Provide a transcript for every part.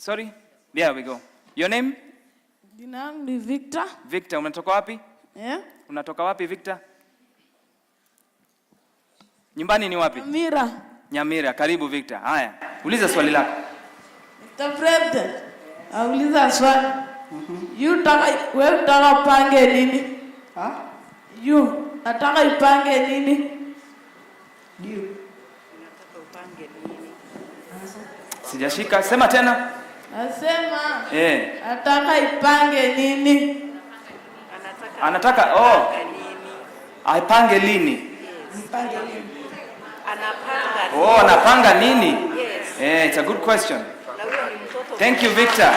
Sorry? There we go. Your name? Jina langu ni Victor. Victor, unatoka wapi? Unatoka wapi Victor? Nyumbani ni wapi? Nyamira. Nyamira, karibu Victor. Haya, uliza swali lako. Mr. President, auliza swali. Wewe unataka upange nini? Nataka ipange nini? Ndio. Unataka upange nini? Sijashika, sema tena. Nasema. Nataka ipange nini? Anataka nini? Aipange lini? Ipange nini? Anapanga. Anapanga nini? Yes. It's a good question. Thank you Victor.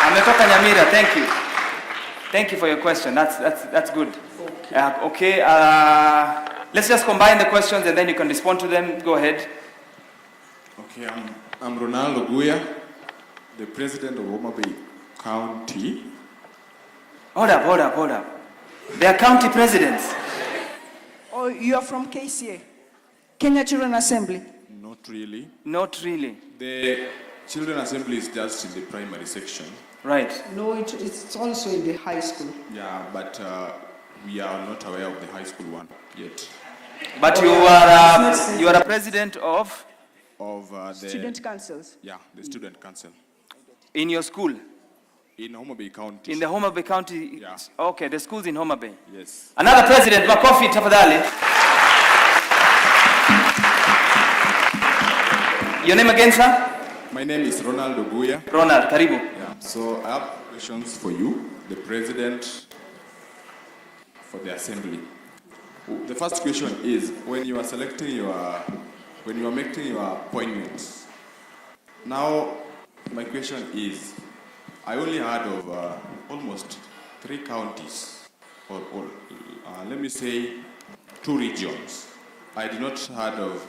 Ametoka Nyamira, thank you. Thank you for your question. That's good. Okay. Let's just combine the questions and then you can respond to them. Go ahead. Okay, I'm Ronaldo Guya, the president of Homa Bay County. Hold up. They are county presidents. Oh, you are from KCA, Kenya Children Assembly? Not really. Not really. The Children Assembly is just in the primary section. Right. No, it's also in the high school. Yeah, but we are not aware of the high school one yet. But you are a president of the student councils. Yeah, the student council. In your school? In Homa Bay County. In the Homa Bay County? Yeah. Okay, the school's in Homa Bay. Yes. Another president, makofi tafadhali. Your name again, sir? My name is Ronaldo Guya. Ronald, karibu. Yeah. So I have questions for you, the president for the assembly. The first question is, when you are making your appointments. Now, my question is, I only heard of almost 3 counties, or let me say 2 regions. I did not heard of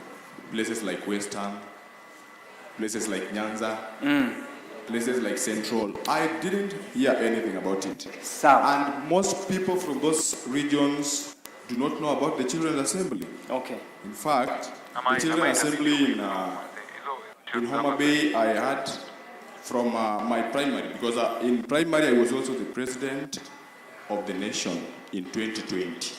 places like Western, places like Nyanza, places like Central. I didn't hear anything about it. South. And most people from those regions do not know about the Children's Assembly. Okay. In fact, the Children's Assembly in Homa Bay, I had from my primary, because in primary I was also the president of the nation in 2020.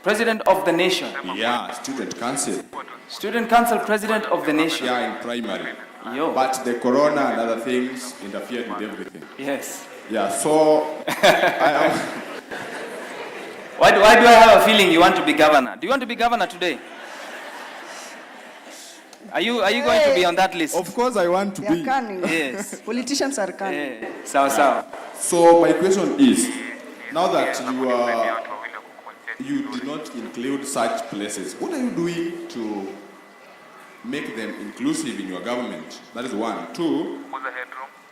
President of the nation? Yeah, student council. Student council president of the nation? Yeah, in primary. Yo. But the corona and other things interfered with everything. Yes. Yeah, so Why do I have a feeling you want to be governor? Do you want to be governor today? Are you going to be on that list? Of course I want to be. Cunning. Yes. Politicians are cunning. Sawa. So my question is, now that you did not include such places, what are you doing to make them inclusive in your government? That is 1. 2,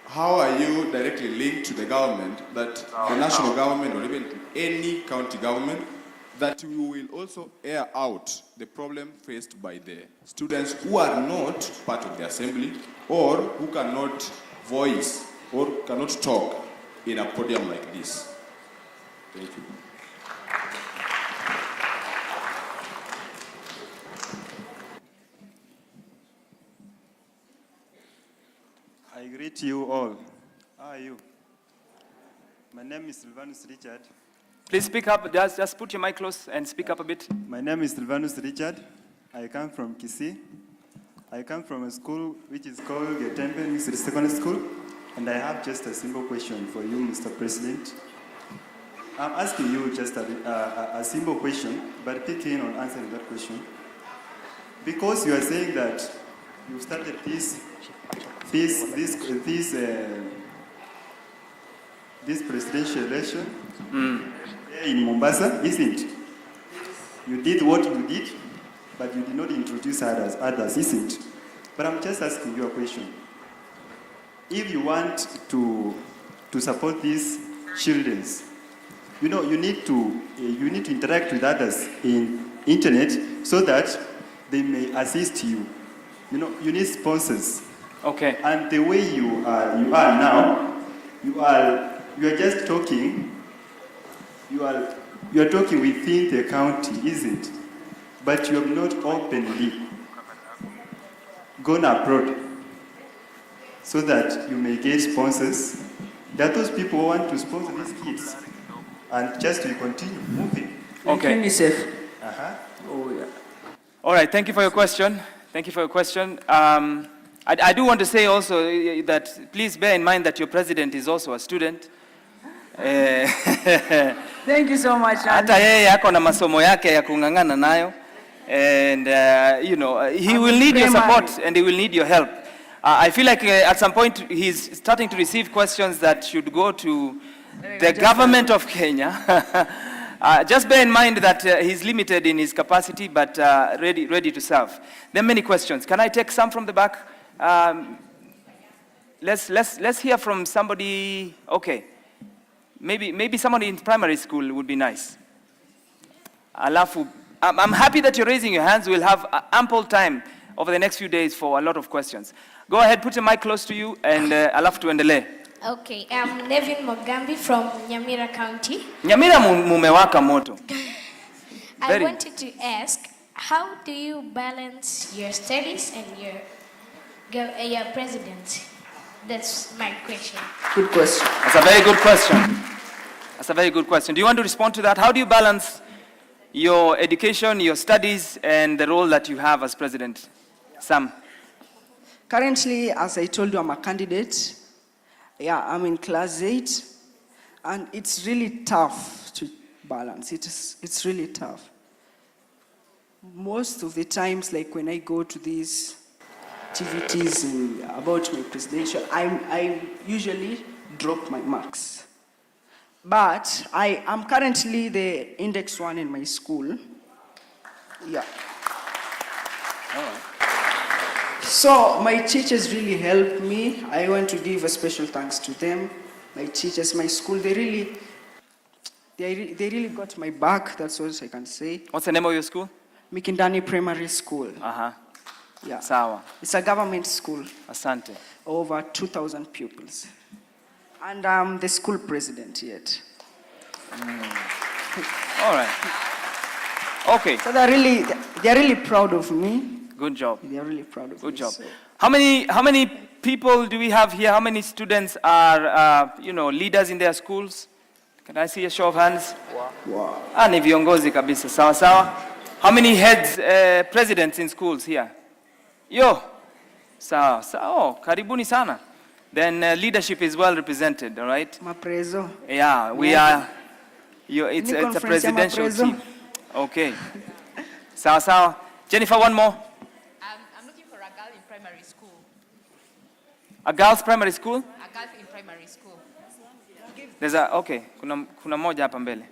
how are you directly linked to the government, that the national government or even to any county government, that you will also air out the problem faced by the students who are not part of the assembly or who cannot voice or cannot talk in a podium like this? Thank you. I greet you all. How are you? My name is Sylvanus Richard. Please speak up. Just put your mic close and speak up a bit. My name is Sylvanus Richard. I come from Kisii. I come from a school which is called Getembe Mixed Secondary School, and I have just a simple question for you, Mr. President. I'm asking you just a simple question, but pick in on answering that question. Because you are saying that you started this presidential election in Mombasa, isn't it? You did what you did, but you did not introduce others, isn't it? But I'm just asking you a question. If you want to support these children, you know, you need to interact with others in internet so that they may assist you. You know, you need sponsors. Okay. And the way you are now, you are just talking. You are talking within the county, isn't it? But you have not openly gone abroad so that you may get sponsors. There are those people who want to sponsor these kids, and just to continue moving. Okay. UNICEF. Oh, yeah. All right, thank you for your question. Thank you for your question. I do want to say also that please bear in mind that your president is also a student. Thank you so much. Hata yeye ako na masomo yake ya kung'ang'ana nayo. And, he will need your support and he will need your help. I feel like at some point he's starting to receive questions that should go to the government of Kenya. Just bear in mind that he's limited in his capacity, but ready to serve. There are many questions. Can I take some from the back? Let's hear from somebody. Okay, maybe somebody in primary school would be nice. Alafu, I'm happy that you're raising your hands. We'll have ample time over the next few days for a lot of questions. Go ahead, put your mic close to you, and alafu tuendelee. Okay, I'm Nevin Mogambi from Nyamira County. Nyamira mumewaka moto. I wanted to ask, how do you balance your studies and your presidency? That's my question. Good question. That's a very good question. That's a very good question. Do you want to respond to that? How do you balance your education, your studies, and the role that you have as president? Sam? Currently, as I told you, I'm a candidate. Yeah, I'm in class 8, and it's really tough to balance. It's really tough. Most of the times, like when I go to these activities about my presidential, I usually drop my marks. But I am currently the index 1 in my school. Yeah. All right. So my teachers really helped me. I want to give a special thanks to them. My teachers, my school, they really got my back. That's what I can say. What's the name of your school? Mikindani Primary School. Yeah. Sawa. It's a government school. Asante. Over 2,000 pupils. And I'm the school president yet. All right. Okay. So they're really proud of me. Good job. They're really proud of me. Good job. So. How many people do we have here? How many students are leaders in their schools? Can I see a show of hands? Wow. Ni viongozi kabisa. Sawa sawa. How many heads, presidents in schools here? Yo. Sawa sawa. Karibuni sana. Then leadership is well represented, all right? Maprezo. Yeah, we are. It's a presidential team. Okay. Sawa sawa. Jennifer, one more. I'm looking for a girl in primary school. A girls' primary school? A girl in primary school. There's okay. Kuna moja hapa mbele.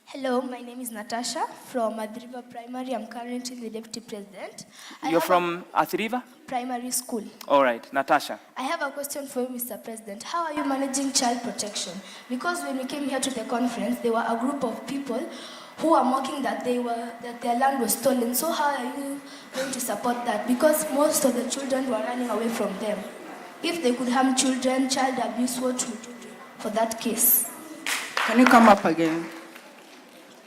Hello, my name is Natasha from Adriva Primary. I'm currently the deputy president. You're from Athiriva? Primary school. All right, Natasha. I have a question for you, Mr. President. How are you managing child protection? Because when we came here to the conference, there were a group of people who are mocking that their land was stolen. So how are you going to support that? Because most of the children were running away from them. If they could harm children, child abuse, what would you do for that case? Can you come up again?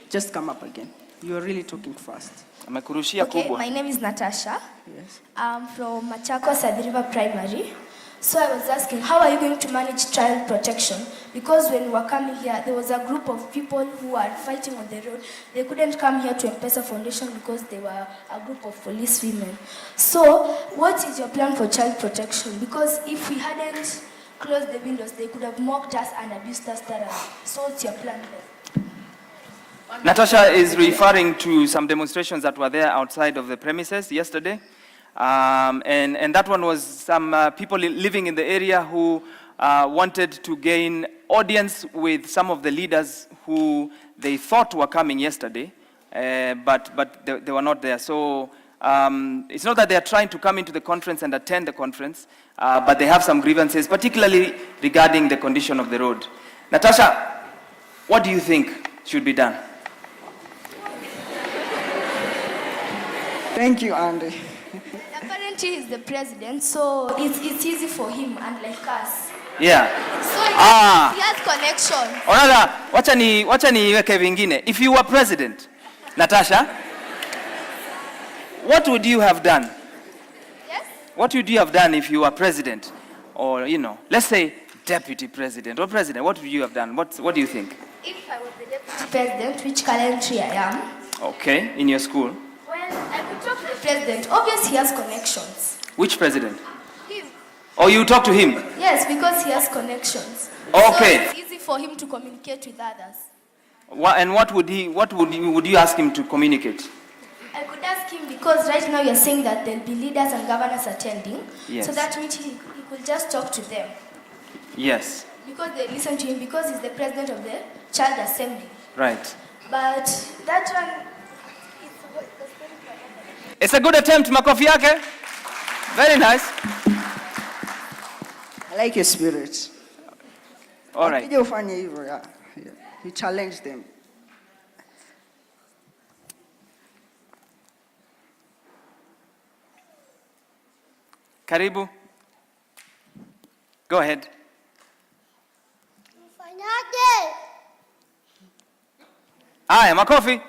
Just come up again. You are really talking fast. Okay, my name is Natasha. Yes. I'm from Machakos Adriva Primary. So I was asking, how are you going to manage child protection? Because when we were coming here, there was a group of people who were fighting on the road. They couldn't come here to M-Pesa Foundation because they were a group of police women. So what is your plan for child protection? Because if we hadn't closed the windows, they could have mocked us and abused us thoroughly. So what's your plan there? Natasha is referring to some demonstrations that were there outside of the premises yesterday. And that one was some people living in the area who wanted to gain audience with some of the leaders who they thought were coming yesterday, but they were not there. So it's not that they are trying to come into the conference and attend the conference, but they have some grievances, particularly regarding the condition of the road. Natasha, what do you think should be done? Thank you, Andy. Apparently he's the president, so it's easy for him, unlike us. Yeah. So he has connection. Onaga, wacha niweke vingine. If you were president, Natasha, what would you have done? Yes? What would you have done if you were president? Or, let's say deputy president or president. What would you have done? What do you think? If I was the deputy president, which currently I am, Okay, in your school. well, I could talk to the president. Obviously, he has connections. Which president? Him. Or you talk to him? Yes, because he has connections. Okay. So it's easy for him to communicate with others. And what would you ask him to communicate? I could ask him because right now you're saying that there'll be leaders and governors attending. Yes. So that means he could just talk to them. Yes. Because they listen to him because he's the president of the child assembly. Right. But that one, It's a good attempt, makofi yake. Very nice. I like your spirit. All right. Wakija ufanye hivyo, yeah. You challenge them. Karibu. Go ahead. Mfanyaje? Aya, makofi.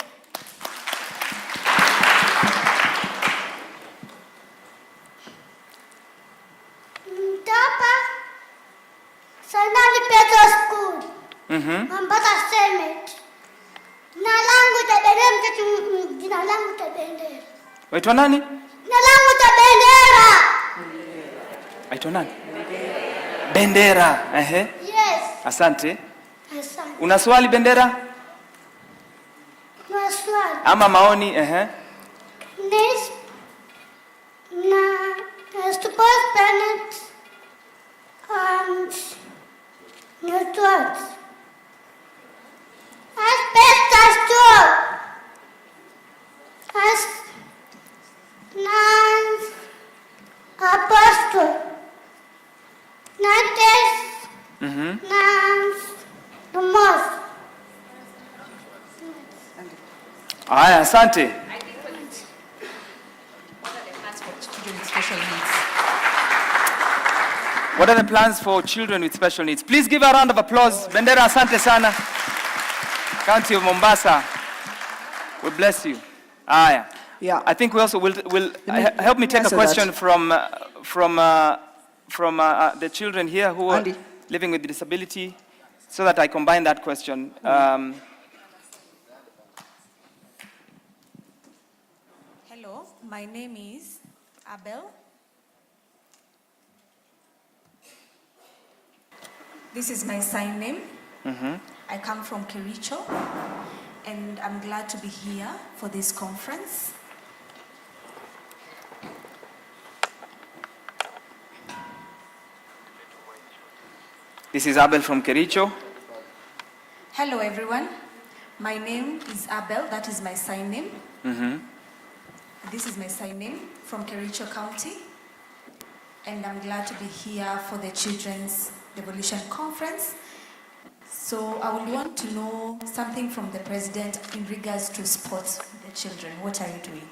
Mtapa Sanali Petro School. Mombasa Summit. Jina langu Tabendera. Waitwa nani? Jina langu Tabendera. Waitwa nani? Bendera. Ehe. Yes. Asante. Asante. Una swali Bendera? Maswali. Ama maoni? Ehe. This suppose planets and networks. Asbestos as nans apostol nantes nans nomos. Aya, asante. I think what are the plans for children with special needs? What are the plans for children with special needs? Please give a round of applause. Bendera, asante sana. County of Mombasa. We bless you. Aya. Yeah. I think we also will help me take a answer question that. from the children here who are Andy. living with disability, so that I combine that question. Hello, my name is Abel. This is my sign name. I come from Kericho, and I'm glad to be here for this conference. This is Abel from Kericho. Hello, everyone. My name is Abel. That is my sign name. This is my sign name from Kericho County, and I'm glad to be here for the Children's Devolution Conference. So I would want to know something from the President in regards to sports with the children. What are you doing?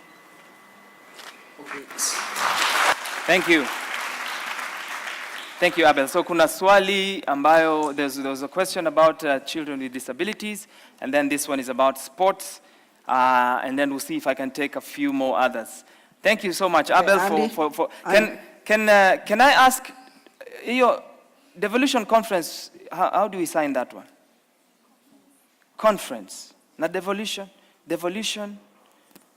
Thank you. Thank you, Abel. So kuna swali ambayo, there was a question about children with disabilities, and then this one is about sports, and then we'll see if I can take a few more others. Thank you so much, Abel, Andy, for can I ask, your Devolution Conference, how do we sign that one? Conference, not devolution. Devolution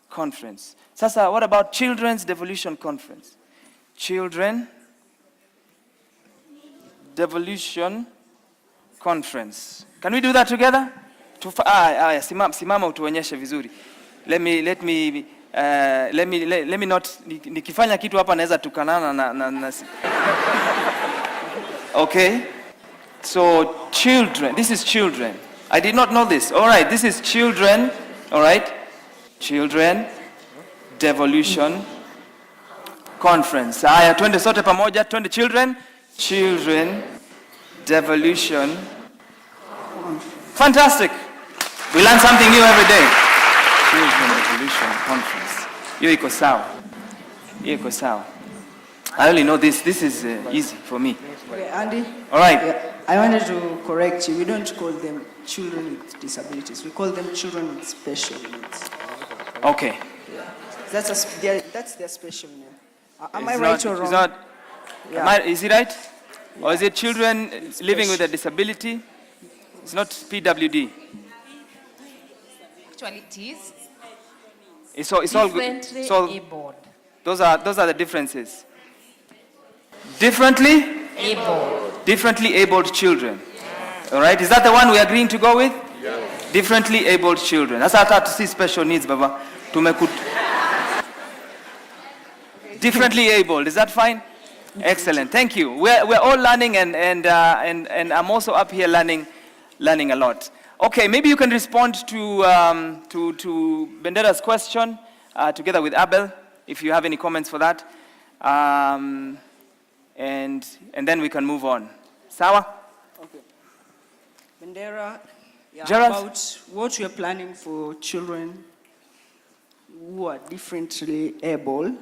Conference. Sasa, what about Children's Devolution Conference? Children Devolution Conference. Can we do that together? Simama utuonyeshe vizuri. Let me not, nikifanya kitu hapa naweza tukanana na Okay. So children, this is children. I did not know this. All right, this is children. All right. Children Devolution Conference. Haya, twende sote pamoja, twende children. Children Devolution. Fantastic. We learn something new every day. Children Devolution Conference. Hiyo iko sawa. Hiyo iko sawa. I only know this. This is easy for me. Okay, Andy. All right. Yeah, I wanted to correct you. We don't call them children with disabilities. We call them children with special needs. Okay. That's their special name. Am I right or wrong? It's not. Yeah. Is he right? Yeah. Or is it children living with a disability? It's not PWD. Actually, it is. It's all good. Differently abled. Those are the differences. Differently Abled. Differently abled children. All right. Is that the one we're agreeing to go with? Yes. Differently abled children. That's how I thought to see special needs, Baba. Differently abled. Is that fine? Excellent. Thank you. We're all learning, and I'm also up here learning a lot. Okay, maybe you can respond to Bendera's question together with Abel, if you have any comments for that, and then we can move on. Sawa? Okay. Bendera, Gerald? about what you're planning for children who are differently able.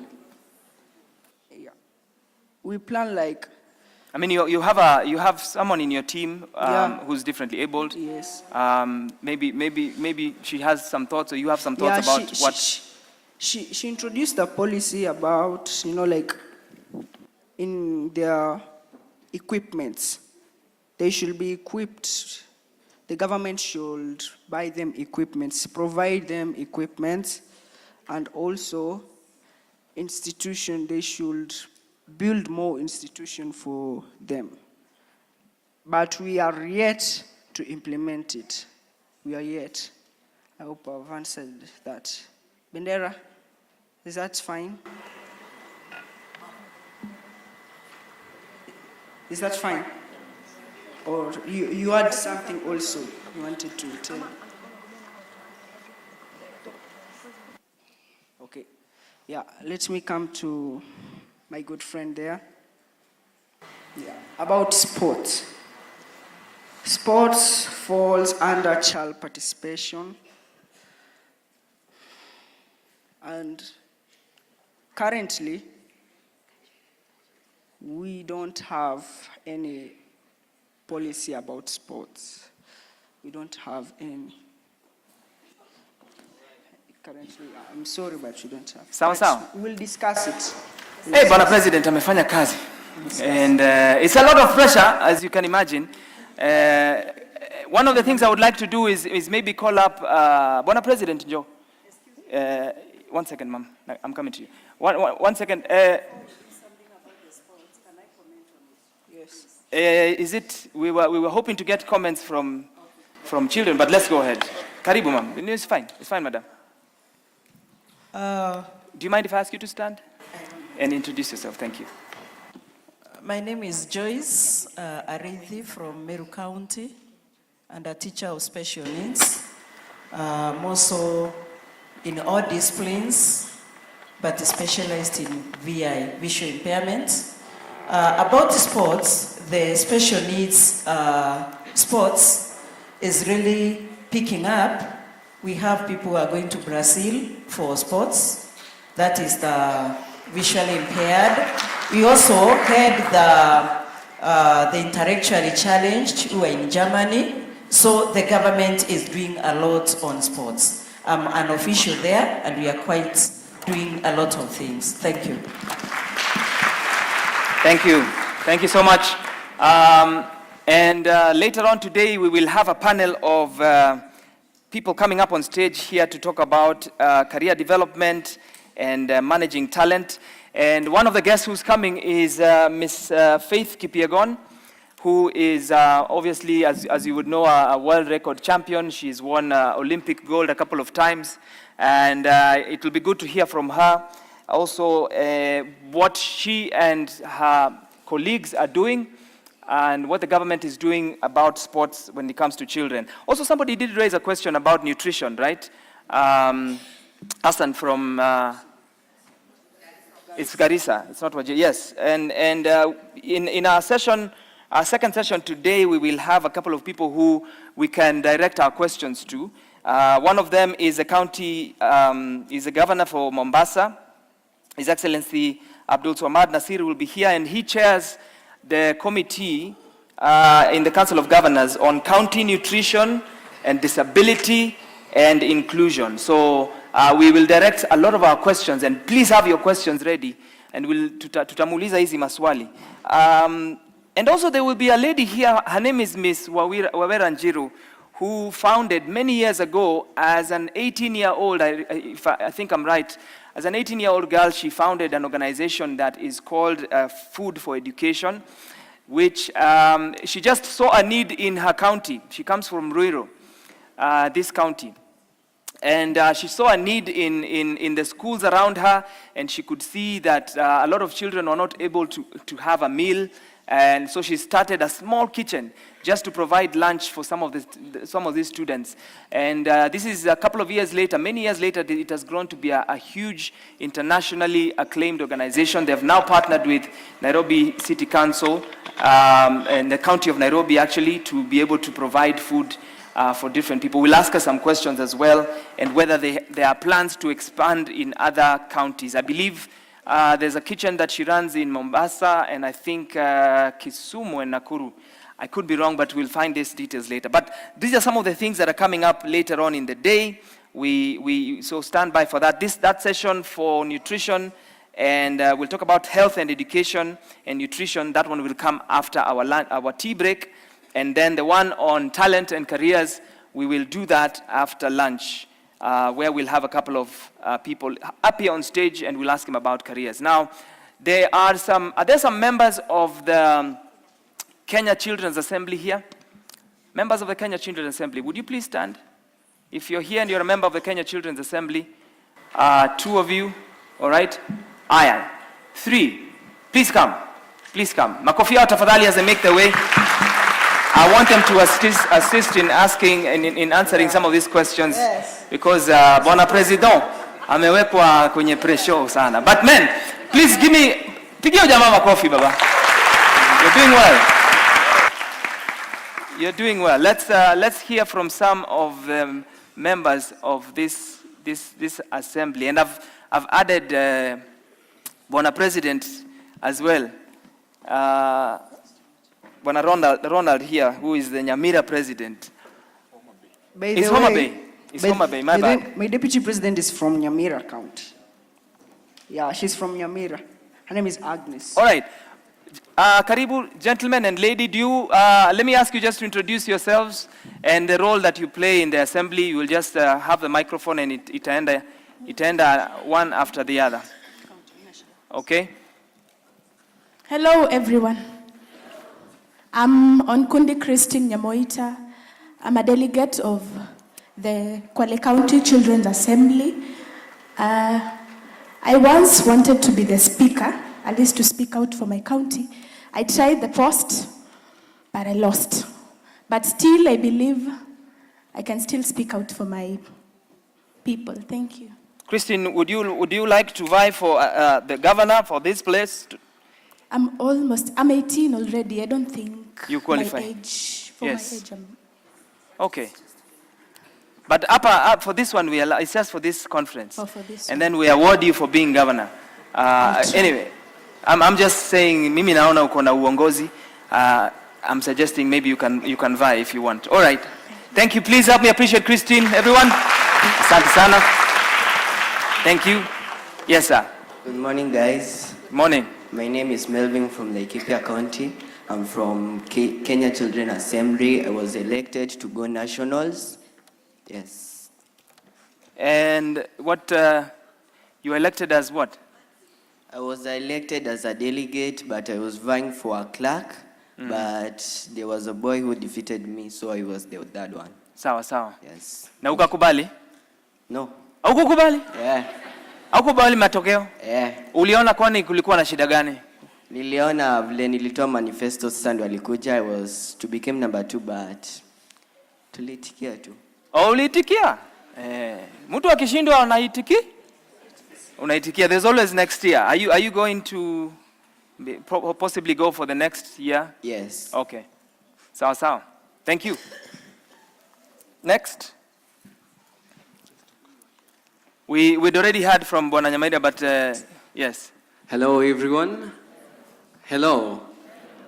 Yeah. We plan like. I mean, you have someone in your team who's differently abled. Yes. Maybe she has some thoughts, or you have some thoughts about what. She introduced a policy about, like in their equipments, they should be equipped. The government should buy them equipments, provide them equipments, and also they should build more institution for them. But we are yet to implement it. We are yet. I hope I've answered that. Bendera, is that fine? Is that fine? Or you had something also you wanted to tell? Okay. Yeah, let me come to my good friend there. Yeah, about sports. Sports falls under child participation. And currently, we don't have any policy about sports. We don't have any. Currently, I'm sorry, but we don't have. Sawa. We'll discuss it. Hey, Bwana President, amefanya kazi. And it's a lot of pressure, as you can imagine. One of the things I would like to do is maybe call up Bwana President Joe. 1 second, ma'am. I'm coming to you. One second. Yes. Is it? We were hoping to get comments from children, but let's go ahead. Karibu, ma'am. It's fine. It's fine, madam. Do you mind if I ask you to stand and introduce yourself? Thank you. My name is Joyce Arithi from Meru County, and a teacher of special needs. I'm also in all disciplines, but specialized in VI, visual impairment. About sports, the special needs sports is really picking up. We have people who are going to Brazil for sports. That is the visually impaired. We also had the intellectually challenged who are in Germany. So the government is doing a lot on sports. I'm an official there, and we are quite doing a lot of things. Thank you. Thank you. Thank you so much. And later on today, we will have a panel of people coming up on stage here to talk about career development and managing talent. And one of the guests who's coming is Miss Faith Kipyegon, who is obviously, as you would know, a world record champion. She's won Olympic gold a couple of times. And it will be good to hear from her also what she and her colleagues are doing and what the government is doing about sports when it comes to children. Also, somebody did raise a question about nutrition, right? Hassan from, it's Garissa, it's not Wajir, yes. And in our session, our second session today, we will have a couple of people who we can direct our questions to. One of them is a governor for Mombasa. His Excellency Abdul Swamad Nasir will be here, and he chairs the committee in the Council of Governors on county nutrition and disability and inclusion. So we will direct a lot of our questions, and please have your questions ready and tutamuuliza hizi maswali. And also there will be a lady here, her name is Miss Wawera Njiru, who founded many years ago as an 18-year-old, I think I'm right, as an 18-year-old girl, she founded an organization that is called Food for Education, which she just saw a need in her county. She comes from Ruiru, this county. And she saw a need in the schools around her, and she could see that a lot of children were not able to have a meal. And so she started a small kitchen just to provide lunch for some of these students. And this is a couple of years later, many years later, it has grown to be a huge internationally acclaimed organization. They have now partnered with Nairobi City Council and the County of Nairobi actually to be able to provide food for different people. We'll ask her some questions as well, and whether there are plans to expand in other counties. I believe there's a kitchen that she runs in Mombasa, and I think Kisumu and Nakuru. I could be wrong, but we'll find these details later. But these are some of the things that are coming up later on in the day. So stand by for that. That session for nutrition, and we'll talk about health and education and nutrition. That one will come after our tea break. And then the one on talent and careers, we will do that after lunch, where we'll have a couple of people up here on stage, and we'll ask them about careers. Now, are there some members of the Kenya Children's Assembly here? Members of the Kenya Children's Assembly, would you please stand? If you're here and you're a member of the Kenya Children's Assembly, 2 of you, all right? Aya, 3, please come, please come. Makofi yao tafadhali as they make their way. I want them to assist in asking and in answering some of these questions, yes, because Bwana President amewekwa kwenye pressure sana. But men, please pigia jamaa makofi baba. You're doing well. You're doing well. Let's hear from some of the members of this assembly, and I've added Bwana President as well. Bwana Ronald here, who is the Nyamira president. It's Homa Bay. It's Homa Bay, my bad. My deputy president is from Nyamira County. Yeah, she's from Nyamira. Her name is Agnes. All right. Karibu, gentlemen and lady, let me ask you just to introduce yourselves and the role that you play in the assembly. You will just have the microphone, and it end one after the other. Okay? Hello, everyone. I'm Onkundi Christine Nyamoita. I'm a delegate of the Kwale County Children's Assembly. I once wanted to be the speaker, at least to speak out for my county. I tried the post, but I lost. But still, I believe I can still speak out for my people. Thank you. Christine, would you like to vie for the governor for this place? I'm 18 already. I don't think you qualify. My age, for yes. My age, okay. But up for this one, it's just for this conference. Oh, for this and then we award you for being governor. Anyway, I'm just saying, mimi naona uko na uongozi. I'm suggesting maybe you can vie if you want. All right. Thank you. Please help me appreciate Christine, everyone. Asante sana. Thank you. Yes, sir. Good morning, guys. Morning. My name is Melvin from Laikipia County. I'm from Kenya Children's Assembly. I was elected to go nationals. Yes. And what, you were elected as what? I was elected as a delegate, but I was vying for a clerk. But there was a boy who defeated me, so I was the third one. Sawa, sawa. Yes. Na ukakubali? No. Haukukubali? Yeah. Haukubali matokeo? Yeah. Uliona kwani kulikuwa na shida gani? Niliona vile nilitoa manifesto, sasa ndo alikuja. I was to become number 2, but tulitikia tu. Oh, ulitikia? Mtu akishindwa unaitikia. There's always next year. Are you going to possibly go for the next year? Yes. Okay. Sawa sawa. Thank you. Next. We'd already heard from Bwana Nyamaida, but yes. Hello, everyone. Hello.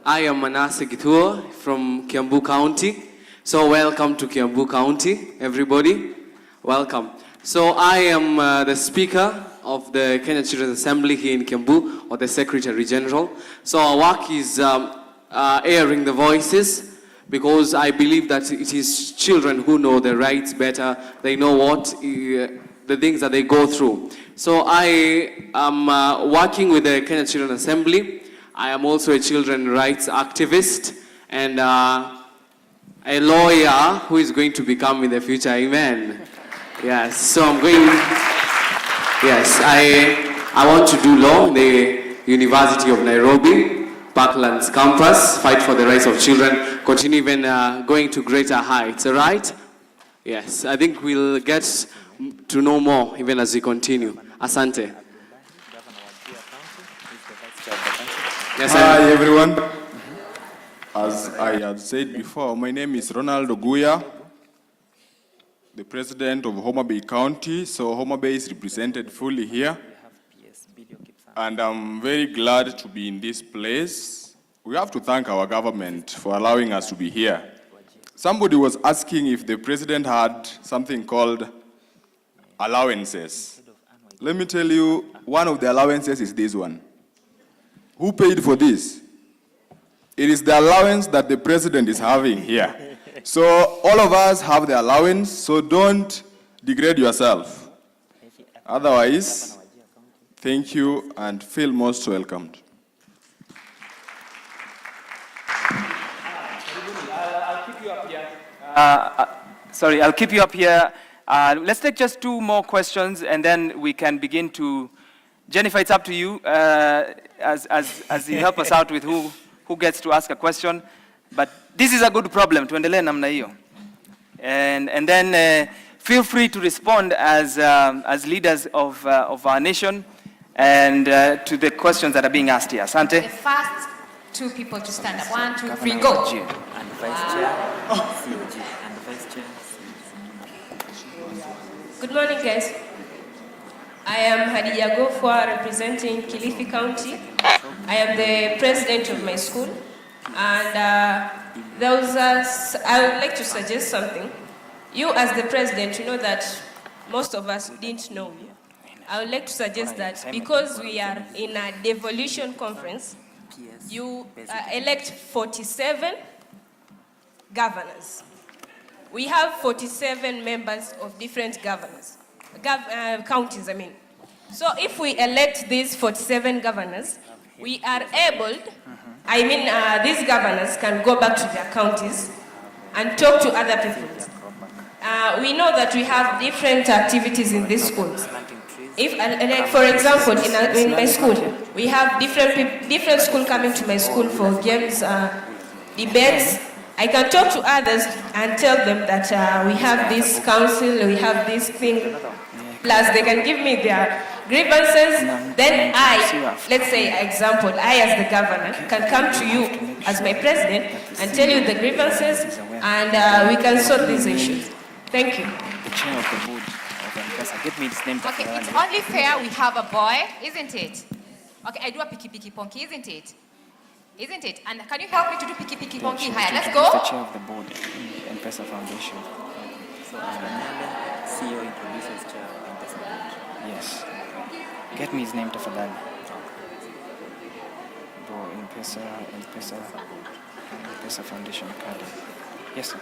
I am Manase Gituo from Kiambu County. So welcome to Kiambu County, everybody. Welcome. So I am the speaker of the Kenya Children's Assembly here in Kiambu, or the Secretary General. So our work is airing the voices, because I believe that it is children who know their rights better. They know what the things that they go through. So I am working with the Kenya Children's Assembly. I am also a children's rights activist and a lawyer who is going to become in the future. Amen. Yes. So I'm going. Yes, I want to do law in the University of Nairobi. Parklands campus, fight for the rights of children, continue even going to greater heights, all right? Yes, I think we'll get to know more even as we continue. Asante. Yes, hi, everyone. As I had said before, my name is Ronald Oguya, the president of Homa Bay County. So Homa Bay is represented fully here. And I'm very glad to be in this place. We have to thank our government for allowing us to be here. Somebody was asking if the president had something called allowances. Let me tell you, one of the allowances is this one. Who paid for this? It is the allowance that the president is having here. So all of us have the allowance, so don't degrade yourself. Otherwise, thank you and feel most welcomed. I'll keep you up here. I'll keep you up here. Let's take just 2 more questions and then we can begin to... Jennifer, it's up to you as you help us out with who gets to ask a question. But this is a good problem, tuendelee namna hiyo. And then feel free to respond as leaders of our nation and to the questions that are being asked here. Asante. The first 2 people to stand up. 1, 2, 3, go. And Vice Chair. CG and Vice Chair. Good morning, guys. I am Hadija Gofwa, representing Kilifi County. I am the president of my school. And I would like to suggest something. You, as the president, you know that most of us didn't know. I would like to suggest that because we are in a devolution conference, you elect 47 governors. We have 47 members of different counties, I mean. So if we elect these 47 governors, we are able, these governors can go back to their counties and talk to other people. We know that we have different activities in these schools. If, like for example, in my school, we have different schools coming to my school for games, debates. I can talk to others and tell them that we have this council, we have this thing. Plus, they can give me their grievances. Then let's say, example, I as the governor can come to you as my president and tell you the grievances, and we can sort these issues. Thank you. The chair of the board of M-Pesa. Get me his name. Okay, it's only fair we have a boy, isn't it? Okay, I do a piki ponki, isn't it? Isn't it? And can you help me to do piki ponki? Higher, let's go. The chair of the board, M-Pesa Foundation. So, CEO introduces chair of M-Pesa board. Yes. Get me his name, tafadhali. M-Pesa Foundation Academy. Yes, sir.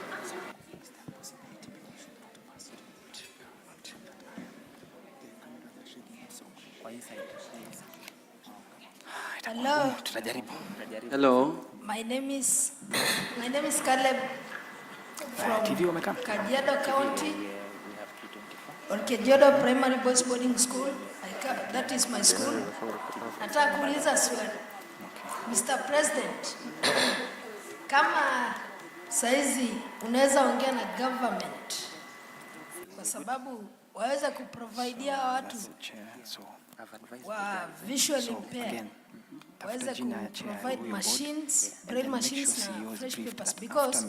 Hello. Hello. My name is Caleb from Kajiado County, on Kajiado Primary Boys Boarding School. That is my school. Nataka kuuliza swali. Mr. President, kama saizi unaweza ongea na government kwa sababu waweza kuprovidea watu wa visual impaired waweza provide machines, braille machines na fresh papers because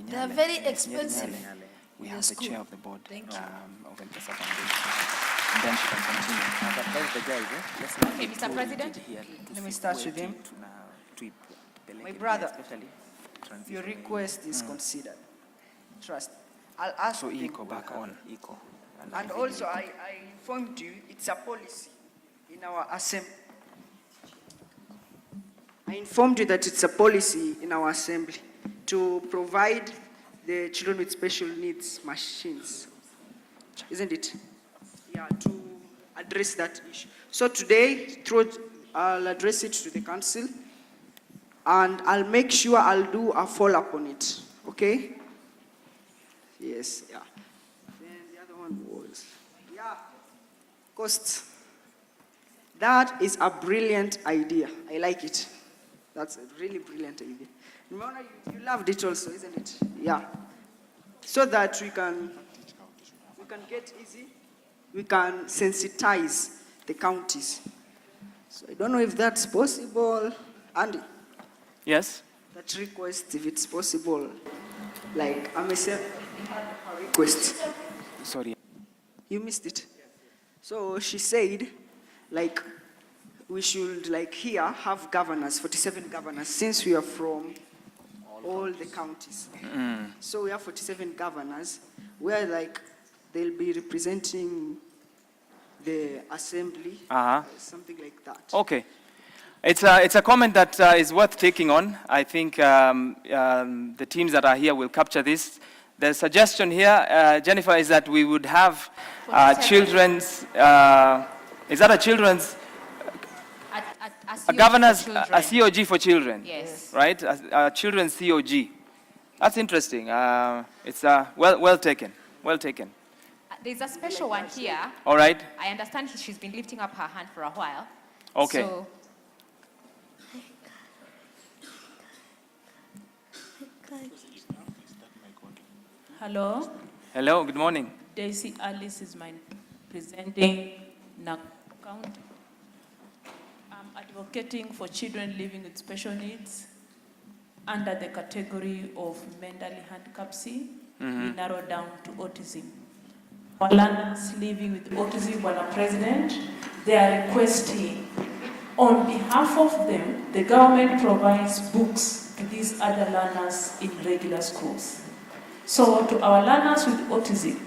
they are very expensive. We have the chair of the board of M-Pesa Foundation. And then she can continue. The guys, okay, Mr. President, let me start with him. My brother, your request is considered. Trust. I'll ask so him. Eco back on. Eco. And also, I informed you, it's a policy in our assembly. I informed you that it's a policy in our assembly to provide the children with special needs machines, isn't it? Yeah, to address that issue. So today, I'll address it to the council, and I'll make sure I'll do a follow-up on it, okay? Yes, yeah. Then the other one was, costs. That is a brilliant idea. I like it. That's a really brilliant idea. Remember, you loved it also, isn't it? Yeah. So that we can get easy, we can sensitize the counties. So I don't know if that's possible. Andy? Yes? That request, if it's possible, like I may say a request. Sorry. You missed it. So she said, like, we should, like, here have governors, 47 governors, since we are from all the counties. So we have 47 governors, where, like, they'll be representing the assembly, something like that. Okay. It's a comment that is worth taking on. I think the teams that are here will capture this. The suggestion here, Jennifer, is that we would have children's, is that a children's, a governor's, a COG for children? Yes. Right? A children's COG. That's interesting. It's well taken. Well taken. There's a special one here. All right. I understand she's been lifting up her hand for a while. Okay. So, Hello. Hello, good morning. Daisy Alice is my presenting Nakuru County. I'm advocating for children living with special needs under the category of mentally handicapped. We narrow down to autism. For learners living with autism, Madam President, they are requesting, on behalf of them, the government provides books to these other learners in regular schools. So to our learners with autism,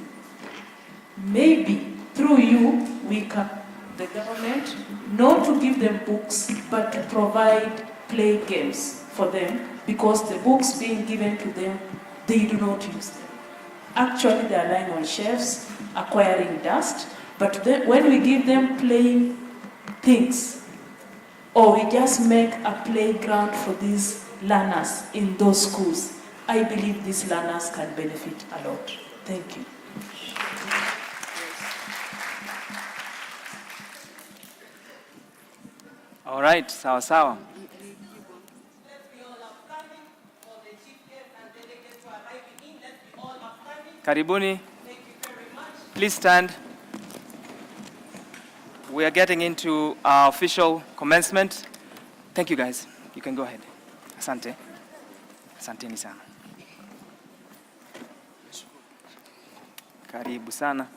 maybe through you, we can, the government, not to give them books, but to provide play games for them, because the books being given to them, they do not use them. Actually, they are lying on shelves, acquiring dust, but then when we give them playing things, or we just make a playground for these learners in those schools, I believe these learners can benefit a lot. Thank you. All right, sawa sawa. Karibuni. Please stand. We are getting into our official commencement. Thank you, guys. You can go ahead. Asante. Asanteni sana. Karibu sana.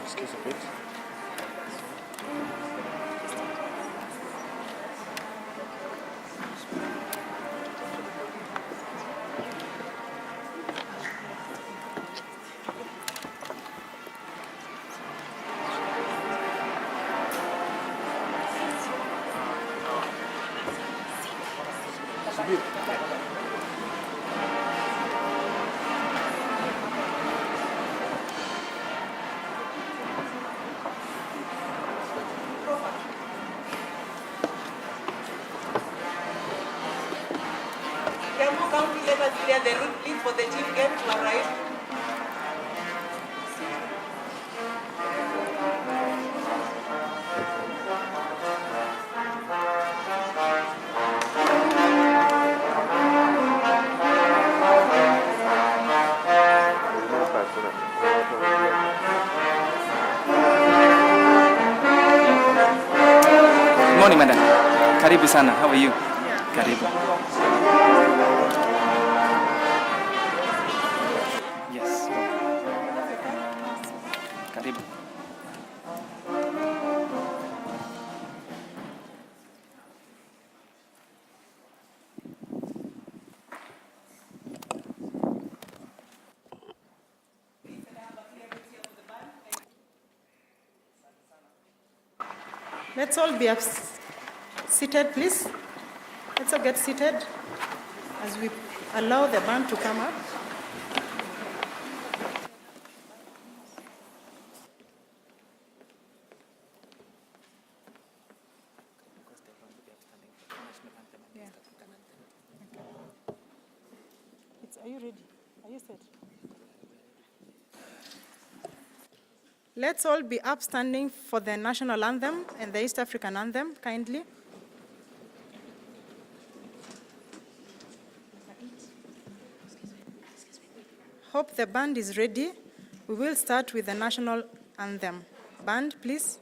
Excuse a bit. Clear the route, please, for the chief guest to arrive. Good morning, madam. Karibu sana. How are you? Karibu. Yes. Karibu. Let's all be seated, please. Let's all get seated as we allow the band to come up. Are you ready? Are you set? Let's all be upstanding for the national anthem and the East African anthem, kindly. Hope the band is ready. We will start with the national anthem. Band, please.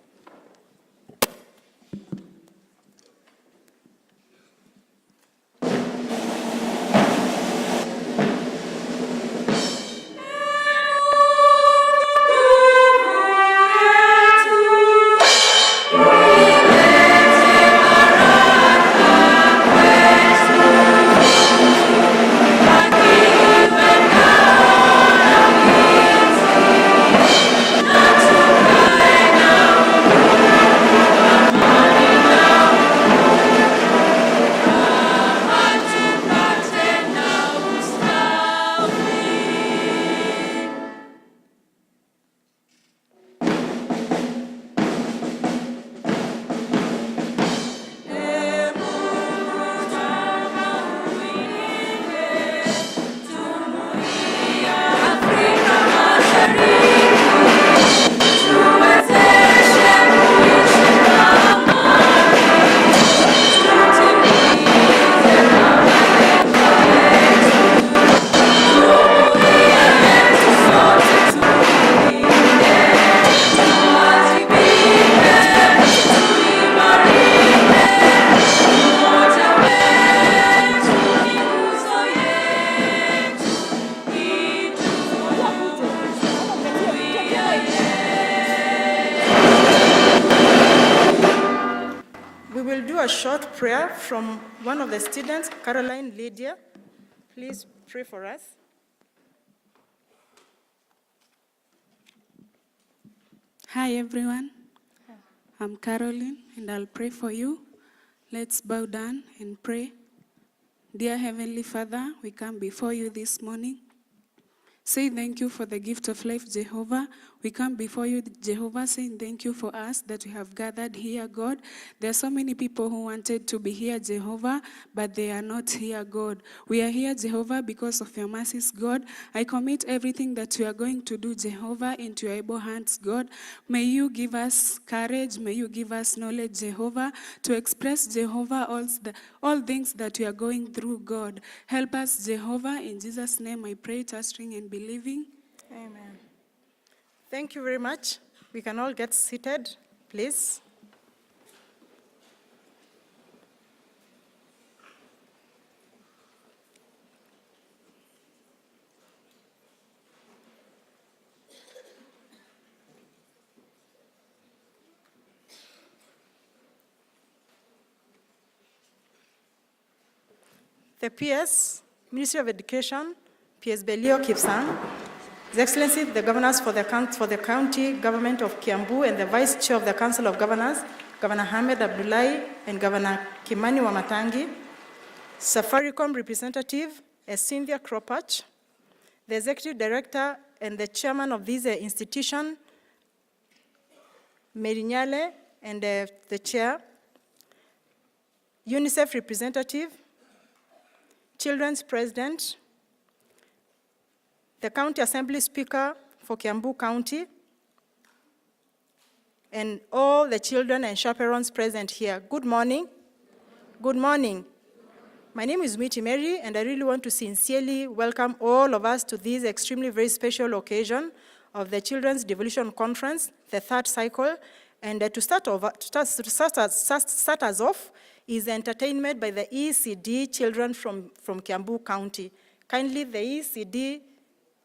A short prayer from one of the students, Caroline Lydia. Please pray for us. Hi everyone, I'm Caroline and I'll pray for you. Let's bow down and pray. Dear Heavenly Father, we come before you this morning. Say thank you for the gift of life, Jehovah. We come before you, Jehovah, saying thank you for us that we have gathered here, God. There are so many people who wanted to be here, Jehovah, but they are not here, God. We are here, Jehovah, because of your mercies, God. I commit everything that we are going to do, Jehovah, into your able hands, God. May you give us courage. May you give us knowledge, Jehovah, to express, Jehovah, all things that we are going through, God. Help us, Jehovah. In Jesus' name I pray, trusting and believing. Amen. Thank you very much. We can all get seated, please. The PS, Ministry of Education, PS Belio Kipsang, His Excellency, the governors for the county government of Kiambu and the Vice Chair of the Council of Governors, Governor Hamed Abdullahi and Governor Kimani Wamatangi, Safaricom representative, Cynthia Kropach, the Executive Director and the Chairman of this institution, Merinyale, and the Chair, UNICEF representative, Children's President, the County Assembly Speaker for Kiambu County, and all the children and chaperones present here. Good morning. Good morning. My name is Miti Mary, and I really want to sincerely welcome all of us to this extremely very special occasion of the Children's Devolution Conference, the third cycle. And to start us off is entertainment by the ECD children from Kiambu County. Kindly, the ECD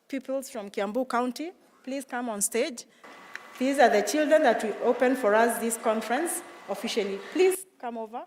pupils from Kiambu County, please come on stage. These are the children that will open for us this conference officially. Please come over.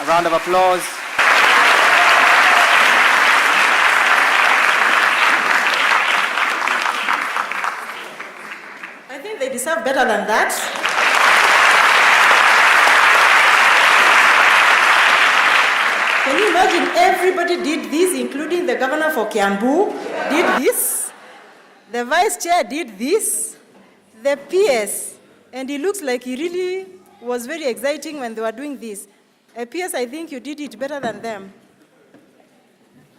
A round of applause. I think they deserve better than that. Can you imagine everybody did this, including the governor for Kiambu did this, the vice chair did this, the PS, and it looks like he really was very exciting when they were doing this. PS, I think you did it better than them.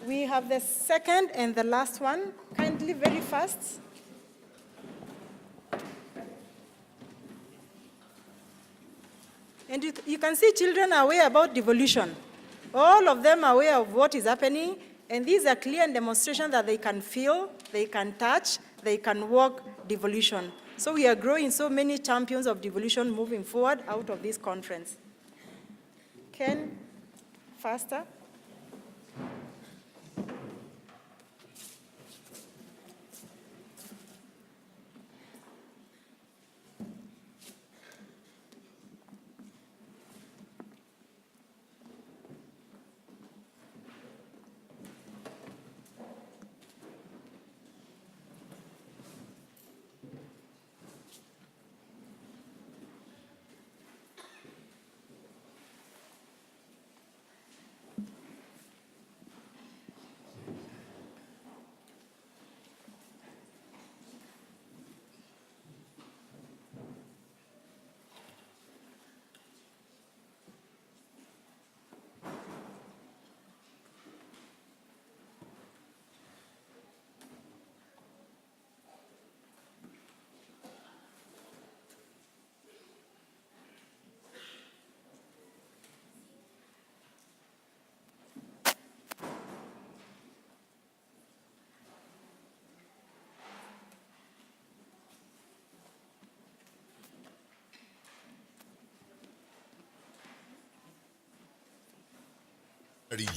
We have the second and the last one. Kindly, very fast. And you can see children are aware about devolution. All of them are aware of what is happening, and these are clear demonstrations that they can feel, they can touch, they can walk devolution. So we are growing so many champions of devolution moving forward out of this conference. Ken, faster.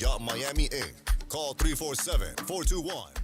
Yacht Miami Inc. Call 347-421-5580.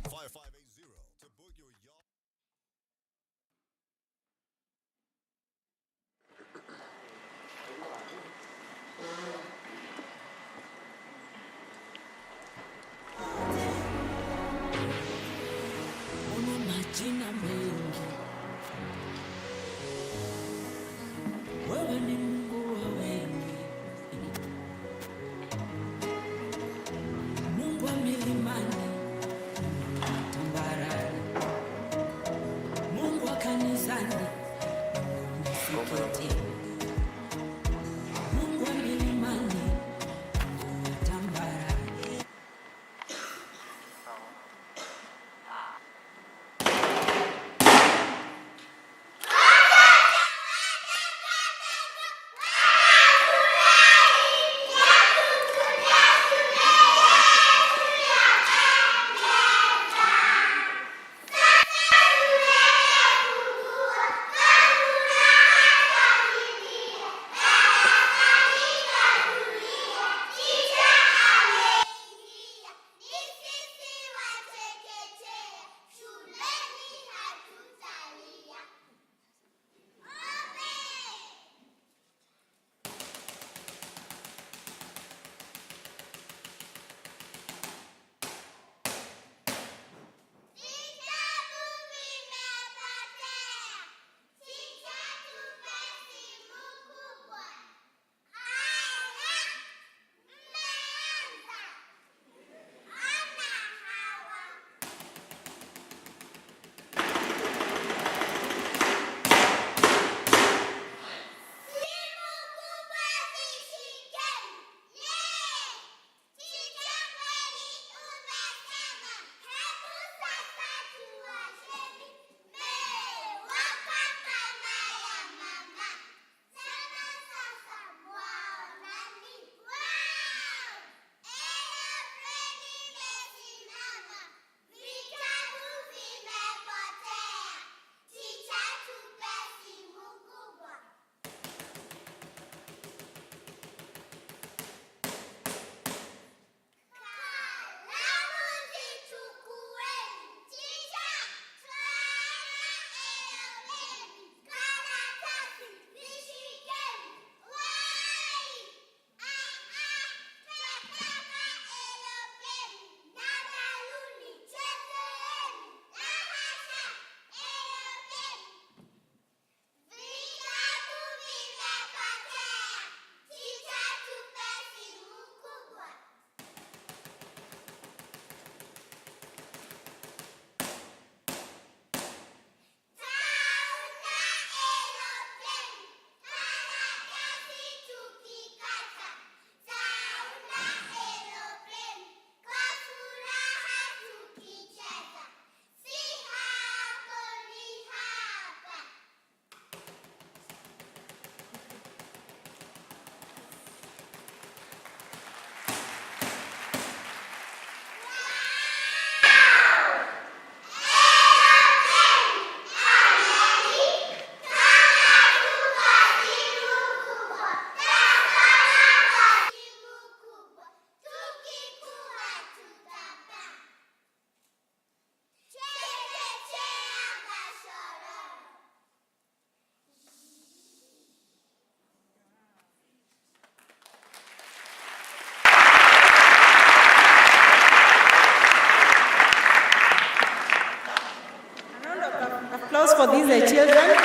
applause for these children.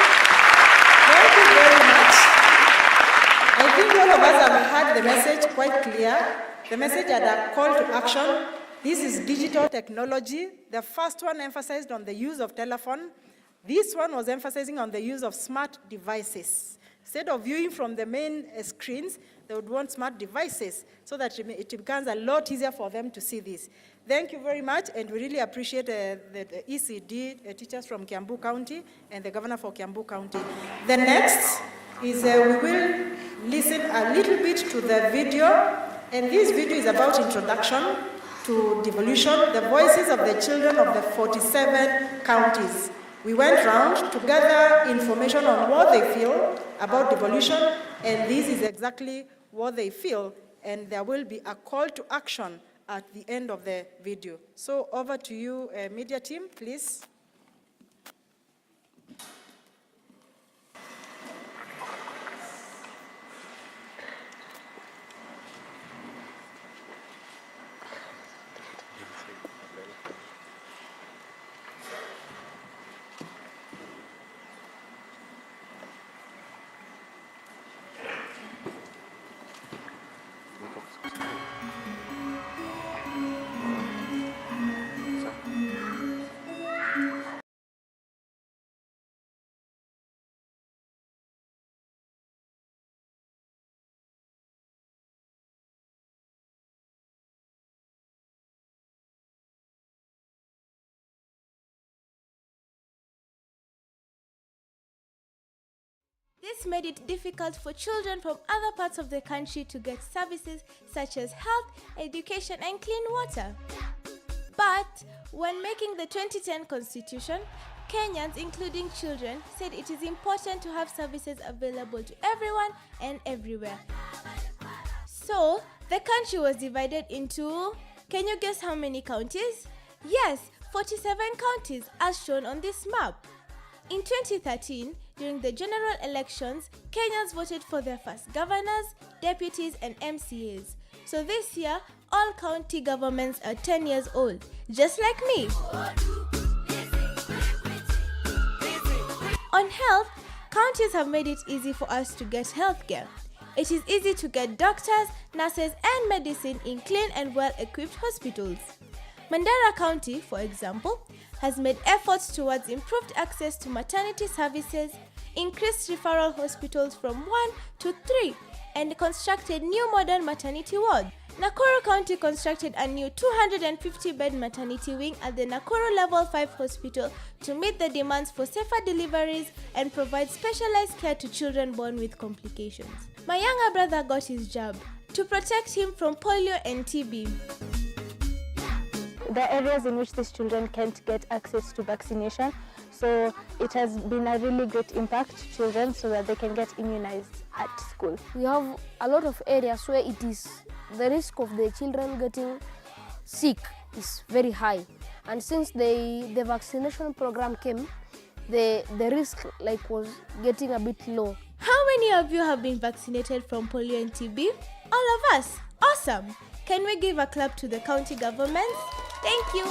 Thank you very much. I think all of us have heard the message quite clear. The message had a call to action. This is digital technology. The first one emphasized on the use of telephone. This one was emphasizing on the use of smart devices. Instead of viewing from the main screens, they would want smart devices so that it becomes a lot easier for them to see this. Thank you very much, and we really appreciate the ECD teachers from Kiambu County and the governor for Kiambu County. The next is we will listen a little bit to the video, and this video is about introduction to devolution, the voices of the children of the 47 counties. We went round to gather information on what they feel about devolution, and this is exactly what they feel, and there will be a call to action at the end of the video. So over to you, media team, please. This made it difficult for children from other parts of the country to get services such as health, education, and clean water. But when making the 2010 Constitution, Kenyans, including children, said it is important to have services available to everyone and everywhere. So, the country was divided into, can you guess how many counties? Yes, 47 counties as shown on this map. In 2013, during the general elections, Kenyans voted for their first governors, deputies, and MCAs. So this year, all county governments are 10 years old, just like me. On health, counties have made it easy for us to get healthcare. It is easy to get doctors, nurses, and medicine in clean and well-equipped hospitals. Mandera County, for example, has made efforts towards improved access to maternity services, increased referral hospitals from 1 to 3, and constructed new modern maternity wards. Nakuru County constructed a new 250-bed maternity wing at the Nakuru Level 5 Hospital to meet the demands for safer deliveries and provide specialized care to children born with complications. My younger brother got his jab to protect him from polio and TB. The areas in which these children can't get access to vaccination, so it has been a really great impact to children so that they can get immunized at school. We have a lot of areas where it is the risk of the children getting sick is very high, and since the vaccination program came, the risk was getting a bit low. How many of you have been vaccinated from polio and TB? All of us. Awesome. Can we give a clap to the county governments? Thank you.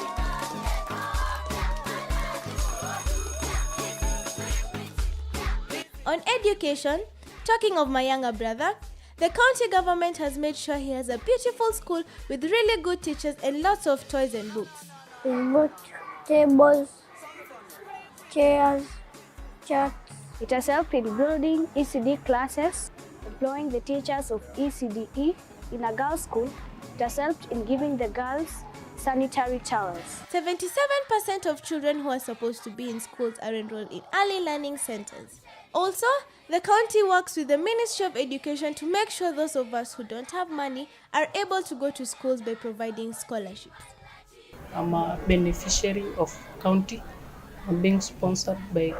On education, talking of my younger brother, the county government has made sure he has a beautiful school with really good teachers and lots of toys and books. Books, tables, chairs, charts. It has helped in building ECD classes, employing the teachers of ECDE in a girls' school. It has helped in giving the girls sanitary towels. 77% of children who are supposed to be in schools are enrolled in early learning centers. Also, the county works with the Ministry of Education to make sure those of us who don't have money are able to go to schools by providing scholarships. I'm a beneficiary of county. I'm being sponsored by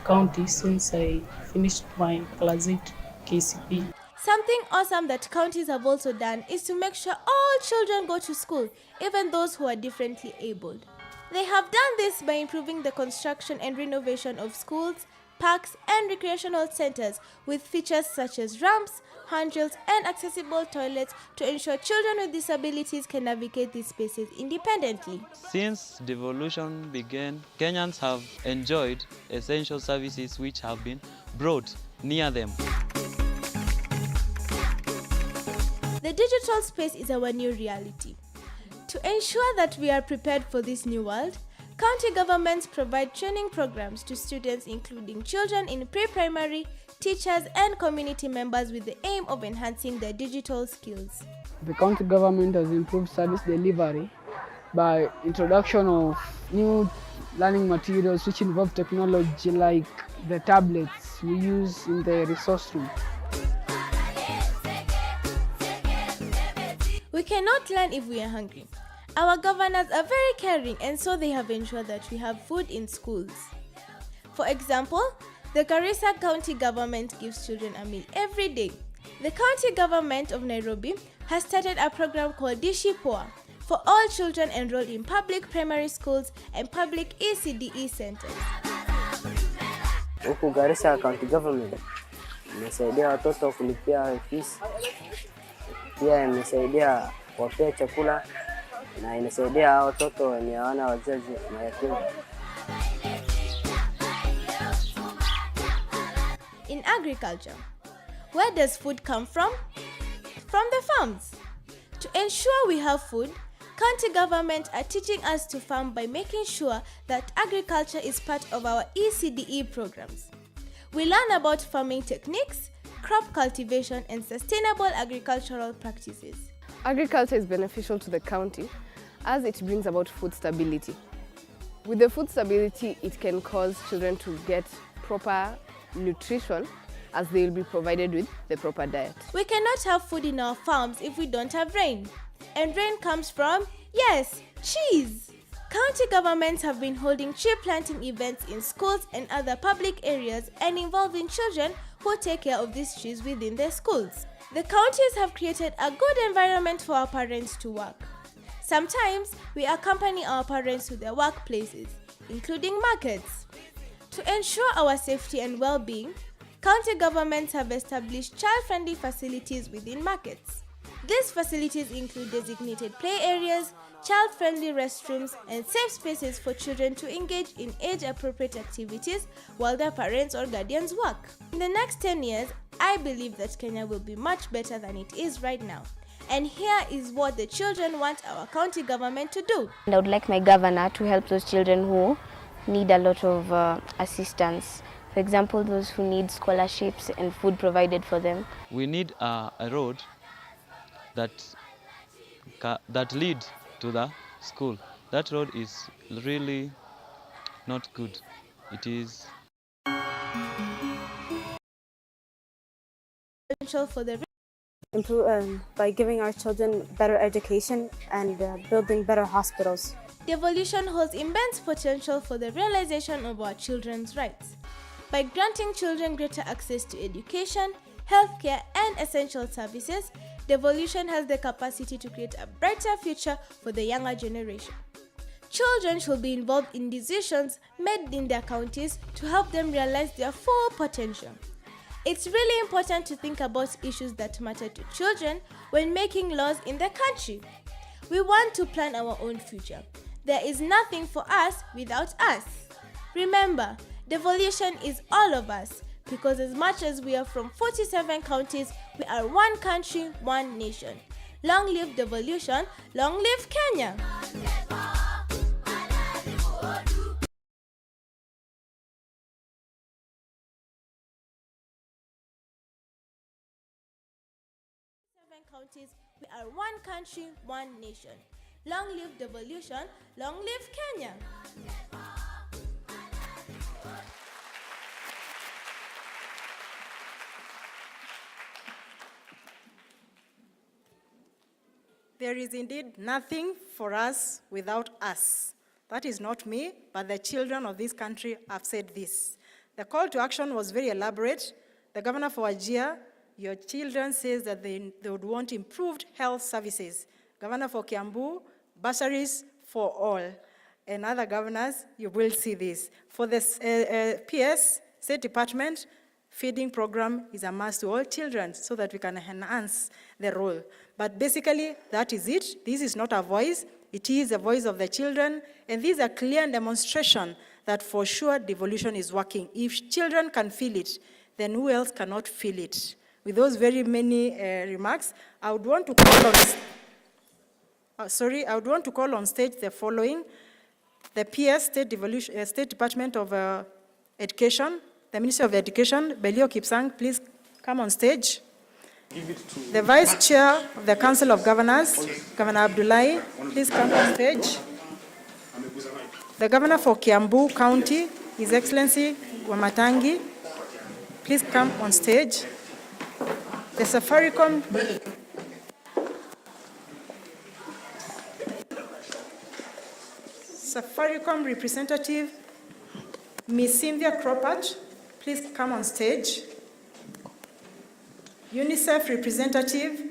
county since I finished my class 8 KCP. Something awesome that counties have also done is to make sure all children go to school, even those who are differently abled. They have done this by improving the construction and renovation of schools, parks, and recreational centers with features such as ramps, handrails, and accessible toilets to ensure children with disabilities can navigate these spaces independently. Since devolution began, Kenyans have enjoyed essential services which have been brought near them. The digital space is our new reality. To ensure that we are prepared for this new world, county governments provide training programs to students, including children in pre-primary, teachers, and community members with the aim of enhancing their digital skills. The county government has improved service delivery by introduction of new learning materials which involve technology like the tablets we use in the resource room. We cannot learn if we are hungry. Our governors are very caring, and so they have ensured that we have food in schools. For example, the Garissa County government gives children a meal every day. The county government of Nairobi has started a program called Dishi Poa for all children enrolled in public primary schools and public ECDE centers. Huku Garissa County government imesaidia watoto kulipia fees, pia imesaidia kuwapea chakula na inasaidia watoto wenye hawana wazazi mayatima. In agriculture, where does food come from? From the farms. To ensure we have food, county government are teaching us to farm by making sure that agriculture is part of our ECDE programs. We learn about farming techniques, crop cultivation, and sustainable agricultural practices. Agriculture is beneficial to the county as it brings about food stability. With the food stability, it can cause children to get proper nutrition as they will be provided with the proper diet. We cannot have food in our farms if we don't have rain. And rain comes from, yes, trees. County governments have been holding tree planting events in schools and other public areas and involving children who take care of these trees within their schools. The counties have created a good environment for our parents to work. Sometimes we accompany our parents to their workplaces, including markets. To ensure our safety and well-being, county governments have established child-friendly facilities within markets. These facilities include designated play areas, child-friendly restrooms, and safe spaces for children to engage in age-appropriate activities while their parents or guardians work. In the next 10 years, I believe that Kenya will be much better than it is right now. And here is what the children want our county government to do. And I would like my governor to help those children who need a lot of assistance. For example, those who need scholarships and food provided for them. We need a road that lead to the school. That road is really not good. It is for the by giving our children better education and building better hospitals. Devolution holds immense potential for the realization of our children's rights. By granting children greater access to education, healthcare, and essential services, Devolution has the capacity to create a brighter future for the younger generation. Children should be involved in decisions made in their counties to help them realize their full potential. It's really important to think about issues that matter to children when making laws in the country. We want to plan our own future. There is nothing for us without us. Remember, devolution is all of us, because as much as we are from 47 counties, we are one country, one nation. Long live devolution, long live Kenya! Counties, we are one country, one nation. Long live devolution, long live Kenya! There is indeed nothing for us without us. That is not me, but the children of this country have said this. The call to action was very elaborate. The governor for Wajir, your children says that they would want improved health services. Governor for Kiambu, bursaries for all. And other governors, you will see this. For the PS State Department feeding program is a must to all children so that we can enhance the role. But basically, that is it. This is not a voice. It is a voice of the children. And this is a clear demonstration that for sure devolution is working. If children can feel it, then who else cannot feel it? With those very many remarks, I would want to call on stage the following. The PS, State Department of Education, the Minister of Education, Belio Kipsang, please come on stage. The Vice Chair of the Council of Governors, Governor Abdullahi, please come on stage. The Governor for Kiambu County, His Excellency Wamatangi, please come on stage. The Safaricom representative, Ms. Cynthia Cropper, please come on stage. UNICEF representative,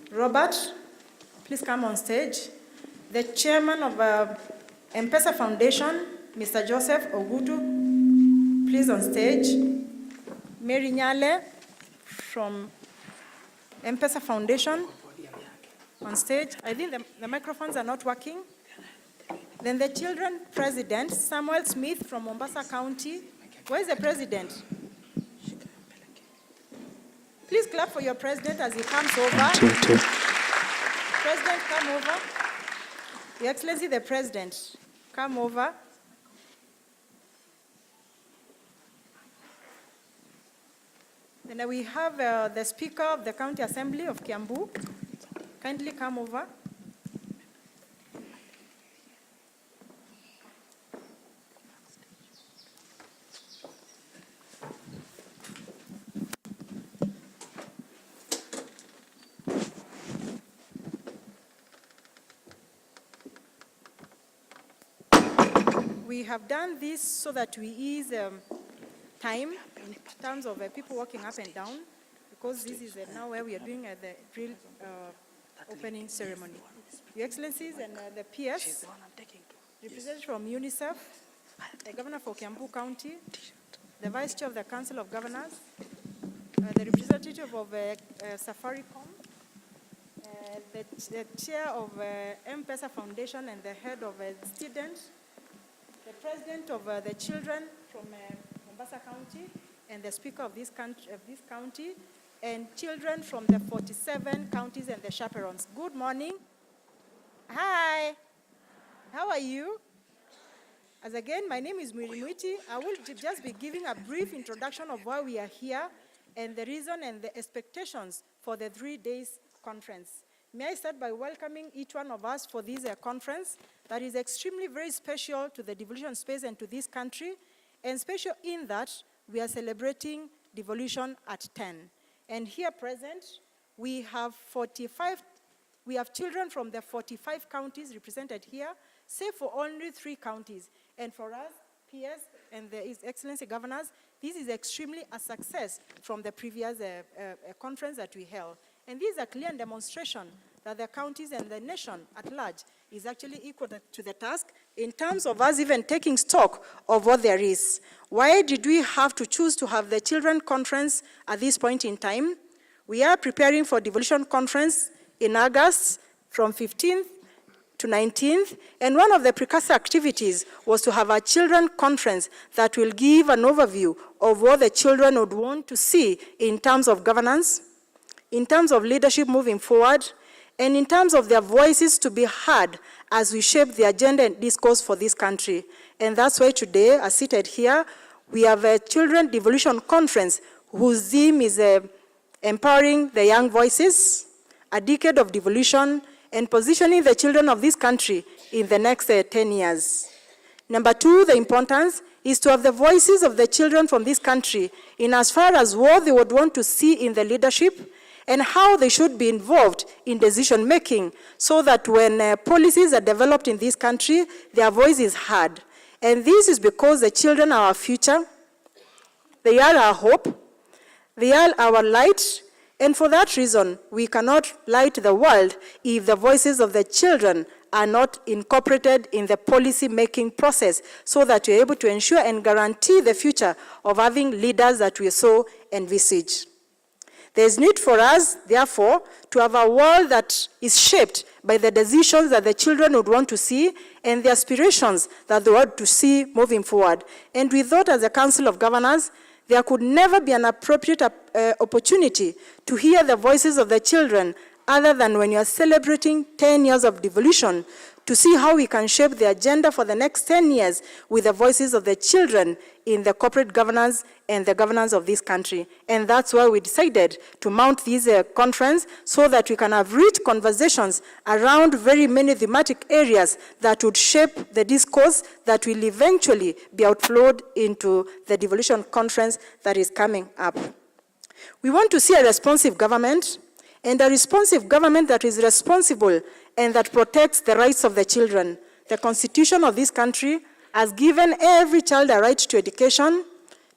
Robert, please come on stage. The chairman of M-Pesa Foundation, Mr. Joseph Ogutu, please on stage. Mary Nyale from M-Pesa Foundation on stage. I think the microphones are not working. Then the children president, Samuel Smith from Mombasa County. Where is the president? Please clap for your president as he comes over. President, come over. Your Excellency, the President, come over. Then we have the Speaker of the County Assembly of Kiambu. Kindly come over. We have done this so that we ease time in terms of people walking up and down, because this is now where we are doing the drill opening ceremony. Your Excellencies and the PS, representatives from UNICEF, the Governor for Kiambu County, the Vice Chair of the Council of Governors, the representative of Safaricom, the Chair of M-Pesa Foundation and the Head of Students, the President of the Children from Mombasa County, and the Speaker of this county, and children from the 47 counties and the chaperones. Good morning. Hi. How are you? As again, my name is Mwiti. I will just be giving a brief introduction of why we are here and the reason and the expectations for the 3 days conference. May I start by welcoming each one of us for this conference that is extremely very special to the devolution space and to this country, and special in that we are celebrating devolution at 10. And here present, we have children from the 45 counties represented here, save for only 3 counties. And for us, PS and His Excellency Governors, this is extremely a success from the previous conference that we held. And this is a clear demonstration that the counties and the nation at large is actually equal to the task in terms of us even taking stock of what there is. Why did we have to choose to have the children conference at this point in time? We are preparing for devolution conference in August from 15th to 19th, and one of the precursor activities was to have a children conference that will give an overview of what the children would want to see in terms of governance, in terms of leadership moving forward, and in terms of their voices to be heard as we shape the agenda and discourse for this country. And that's why today, as seated here, we have a Children Devolution Conference whose theme is empowering the young voices, a decade of devolution, and positioning the children of this country in the next 10 years. Number 2, the importance is to have the voices of the children from this country in as far as what they would want to see in the leadership and how they should be involved in decision making so that when policies are developed in this country, their voice is heard. And this is because the children are our future, they are our hope, they are our light, and for that reason, we cannot light the world if the voices of the children are not incorporated in the policy-making process so that we're able to ensure and guarantee the future of having leaders that we so envisage. There is need for us, therefore, to have a world that is shaped by the decisions that the children would want to see and the aspirations that they want to see moving forward. And we thought as a Council of Governors, there could never be an appropriate opportunity to hear the voices of the children other than when you are celebrating 10 years of devolution, to see how we can shape the agenda for the next 10 years with the voices of the children in the corporate governance and the governance of this country. And that's why we decided to mount this conference so that we can have rich conversations around very many thematic areas that would shape the discourse that will eventually be outflowed into the devolution conference that is coming up. We want to see a responsive government, and a responsive government that is responsible and that protects the rights of the children. The Constitution of this country has given every child a right to education,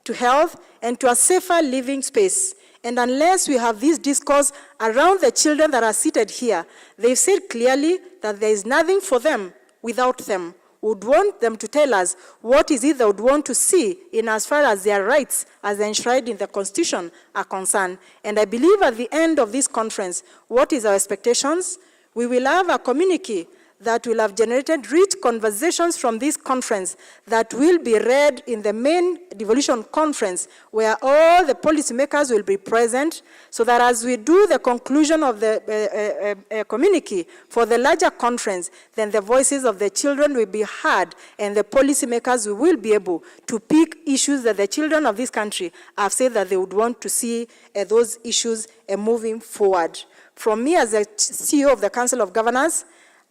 to health, and to a safer living space. And unless we have this discourse around the children that are seated here, they've said clearly that there is nothing for them without them. We would want them to tell us what is it they would want to see in as far as their rights as enshrined in the Constitution are concerned. And I believe at the end of this conference, what is our expectations? We will have a communique that will have generated rich conversations from this conference that will be read in the main devolution conference, where all the policymakers will be present, so that as we do the conclusion of the communique for the larger conference, then the voices of the children will be heard, and the policymakers will be able to pick issues that the children of this country have said that they would want to see those issues moving forward. From me as the CEO of the Council of Governors,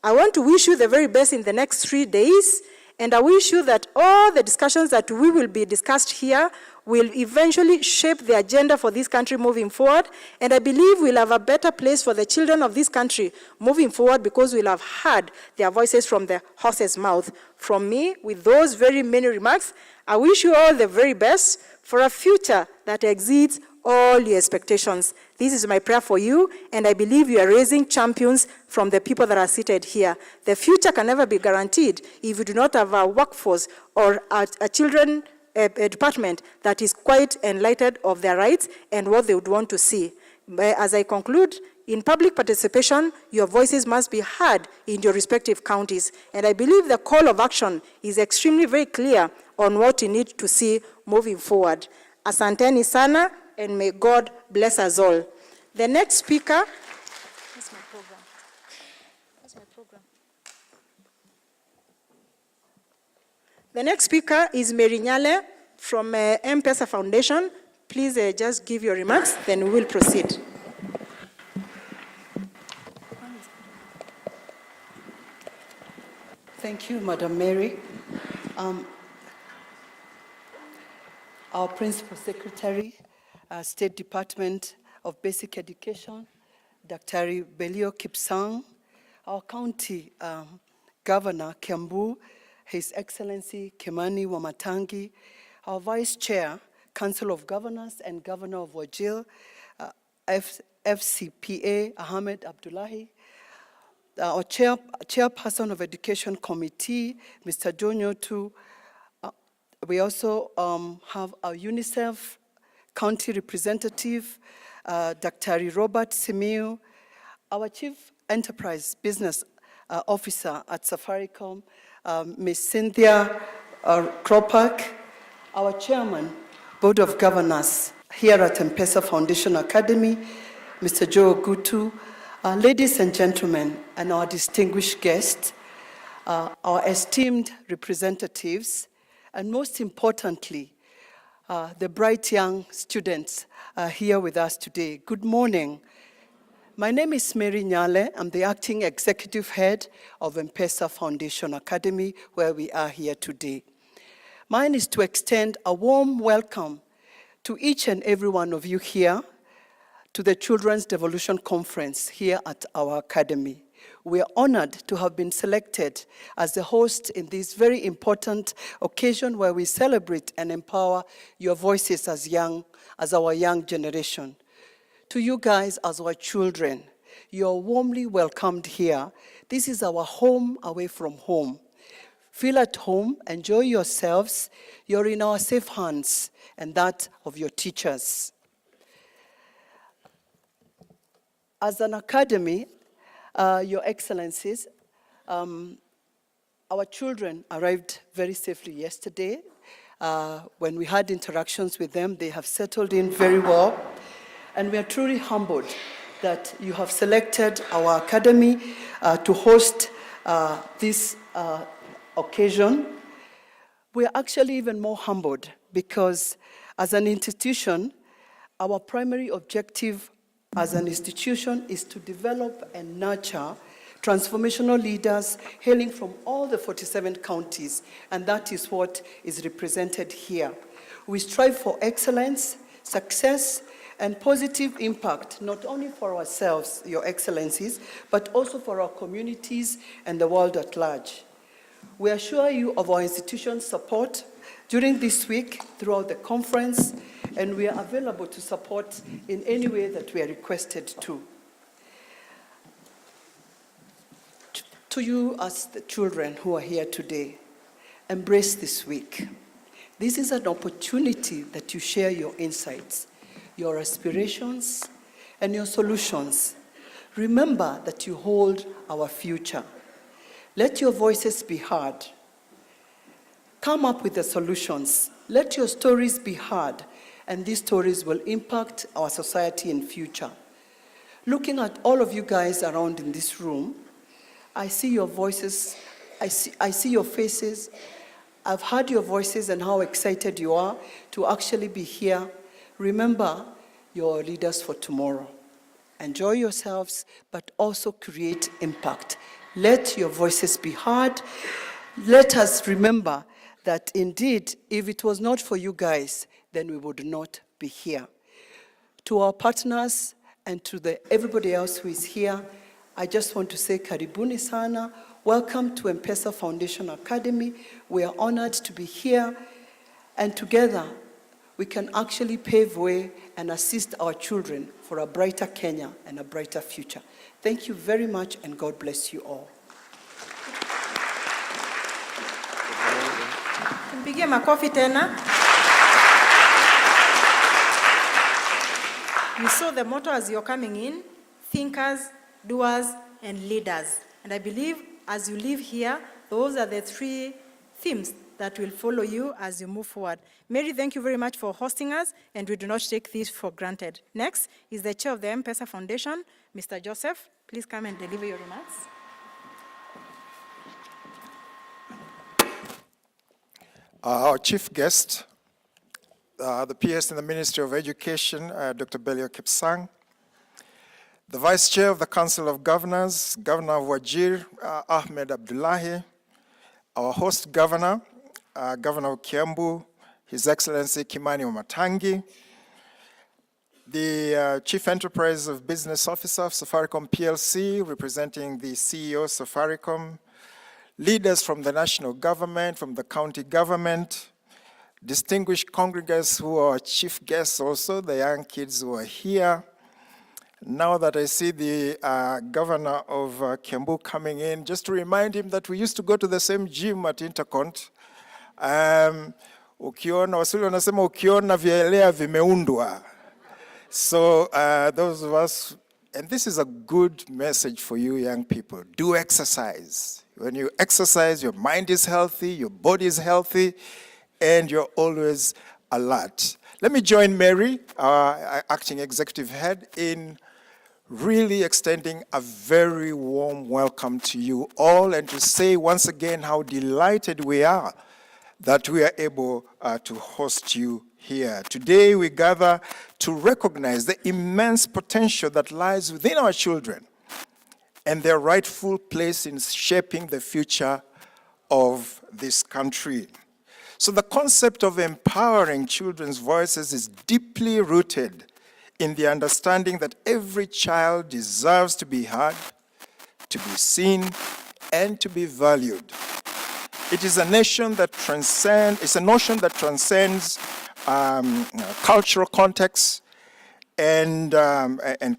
I want to wish you the very best in the next 3 days, and I wish you that all the discussions that we will be discussed here will eventually shape the agenda for this country moving forward, and I believe we'll have a better place for the children of this country moving forward because we'll have heard their voices from the horse's mouth. From me, with those very many remarks, I wish you all the very best for a future that exceeds all your expectations. This is my prayer for you, and I believe you are raising champions from the people that are seated here. The future can never be guaranteed if you do not have a workforce or a children department that is quite enlightened of their rights and what they would want to see. But as I conclude, in public participation, your voices must be heard in your respective counties. And I believe the call of action is extremely very clear on what you need to see moving forward. Asanteni sana, and may God bless us all. The next speaker. What's my program? What's my program? The next speaker is Mary Nyale from M-Pesa Foundation. Please just give your remarks, then we will proceed. Thank you, Madam Mary. Our Principal Secretary, State Department of Basic Education, Dr. Belio Kipsang, our County Governor, Kiambu, His Excellency Kimani Wamatangi, our Vice Chair, Council of Governors and Governor of Wajir, FCPA, Ahmed Abdullahi, our Chairperson of Education Committee, Mr. Jonyo Tu. We also have our UNICEF County Representative, Dr. Robert Simiu, our Chief Enterprise Business Officer at Safaricom, Ms. Cynthia Kropak, our Chairman, Board of Governors here at M-Pesa Foundation Academy, Mr. Joe Gutu, ladies and gentlemen, and our distinguished guests, our esteemed representatives, and most importantly, the bright young students here with us today. Good morning. My name is Mary Nyale. I'm the acting executive head of M-Pesa Foundation Academy, where we are here today. Mine is to extend a warm welcome to each and every one of you here to the Children's Devolution Conference here at our academy. We are honored to have been selected as the host in this very important occasion where we celebrate and empower your voices as our young generation. To you guys as our children, you're warmly welcomed here. This is our home away from home. Feel at home, enjoy yourselves. You're in our safe hands and that of your teachers. As an academy, Your Excellencies, our children arrived very safely yesterday. When we had interactions with them, they have settled in very well. And we are truly humbled that you have selected our academy to host this occasion. We are actually even more humbled because as an institution, our primary objective as an institution is to develop and nurture transformational leaders hailing from all the 47 counties, and that is what is represented here. We strive for excellence, success, and positive impact, not only for ourselves, Your Excellencies, but also for our communities and the world at large. We assure you of our institution's support during this week throughout the conference, and we are available to support in any way that we are requested to. To you as the children who are here today, embrace this week. This is an opportunity that you share your insights, your aspirations, and your solutions. Remember that you hold our future. Let your voices be heard. Come up with the solutions. Let your stories be heard, and these stories will impact our society in future. Looking at all of you guys around in this room, I see your voices, I see your faces. I've heard your voices and how excited you are to actually be here. Remember, you're leaders for tomorrow. Enjoy yourselves, but also create impact. Let your voices be heard. Let us remember that indeed, if it was not for you guys, then we would not be here. To our partners and to everybody else who is here, I just want to say karibuni sana. Welcome to M-Pesa Foundation Academy. We are honored to be here, and together we can actually pave way and assist our children for a brighter Kenya and a brighter future. Thank you very much, and God bless you all. Tumpigie makofi tena. You saw the motto as you're coming in: thinkers, doers, and leaders. And I believe as you live here, those are the three themes that will follow you as you move forward. Mary, thank you very much for hosting us, and we do not take this for granted. Next is the chair of the M-Pesa Foundation, Mr. Joseph. Please come and deliver your remarks. Our chief guest, the PS in the Ministry of Education, Dr. Belio Kipsang, the Vice Chair of the Council of Governors, Governor of Wajir, Ahmed Abdullahi, our host governor, Governor of Kiambu, His Excellency Kimani Wamatangi, the Chief Enterprise of Business Officer of Safaricom PLC, representing the CEO of Safaricom, leaders from the national government, from the county government, distinguished congregants who are chief guests also, the young kids who are here. Now that I see the governor of Kiambu coming in, just to remind him that we used to go to the same gym at Intercont. Ukiona, wasuli wanasema ukiona vielea vimeundwa. So those of us, and this is a good message for you young people, do exercise. When you exercise, your mind is healthy, your body is healthy, and you're always alert. Let me join Mary, our acting executive head, in really extending a very warm welcome to you all, and to say once again how delighted we are that we are able to host you here. Today we gather to recognize the immense potential that lies within our children and their rightful place in shaping the future of this country. So the concept of empowering children's voices is deeply rooted in the understanding that every child deserves to be heard, to be seen, and to be valued. It is a notion that transcends cultural contexts and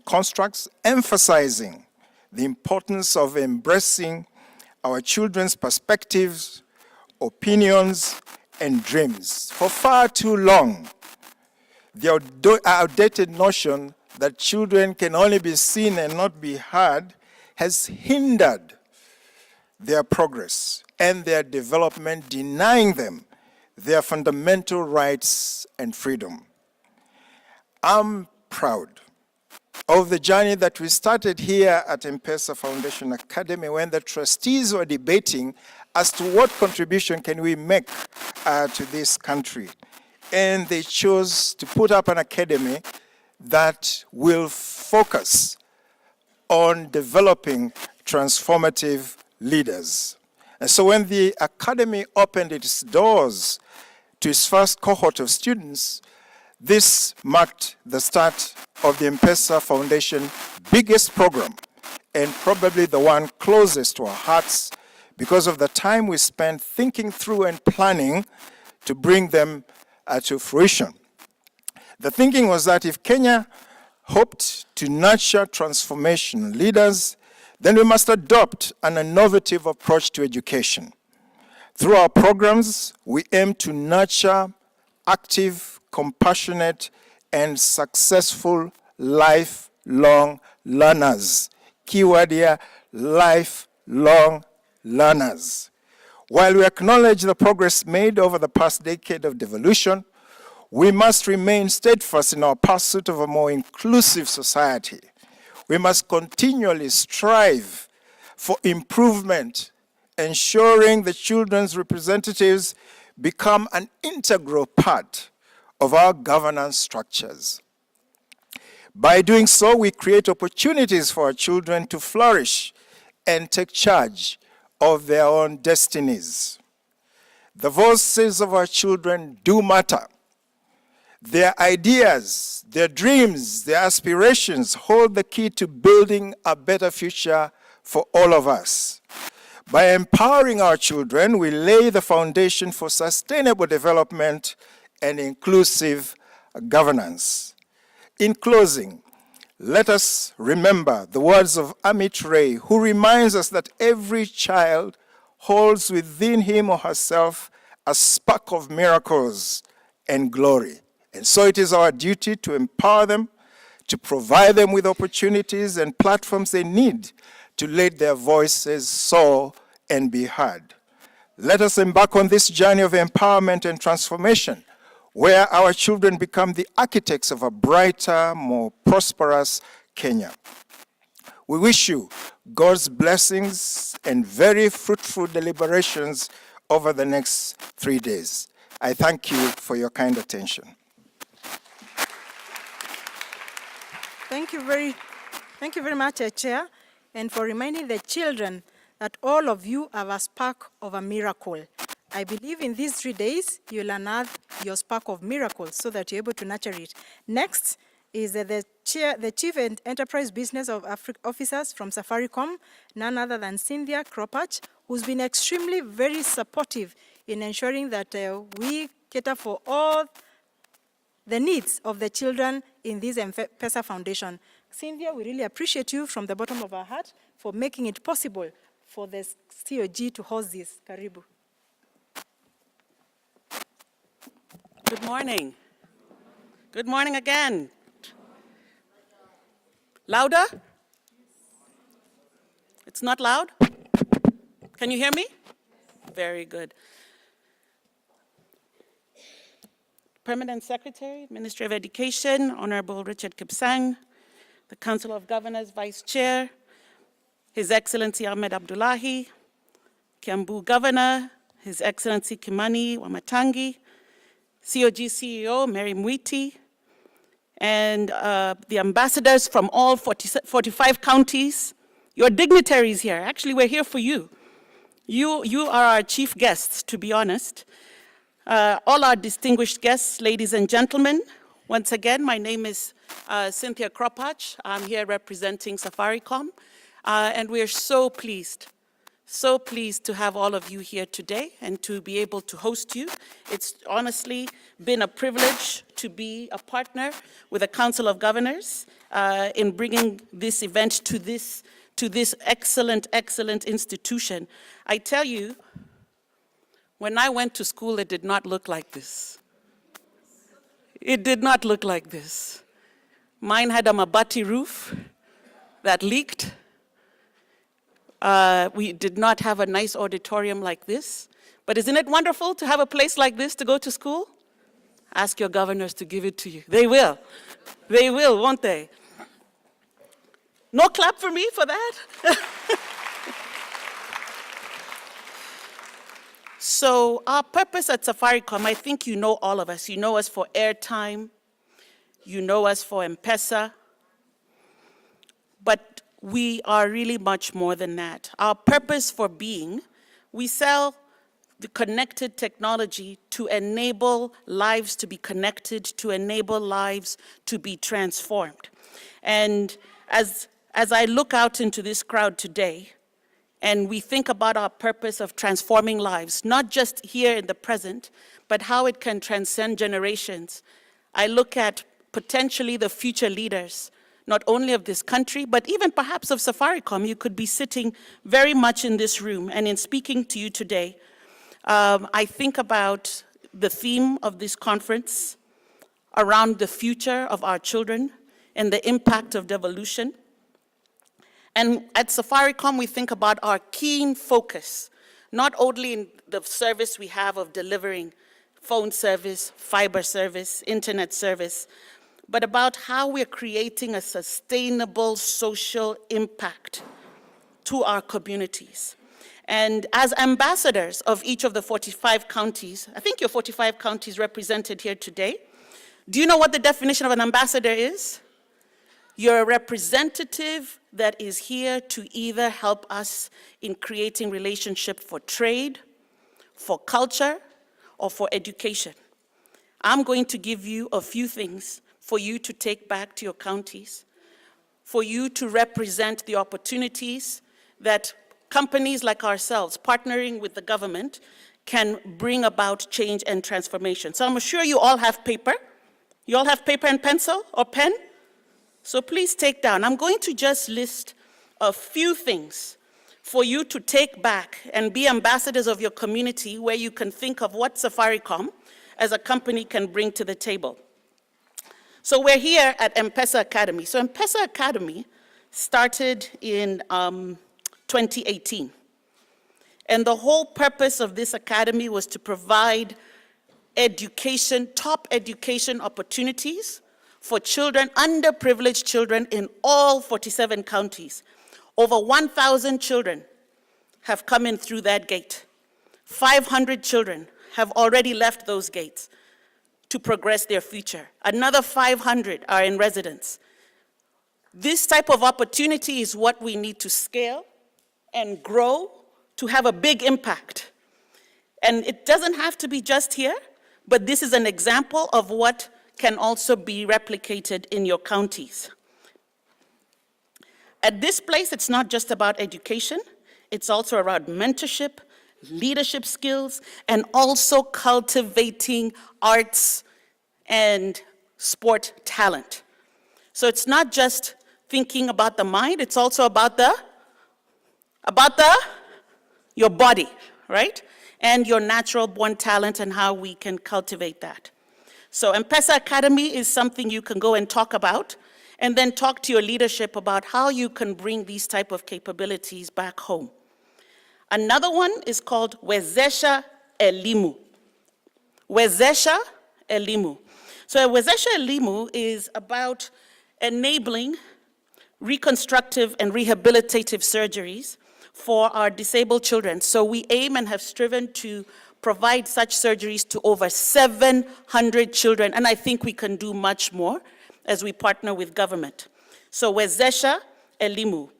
constructs, emphasizing the importance of embracing our children's perspectives, opinions, and dreams. For far too long, the outdated notion that children can only be seen and not be heard has hindered their progress and their development, denying them their fundamental rights and freedom. I'm proud of the journey that we started here at M-Pesa Foundation Academy when the trustees were debating as to what contribution can we make to this country. And they chose to put up an academy that will focus on developing transformative leaders. And so when the academy opened its doors to its first cohort of students, this marked the start of the M-Pesa Foundation biggest program, and probably the one closest to our hearts because of the time we spent thinking through and planning to bring them to fruition. The thinking was that if Kenya hoped to nurture transformation leaders, then we must adopt an innovative approach to education. Through our programs, we aim to nurture active, compassionate, and successful lifelong learners. Keyword here, lifelong learners. While we acknowledge the progress made over the past decade of devolution, we must remain steadfast in our pursuit of a more inclusive society. We must continually strive for improvement, ensuring the children's representatives become an integral part of our governance structures. By doing so, we create opportunities for our children to flourish and take charge of their own destinies. The voices of our children do matter. Their ideas, their dreams, their aspirations hold the key to building a better future for all of us. By empowering our children, we lay the foundation for sustainable development and inclusive governance. In closing, let us remember the words of Amit Ray, who reminds us that every child holds within him or herself a spark of miracles and glory. And so it is our duty to empower them, to provide them with opportunities and platforms they need to let their voices soar and be heard. Let us embark on this journey of empowerment and transformation, where our children become the architects of a brighter, more prosperous Kenya. We wish you God's blessings and very fruitful deliberations over the next 3 days. I thank you for your kind attention. Thank you very much, Chair, and for reminding the children that all of you have a spark of a miracle. I believe in these 3 days, you'll unearth your spark of miracles so that you're able to nurture it. Next is the Chief Enterprise Business Officers from Safaricom, none other than Cynthia Kropach, who's been extremely very supportive in ensuring that we cater for all the needs of the children in this M-Pesa Foundation. Cynthia, we really appreciate you from the bottom of our heart for making it possible for the COG to host this. Karibu. Good morning. Good morning again. Louder? It's not loud? Can you hear me? Very good. Permanent Secretary, Ministry of Education, Honorable Richard Kipsang, the Council of Governors Vice Chair, His Excellency Ahmed Abdullahi, Kiambu Governor, His Excellency Kimani Wamatangi, COG CEO Mary Mwiti, and the ambassadors from all 45 counties, your dignitaries here. Actually, we're here for you. You are our chief guests, to be honest. All our distinguished guests, ladies and gentlemen, once again, my name is Cynthia Kropach. I'm here representing Safaricom, and we are so pleased to have all of you here today and to be able to host you. It's honestly been a privilege to be a partner with the Council of Governors in bringing this event to this to this excellent, excellent institution. I tell you, when I went to school, it did not look like this. It did not look like this. Mine had a mabati roof that leaked. We did not have a nice auditorium like this. But isn't it wonderful to have a place like this to go to school? Ask your governors to give it to you. They will. They will, won't they? No clap for me for that? So our purpose at Safaricom, I think you know all of us. You know us for airtime. You know us for M-Pesa. But we are really much more than that. Our purpose for being, we sell the connected technology to enable lives to be connected, to enable lives to be transformed. And as I look out into this crowd today, and we think about our purpose of transforming lives, not just here in the present, but how it can transcend generations, I look at potentially the future leaders, not only of this country, but even perhaps of Safaricom. You could be sitting very much in this room, and in speaking to you today, I think about the theme of this conference around the future of our children and the impact of devolution. And at Safaricom, we think about our keen focus, not only in the service we have of delivering phone service, fiber service, internet service, but about how we're creating a sustainable social impact to our communities. And as ambassadors of each of the 45 counties, I think you're 45 counties represented here today, do you know what the definition of an ambassador is? You're a representative that is here to either help us in creating relationship for trade, for culture, or for education. I'm going to give you a few things for you to take back to your counties, for you to represent the opportunities that companies like ourselves, partnering with the government, can bring about change and transformation. So I'm sure you all have paper. You all have paper and pencil or pen? So please take down. I'm going to just list a few things for you to take back and be ambassadors of your community, where you can think of what Safaricom as a company can bring to the table. So we're here at M-Pesa Academy. So M-Pesa Academy started in 2018. And the whole purpose of this academy was to provide education, top education opportunities for children, underprivileged children in all 47 counties. Over 1,000 children have come in through that gate. 500 children have already left those gates to progress their future. Another 500 are in residence. This type of opportunity is what we need to scale and grow to have a big impact. And it doesn't have to be just here, but this is an example of what can also be replicated in your counties. At this place, it's not just about education, it's also around mentorship, leadership skills, and also cultivating arts and sport talent. So it's not just thinking about the mind, it's also about your body, right? And your natural born talent and how we can cultivate that. So M-Pesa Academy is something you can go and talk about, and then talk to your leadership about how you can bring these type of capabilities back home. Another one is called Wezesha Elimu. Wezesha Elimu. So Wezesha Elimu is about enabling reconstructive and rehabilitative surgeries for our disabled children. So we aim and have striven to provide such surgeries to over 700 children, and I think we can do much more as we partner with government. So Wezesha Elimu.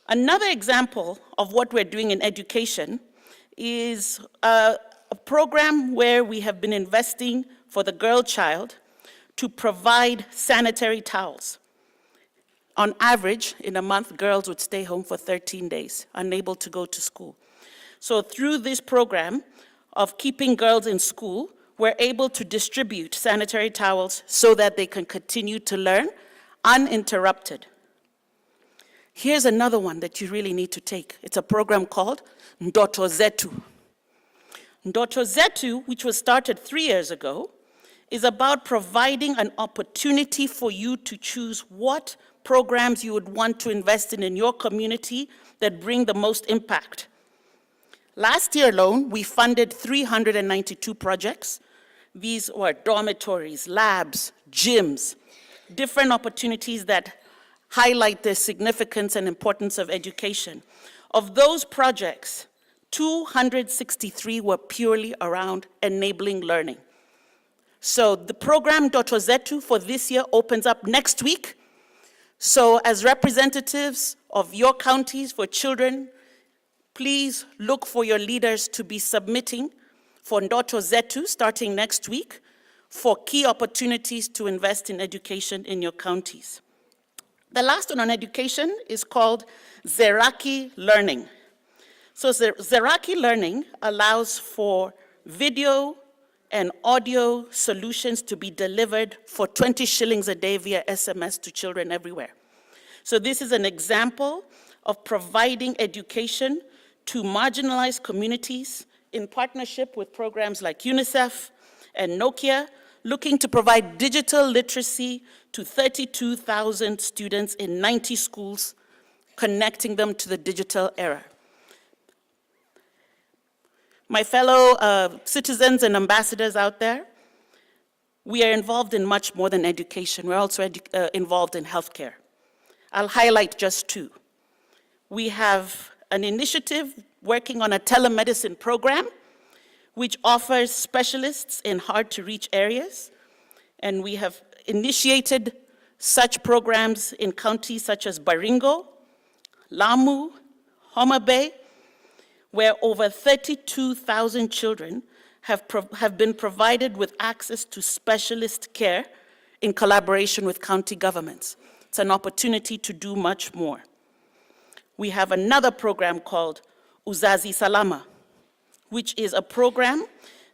Another example of what we're doing in education is a program where we have been investing for the girl child to provide sanitary towels. On average, in a month, girls would stay home for 13 days, unable to go to school. So through this program of keeping girls in school, we're able to distribute sanitary towels so that they can continue to learn uninterrupted. Here's another one that you really need to take. It's a program called Ndoto Zetu. Ndoto Zetu, which was started 3 years ago, is about providing an opportunity for you to choose what programs you would want to invest in your community that bring the most impact. Last year alone, we funded 392 projects. These were dormitories, labs, gyms, different opportunities that highlight the significance and importance of education. Of those projects, 263 were purely around enabling learning. So the program Ndoto Zetu for this year opens up next week. So as representatives of your counties for children, please look for your leaders to be submitting for Ndoto Zetu starting next week for key opportunities to invest in education in your counties. The last one on education is called Zeraki Learning. So Zeraki Learning allows for video and audio solutions to be delivered for 20 shillings a day via SMS to children everywhere. So this is an example of providing education to marginalized communities in partnership with programs like UNICEF and Nokia, looking to provide digital literacy to 32,000 students in 90 schools, connecting them to the digital era. My fellow citizens and ambassadors out there, we are involved in much more than education. We're also involved in healthcare. I'll highlight just two. We have an initiative working on a telemedicine program, which offers specialists in hard-to-reach areas. And we have initiated such programs in counties such as Baringo, Lamu, Homa Bay, where over 32,000 children have been provided with access to specialist care in collaboration with county governments. It's an opportunity to do much more. We have another program called Uzazi Salama, which is a program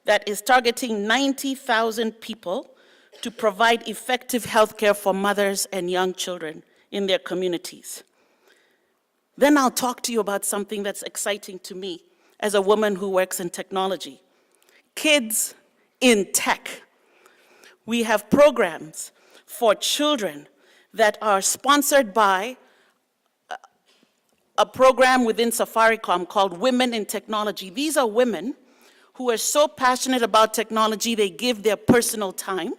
that is targeting 90,000 people to provide effective healthcare for mothers and young children in their communities. Then I'll talk to you about something that's exciting to me as a woman who works in technology. Kids in tech. We have programs for children that are sponsored by a program within Safaricom called Women in Technology. These are women who are so passionate about technology, they give their personal time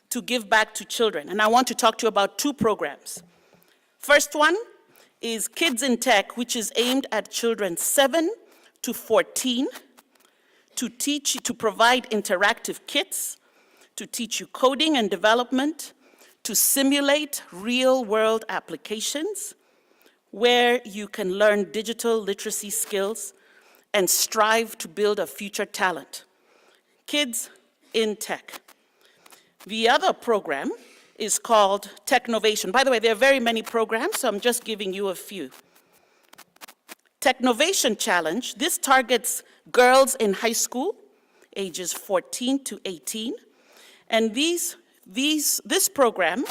to give back to children. And I want to talk to you about two programs. First one is Kids in Tech, which is aimed at children 7 to 14 to provide interactive kits, to teach you coding and development, to simulate real-world applications, where you can learn digital literacy skills and strive to build a future talent. Kids in Tech. The other program is called Technovation. By the way, there are very many programs, so I'm just giving you a few. Technovation Challenge, this targets girls in high school, ages 14 to 18, and this program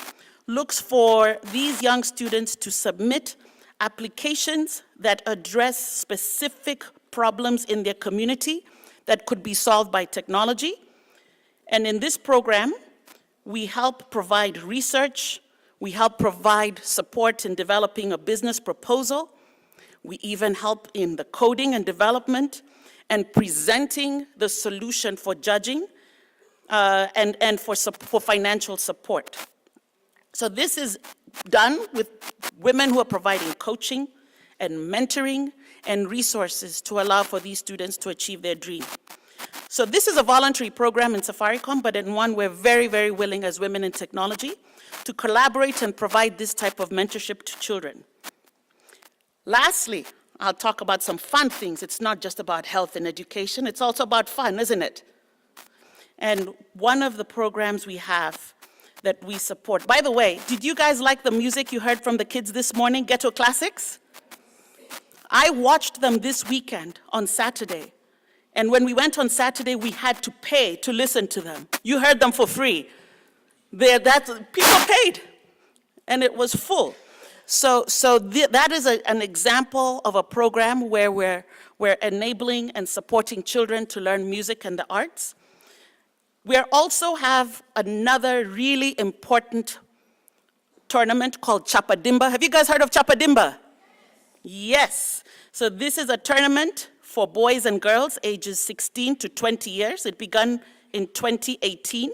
looks for these young students to submit applications that address specific problems in their community that could be solved by technology. And in this program, we help provide research, we help provide support in developing a business proposal, we even help in the coding and development and presenting the solution for judging and for financial support. So this is done with women who are providing coaching and mentoring and resources to allow for these students to achieve their dream. So this is a voluntary program in Safaricom, but in one we're very, very willing as women in technology to collaborate and provide this type of mentorship to children. Lastly, I'll talk about some fun things. It's not just about health and education, it's also about fun, isn't it? And one of the programs we have that we support. By the way, did you guys like the music you heard from the kids this morning, Ghetto Classics? I watched them this weekend on Saturday. And when we went on Saturday, we had to pay to listen to them. You heard them for free. People paid, and it was full. That is an example of a program where we're enabling and supporting children to learn music and the arts. We also have another really important tournament called Chapadimba. Have you guys heard of Chapadimba? Yes. So this is a tournament for boys and girls ages 16 to 20 years. It began in 2018.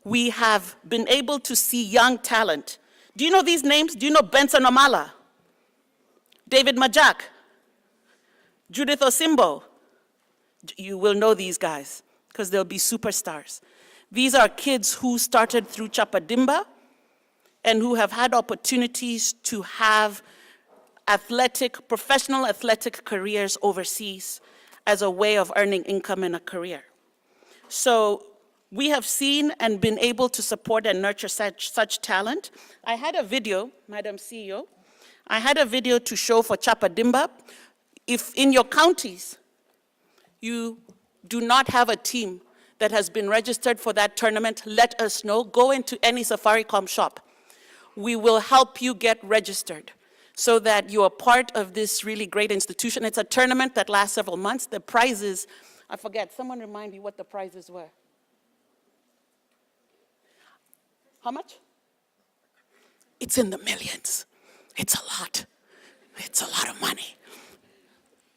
We have been able to see young talent. Do you know these names? Do you know Benson Omala? David Majak? Judith Osimbo? You will know these guys because they'll be superstars. These are kids who started through Chapadimba and who have had opportunities to have professional athletic careers overseas as a way of earning income and a career. So we have seen and been able to support and nurture such talent. I had a video, Madam CEO, I had a video to show for Chapadimba. If in your counties you do not have a team that has been registered for that tournament, let us know. Go into any Safaricom shop. We will help you get registered so that you are part of this really great institution. It's a tournament that lasts several months. The prizes, I forget, someone remind me what the prizes were. How much? It's in the millions. It's a lot. It's a lot of money.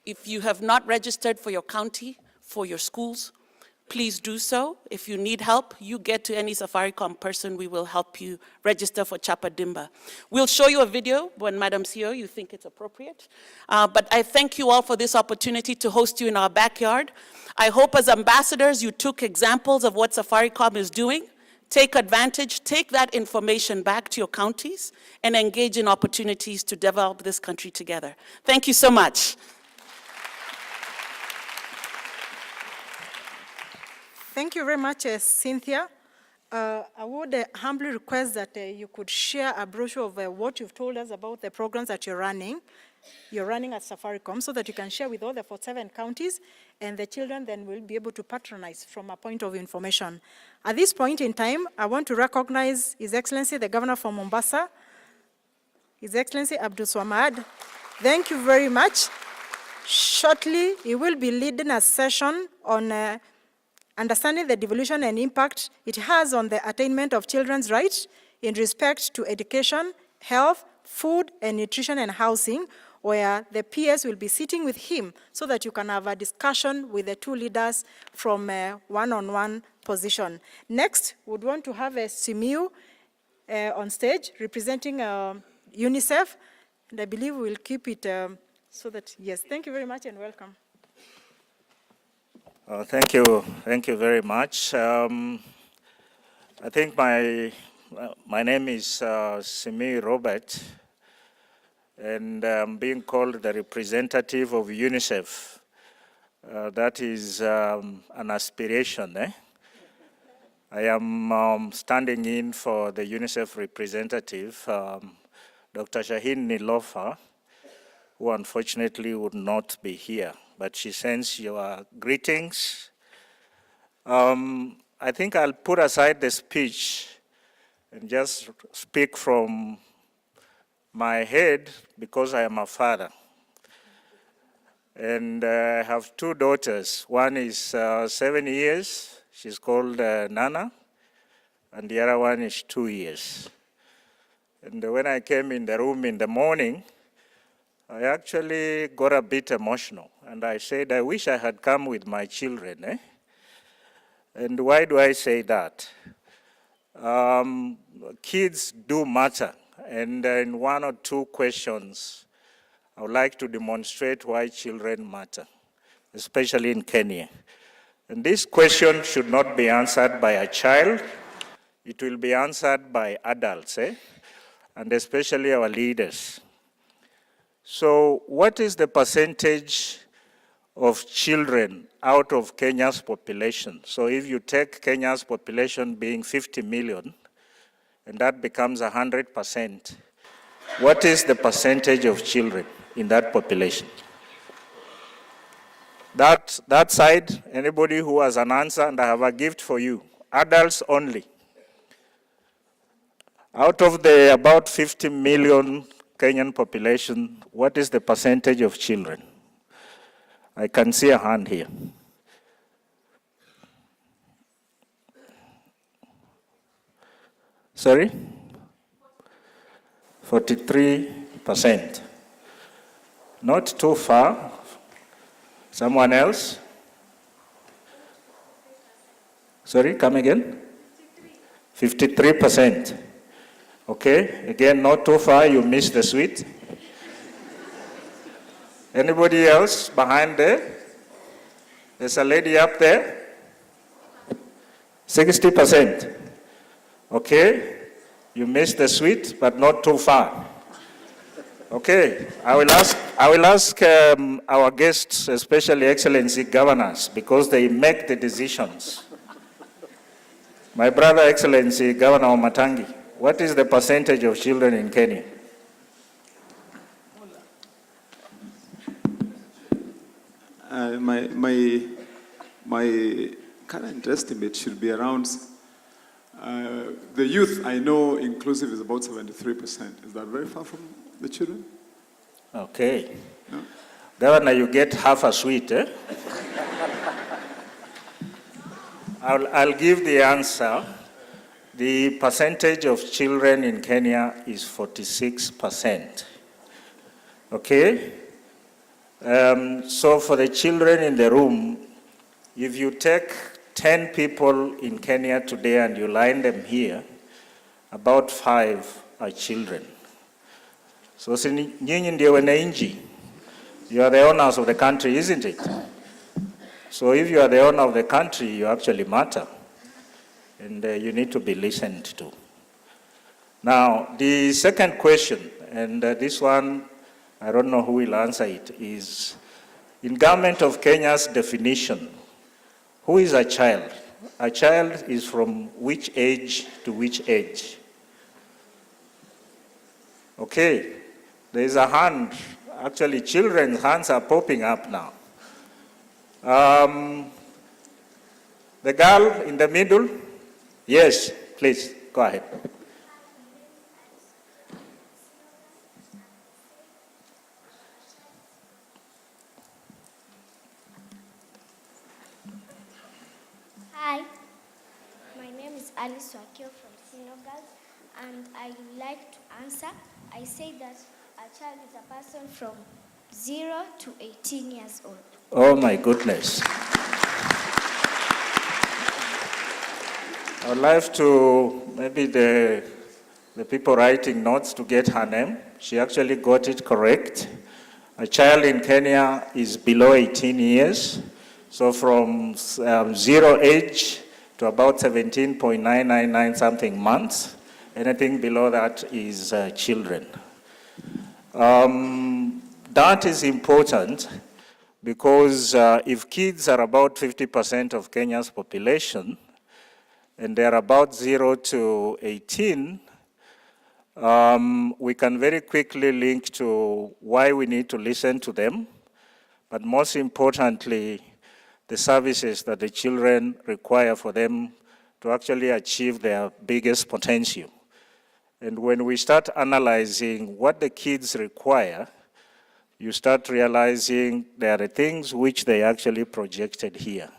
If you have not registered for your county, for your schools, please do so. If you need help, you get to any Safaricom person, we will help you register for Chapadimba. We'll show you a video when, Madam CEO, you think it's appropriate. But I thank you all for this opportunity to host you in our backyard. I hope as ambassadors you took examples of what Safaricom is doing. Take advantage, take that information back to your counties and engage in opportunities to develop this country together. Thank you so much. Thank you very much, Cynthia. I would humbly request that you could share a brochure of what you've told us about the programs that you're running at Safaricom, so that you can share with all the 47 counties, and the children then will be able to patronize from a point of information. At this point in time, I want to recognize His Excellency, the Governor from Mombasa, His Excellency Abdul Swamad. Thank you very much. Shortly, he will be leading a session on understanding the devolution and impact it has on the attainment of children's rights in respect to education, health, food, and nutrition and housing, where the PS will be sitting with him so that you can have a discussion with the two leaders from a one-on-one position. Next, we'd want to have a Simiu on stage representing UNICEF, and I believe we'll keep it so that, yes, thank you very much and welcome. Thank you very much. I think my name is Simi Robert, and I'm being called the representative of UNICEF. That is an aspiration. I am standing in for the UNICEF representative, Dr. Shaheen Nilofa, who unfortunately would not be here, but she sends your greetings. I think I'll put aside the speech and just speak from my head because I am a father. And I have two daughters. One is 7 years, she's called Nana, and the other one is 2 years. And when I came in the room in the morning, I actually got a bit emotional, and I said, I wish I had come with my children. And why do I say that? Kids do matter, and in one or two questions, I would like to demonstrate why children matter, especially in Kenya. And this question should not be answered by a child, it will be answered by adults, and especially our leaders. So what is the percentage of children out of Kenya's population? So if you take Kenya's population being 50 million, and that becomes 100%, what is the percentage of children in that population? That side, anybody who has an answer, and I have a gift for you. Adults only. Out of the about 50 million Kenyan population, what is the percentage of children? I can see a hand here. Sorry? 43%. Not too far. Someone else? Sorry, come again? 53%. Okay, again, not too far, you missed the sweet. Anybody else behind there? There's a lady up there. 60%. Okay, you missed the sweet, but not too far. Okay, I will ask our guests, especially Excellency governors, because they make the decisions. My brother, Excellency Governor Matangi, what is the percentage of children in Kenya? My current estimate should be around, the youth, I know inclusive is about 73%. Is that very far from the children? Okay. No? Governor, you get half a sweet, eh? I'll give the answer. The percentage of children in Kenya is 46%. Okay? So for the children in the room, if you take 10 people in Kenya today and you line them here, about 5 are children. So nyinyi ndio wananchi. You are the owners of the country, isn't it? So if you are the owner of the country, you actually matter. And you need to be listened to. Now, the second question, and this one, I don't know who will answer it, is in Government of Kenya's definition, who is a child? A child is from which age to which age? Okay, there is a hand. Actually, children's hands are popping up now. The girl in the middle? Yes, please, go ahead. Hi, my name is Alice Wakio from Senegal, and I would like to answer. I say that a child is a person from 0 to 18 years old. Oh my goodness. I would like to, maybe the people writing notes to get her name. She actually got it correct. A child in Kenya is below 18 years. So from 0 age to about 17.999 something months. Anything below that is children. That is important because if kids are about 50% of Kenya's population, and they're about 0 to 18, we can very quickly link to why we need to listen to them, but most importantly, the services that the children require for them to actually achieve their biggest potential. And when we start analyzing what the kids require, you start realizing there are the things which they actually projected here.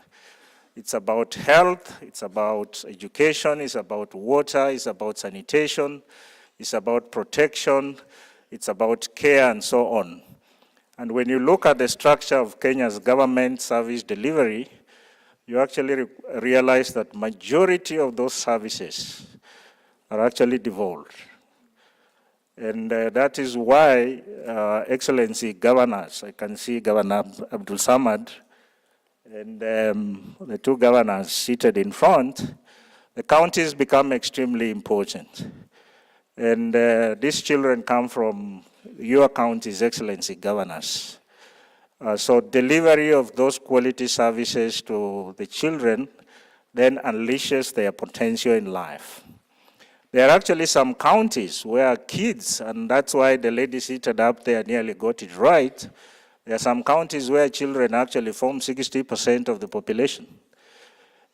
It's about health, it's about education, it's about water, it's about sanitation, it's about protection, it's about care and so on. And when you look at the structure of Kenya's government service delivery, you actually realize that majority of those services are actually devolved. And that is why, Excellency governors, I can see Governor Abdul Samad, and the two governors seated in front, the counties become extremely important. And these children come from your county's Excellency governors. So delivery of those quality services to the children then unleashes their potential in life. There are actually some counties where kids, and that's why the lady seated up there nearly got it right, there are some counties where children actually form 60% of the population.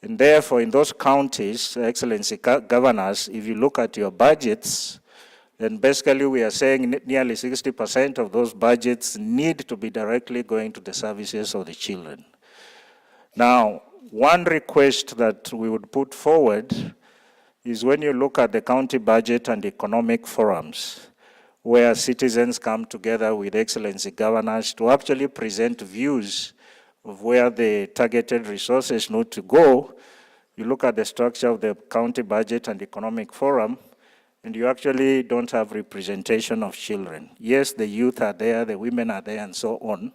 And therefore, in those counties, Excellency governors, if you look at your budgets, then basically we are saying nearly 60% of those budgets need to be directly going to the services of the children. Now, one request that we would put forward is when you look at the county budget and economic forums, where citizens come together with excellency governors to actually present views of where the targeted resources need to go. You look at the structure of the county budget and economic forum, and you actually don't have representation of children. Yes, the youth are there, the women are there, and so on,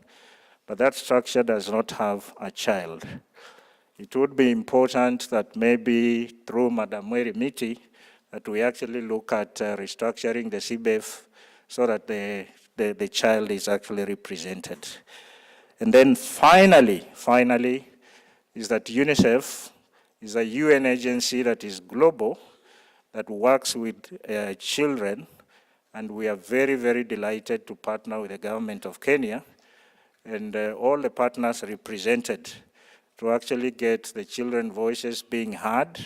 but that structure does not have a child. It would be important that maybe through Madam Miti, that we actually look at restructuring the CBEF so that the child is actually represented. And then finally, is that UNICEF is a UN agency that is global, that works with children, and we are very, very delighted to partner with the government of Kenya and all the partners represented to actually get the children voices being heard,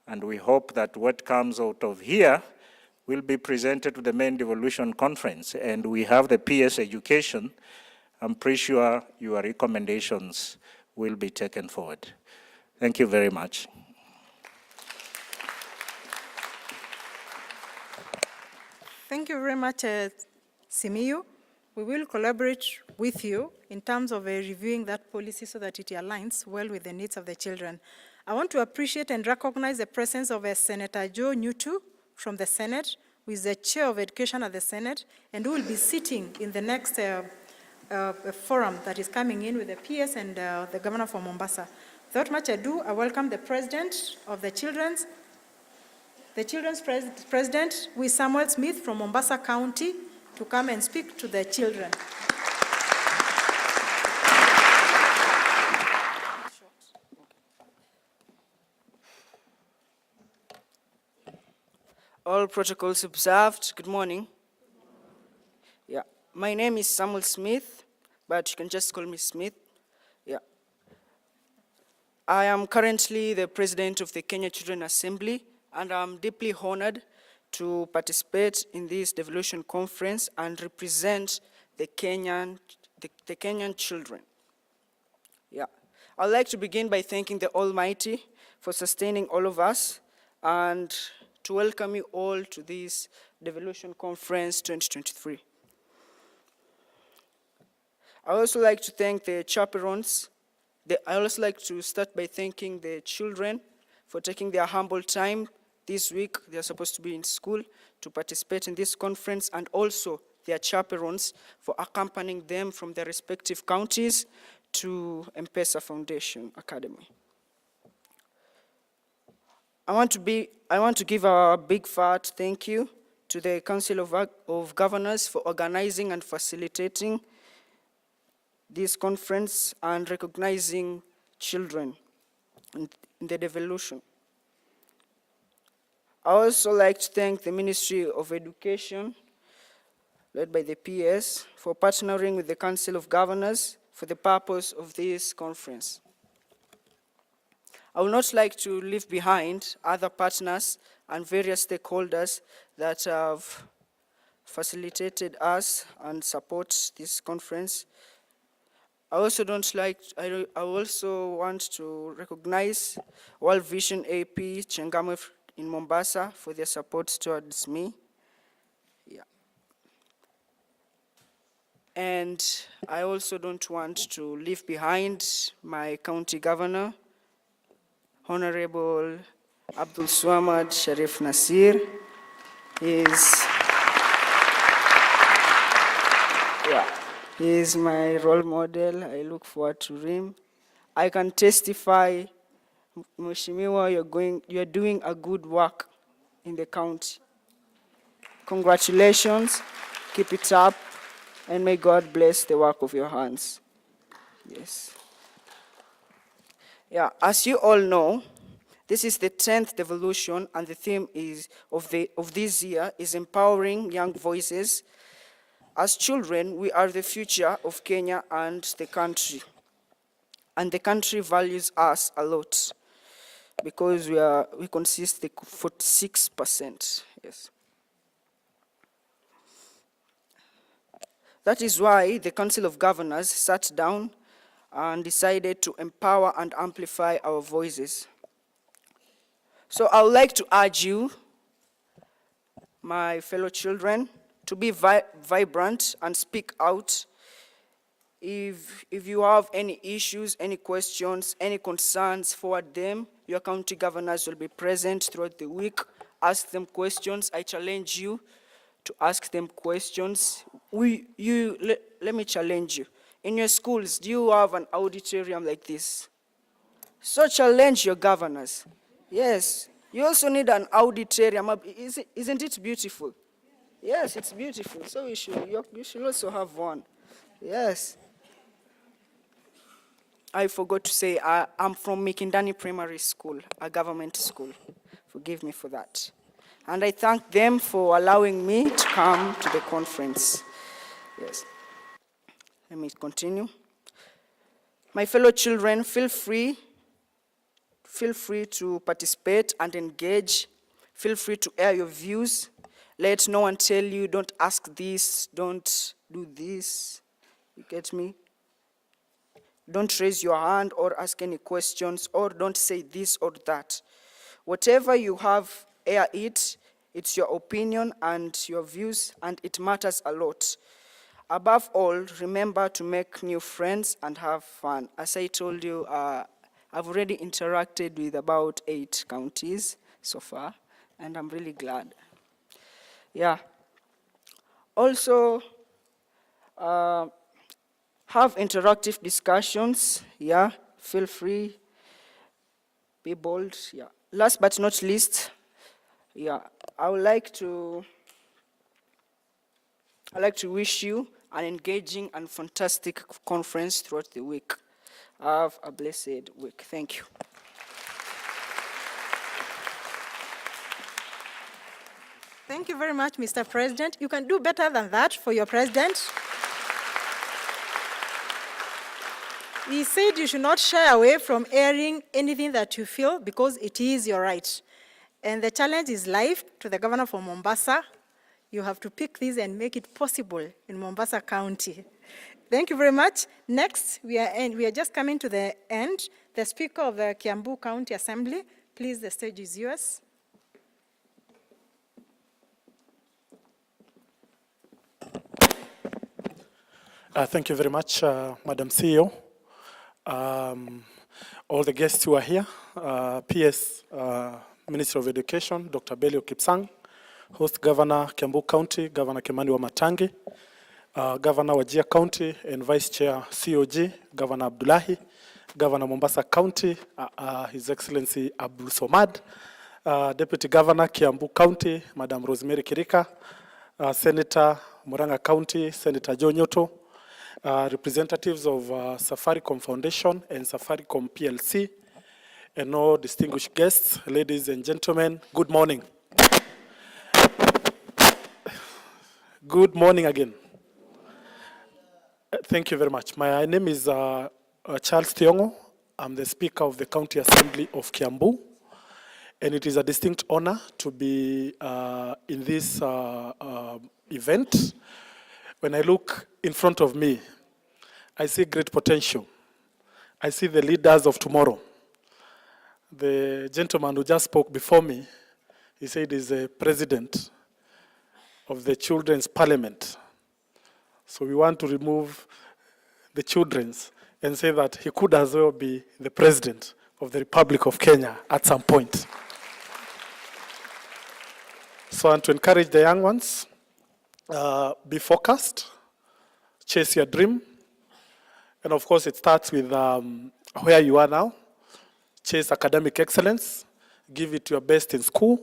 and we hope that what comes out of here will be presented to the main Devolution conference, and we have the PS education. I'm pretty sure your recommendations will be taken forward. Thank you very much. Thank you very much, Simiyu. We will collaborate with you in terms of reviewing that policy so that it aligns well with the needs of the children. I want to appreciate and recognize the presence of Senator Joe Newtu from the Senate, who is the Chair of Education at the Senate, and who will be sitting in the next forum that is coming in with the PS and the Governor from Mombasa. Without much ado, I welcome the President of the Children's President, who is Samuel Smith from Mombasa County, to come and speak to the children. All protocols observed. Good morning. Yeah, my name is Samuel Smith, but you can just call me Smith. Yeah. I am currently the president of the Kenya Children Assembly, and I'm deeply honored to participate in this Devolution conference and represent the Kenyan children. Yeah. I'd like to begin by thanking the Almighty for sustaining all of us and to welcome you all to this Devolution Conference 2023. I also like to thank the chaperones. I also like to start by thanking the children for taking their humble time this week. They are supposed to be in school to participate in this conference, and also their chaperones for accompanying them from their respective counties to M-Pesa Foundation Academy. I want to give a big fat thank you to the Council of Governors for organizing and facilitating this conference and recognizing children in the Devolution. I also like to thank the Ministry of Education, led by the PS, for partnering with the Council of Governors for the purpose of this conference. I would not like to leave behind other partners and various stakeholders that have facilitated us and support this conference. I also want to recognize World Vision AP Chengame in Mombasa for their support towards me. Yeah. And I also don't want to leave behind my county governor, Honorable Abdul Swamad Sharif Nasir. He is my role model. I look forward to him. I can testify, Mheshimiwa, you're doing a good work in the county. Congratulations, keep it up, and may God bless the work of your hands. Yes. Yeah, as you all know, this is the 10th Devolution, and the theme of this year is empowering young voices. As children, we are the future of Kenya and the country. And the country values us a lot because we consist of 46%. Yes. That is why the Council of Governors sat down and decided to empower and amplify our voices. So I would like to urge you, my fellow children, to be vibrant and speak out. If you have any issues, any questions, any concerns, forward them. Your county governors will be present throughout the week. Ask them questions. I challenge you to ask them questions. Let me challenge you. In your schools, do you have an auditorium like this? So challenge your governors. Yes, you also need an auditorium. Isn't it beautiful? Yes, it's beautiful. So you should also have one. Yes. I forgot to say, I'm from Mikindani Primary School, a government school. Forgive me for that. And I thank them for allowing me to come to the conference. Yes. Let me continue. My fellow children, feel free to participate and engage. Feel free to air your views. Let no one tell you, don't ask this, don't do this. You get me? Don't raise your hand or ask any questions, or don't say this or that. Whatever you have, air it. It's your opinion and your views, and it matters a lot. Above all, remember to make new friends and have fun. As I told you, I've already interacted with about 8 counties so far, and I'm really glad. Yeah. Also, have interactive discussions. Yeah, feel free. Be bold. Yeah. Last but not least, yeah, I would like to wish you an engaging and fantastic conference throughout the week. Have a blessed week. Thank you. Thank you very much, Mr. President. You can do better than that for your president. He said you should not shy away from airing anything that you feel because it is your right. And the challenge is live to the governor from Mombasa. You have to pick this and make it possible in Mombasa County. Thank you very much. Next, we are just coming to the end. The Speaker of the Kiambu County Assembly, please, the stage is yours. Thank you very much, Madam CEO. All the guests who are here, PS, Minister of Education, Dr. Belio Kipsang, Host Governor Kiambu County, Governor Kimani Wamatangi, Governor Wajir County, and Vice Chair COG, Governor Abdullahi, Governor Mombasa County, His Excellency Abdul Somad, Deputy Governor Kiambu County, Madam Rosemary Kirika, Senator Muranga County, Senator Joe Nyoto, representatives of Safaricom Foundation and Safaricom PLC, and all distinguished guests, ladies and gentlemen, good morning. Good morning again. Thank you very much. My name is Charles Tiongo. I'm the Speaker of the County Assembly of Kiambu, and it is a distinct honor to be in this event. When I look in front of me, I see great potential. I see the leaders of tomorrow. The gentleman who just spoke before me, he said he's the president of the Children's Parliament. So we want to remove the children's and say that he could as well be the president of the Republic of Kenya at some point. So I want to encourage the young ones, be focused, chase your dream. And of course, it starts with where you are now. Chase academic excellence, give it your best in school,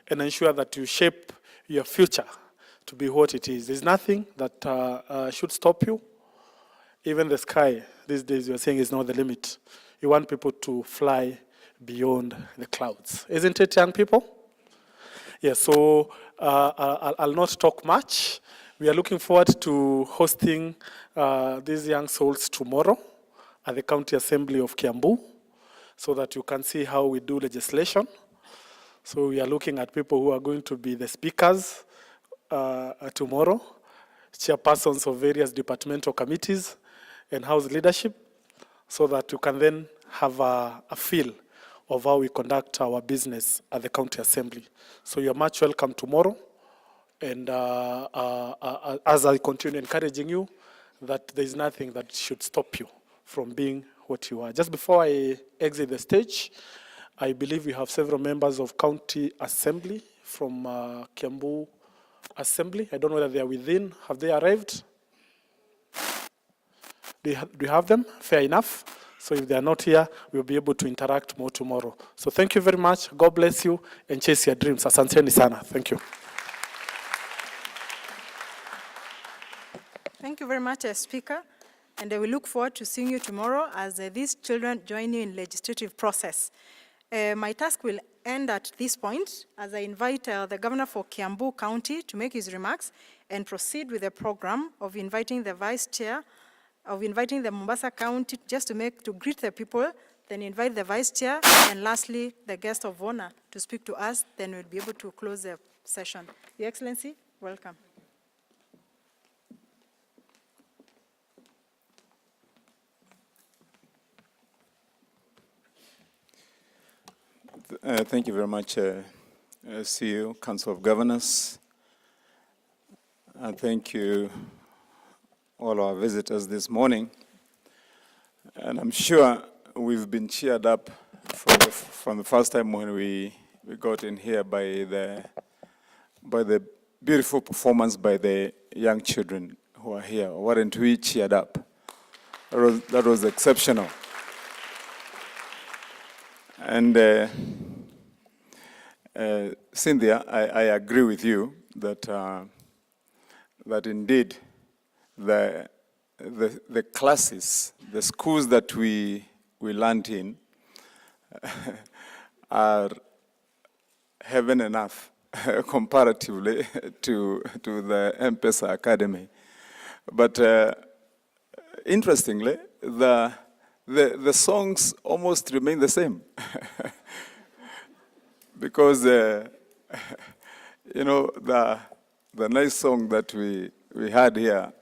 and ensure that you shape your future to be what it is. There's nothing that should stop you. Even the sky these days, you're saying, is not the limit. You want people to fly beyond the clouds. Isn't it, young people? Yeah, so I'll not talk much. We are looking forward to hosting these young souls tomorrow at the County Assembly of Kiambu so that you can see how we do legislation. So we are looking at people who are going to be the speakers tomorrow. chairpersons of various departmental committees and house leadership, so that you can then have a feel of how we conduct our business at the county assembly. So you're much welcome tomorrow. And as I continue encouraging you, that there's nothing that should stop you from being what you are. Just before I exit the stage, I believe we have several members of county assembly from Kiambu Assembly. I don't know whether they are within. Have they arrived? Do you have them? Fair enough. So if they are not here, we'll be able to interact more tomorrow. So thank you very much. God bless you and chase your dreams. Asanteni sana. Thank you. Thank you very much, Speaker. And we look forward to seeing you tomorrow as these children join you in legislative process. My task will end at this point as I invite the Governor for Kiambu County to make his remarks and proceed with the program of inviting the Vice Chair, of inviting the Mombasa County just to greet the people, then invite the Vice Chair, and lastly, the guest of honor to speak to us, then we'll be able to close the session. Your Excellency, welcome. Thank you very much, CEO, Council of Governors. And thank you, all our visitors this morning. And I'm sure we've been cheered up from the first time when we got in here by the beautiful performance by the young children who are here. Weren't we cheered up? That was exceptional. And Cynthia, I agree with you that that indeed the classes, the schools that we learned in are heaven enough comparatively to the M-Pesa Academy. But interestingly, the songs almost remain the same. Because, you know, the nice song that we had here,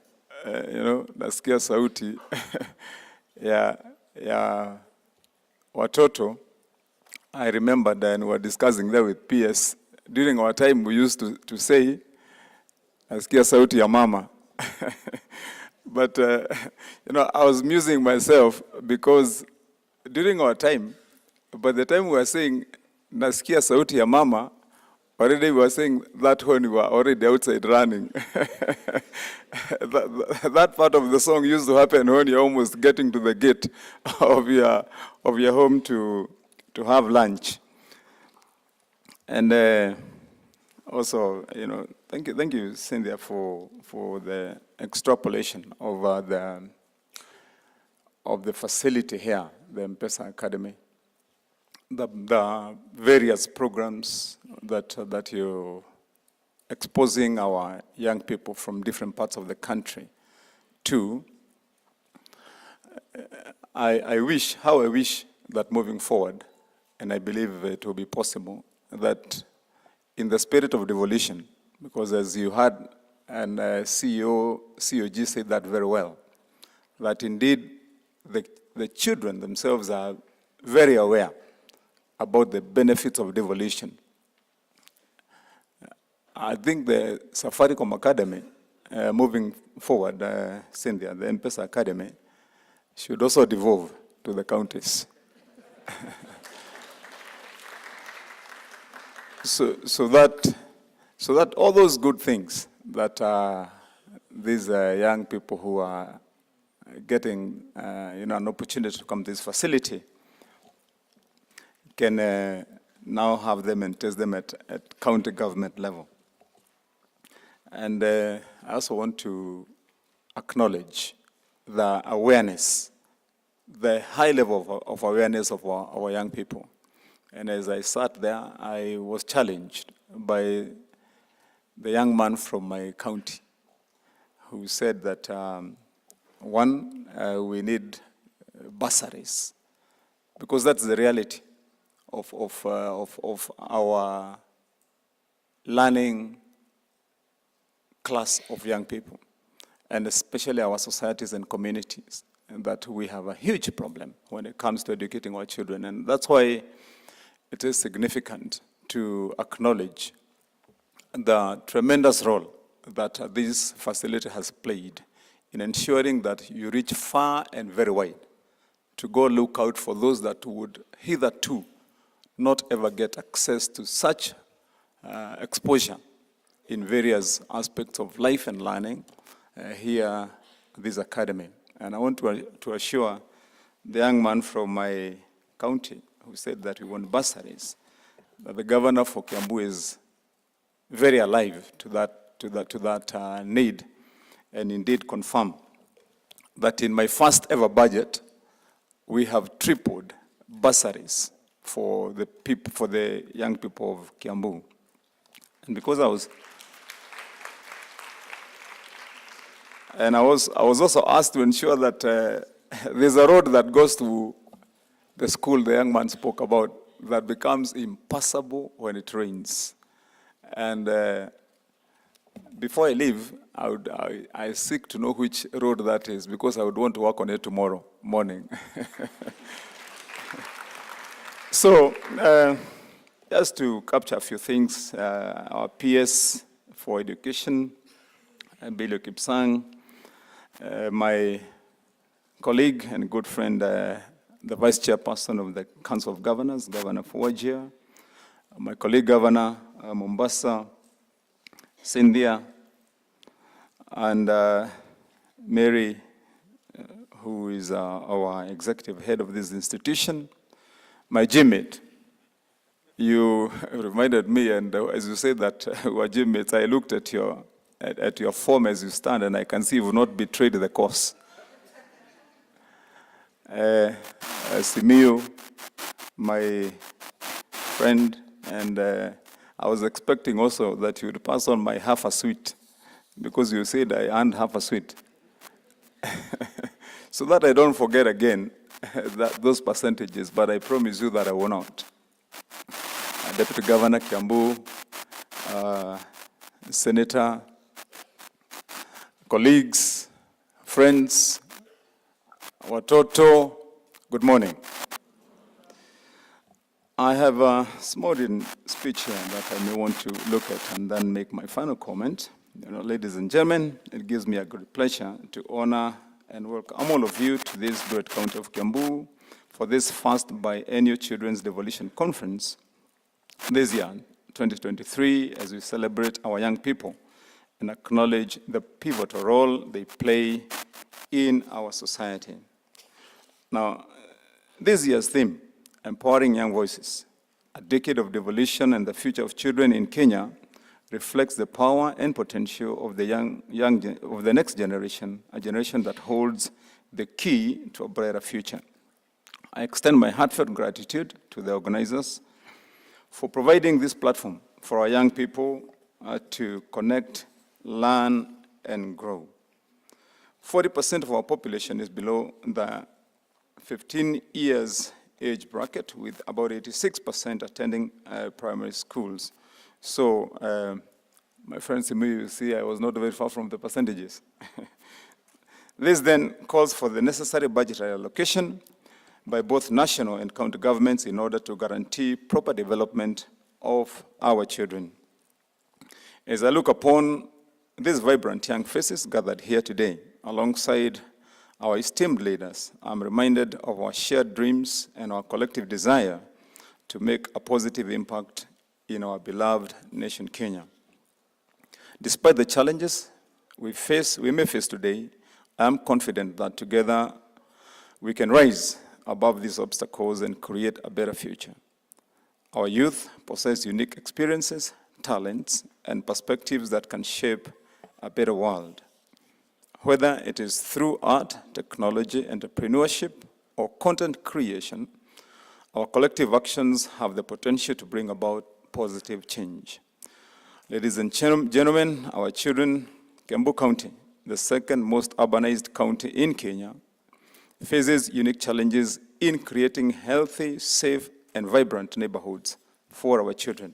you know, Nasikia Sauti, ya watoto, I remembered and we were discussing there with PS. During our time, we used to say, Nasikia Sauti ya Mama. But, you know, I was musing myself because during our time, by the time we were saying, Nasikia Sauti ya Mama, already we were saying that when we were already outside running. that part of the song used to happen when you're almost getting to the gate of your home to have lunch. And also, you know, thank you, Cynthia, for the extrapolation of the facility here, the M-Pesa Academy. The various programs that you're exposing our young people from different parts of the country to. I wish that moving forward, and I believe it will be possible, that in the spirit of devolution, because as you heard, and COG said that very well, that indeed the children themselves are very aware about the benefits of devolution. I think the Safaricom Academy, moving forward, Cynthia, the M-Pesa Academy, should also devolve to the counties. so that all those good things that these young people who are getting you know, an opportunity to come to this facility can now have them and test them at county government level. And I also want to acknowledge the awareness, the high level of awareness of our young people. And as I sat there, I was challenged by the young man from my county who said that, one, we need bursaries, because that's the reality of our learning class of young people. and especially our societies and communities, that we have a huge problem when it comes to educating our children. And that's why it is significant to acknowledge the tremendous role that this facility has played in ensuring that you reach far and very wide to go look out for those that would hitherto not ever get access to such exposure in various aspects of life and learning here at this academy. And I want to assure the young man from my county who said that we want bursaries, that the governor for Kiambu is very alive to that need, and indeed confirm that in my first ever budget, we have tripled bursaries for the young people of Kiambu. And because I was also asked to ensure that there's a road that goes to the school the young man spoke about that becomes impassable when it rains. And before I leave, I seek to know which road that is, because I would want to work on it tomorrow morning. So, just to capture a few things, our PS for Education, Belio Kipsang, my colleague and good friend, the Vice Chairperson of the Council of Governors, Governor Wajir, my colleague Governor Mombasa, Cynthia, and Mary, who is our executive head of this institution, my gymate. You reminded me, and as you said that we were gymmates, I looked at your form as you stand, and I can see you've not betrayed the cause. Simiu, my friend, and I was expecting also that you would pass on my half a sweet, because you said I earned half a sweet. So that I don't forget again those percentages, but I promise you that I will not. Deputy Governor Kiambu, Senator, colleagues, friends, watoto, good morning. I have a small speech here that I may want to look at and then make my final comment. Ladies and gentlemen, it gives me a great pleasure to honor and welcome all of you to this great county of Kiambu for this first biennial Children's Devolution Conference this year, 2023, as we celebrate our young people and acknowledge the pivotal role they play in our society. Now, this year's theme, Empowering Young Voices, a decade of devolution and the future of children in Kenya, reflects the power and potential of the next generation, a generation that holds the key to a brighter future. I extend my heartfelt gratitude to the organizers for providing this platform for our young people to connect, learn, and grow. 40% of our population is below the 15 years age bracket, with about 86% attending primary schools. So, my friends, you see I was not very far from the percentages. This then calls for the necessary budgetary allocation by both national and county governments in order to guarantee proper development of our children. As I look upon these vibrant young faces gathered here today, alongside our esteemed leaders, I'm reminded of our shared dreams and our collective desire to make a positive impact in our beloved nation, Kenya. Despite the challenges we may face today, I'm confident that together we can rise above these obstacles and create a better future. Our youth possess unique experiences, talents, and perspectives that can shape a better world. Whether it is through art, technology, entrepreneurship, or content creation, our collective actions have the potential to bring about positive change. Ladies and gentlemen, our children, Kiambu County, the second most urbanized county in Kenya, faces unique challenges in creating healthy, safe, and vibrant neighborhoods for our children.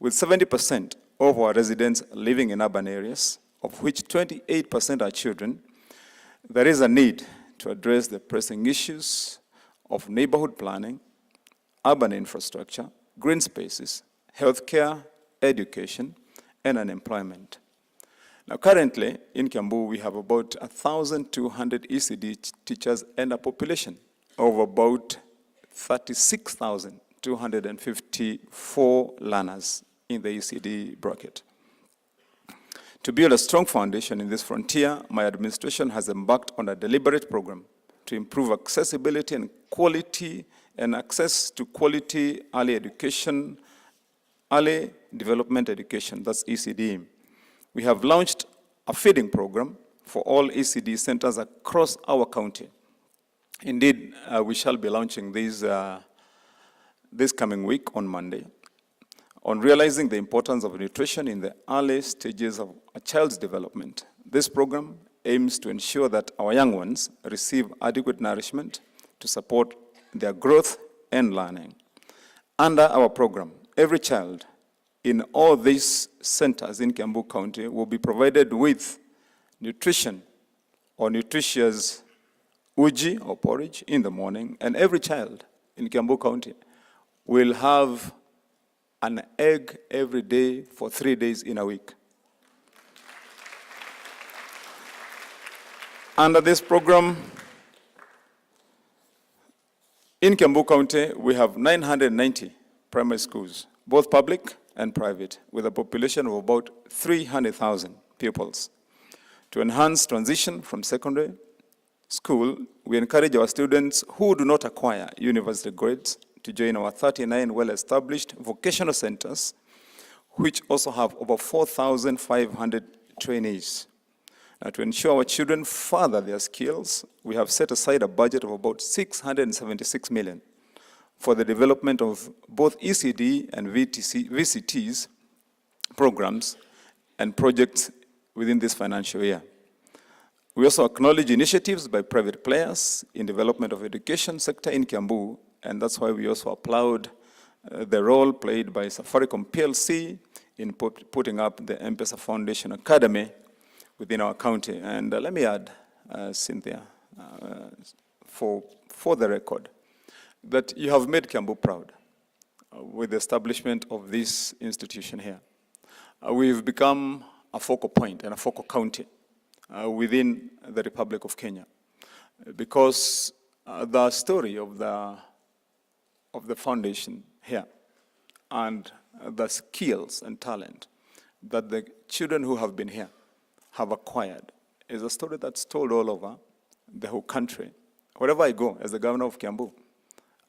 With 70% of our residents living in urban areas, of which 28% are children, there is a need to address the pressing issues of neighborhood planning, urban infrastructure, green spaces, healthcare, education, and unemployment. Now, currently, in Kiambu, we have about 1,200 ECD teachers and a population of about 36,254 learners in the ECD bracket. To build a strong foundation in this frontier, my administration has embarked on a deliberate program to improve accessibility and quality and access to quality early education, early development education, that's ECD. We have launched a feeding program for all ECD centers across our county. Indeed, we shall be launching these this coming week on Monday on realizing the importance of nutrition in the early stages of a child's development. This program aims to ensure that our young ones receive adequate nourishment to support their growth and learning. Under our program, every child in all these centers in Kiambu County will be provided with nutrition or nutritious uji or porridge in the morning, and every child in Kiambu County will have an egg every day for 3 days in a week. Under this program, in Kiambu County, we have 990 primary schools, both public and private, with a population of about 300,000 pupils. To enhance transition from secondary school, we encourage our students who do not acquire university grades to join our 39 well-established vocational centers, which also have over 4,500 trainees. Now, to ensure our children further their skills, we have set aside a budget of about 676 million for the development of both ECD and VCTs programs and projects within this financial year. We also acknowledge initiatives by private players in development of education sector in Kiambu, and that's why we also applaud the role played by Safaricom PLC in putting up the M-Pesa Foundation Academy within our county. And let me add, Cynthia, for the record, that you have made Kiambu proud with the establishment of this institution here. We've become a focal point and a focal county within the Republic of Kenya, because the story of the foundation here and the skills and talent that the children who have been here have acquired is a story that's told all over the whole country. Wherever I go as the governor of Kiambu,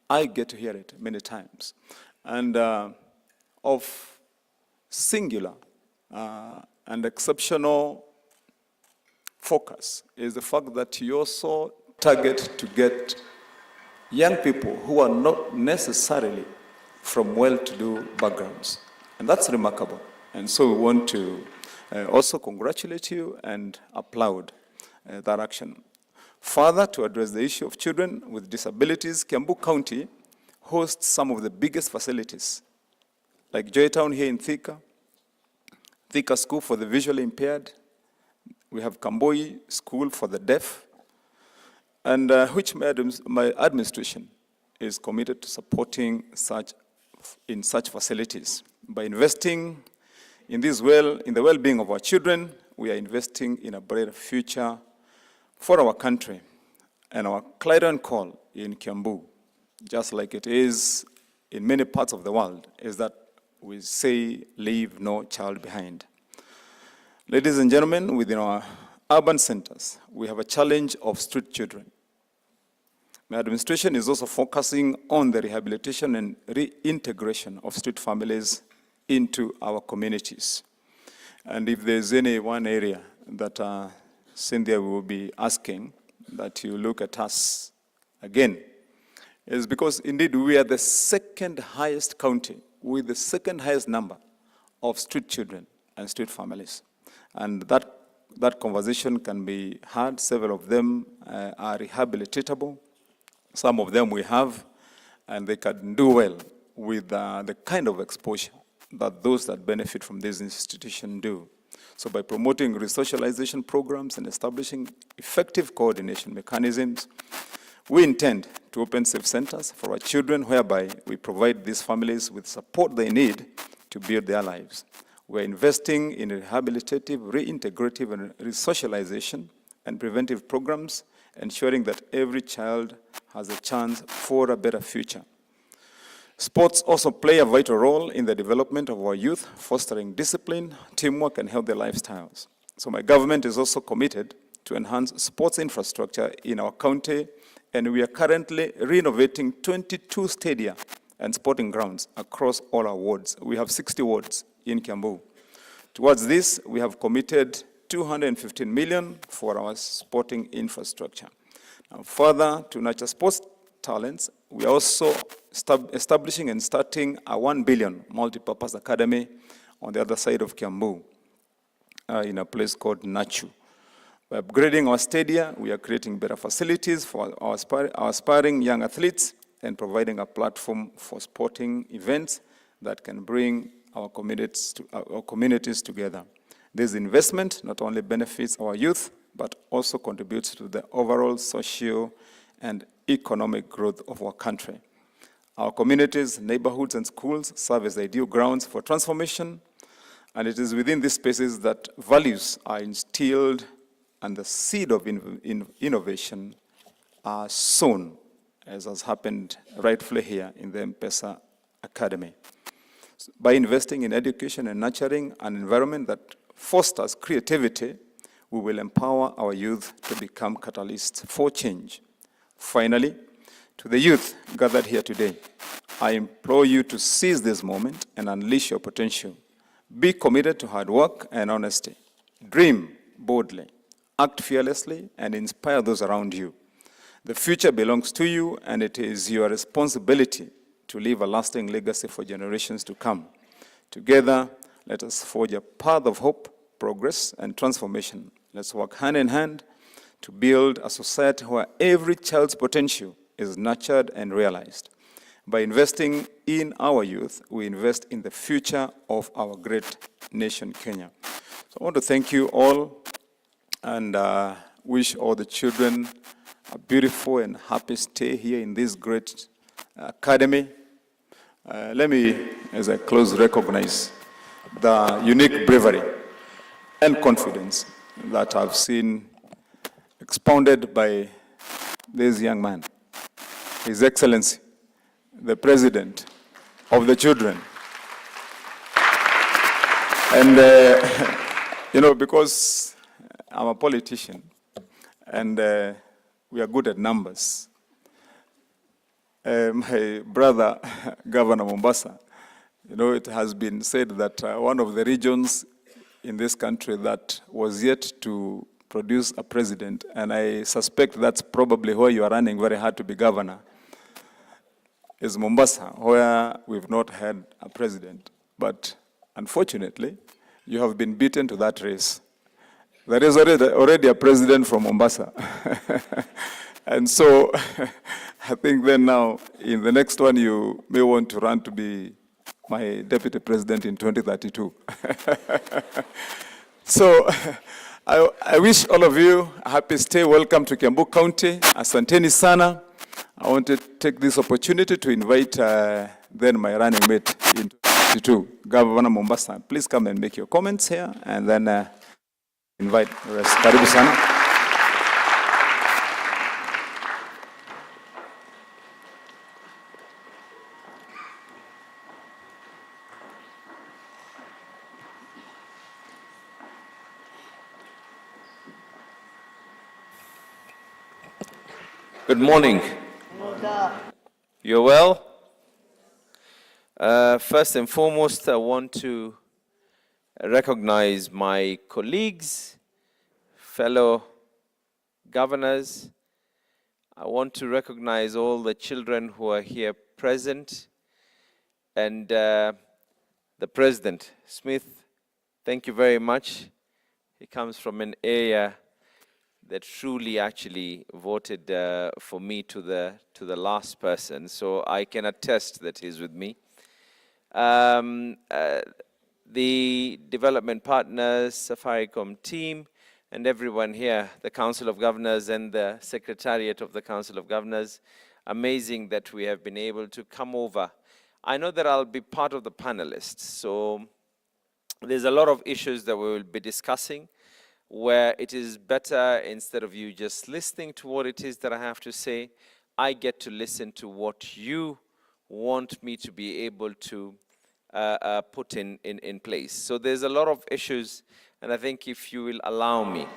I get to hear it many times. And of singular and exceptional focus is the fact that you also target to get young people who are not necessarily from well-to-do backgrounds. And that's remarkable. And so we want to also congratulate you and applaud that action. Further, to address the issue of children with disabilities, Kiambu County hosts some of the biggest facilities, like Joytown here in Thika School for the visually impaired. We have Kamboi School for the deaf, and which my administration is committed to supporting in such facilities. By investing in the well-being of our children, we are investing in a brighter future for our country. And our clarion call in Kiambu, just like it is in many parts of the world, is that we say, leave no child behind. Ladies and gentlemen, within our urban centers, we have a challenge of street children. My administration is also focusing on the rehabilitation and reintegration of street families into our communities. And if there's any one area that Cynthia will be asking that you look at us again, is because indeed we are the second highest county with the second highest number of street children and street families. And that conversation can be had. Several of them are rehabilitatable. Some of them we have, and they can do well with the kind of exposure that those that benefit from this institution do. So by promoting resocialization programs and establishing effective coordination mechanisms, we intend to open safe centers for our children, whereby we provide these families with support they need to build their lives. We're investing in rehabilitative, reintegrative, and resocialization and preventive programs, ensuring that every child has a chance for a better future. Sports also play a vital role in the development of our youth, fostering discipline, teamwork, and healthy lifestyles. So my government is also committed to enhance sports infrastructure in our county, and we are currently renovating 22 stadia and sporting grounds across all our wards. We have 60 wards in Kiambu. Towards this, we have committed 215 million for our sporting infrastructure. Now, further to nurture sports talents, we are also establishing and starting a 1 billion multi-purpose academy on the other side of Kiambu, in a place called Nachu. By upgrading our stadia, we are creating better facilities for our aspiring young athletes and providing a platform for sporting events that can bring our communities together. This investment not only benefits our youth, but also contributes to the overall social and economic growth of our country. Our communities, neighborhoods, and schools serve as ideal grounds for transformation, and it is within these spaces that values are instilled and the seed of innovation are sown, as has happened rightfully here in the M-Pesa Academy. By investing in education and nurturing an environment that fosters creativity, we will empower our youth to become catalysts for change. Finally, to the youth gathered here today, I implore you to seize this moment and unleash your potential. Be committed to hard work and honesty. Dream boldly, act fearlessly, and inspire those around you. The future belongs to you, and it is your responsibility to leave a lasting legacy for generations to come. Together, let us forge a path of hope, progress, and transformation. Let's work hand in hand to build a society where every child's potential is nurtured and realized. By investing in our youth, we invest in the future of our great nation, Kenya. So I want to thank you all and wish all the children a beautiful and happy stay here in this great academy. Let me, as I close, recognize the unique bravery and confidence that I've seen expounded by this young man, His Excellency, the President of the children. And, you know, because I'm a politician and we are good at numbers, my brother, Governor Mombasa, you know, it has been said that one of the regions in this country that was yet to produce a president, and I suspect that's probably where you are running very hard to be governor, is Mombasa, where we've not had a president. But unfortunately, you have been beaten to that race. There is already a president from Mombasa. And so I think then now, in the next one, you may want to run to be my deputy president in 2032. So I wish all of you a happy stay. Welcome to Kiambu County. Asanteni sana. I want to take this opportunity to invite then my running mate in 2022, Governor Mombasa. Please come and make your comments here, and then invite the rest. Karibu sana. Good morning. You're well? First and foremost, I want to recognize my colleagues, fellow governors. I want to recognize all the children who are here present. And the President, Smith, thank you very much. He comes from an area that truly actually voted for me to the last person. So I can attest that he's with me. the development partners, Safaricom team, and everyone here, the Council of Governors and the Secretariat of the Council of Governors. Amazing that we have been able to come over. I know that I'll be part of the panelists, so there's a lot of issues that we will be discussing where it is better, instead of you just listening to what it is that I have to say, I get to listen to what you want me to be able to put in place. So there's a lot of issues, and I think if you will allow me,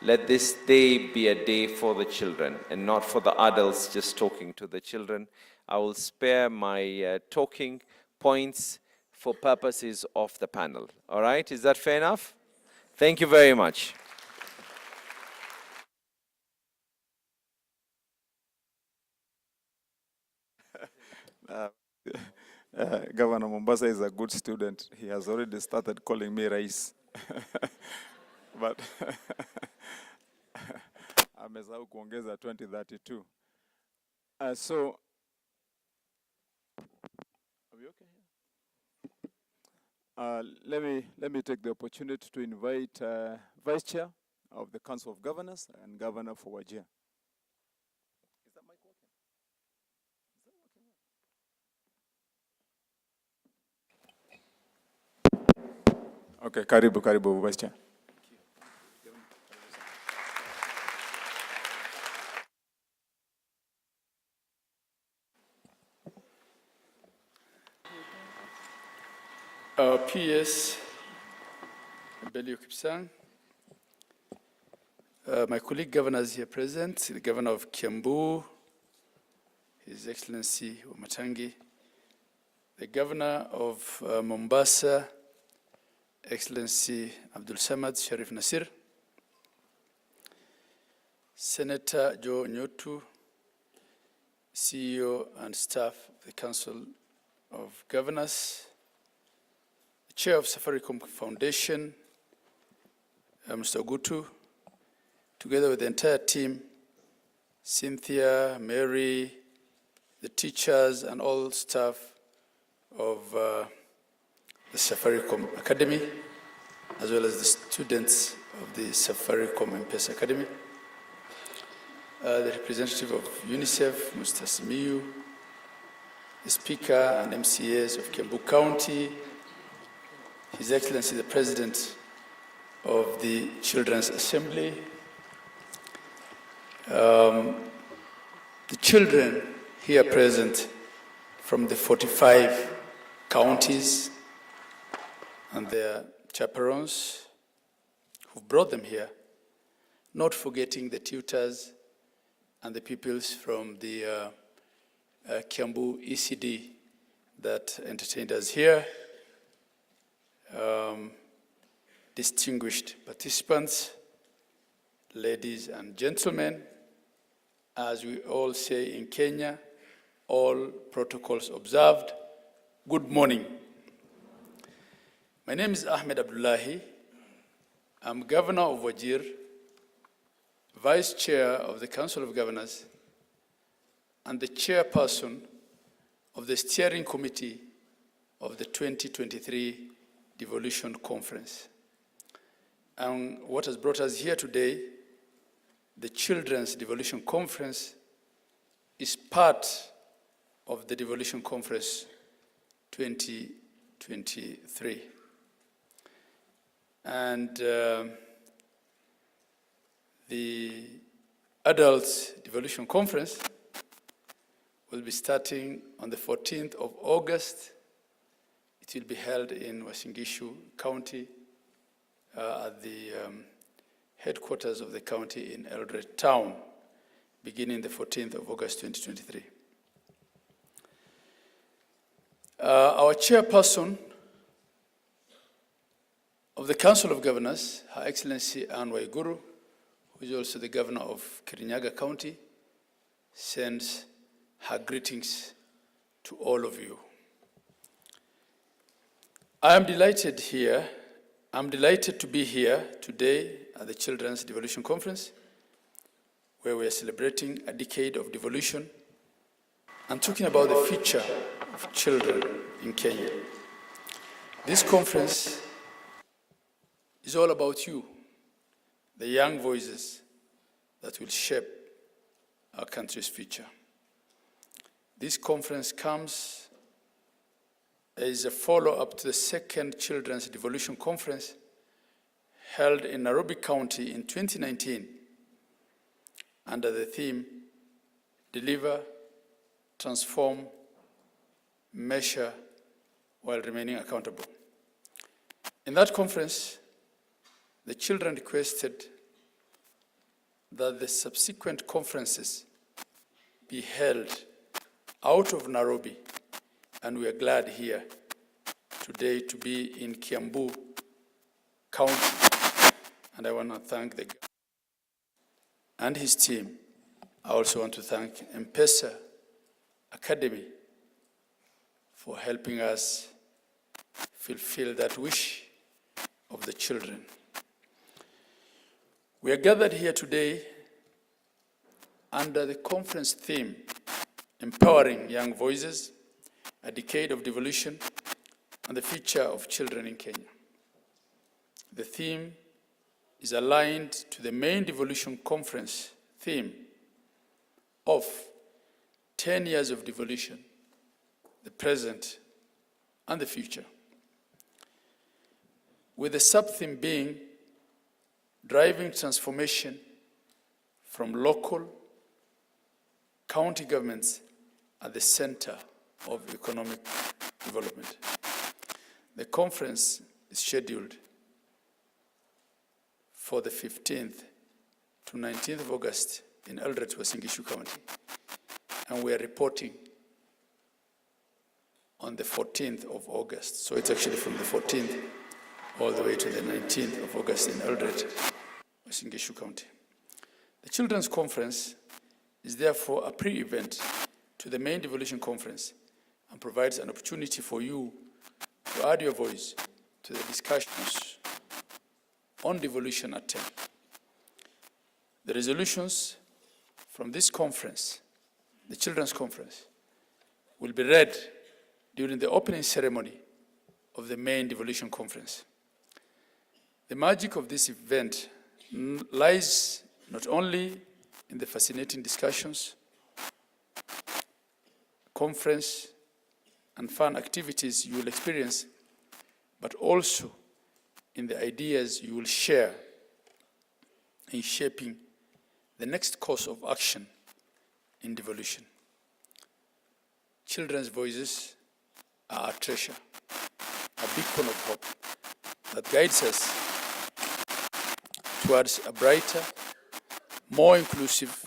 let this day be a day for the children and not for the adults just talking to the children. I will spare my talking points for purposes of the panel. All right, is that fair enough? Thank you very much. Governor Mombasa is a good student. He has already started calling me Rais. But amesahau kuongeza 2032. So, are we okay here? Let me take the opportunity to invite Vice Chair of the Council of Governors and Governor for Wajir. Is that mic working? Okay, karibu Vice Chair. PS Belio Kipsang, my colleague governors here present, the Governor of Kiambu, His Excellency Wamatangi, the Governor of Mombasa, Excellency Abdul Samad Sharif Nasir, Senator Joe Nyotu, CEO and staff of the Council of Governors, the Chair of Safaricom Foundation, Mr. Gutu, together with the entire team, Cynthia, Mary, the teachers and all staff of the Safaricom Academy, as well as the students of the Safaricom M-Pesa Academy, the representative of UNICEF, Mr. Simiyu, the Speaker and MCAs of Kiambu County, His Excellency the President of the Children's Assembly, the children here present from the 45 counties and their chaperones who brought them here, not forgetting the tutors and the pupils from the Kiambu ECD that entertained us here, distinguished participants, ladies and gentlemen, as we all say in Kenya, all protocols observed, good morning. My name is Ahmed Abdullahi. I'm Governor of Wajir, Vice Chair of the Council of Governors, and the Chairperson of the Steering Committee of the 2023 Devolution Conference. And what has brought us here today, the Children's Devolution Conference, is part of the Devolution Conference 2023. And the Adults Devolution Conference will be starting on the 14th of August. It will be held in Uasin Gishu County at the headquarters of the county in Eldoret Town, beginning the 14th of August 2023. Our chairperson of the Council of Governors, Her Excellency Anne Waiguru, who is also the governor of Kirinyaga County, sends her greetings to all of you. I'm delighted to be here today at the Children's Devolution Conference, where we are celebrating a decade of devolution and talking about the future of children in Kenya. This conference is all about you, the young voices that will shape our country's future. This conference comes as a follow-up to the second Children's Devolution Conference held in Nairobi County in 2019 under the theme, Deliver, Transform, Measure, while remaining accountable. In that conference, the children requested that the subsequent conferences be held out of Nairobi, and we are glad here today to be in Kiambu County. And I want to thank the governor and his team. I also want to thank M-Pesa Academy for helping us fulfill that wish of the children. We are gathered here today under the conference theme, Empowering Young Voices, a Decade of Devolution, and the Future of Children in Kenya. The theme is aligned to the main devolution conference theme of 10 years of devolution, the present and the future, with the sub-theme being driving transformation from local county governments at the center of economic development. The conference is scheduled for the 15th to 19th of August in Eldoret, Uasin Gishu County, and we are reporting on the 14th of August. So it's actually from the 14th all the way to the 19th of August in Eldoret, Uasin Gishu County. The Children's Conference is therefore a pre-event to the main devolution conference and provides an opportunity for you to add your voice to the discussions on devolution at 10. The resolutions from this conference, the Children's Conference, will be read during the opening ceremony of the main devolution conference. The magic of this event lies not only in the fascinating discussions, conference, and fun activities you will experience, but also in the ideas you will share in shaping the next course of action in devolution. Children's voices are our treasure, a beacon of hope that guides us towards a brighter, more inclusive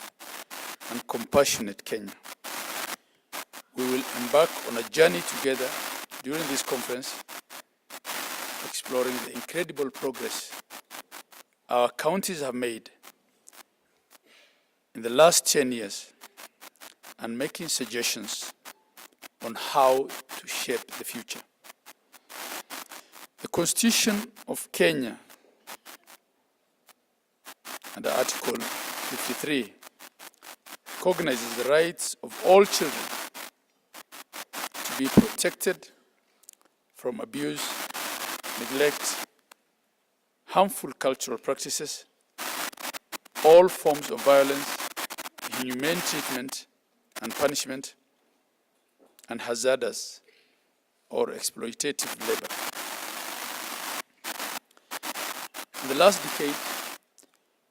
and compassionate Kenya. We will embark on a journey together during this conference, exploring the incredible progress our counties have made in the last 10 years and making suggestions on how to shape the future. The Constitution of Kenya, under Article 53, recognizes the rights of all children to be protected from abuse, neglect, harmful cultural practices, all forms of violence, inhumane treatment and punishment, and hazardous or exploitative labor. In the last decade,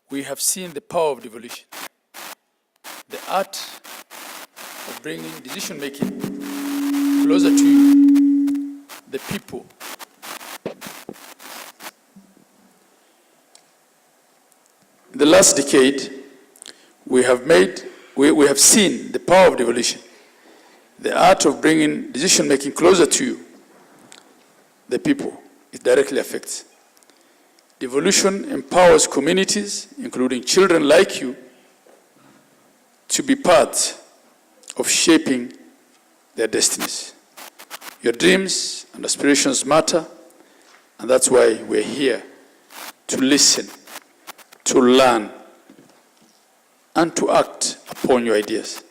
we have seen the power of devolution, the art of bringing decision-making closer to you, the people. In the last decade, we have seen the power of devolution, the art of bringing decision-making closer to you, the people it directly affects. Devolution empowers communities, including children like you, to be part of shaping their destinies. Your dreams and aspirations matter, and that's why we're here to listen, to learn, and to act upon your ideas.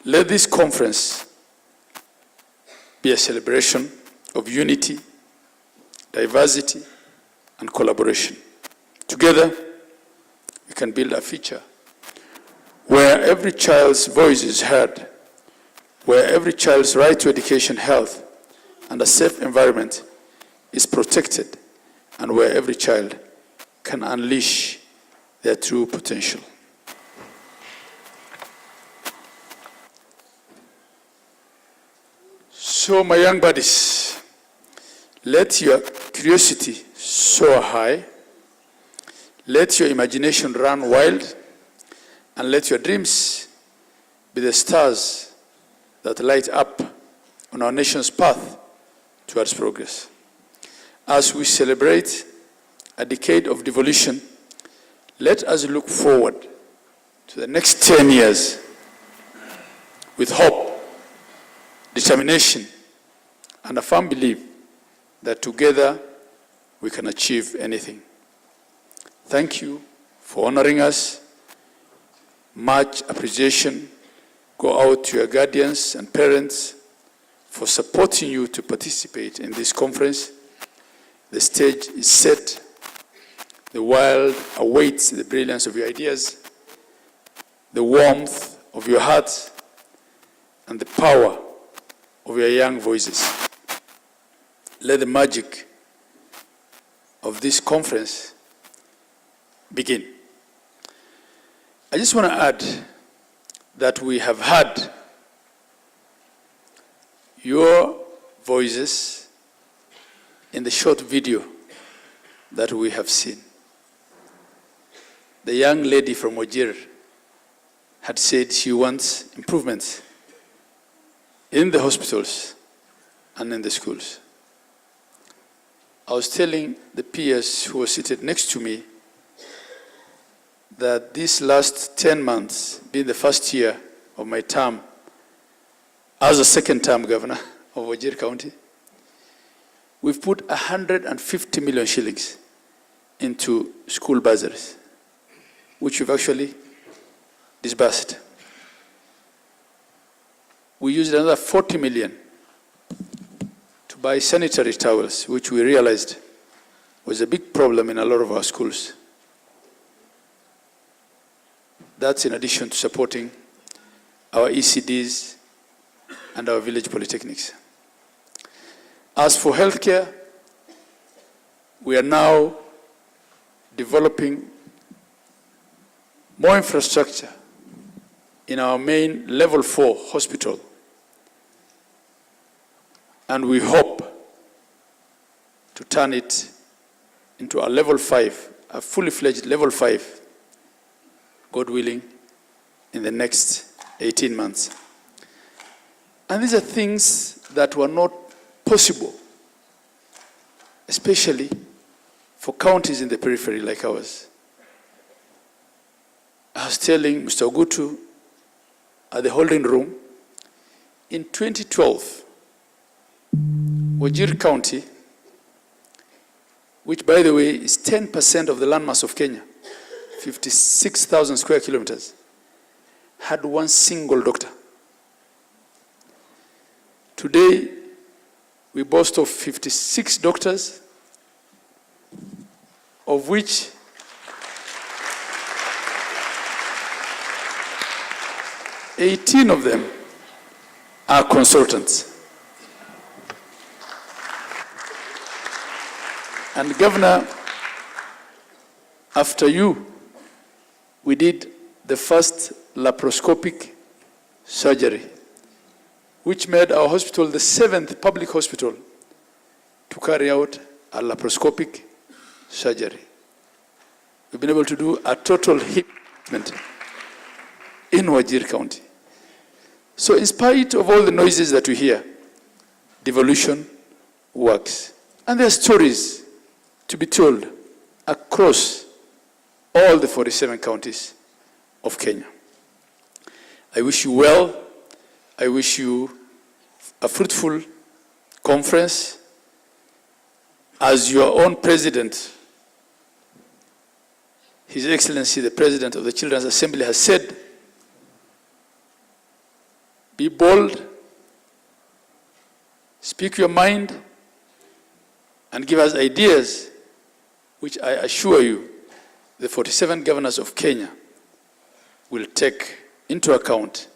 Let this conference be a celebration of unity, diversity, and collaboration. Together, we can build a future where every child's voice is heard, where every child's right to education, health, and a safe environment is protected, and where every child can unleash their true potential. So, my young buddies, let your curiosity soar high, let your imagination run wild, and let your dreams be the stars that light up on our nation's path towards progress. As we celebrate a decade of devolution, let us look forward to the next 10 years with hope, determination, and a firm belief that together we can achieve anything. Thank you for honoring us. Much appreciation go out to your guardians and parents for supporting you to participate in this conference. The stage is set. The world awaits the brilliance of your ideas, the warmth of your hearts, and the power of your young voices. Let the magic of this conference begin. I just want to add that we have heard your voices in the short video that we have seen. The young lady from Wajir had said she wants improvements in the hospitals and in the schools. I was telling the peers who were seated next to me that these last 10 months, being the first year of my term as a second-term governor of Wajir County, we've put 150 million shillings into school bursaries, which we've actually disbursed. We used another 40 million to buy sanitary towels, which we realized was a big problem in a lot of our schools. That's in addition to supporting our ECDs and our village polytechnics. As for healthcare, we are now developing more infrastructure in our main level 4 hospital. And we hope to turn it into a level 5, a fully fledged level 5, God willing, in the next 18 months. And these are things that were not possible, especially for counties in the periphery like ours. I was telling Mr. Ogutu at the holding room, in 2012, Wajir County, which by the way is 10% of the landmass of Kenya, 56,000 square kilometers, had one single doctor. Today, we boast of 56 doctors, of which 18 of them are consultants. And Governor, after you, we did the first laparoscopic surgery, which made our hospital the 7th public hospital to carry out a laparoscopic surgery. We've been able to do a total hip replacement in Wajir County. So in spite of all the noises that we hear, devolution works. And there are stories to be told across all the 47 counties of Kenya. I wish you well. I wish you a fruitful conference. As your own president, His Excellency, the President of the Children's Assembly, has said, be bold, speak your mind, and give us ideas, which I assure you, the 47 governors of Kenya will take into account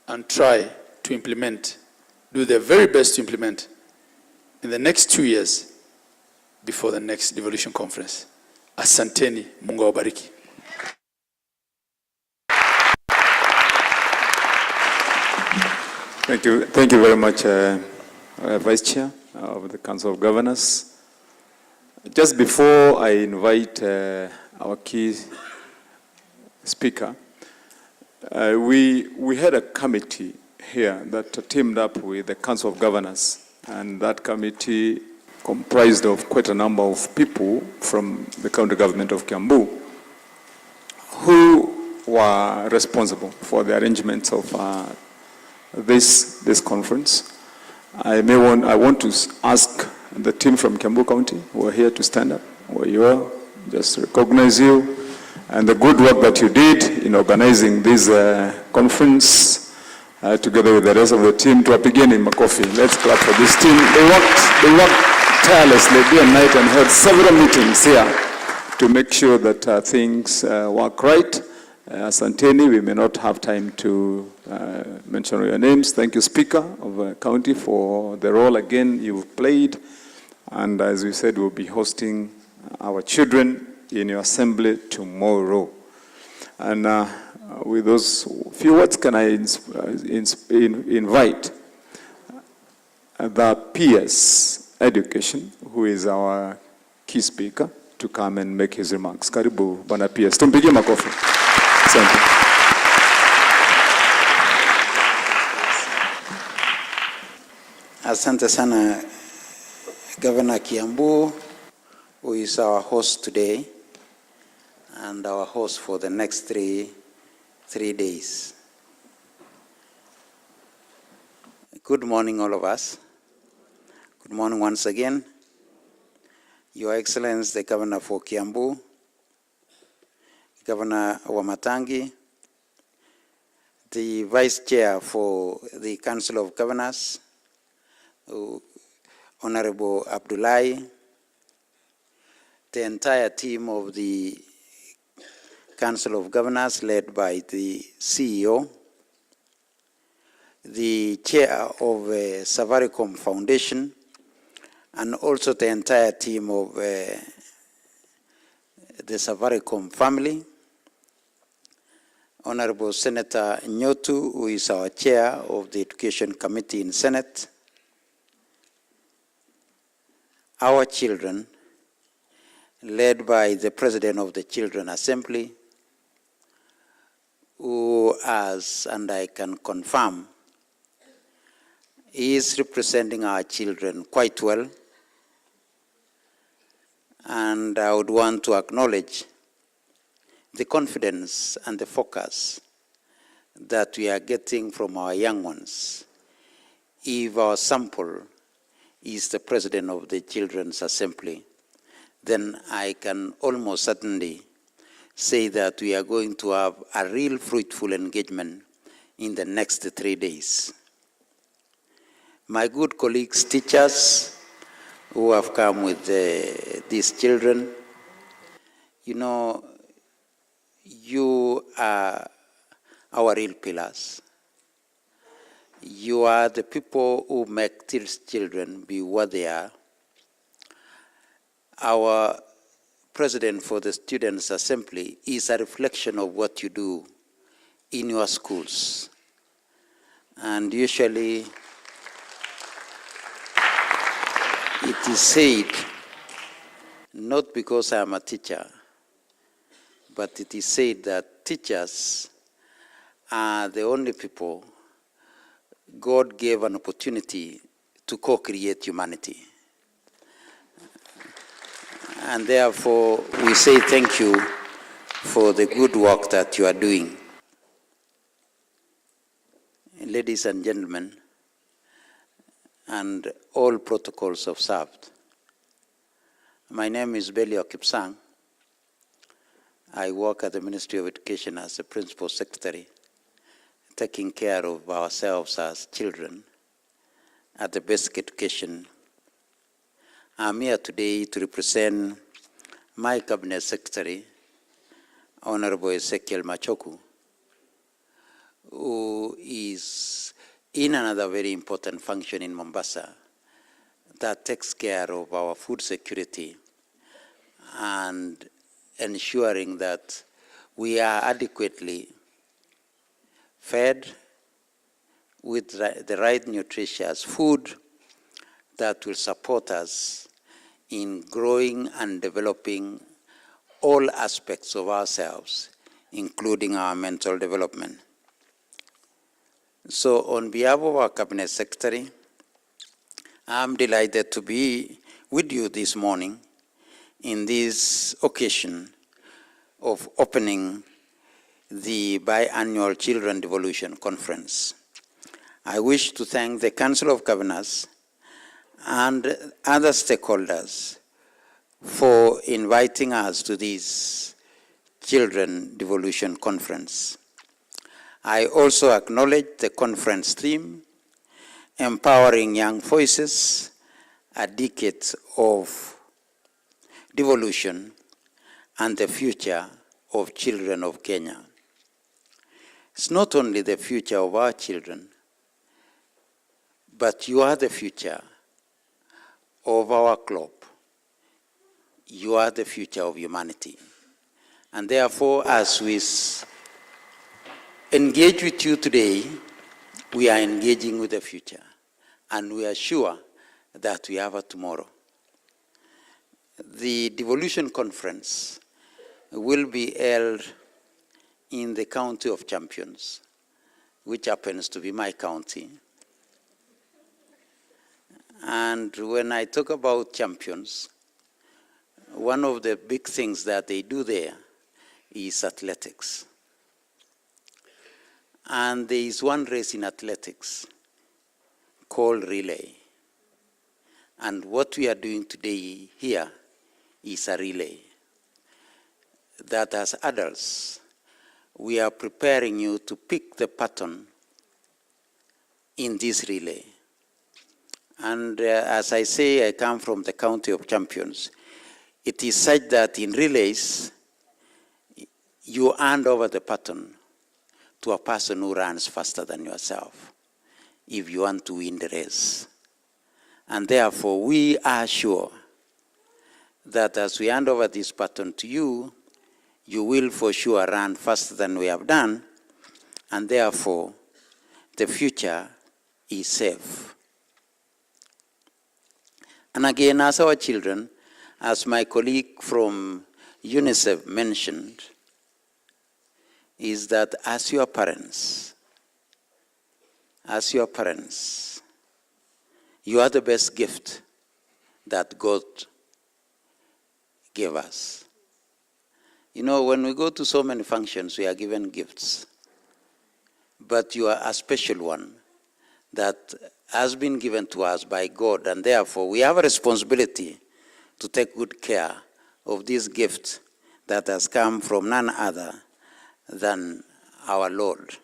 and try to implement, do their very best to implement in the next 2 years before the next Devolution conference. Asanteni, Mungu awabariki. Thank you very much, Vice Chair of the Council of Governors. Just before I invite our key speaker, we had a committee here that teamed up with the Council of Governors, and that committee comprised of quite a number of people from the county government of Kiambu who were responsible for the arrangements of this conference. I want to ask the team from Kiambu County who are here to stand up, where you are, just recognize you, and the good work that you did in organizing this conference together with the rest of the team. To begin in Makofi. Let's clap for this team. They worked tirelessly day and night and held several meetings here to make sure that things work right. Asanteni, we may not have time to mention your names. Thank you, Speaker of the County, for the role again you've played. And as we said, we'll be hosting our children in your assembly tomorrow. And with those few words, can I invite the PS Education, who is our key speaker, to come and make his remarks. Karibu, Bwana PS. Tumpigie makofi. Asante. Asante sana, Governor Kiambu, who is our host today and our host for the next three days. Good morning, all of us. Good morning once again. Your Excellency, the Governor for Kiambu, Governor Wamatangi, the Vice Chair for the Council of Governors, Honorable Abdullahi, the entire team of the Council of Governors led by the CEO, the Chair of Safaricom Foundation, and also the entire team of the Safaricom family, Honorable Senator Nyotu, who is our Chair of the Education Committee in Senate, our children, led by the President of the Children Assembly, who has, and I can confirm, is representing our children quite well. And I would want to acknowledge the confidence and the focus that we are getting from our young ones. If our sample is the President of the Children's Assembly, then I can almost certainly say that we are going to have a real fruitful engagement in the next 3 days. My good colleagues, teachers who have come with these children, you know, you are our real pillars. You are the people who make these children be what they are. Our President for the Students' Assembly is a reflection of what you do in your schools. And usually, it is said, not because I am a teacher, but it is said that teachers are the only people God gave an opportunity to co-create humanity. And therefore, we say thank you for the good work that you are doing. Ladies and gentlemen, and all protocols observed, my name is Belio Kipsang. I work at the Ministry of Education as the Principal Secretary, taking care of ourselves as children at the basic education I'm here today to represent my Cabinet Secretary, Honorable Ezekiel Machoku, who is in another very important function in Mombasa that takes care of our food security and ensuring that we are adequately fed with the right nutritious food that will support us in growing and developing all aspects of ourselves, including our mental development. So on behalf of our Cabinet Secretary, I'm delighted to be with you this morning in this occasion of opening the biannual Children Devolution Conference. I wish to thank the Council of Governors and other stakeholders for inviting us to this Children Devolution Conference. I also acknowledge the conference theme, Empowering Young Voices, a decade of devolution and the future of children of Kenya. It's not only the future of our children, but you are the future of our globe. You are the future of humanity. And therefore, as we engage with you today, we are engaging with the future. And we are sure that we have a tomorrow. The Devolution Conference will be held in the County of Champions, which happens to be my county. And when I talk about champions, one of the big things that they do there is athletics. And there is one race in athletics called relay. And what we are doing today here is a relay. That as adults, we are preparing you to pick the pattern in this relay. And as I say, I come from the County of Champions. It is such that in relays, you hand over the baton to a person who runs faster than yourself if you want to win the race. And therefore, we are sure that as we hand over this baton to you, you will for sure run faster than we have done, and therefore, the future is safe. And again, as our children, as my colleague from UNICEF mentioned, is that as your parents, you are the best gift that God gave us. You know, when we go to so many functions, we are given gifts. But you are a special one that has been given to us by God, and therefore we have a responsibility to take good care of this gift that has come from none other than our Lord.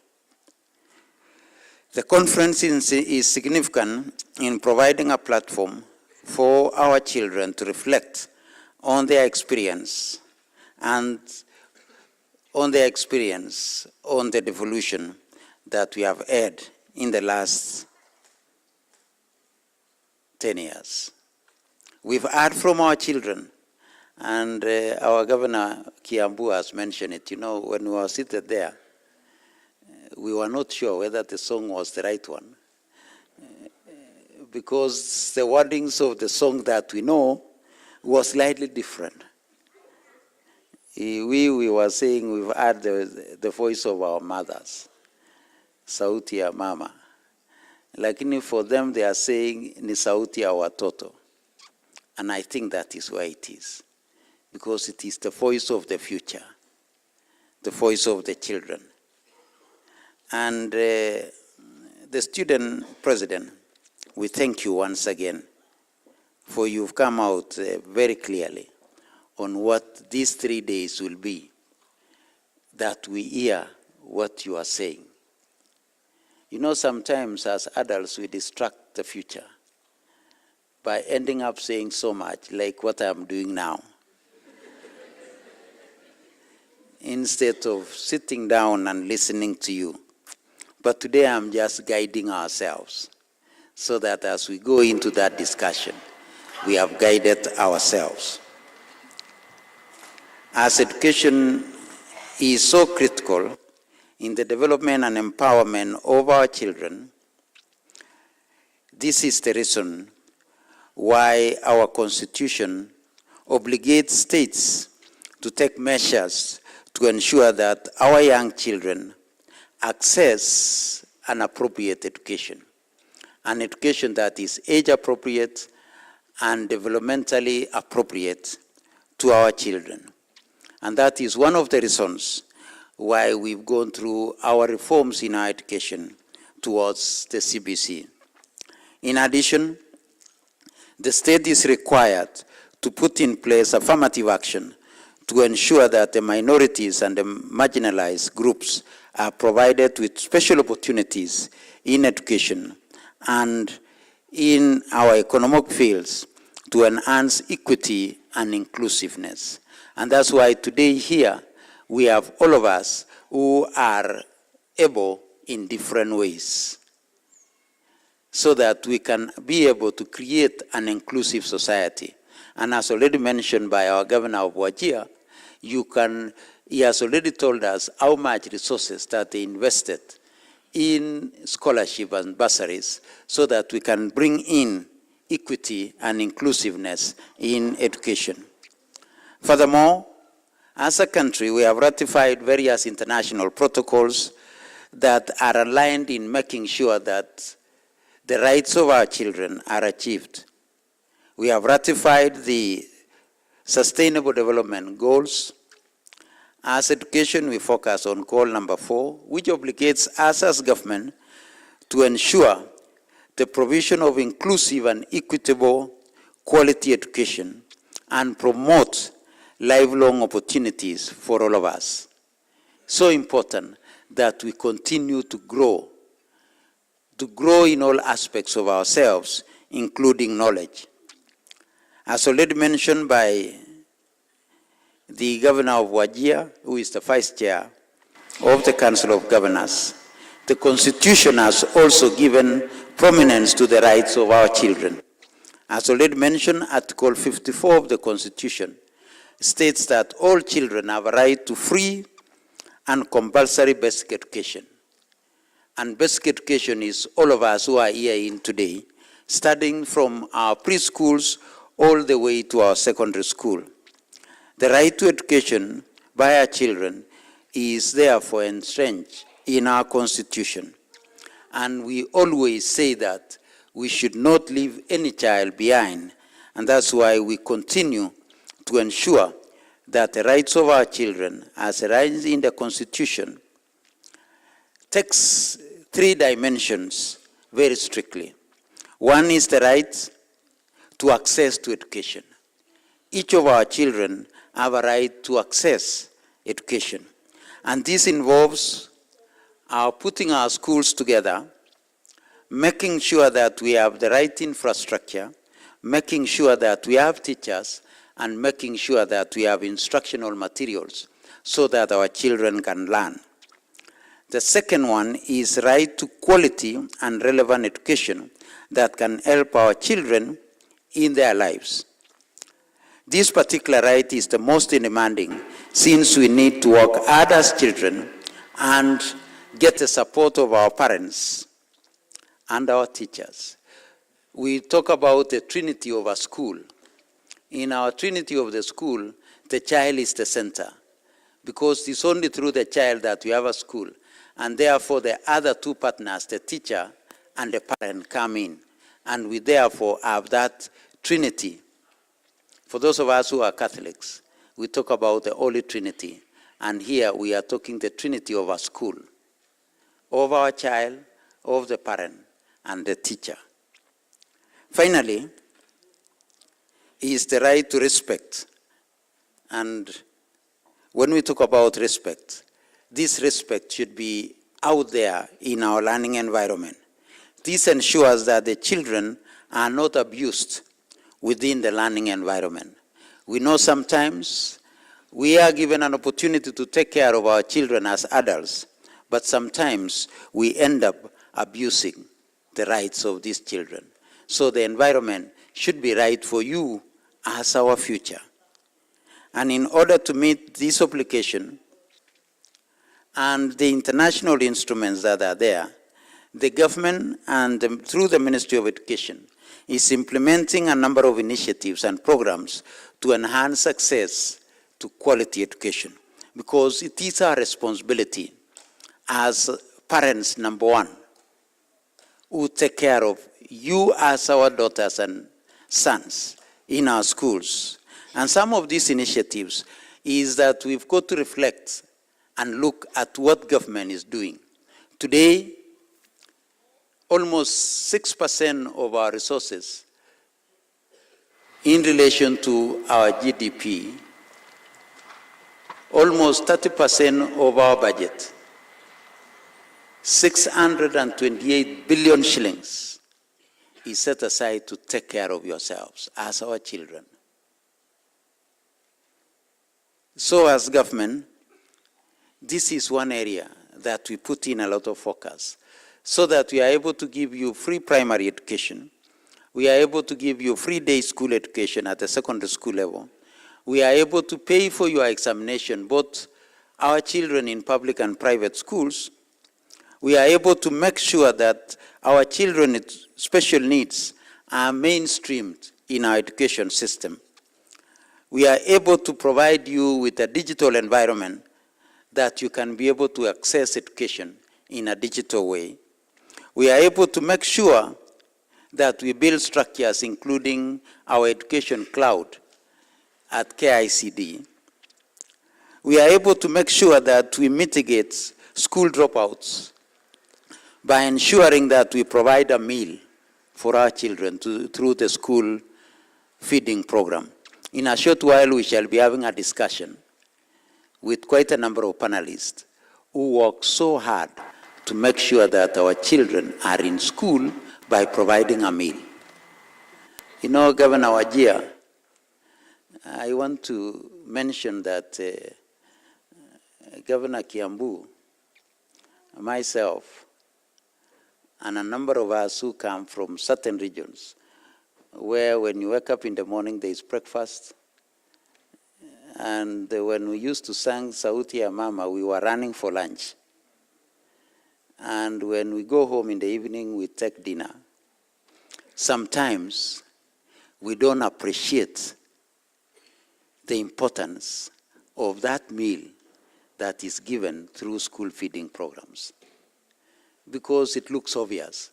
The conference is significant in providing a platform for our children to reflect on their experience and on the devolution that we have had in the last 10 years. We've heard from our children, and our Governor Kiambu has mentioned it. You know, when we were seated there, we were not sure whether the song was the right one, because the wordings of the song that we know was slightly different. We were saying we've heard the voice of our mothers, sauti ya mama. Lakini for them they are saying ni sauti ya watoto. And I think that is where it is. Because it is the voice of the future, the voice of the children. And the student president, we thank you once again for you've come out very clearly on what these 3 days will be, that we hear what you are saying. You know, sometimes as adults we distract the future by ending up saying so much, like what I'm doing now, instead of sitting down and listening to you. But today I'm just guiding ourselves, so that as we go into that discussion, we have guided ourselves. As education is so critical in the development and empowerment of our children, this is the reason why our Constitution obligates states to take measures to ensure that our young children access an appropriate education, an education that is age appropriate and developmentally appropriate to our children. And that is one of the reasons why we've gone through our reforms in our education towards the CBC. In addition, the state is required to put in place affirmative action to ensure that the minorities and the marginalized groups are provided with special opportunities in education and in our economic fields to enhance equity and inclusiveness. And that's why today here we have all of us who are able in different ways, so that we can be able to create an inclusive society. And as already mentioned by our governor of Wajir, he has already told us how much resources that they invested in scholarship and bursaries, so that we can bring in equity and inclusiveness in education. Furthermore, as a country, we have ratified various international protocols that are aligned in making sure that the rights of our children are achieved. We have ratified the Sustainable Development Goals. As education, we focus on goal number 4, which obligates us as government to ensure the provision of inclusive and equitable quality education and promote lifelong opportunities for all of us. So important that we continue to grow in all aspects of ourselves, including knowledge. As already mentioned by the governor of Wajir, who is the vice chair of the Council of Governors, the Constitution has also given prominence to the rights of our children. As already mentioned, Article 54 of the Constitution states that all children have a right to free and compulsory basic education. And basic education is all of us who are here in today, starting from our preschools all the way to our secondary school. The right to education by our children is therefore entrenched in our Constitution. And we always say that we should not leave any child behind. And that's why we continue to ensure that the rights of our children, as arranged in the Constitution, takes 3 dimensions very strictly. One is the right to access to education. Each of our children have a right to access education. And this involves our putting our schools together, making sure that we have the right infrastructure, making sure that we have teachers, and making sure that we have instructional materials so that our children can learn. The second one is right to quality and relevant education that can help our children in their lives. This particular right is the most demanding, since we need to work hard as children and get the support of our parents and our teachers. We talk about the trinity of a school. In our trinity of the school, the child is the center, because it's only through the child that we have a school, and therefore the other 2 partners, the teacher and the parent, come in, and we therefore have that trinity. For those of us who are Catholics, we talk about the Holy Trinity, and here we are talking the trinity of our school, of our child, of the parent, and the teacher. Finally, is the right to respect. And when we talk about respect, this respect should be out there in our learning environment. This ensures that the children are not abused within the learning environment. We know sometimes we are given an opportunity to take care of our children as adults, but sometimes we end up abusing the rights of these children. So the environment should be right for you as our future. And in order to meet this obligation and the international instruments that are there, the government and through the Ministry of Education is implementing a number of initiatives and programs to enhance access to quality education, because it is our responsibility as parents, number one, who take care of you as our daughters and sons in our schools. And some of these initiatives is that we've got to reflect and look at what government is doing. Today, almost 6% of our resources in relation to our GDP, almost 30% of our budget, 628 billion shillings is set aside to take care of yourselves as our children. So as government, this is one area that we put in a lot of focus, so that we are able to give you free primary education, we are able to give you free day school education at the secondary school level, we are able to pay for your examination, both our children in public and private schools. We are able to make sure that our children with special needs are mainstreamed in our education system. We are able to provide you with a digital environment that you can be able to access education in a digital way. We are able to make sure that we build structures, including our education cloud at KICD. We are able to make sure that we mitigate school dropouts by ensuring that we provide a meal for our children through the school feeding program. In a short while, we shall be having a discussion with quite a number of panelists who work so hard to make sure that our children are in school by providing a meal. You know, Governor Wajir, I want to mention that Governor Kiambu, myself, and a number of us who come from certain regions, where when you wake up in the morning, there is breakfast. And when we used to sing Sauti ya Mama, we were running for lunch. And when we go home in the evening, we take dinner. Sometimes we don't appreciate the importance of that meal that is given through school feeding programs, because it looks obvious,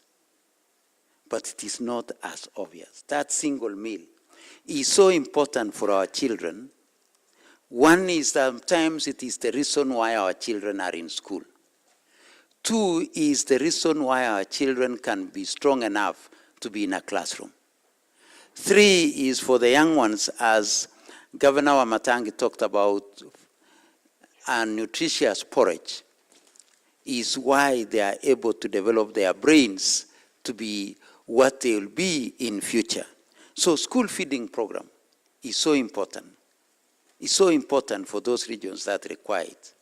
but it is not as obvious. That single meal is so important for our children. One is sometimes it is the reason why our children are in school. Two is the reason why our children can be strong enough to be in a classroom. Three is for the young ones, as Governor Wamatangi talked about, a nutritious porridge is why they are able to develop their brains to be what they will be in future. So school feeding program is so important. It's so important for those regions that require it.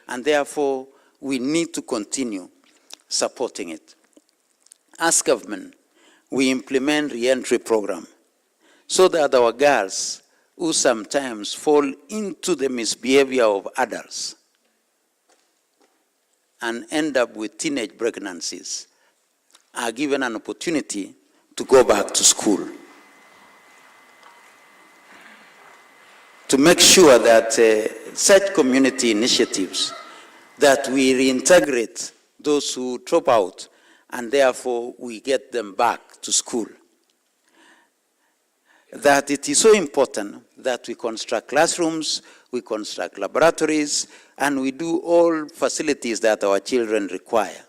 And therefore, we need to continue supporting it. As government, we implement re-entry program so that our girls who sometimes fall into the misbehavior of adults and end up with teenage pregnancies are given an opportunity to go back to school. To make sure that such community initiatives, that we reintegrate those who drop out and therefore we get them back to school. That it is so important that we construct classrooms, we construct laboratories, and we do all facilities that our children require.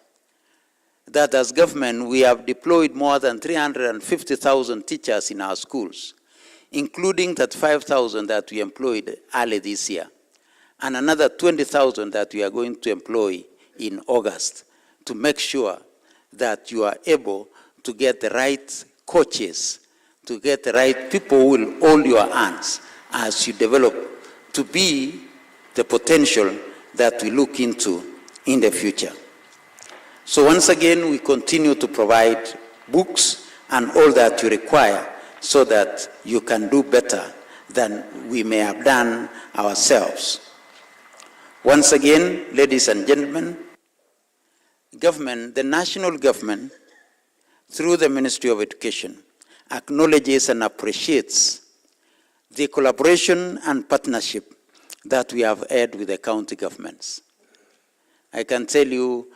That as government, we have deployed more than 350,000 teachers in our schools, including that 5,000 that we employed early this year, and another 20,000 that we are going to employ in August to make sure that you are able to get the right coaches to get the right people who will hold your hands as you develop to be the potential that we look into in the future. So once again, we continue to provide books and all that you require so that you can do better than we may have done ourselves. Once again, ladies and gentlemen, government, the national government, through the Ministry of Education, acknowledges and appreciates the collaboration and partnership that we have had with the county governments. I can tell you,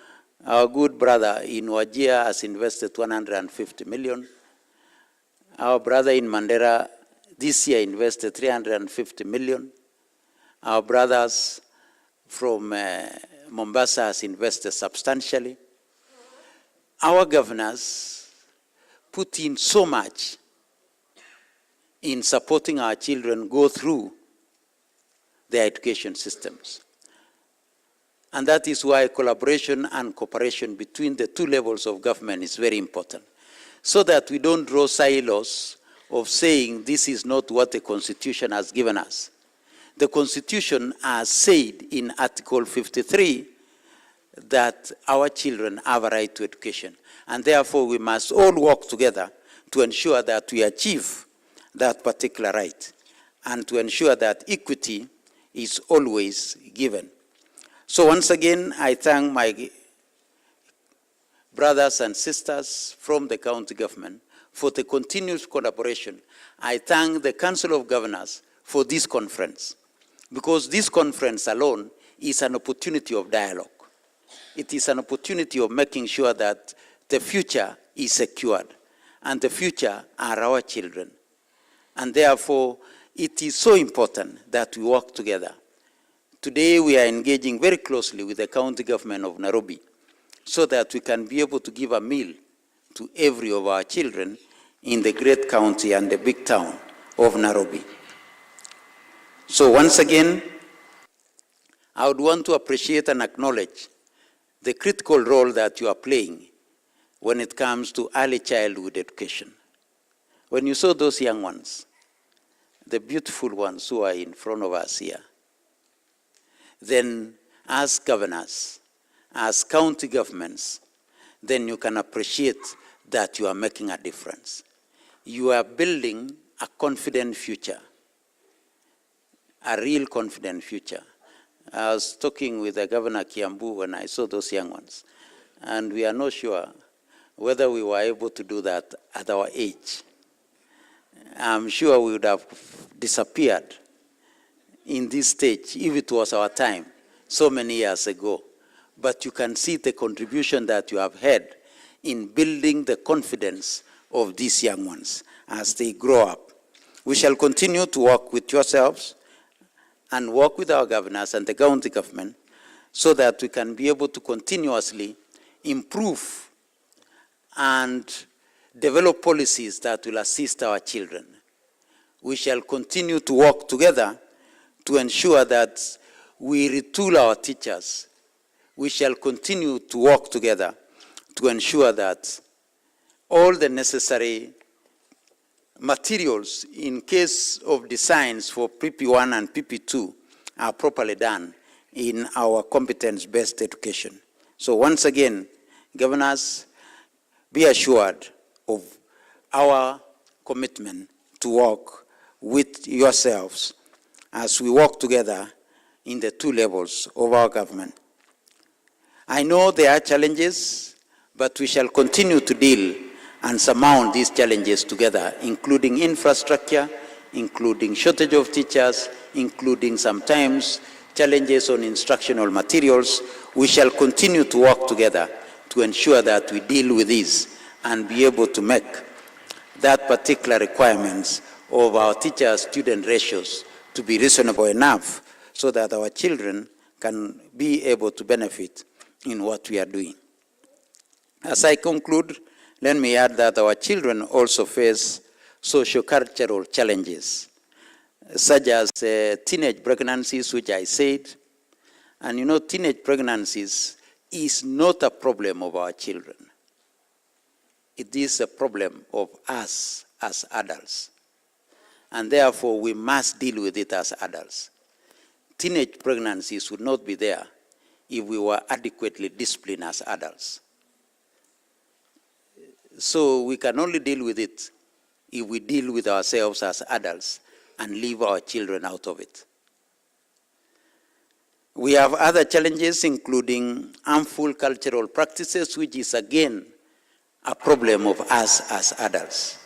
our good brother in Wajir has invested 150 million. Our brother in Mandera this year invested 350 million. Our brothers from Mombasa has invested substantially. Our governors put in so much in supporting our children go through their education systems. And that is why collaboration and cooperation between the two levels of government is very important, so that we don't draw silos of saying this is not what the Constitution has given us. The Constitution has said in Article 53 that our children have a right to education, and therefore we must all work together to ensure that we achieve that particular right and to ensure that equity is always given. So once again, I thank my brothers and sisters from the county government for the continuous collaboration. I thank the Council of Governors for this conference, because this conference alone is an opportunity of dialogue. It is an opportunity of making sure that the future is secured, and the future are our children. And therefore, it is so important that we work together. Today, we are engaging very closely with the county government of Nairobi so that we can be able to give a meal to every of our children in the great county and the big town of Nairobi. So once again, I would want to appreciate and acknowledge the critical role that you are playing when it comes to early childhood education. When you saw those young ones, the beautiful ones who are in front of us here, then as governors, as county governments, then you can appreciate that you are making a difference. You are building a confident future, a real confident future. I was talking with the Governor Kiambu when I saw those young ones, and we are not sure whether we were able to do that at our age. I'm sure we would have disappeared in this stage if it was our time so many years ago. But you can see the contribution that you have had in building the confidence of these young ones as they grow up. We shall continue to work with yourselves and work with our governors and the county government so that we can be able to continuously improve and develop policies that will assist our children. We shall continue to work together to ensure that we retool our teachers. We shall continue to work together to ensure that all the necessary materials in case of designs for PP1 and PP2 are properly done in our competence-based education. So once again, governors, be assured of our commitment to work with yourselves as we work together in the two levels of our government. I know there are challenges, but we shall continue to deal and surmount these challenges together, including infrastructure, including shortage of teachers, including sometimes challenges on instructional materials. We shall continue to work together to ensure that we deal with these and be able to make that particular requirements of our teacher-student ratios to be reasonable enough so that our children can be able to benefit in what we are doing. As I conclude, let me add that our children also face socio-cultural challenges, such as teenage pregnancies, which I said. And you know, teenage pregnancies is not a problem of our children. It is a problem of us as adults. And therefore, we must deal with it as adults. Teenage pregnancies would not be there if we were adequately disciplined as adults. So we can only deal with it if we deal with ourselves as adults and leave our children out of it. We have other challenges, including harmful cultural practices, which is again a problem of us as adults.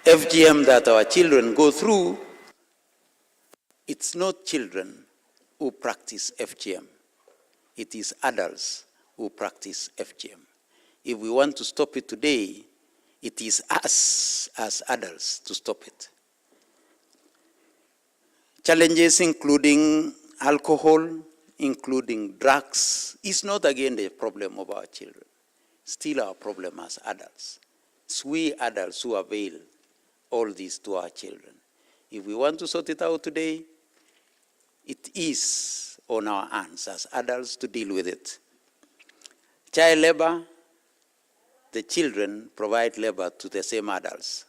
FGM that our children go through, it's not children who practice FGM. It is adults who practice FGM. If we want to stop it today, it is us as adults to stop it. Challenges including alcohol, including drugs, is not again the problem of our children. Still our problem as adults. It's we adults who avail all this to our children. If we want to sort it out today, it is on our hands as adults to deal with it. Child labor, the children provide labor to the same adults.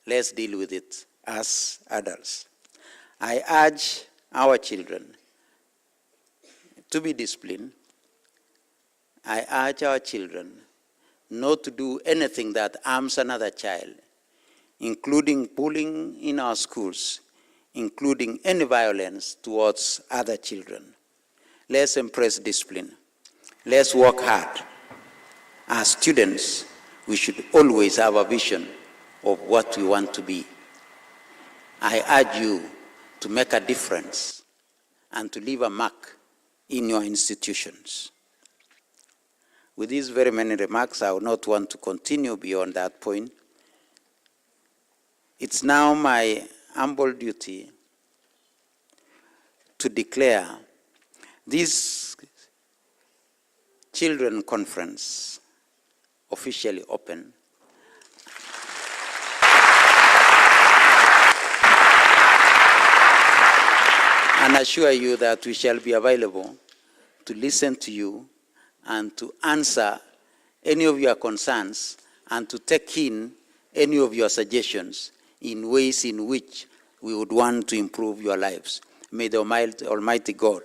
Let's deal with it as adults. I urge our children to be disciplined. I urge our children not to do anything that harms another child, including bullying in our schools, including any violence towards other children. Let's embrace discipline. Let's work hard. As students, we should always have a vision of what we want to be. I urge you to make a difference and to leave a mark in your institutions. With these very many remarks, I would not want to continue beyond that point. It's now my humble duty to declare this Children Conference officially open. And assure you that we shall be available to listen to you and to answer any of your concerns and to take in any of your suggestions in ways in which we would want to improve your lives. May the Almighty God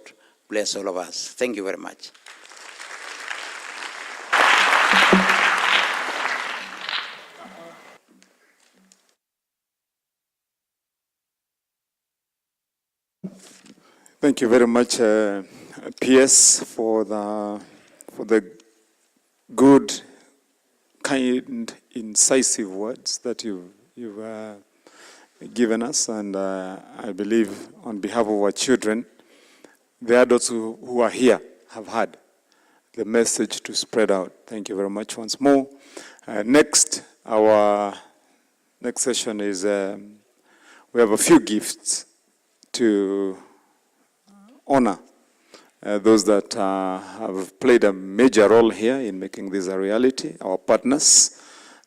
bless all of us. Thank you very much. Thank you very much, PS, for the good, kind, incisive words that you've given us. And I believe on behalf of our children, the adults who are here have had the message to spread out. Thank you very much once more. Next, our next session is, we have a few gifts to honor those that have played a major role here in making this a reality, our partners.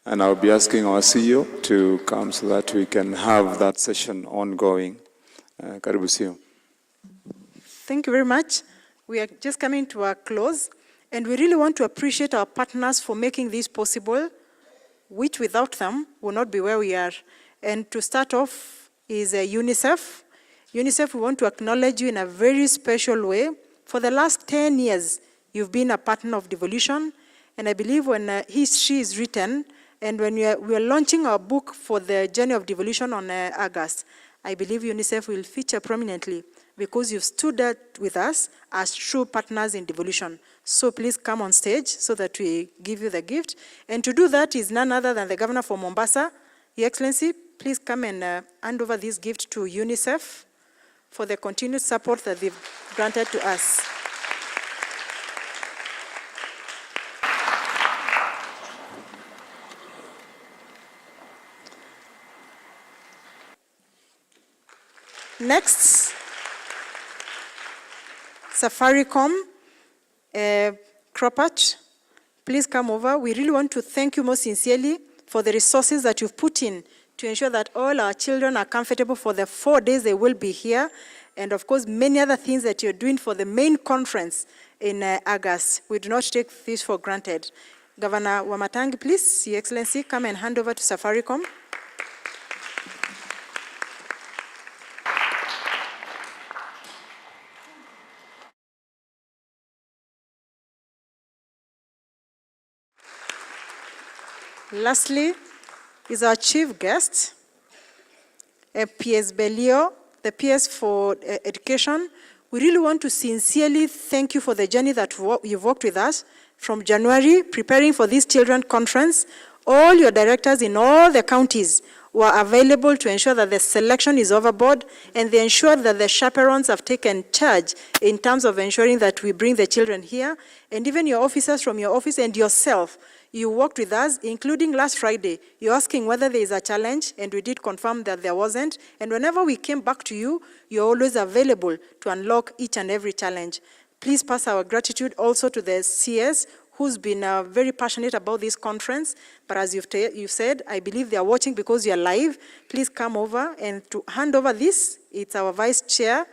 And I'll be asking our CEO to come so that we can have that session ongoing. Karibu CEO. Thank you very much. We are just coming to a close, and we really want to appreciate our partners for making this possible, which without them will not be where we are. And to start off is UNICEF. UNICEF, we want to acknowledge you in a very special way. For the last 10 years, you've been a partner of Devolution, and I believe when history is written, and when we are launching our book for the journey of devolution on August, I believe UNICEF will feature prominently because you've stood up with us as true partners in devolution. So please come on stage so that we give you the gift. And to do that is none other than the Governor for Mombasa. Your Excellency, please come and hand over this gift to UNICEF for the continued support that they've granted to us. Next, Safaricom, Cropatch, please come over. We really want to thank you most sincerely for the resources that you've put in to ensure that all our children are comfortable for the 4 days they will be here, and of course many other things that you're doing for the main conference in August. We do not take this for granted. Governor Wamatangi, please, Your Excellency, come and hand over to Safaricom. Lastly, is our chief guest, PS Belio, the PS for Education. We really want to sincerely thank you for the journey that you've walked with us from January, preparing for this children's conference. All your directors in all the counties were available to ensure that the selection is overboard, and they ensured that the chaperones have taken charge in terms of ensuring that we bring the children here, and even your officers from your office and yourself. You worked with us, including last Friday. You're asking whether there is a challenge, and we did confirm that there wasn't. And whenever we came back to you, you're always available to unlock each and every challenge. Please pass our gratitude also to the CS, who's been very passionate about this conference. But as you've said, I believe they are watching because you're live. Please come over, and to hand over this, it's our Vice Chair,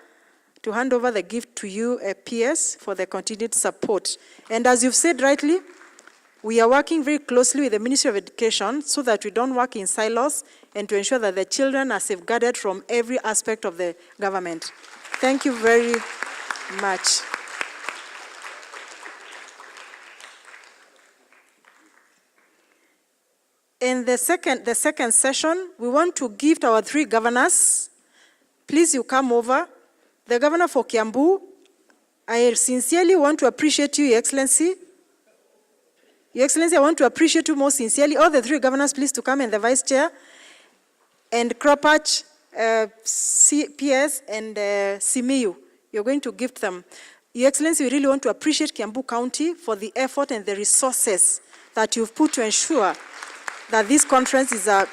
to hand over the gift to you, PS, for the continued support. And as you've said rightly, we are working very closely with the Ministry of Education so that we don't work in silos and to ensure that the children are safeguarded from every aspect of the government. Thank you very much. In the second session, we want to gift our 3 governors. Please, you come over. The governor for Kiambu, I sincerely want to appreciate you, Your Excellency. Your Excellency, I want to appreciate you most sincerely. All the 3 governors, please, to come, and the Vice Chair. And Kropach, PS, and Simiyu, you're going to gift them. Your Excellency, we really want to appreciate Kiambu County for the effort and the resources that you've put to ensure that this conference is a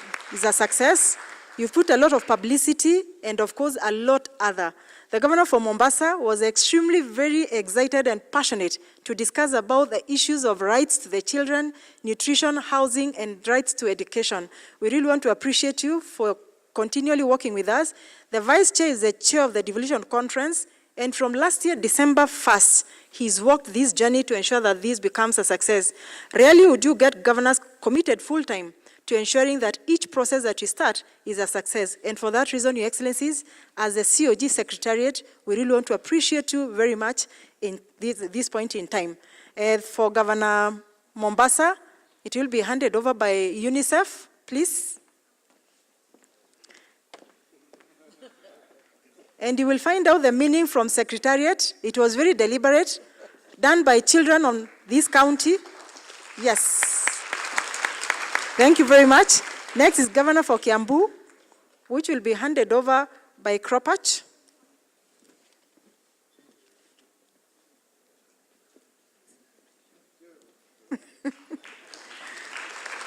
success. You've put a lot of publicity and, of course, a lot other. The governor from Mombasa was extremely very excited and passionate to discuss about the issues of rights to the children, nutrition, housing, and rights to education. We really want to appreciate you for continually working with us. The Vice Chair is the chair of the Devolution Conference, and from last year, December 1st, he's walked this journey to ensure that this becomes a success. Rarely would you get governors committed full-time to ensuring that each process that you start is a success. And for that reason, Your Excellencies, as the COG Secretariat, we really want to appreciate you very much in this point in time. For Governor Mombasa, it will be handed over by UNICEF, please. And you will find out the meaning from Secretariat. It was very deliberate, done by children on this county. Yes. Thank you very much. Next is Governor for Kiambu, which will be handed over by Kropach.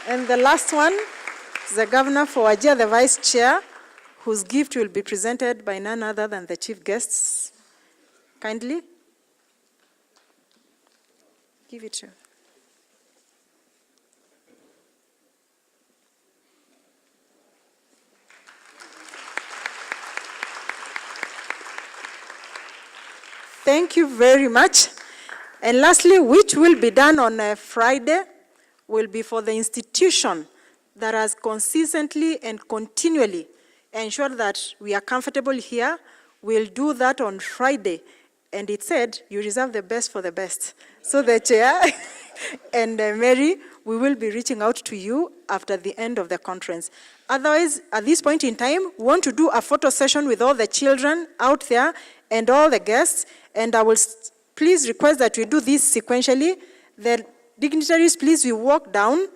And the last one is the Governor for Wajir, the Vice Chair, whose gift will be presented by none other than the chief guests. Kindly give it to you. Thank you very much. And lastly, which will be done on a Friday, will be for the institution that has consistently and continually ensured that we are comfortable here. We'll do that on Friday. And it said, you reserve the best for the best. So the chair and Mary, we will be reaching out to you after the end of the conference. Otherwise, at this point in time, we want to do a photo session with all the children out there and all the guests. And I will please request that we do this sequentially. The dignitaries, please, we walk down.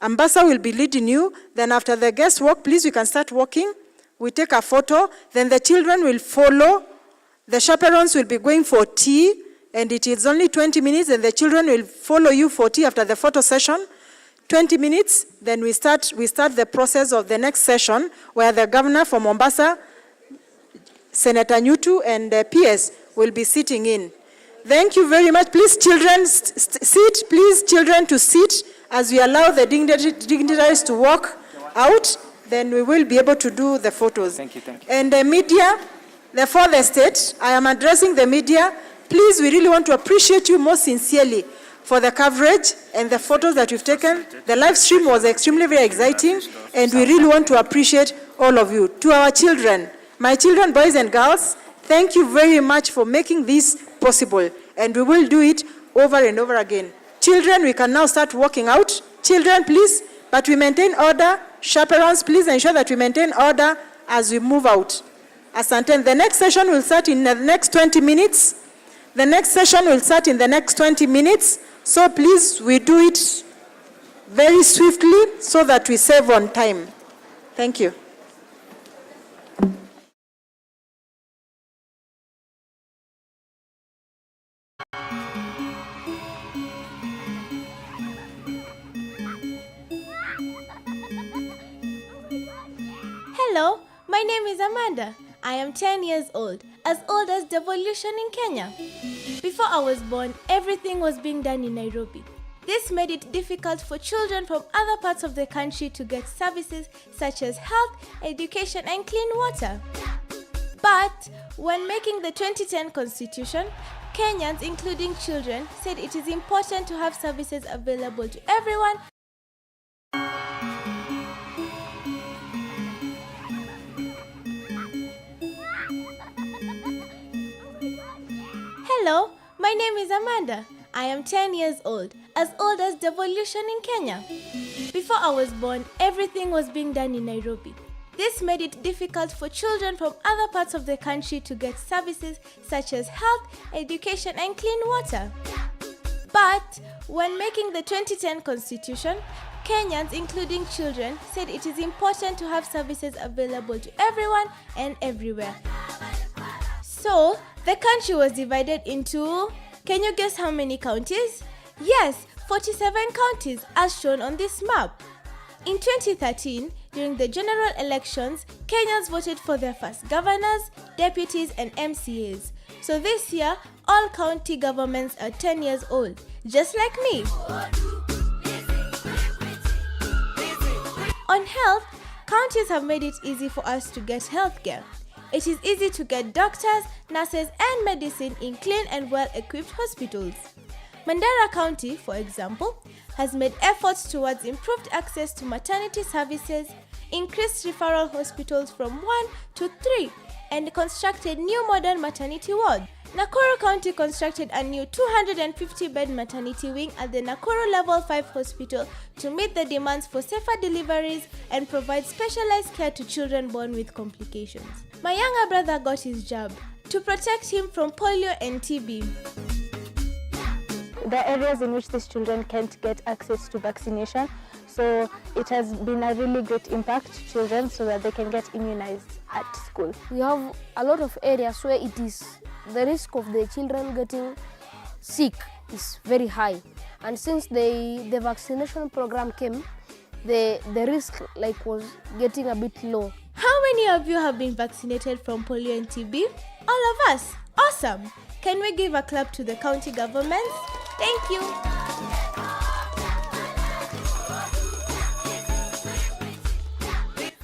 Ambassador will be leading you. Then after the guests walk, please, we can start walking. We take a photo. Then the children will follow. The chaperones will be going for tea. And it is only 20 minutes. And the children will follow you for tea after the photo session. 20 minutes. Then we start the process of the next session, where the governor from Mombasa, Senator Nyutu, and PS will be sitting in. Thank you very much. Please, children, sit. Please, children, to sit as we allow the dignitaries to walk out. Then we will be able to do the photos. Thank you, thank you. And the media, the fourth estate, I am addressing the media. Please, we really want to appreciate you most sincerely for the coverage and the photos that you've taken. The live stream was extremely very exciting, and we really want to appreciate all of you. To our children, my children, boys and girls, thank you very much for making this possible, and we will do it over and over again. Children, we can now start walking out. Children, please, but we maintain order. Chaperones, please ensure that we maintain order as we move out. Asante. The next session will start in the next 20 minutes. The next session will start in the next 20 minutes. So please, we do it very swiftly so that we save on time. Thank you. Hello, my name is Amanda. I am 10 years old as Devolution in Kenya. Before I was born, everything was being done in Nairobi. This made it difficult for children from other parts of the country to get services such as health, education, and clean water. But when making the 2010 Constitution, Kenyans, including children, said it is important to have services available to everyone. Hello, my name is Amanda. I am 10 years old as Devolution in Kenya. Before I was born, everything was being done in Nairobi. This made it difficult for children from other parts of the country to get services such as health, education, and clean water. But when making the 2010 Constitution, Kenyans, including children, said it is important to have services available to everyone and everywhere. So, the country was divided into, can you guess how many counties? Yes, 47 counties as shown on this map. In 2013, during the general elections, Kenyans voted for their first governors, deputies, and MCAs. So this year, all county governments are 10 years old, just like me. On health, counties have made it easy for us to get healthcare. It is easy to get doctors, nurses, and medicine in clean and well-equipped hospitals. Mandera County, for example, has made efforts towards improved access to maternity services, increased referral hospitals from 1 to 3, and constructed new modern maternity wards. Nakuru County constructed a new 250-bed maternity wing at the Nakuru Level 5 Hospital to meet the demands for safer deliveries and provide specialized care to children born with complications. My younger brother got his jab to protect him from polio and TB. The areas in which these children can't get access to vaccination, so it has been a really great impact to children so that they can get immunized at school. We have a lot of areas where it is the risk of the children getting sick is very high, and since the vaccination program came, the risk was getting a bit low. How many of you have been vaccinated from polio and TB? All of us. Awesome. Can we give a clap to the county governments? Thank you.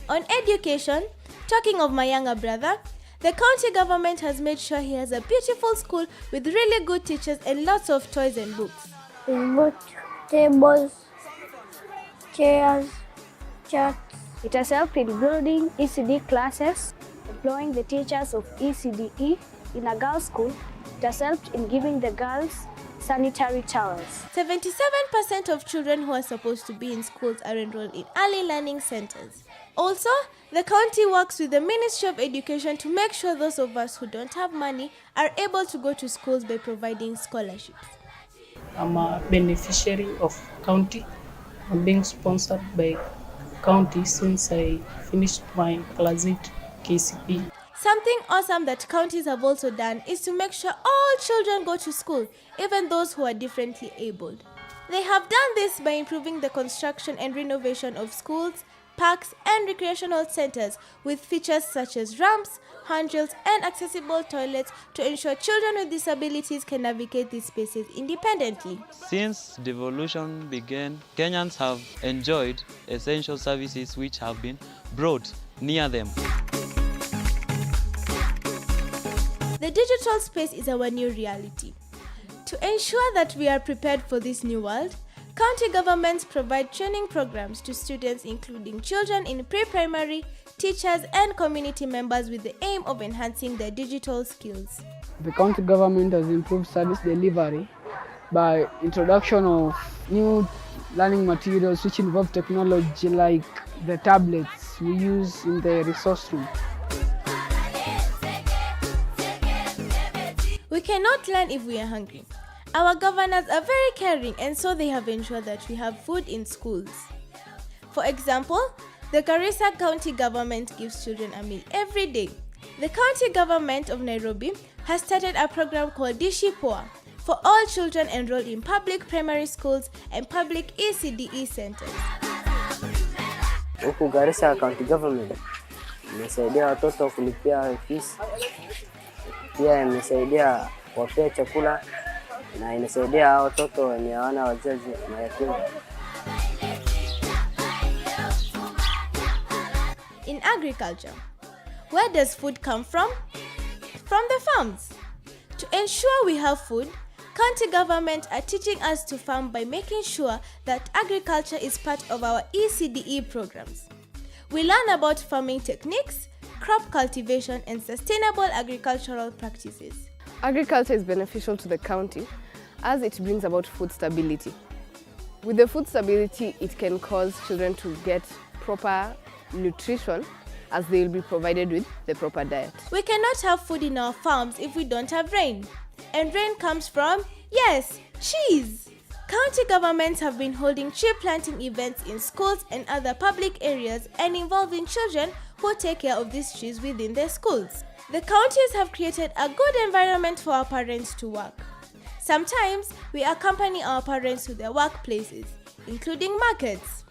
On education, talking of my younger brother, the county government has made sure he has a beautiful school with really good teachers and lots of toys and books. Remote tables, chairs, charts. It has helped in building ECD classes, employing the teachers of ECDE in a girls' school. It has helped in giving the girls sanitary towels. 77% of children who are supposed to be in schools are enrolled in early learning centers. Also, the county works with the Ministry of Education to make sure those of us who don't have money are able to go to schools by providing scholarships. I'm a beneficiary of county. I'm being sponsored by county since I finished my class 8 KCP. Something awesome that counties have also done is to make sure all children go to school, even those who are differently abled. They have done this by improving the construction and renovation of schools, parks, and recreational centers with features such as ramps, handrails, and accessible toilets to ensure children with disabilities can navigate these spaces independently. Since devolution began, Kenyans have enjoyed essential services which have been brought near them. The digital space is our new reality. To ensure that we are prepared for this new world, county governments provide training programs to students including children in pre-primary, teachers and community members with the aim of enhancing their digital skills. The county government has improved service delivery by introduction of new learning materials which involve technology like the tablets we use in the resource room. We cannot learn if we are hungry. Our governors are very caring and so they have ensured that we have food in schools. For example, the Garissa County government gives children a meal every day. The county government of Nairobi has started a program called Dishi Poa for all children enrolled in public primary schools and public ECDE centers. Huku Garissa County government imesaidia watoto kulipia fees, pia imesaidia kuwapea chakula na inasaidia watoto wenye hawana wazazi mayatima. In agriculture, where does food come from? From the farms. To ensure we have food, county government are teaching us to farm by making sure that agriculture is part of our ECDE programs. We learn about farming techniques, crop cultivation, and sustainable agricultural practices. Agriculture is beneficial to the county as it brings about food stability. With the food stability, it can cause children to get proper nutrition as they will be provided with the proper diet. We cannot have food in our farms if we don't have rain. And rain comes from, yes, trees. County governments have been holding tree planting events in schools and other public areas and involving children who take care of these trees within their schools. The counties have created a good environment for our parents to work. Sometimes we accompany our parents to their workplaces, including markets.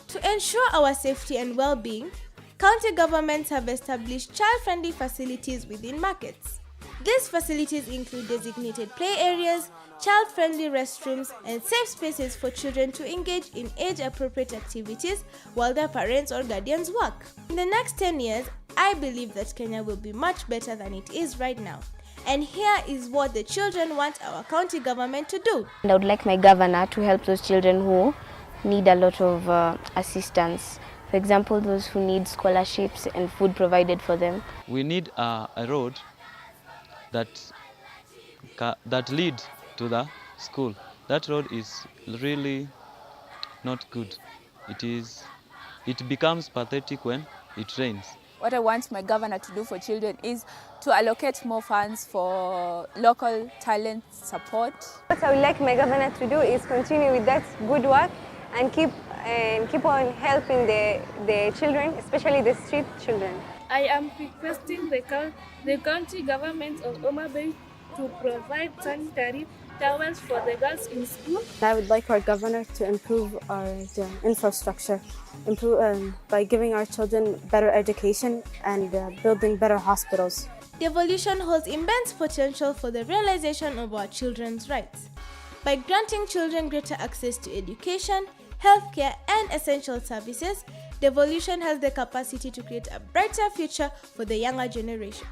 To ensure our safety and well-being, county governments have established child-friendly facilities within markets. These facilities include designated play areas, child-friendly restrooms, and safe spaces for children to engage in age-appropriate activities while their parents or guardians work. In the next 10 years, I believe that Kenya will be much better than it is right now. And here is what the children want our county government to do. And I would like my governor to help those children who need a lot of assistance. For example, those who need scholarships and food provided for them. We need a road that lead to the school. That road is really not good. It becomes pathetic when it rains. What I want my governor to do for children is to allocate more funds for local talent support. What I would like my governor to do is continue with that good work and keep on helping the children, especially the street children. I am requesting the county government of Homa Bay to provide sanitary towels for the girls in school. I would like our governor to improve our infrastructure, by giving our children better education and building better hospitals. Devolution holds immense potential for the realization of our children's rights. By granting children greater access to education, healthcare, and essential services, Devolution has the capacity to create a brighter future for the younger generation.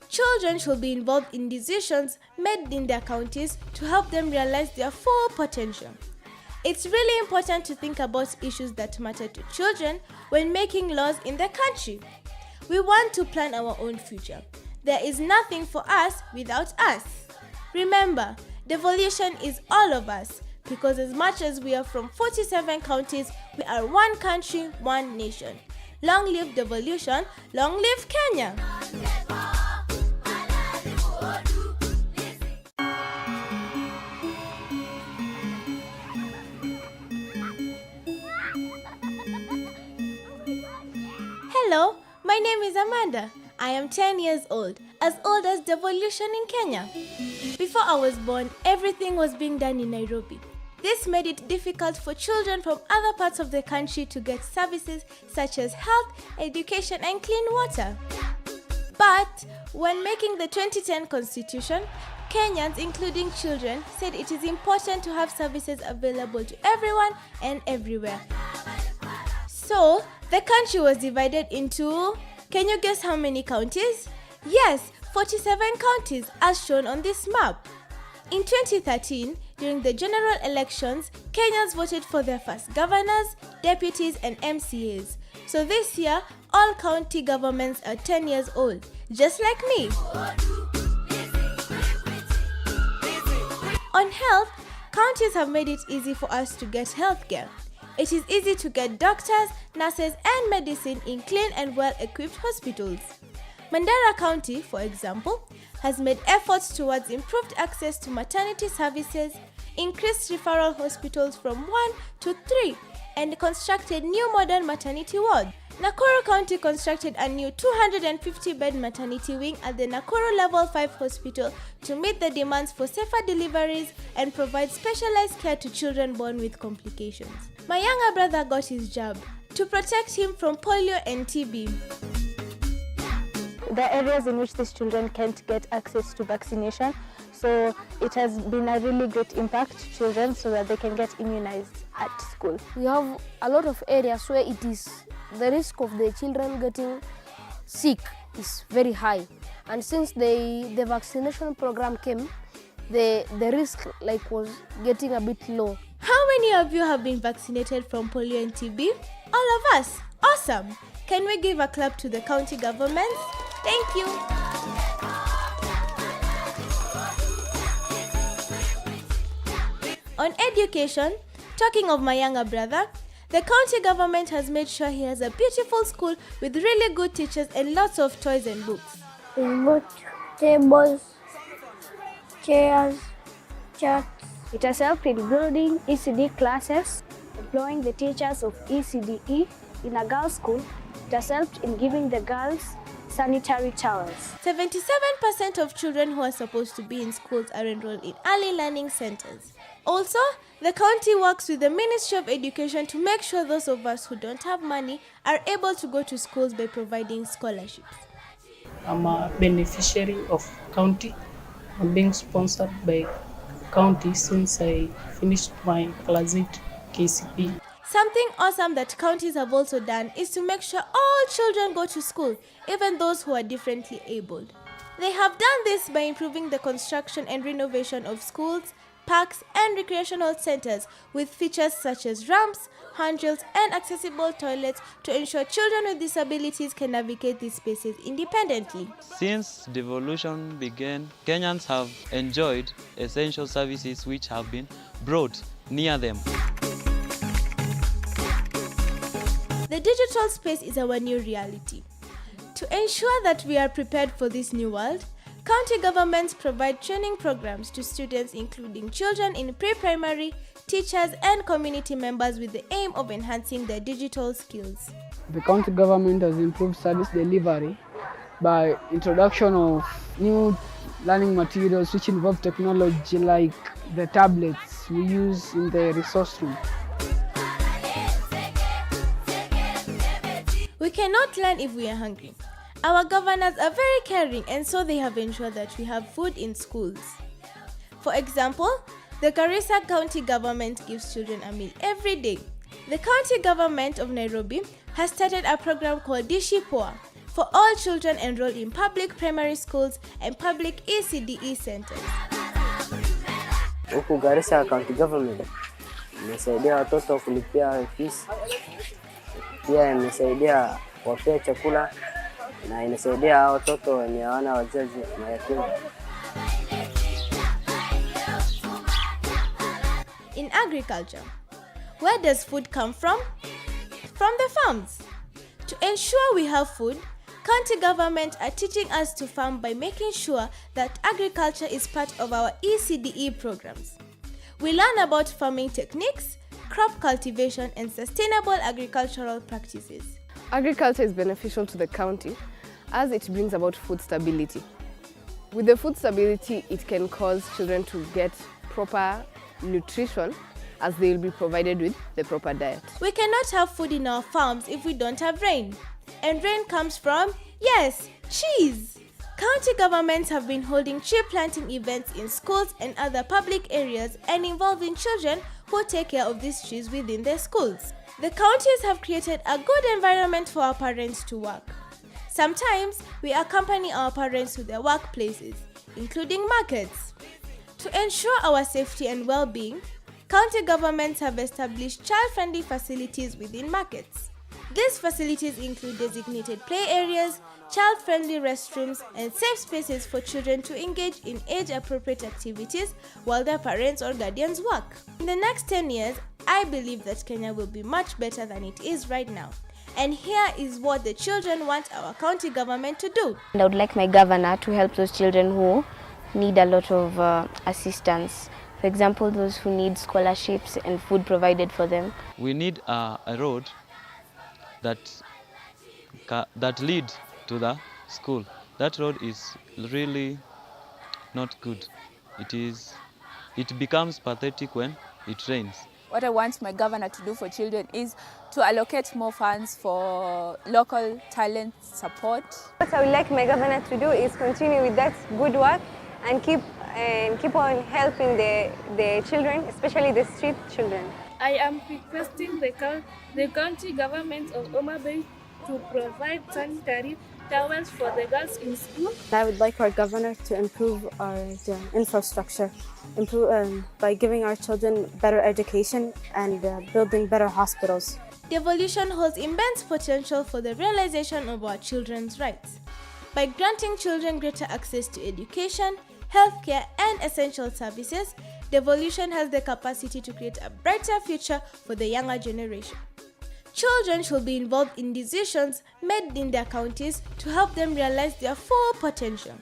Children should be involved in decisions made in their counties to help them realize their full potential. It's really important to think about issues that matter to children when making laws in the country. We want to plan our own future. There is nothing for us without us. Remember, Devolution is all of us, because as much as we are from 47 counties, we are one country, one nation. Long live Devolution, long live Kenya! Hello, my name is Amanda. I am 10 years old as Devolution in Kenya. Before I was born, everything was being done in Nairobi. This made it difficult for children from other parts of the country to get services such as health, education, and clean water. But when making the 2010 Constitution, Kenyans, including children, said it is important to have services available to everyone and everywhere. So, the country was divided into, can you guess how many counties? Yes, 47 counties as shown on this map. In 2013, during the general elections, Kenyans voted for their first governors, deputies, and MCAs. So this year, all county governments are 10 years old, just like me. On health, counties have made it easy for us to get healthcare. It is easy to get doctors, nurses, and medicine in clean and well-equipped hospitals. Mandera County, for example, has made efforts towards improved access to maternity services, increased referral hospitals from 1 to 3, and constructed new modern maternity wards. Nakuru County constructed a new 250-bed maternity wing at the Nakuru Level 5 Hospital to meet the demands for safer deliveries and provide specialized care to children born with complications. My younger brother got his jab to protect him from polio and TB. The areas in which these children can't get access to vaccination, so it has been a really great impact to children so that they can get immunized at school. We have a lot of areas where it is the risk of the children getting sick is very high, and since the vaccination program came, the risk was getting a bit low. How many of you have been vaccinated from polio and TB? All of us. Awesome. Can we give a clap to the county governments? Thank you. On education, talking of my younger brother, the county government has made sure he has a beautiful school with really good teachers and lots of toys and books. We bought tables, chairs, charts. It has helped in building ECD classes, employing the teachers of ECDE in a girls' school. It has helped in giving the girls sanitary towels. 77% of children who are supposed to be in schools are enrolled in early learning centers. Also, the county works with the Ministry of Education to make sure those of us who don't have money are able to go to schools by providing scholarships. I'm a beneficiary of county. I'm being sponsored by county since I finished my class 8 KCP. Something awesome that counties have also done is to make sure all children go to school, even those who are differently abled. They have done this by improving the construction and renovation of schools, parks, and recreational centers with features such as ramps, handrails, and accessible toilets to ensure children with disabilities can navigate these spaces independently. Since devolution began, Kenyans have enjoyed essential services which have been brought near them. The digital space is our new reality. To ensure that we are prepared for this new world, county governments provide training programs to students including children in pre-primary, teachers and community members with the aim of enhancing their digital skills. The county government has improved service delivery by introduction of new learning materials which involve technology like the tablets we use in the resource room. We cannot learn if we are hungry. Our governors are very caring, and so they have ensured that we have food in schools. For example, the Garissa County government gives children a meal every day. The county government of Nairobi has started a program called Dishi Poa for all children enrolled in public primary schools and public ECDE centers. Huku Garissa County government imesaidia watoto kulipia fees, pia imesaidia kuwapea chakula na inasaidia watoto wenye hawana wazazi mayatima. In agriculture, where does food come from? From the farms. To ensure we have food, county government are teaching us to farm by making sure that agriculture is part of our ECDE programs. We learn about farming techniques, crop cultivation, and sustainable agricultural practices. Agriculture is beneficial to the county as it brings about food stability. With the food stability, it can cause children to get proper nutrition as they will be provided with the proper diet. We cannot have food in our farms if we don't have rain. And rain comes from, yes, trees. County governments have been holding tree planting events in schools and other public areas and involving children who take care of these trees within their schools. The counties have created a good environment for our parents to work. Sometimes we accompany our parents to their workplaces, including markets. To ensure our safety and well-being, county governments have established child-friendly facilities within markets. These facilities include designated play areas, child-friendly restrooms, and safe spaces for children to engage in age-appropriate activities while their parents or guardians work. In the next 10 years, I believe that Kenya will be much better than it is right now. And here is what the children want our county government to do. And I would like my governor to help those children who need a lot of assistance. For example, those who need scholarships and food provided for them. We need a road that lead to the school. That road is really not good. It becomes pathetic when it rains. What I want my governor to do for children is to allocate more funds for local talent support. What I would like my governor to do is continue with that good work and keep on helping the children, especially the street children. I am requesting the county government of Homa Bay to provide sanitary towels for the girls in school. I would like our governor to improve our infrastructure, by giving our children better education and building better hospitals. Devolution holds immense potential for the realization of our children's rights. By granting children greater access to education, healthcare, and essential services, Devolution has the capacity to create a brighter future for the younger generation. Children should be involved in decisions made in their counties to help them realize their full potential.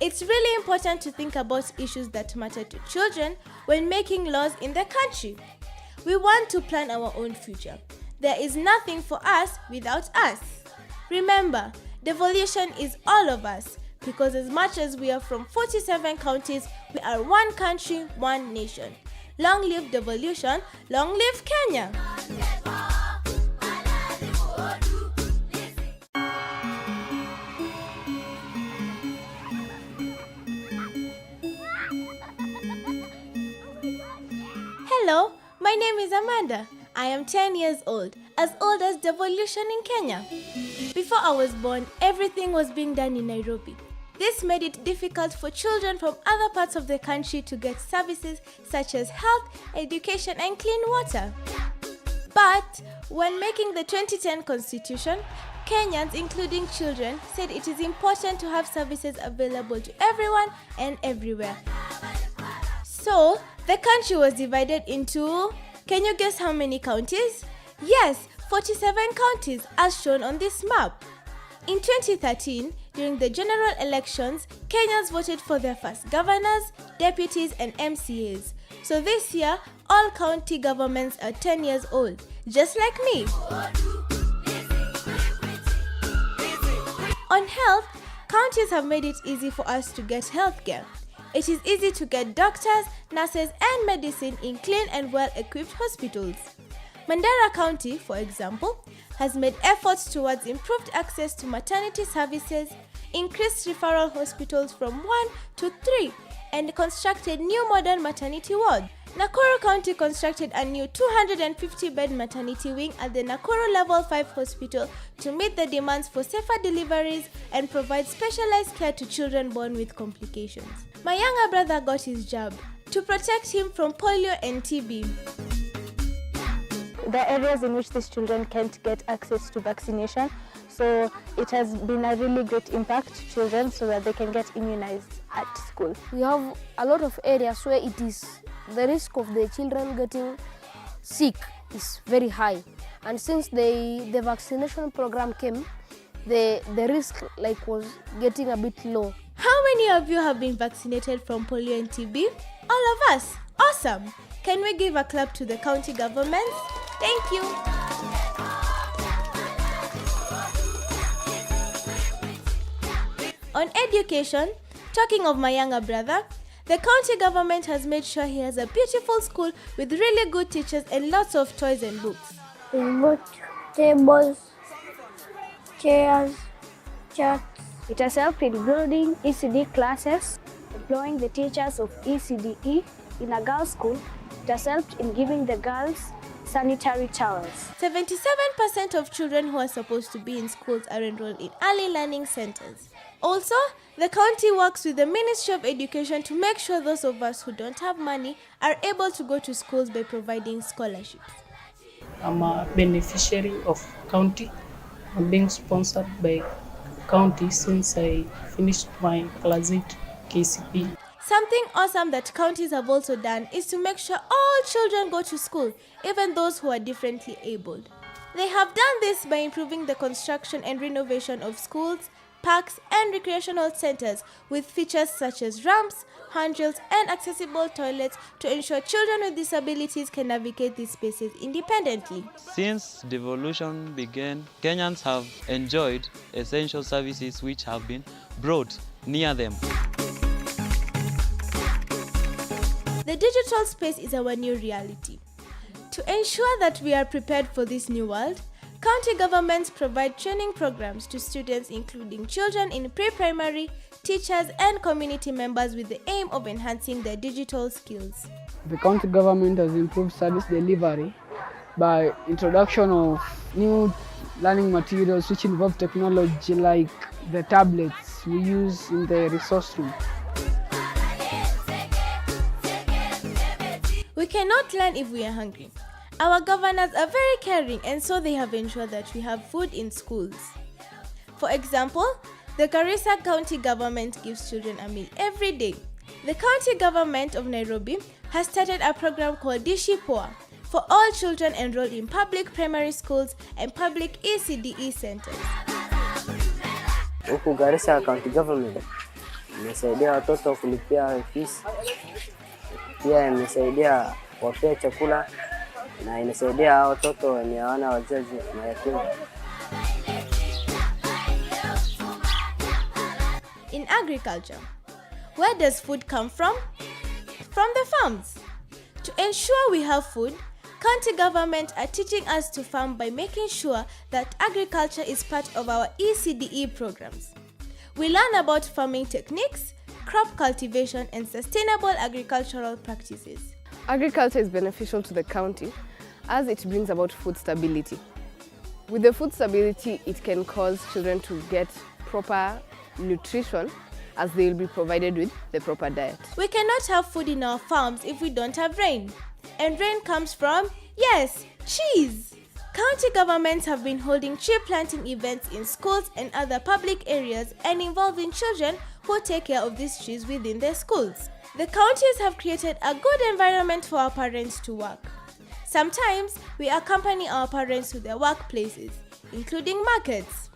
It's really important to think about issues that matter to children when making laws in the country. We want to plan our own future. There is nothing for us without us. Remember, Devolution is all of us, because as much as we are from 47 counties, we are one country, one nation. Long live Devolution, long live Kenya! Hello, my name is Amanda. I am 10 years old as Devolution in Kenya. Before I was born, everything was being done in Nairobi. This made it difficult for children from other parts of the country to get services such as health, education, and clean water. But when making the 2010 Constitution, Kenyans, including children, said it is important to have services available to everyone and everywhere. So, the country was divided into, can you guess how many counties? Yes, 47 counties as shown on this map. In 2013, during the general elections, Kenyans voted for their first governors, deputies, and MCAs. So this year, all county governments are 10 years old, just like me. On health, counties have made it easy for us to get healthcare. It is easy to get doctors, nurses, and medicine in clean and well-equipped hospitals. Mandera County, for example, has made efforts towards improved access to maternity services, increased referral hospitals from 1 to 3, and constructed new modern maternity wards. Nakuru County constructed a new 250-bed maternity wing at the Nakuru Level 5 Hospital to meet the demands for safer deliveries and provide specialized care to children born with complications. My younger brother got his jab to protect him from polio and TB. There are areas in which these children can't get access to vaccination, so it has been a really great impact to children so that they can get immunized at school. We have a lot of areas where the risk of the children getting sick is very high, and since the vaccination program came, the risk was getting a bit low. How many of you have been vaccinated from polio and TB? All of us. Awesome. Can we give a clap to the county governments? Thank you. On education, talking of my younger brother, the county government has made sure he has a beautiful school with really good teachers and lots of toys and books. Books, tables, chairs, charts. It has helped in building ECD classes, employing the teachers of ECDE in a girls' school. It has helped in giving the girls sanitary towels. 77% of children who are supposed to be in schools are enrolled in early learning centers. Also, the county works with the Ministry of Education to make sure those of us who don't have money are able to go to schools by providing scholarships. I'm a beneficiary of county. I'm being sponsored by county since I finished my class 8 KCP. Something awesome that counties have also done is to make sure all children go to school, even those who are differently abled. They have done this by improving the construction and renovation of schools, parks, and recreational centers with features such as ramps, handrails, and accessible toilets to ensure children with disabilities can navigate these spaces independently. Since devolution began, Kenyans have enjoyed essential services which have been brought near them. The digital space is our new reality. To ensure that we are prepared for this new world, county governments provide training programs to students including children in pre-primary, teachers and community members with the aim of enhancing their digital skills. The county government has improved service delivery by introduction of new learning materials which involve technology like the tablets we use in the resource room. We cannot learn if we are hungry. Our governors are very caring and so they have ensured that we have food in schools. For example, the Garissa County government gives children a meal every day. The county government of Nairobi has started a program called Dishi Poa for all children enrolled in public primary schools and public ECDE centers. Huku Garissa County government imesaidia watoto kulipia fees, pia imesaidia kuwapea chakula na inasaidia watoto wenye hawana wazazi mayatima. In agriculture, where does food come from? From the farms. To ensure we have food, county government are teaching us to farm by making sure that agriculture is part of our ECDE programs. We learn about farming techniques, crop cultivation, and sustainable agricultural practices. Agriculture is beneficial to the county as it brings about food stability. With the food stability, it can cause children to get proper nutrition as they will be provided with the proper diet. We cannot have food in our farms if we don't have rain. And rain comes from, yes, trees. County governments have been holding tree planting events in schools and other public areas and involving children who take care of these trees within their schools. The counties have created a good environment for our parents to work. Sometimes we accompany our parents to their workplaces, including markets.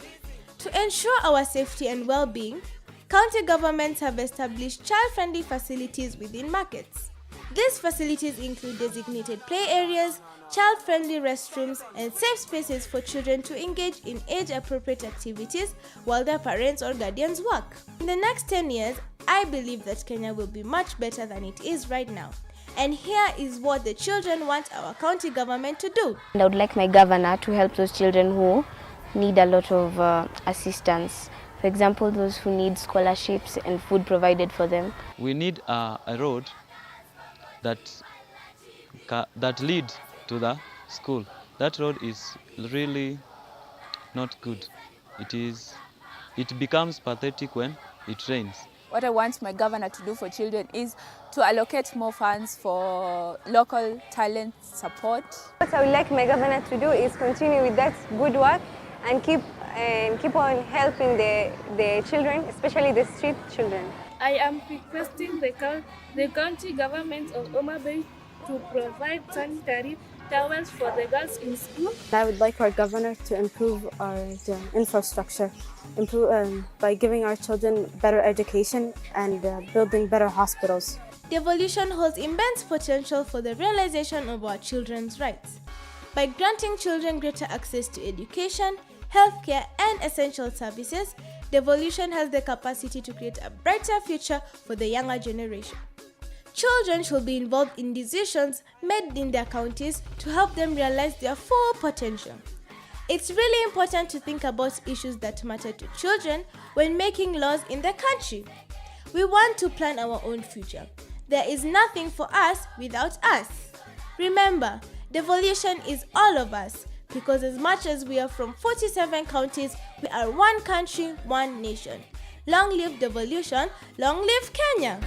To ensure our safety and well-being, county governments have established child-friendly facilities within markets. These facilities include designated play areas, child-friendly restrooms, and safe spaces for children to engage in age-appropriate activities while their parents or guardians work. In the next 10 years, I believe that Kenya will be much better than it is right now. And here is what the children want our county government to do. And I would like my governor to help those children who need a lot of assistance. For example, those who need scholarships and food provided for them. We need a road that leads to the school. That road is really not good. It becomes pathetic when it rains. What I want my governor to do for children is to allocate more funds for local talent support. What I would like my governor to do is continue with that good work and keep on helping the children, especially the street children. I am requesting the county government of Homa Bay to provide sanitary towels for the girls in school. I would like our governor to improve our infrastructure, by giving our children better education and building better hospitals. Devolution holds immense potential for the realization of our children's rights. By granting children greater access to education, healthcare, and essential services, Devolution has the capacity to create a brighter future for the younger generation. Children should be involved in decisions made in their counties to help them realize their full potential. It's really important to think about issues that matter to children when making laws in the country. We want to plan our own future. There is nothing for us without us. Remember, Devolution is all of us, because as much as we are from 47 counties, we are one country, one nation. Long live devolution, long live Kenya!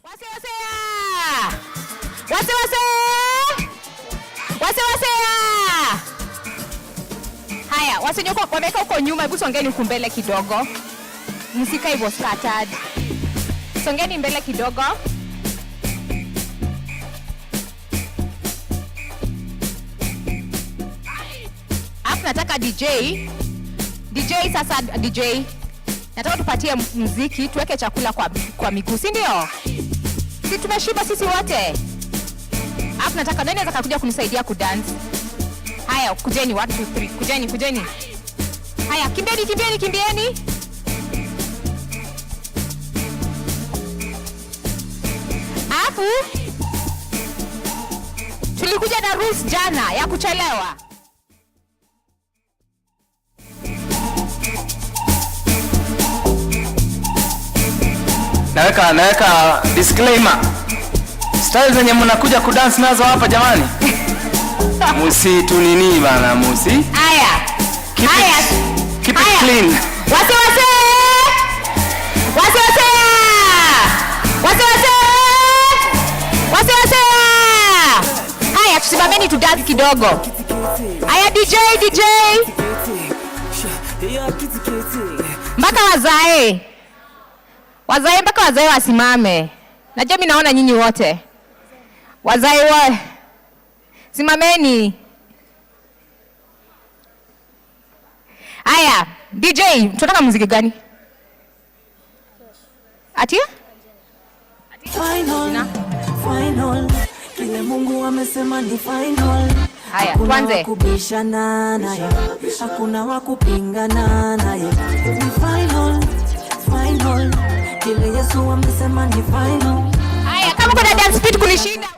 Wase wase ya! Wase wase! Wase wase ya! Haya, wasenyoko wameka huko nyuma, hebu songeni huku mbele kidogo. Msika hivyo scattered. Songeni mbele kidogo. Hapo nataka DJ sasa DJ. Nataka tupatie muziki, tuweke chakula kwa miguu, si ndio? Si tumeshiba sisi wote. Hapo nataka nani anataka kuja kunisaidia kudance? Haya, kujeni 1 2 3. Kujeni. Haya, kimbieni. Hapo tulikuja na rules jana ya kuchelewa. Naweka disclaimer. Style zenye mnakuja kudance nazo hapa jamani. Musitu nini bana musi? Haya. Keep it clean. Wase. Haya, tusimameni tu dance kidogo. Haya DJ. Mpaka wazae wasimame. Najua mimi naona nyinyi wote. Wazae simameni. Haya, DJ, tunataka muziki gani? Ati? Final. Kile Mungu amesema ni final. Haya, tuanze. Kubishana naye. Hakuna wa kupingana naye. Ni final. Kile Yesu amesema ni final. Haya, kama kuna dance beat kunishinda.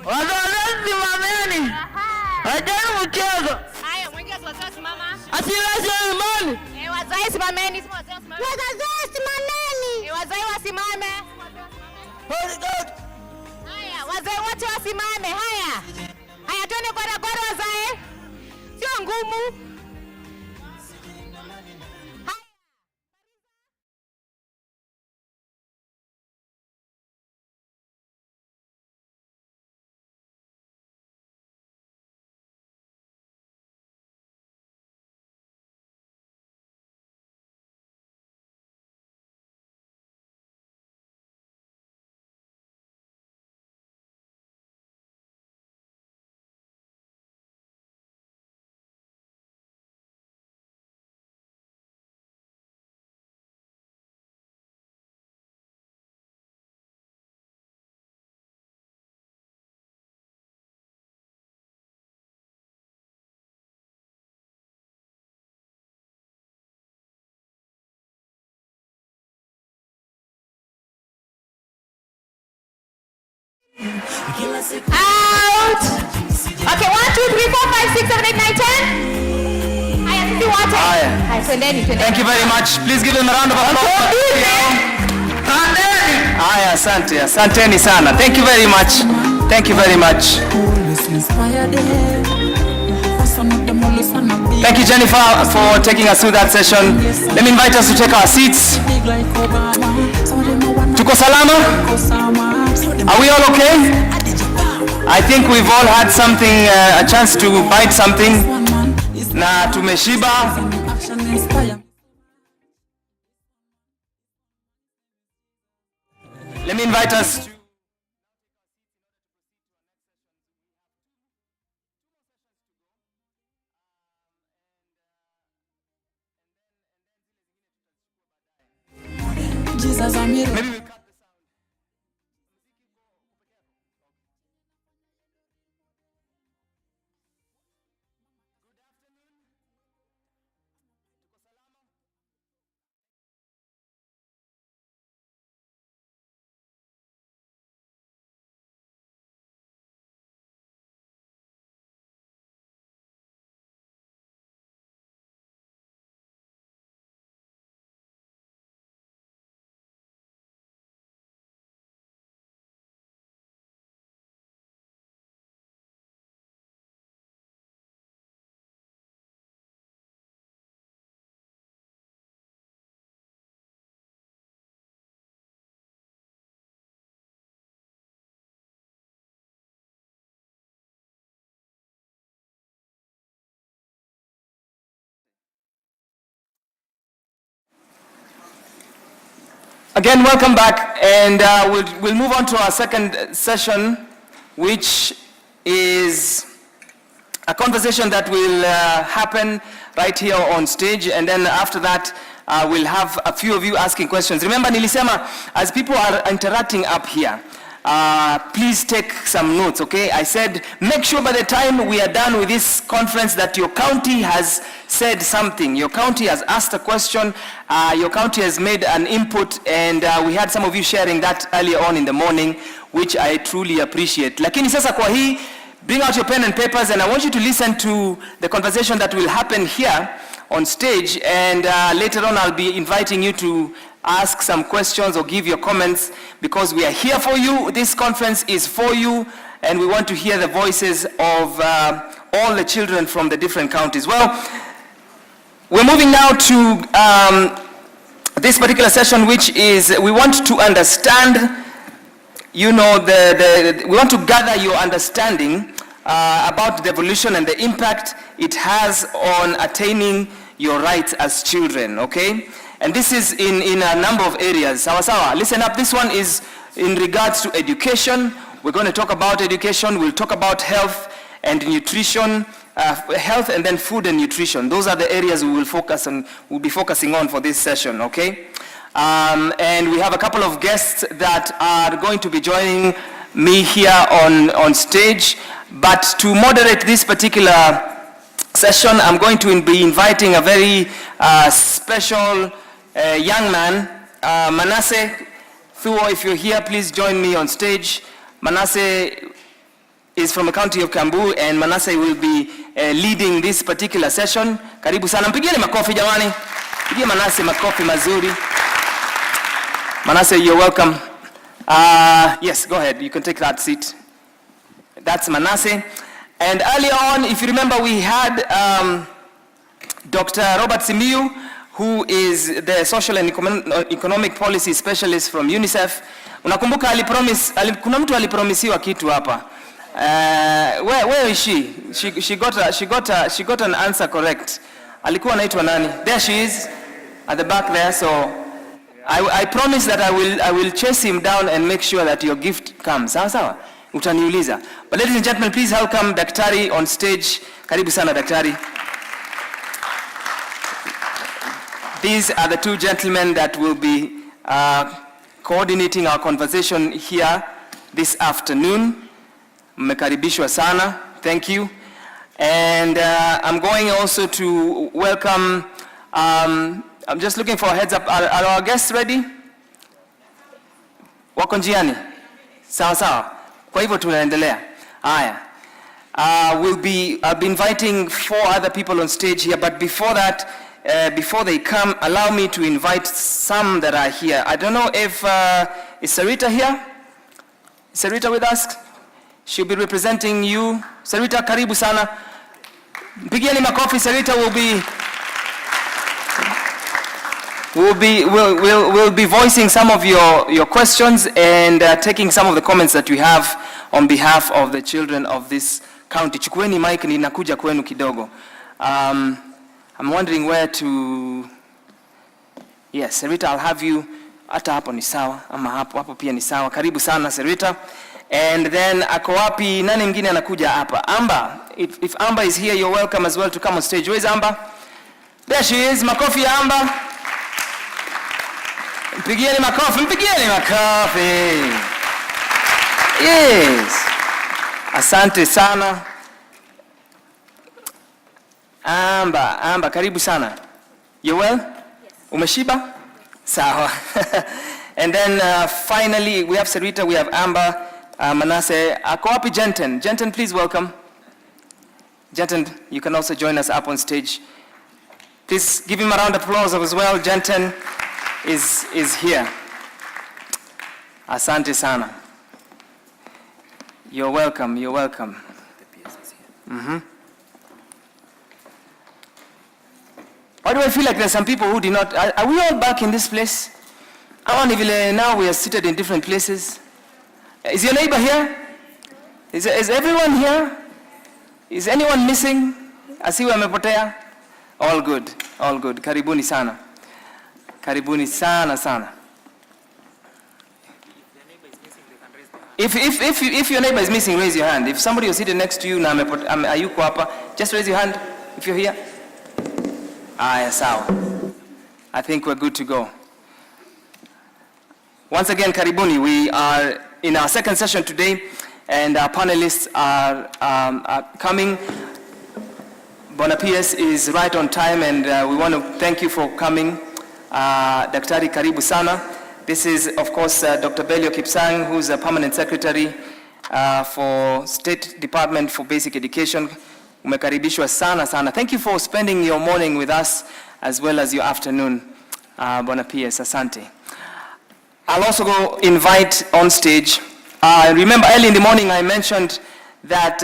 Wazee simameni. Wajani mchezo. Haya, mwingine wazee simama. Asilaze imani. Wazee simameni. Wazee simameni. Wazee wasimame. Holy God. Haya, wazee wote wasimame. Haya. Haya, tuone kwa wazee. Sio ngumu. Out. Okay, 1, 2, 3, 4, 5, 6, 7, 8, 9, 10. Haya, sisi wote. Haya, twendeni. Thank you very much. Please give them a round of applause. Haya, asanteni sana. Thank you very much. Thank you very much. Thank you, Jennifer, for taking us through that session. Let me invite us to take our seats. Tuko salama? Are we all okay? I think we've all had something, a chance to bite something. Na tumeshiba. Let me invite us to maybe we cut the sound. Again, welcome back, and we'll move on to our second session, which is a conversation that will happen right here on stage, and then after that, we'll have a few of you asking questions. Remember, nilisema, as people are interacting up here, please take some notes, okay? I said, make sure by the time we are done with this conference that your county has said something. Your county has asked a question, your county has made an input, and we had some of you sharing that earlier on in the morning, which I truly appreciate. Lakini sasa kwa hii, bring out your pen and papers, and I want you to listen to the conversation that will happen here on stage, and later on I'll be inviting you to ask some questions or give your comments, because we are here for you. This conference is for you, and we want to hear the voices of all the children from the different counties. Well, we're moving now to this particular session, which is we want to understand, you know, we want to gather your understanding about devolution and the impact it has on attaining your rights as children, okay? And this is in a number of areas. Sawa sawa, listen up. This one is in regards to education. We're going to talk about education. We'll talk about health and nutrition, health and then food and nutrition. Those are the areas we will focus on. We'll be focusing on for this session, okay? And we have a couple of guests that are going to be joining me here on stage. But to moderate this particular session, I'm going to be inviting a very special young man, Manasseh Thuo, if you're here, please join me on stage. Manasseh is from the county of Kiambu, and Manasseh will be leading this particular session. Karibu sana. Mpigieni makofi jamani. Pigie Manasseh makofi mazuri. Manasseh, you're welcome. Yes, go ahead. You can take that seat. That's Manasseh. And earlier on, if you remember, we had Dr. Robert Simiyu, who is the social and economic policy specialist from UNICEF. Unakumbuka kuna mtu alipromisiwa kitu hapa. Where is she? She got an answer correct. Alikuwa anaitwa nani? There she is at the back there. So I promise that I will chase him down and make sure that your gift comes. Sawa sawa? Utaniuliza. But ladies and gentlemen, please welcome Daktari on stage. Karibu sana Daktari. These are the two gentlemen that will be coordinating our conversation here this afternoon. Mmekaribishwa sana. Thank you. And I'm going also to welcome, I'm just looking for a heads up. Are our guests ready? Wako njiani? Sawa sawa. Kwa hivyo tunaendelea. Haya. I'll be inviting 4 other people on stage here, but before that, before they come, allow me to invite some that are here. I don't know if, is Sarita here? Is Sarita with us? She'll be representing you. Sarita, karibu sana. Mpigieni makofi. Sarita will be voicing some of your questions and taking some of the comments that we have on behalf of the children of this county. Chukueni mic, ninakuja kwenu kidogo. I'm wondering where to... Yes, Sarita, I'll have you. Hata hapo ni sawa, ama hapo pia ni sawa. Karibu sana Sarita. And then ako wapi, nani mwingine anakuja hapa? Amber, if Amber is here, you're welcome as well to come on stage. Where is Amber? There she is. Makofi ya Amber. Mpigieni makofi. Yes. Asante sana. Amber, karibu sana. You well? Yes. Umeshiba? Sawa. And then finally, we have Sarita, we have Amber, Manasseh. Ako wapi Jenten? Jenten, please welcome. Jenten, you can also join us up on stage. Please give him a round of applause as well. Jenten is here. Asante sana. You're welcome. Why do I feel like there's some people who did not... Are we all back in this place? Now we are seated in different places. Is your neighbor here? Is everyone here? Is anyone missing? Asiwe amepotea? All good. Karibuni sana. Sana. If your neighbor is missing, raise your hand. If somebody is sitting next to you, ayuko hapa, just raise your hand if you're here. Sawa. I think we're good to go. Once again, karibuni. We are in our second session today, and our panelists are coming. Bona PS is right on time, and we want to thank you for coming. Daktari, karibu sana. This is, of course, Dr. Belio Kipsang, who's a permanent secretary for State Department for Basic Education. Umekaribishwa sana. Thank you for spending your morning with us as well as your afternoon. Bona PS, asante. I'll also go invite on stage. Remember early in the morning I mentioned that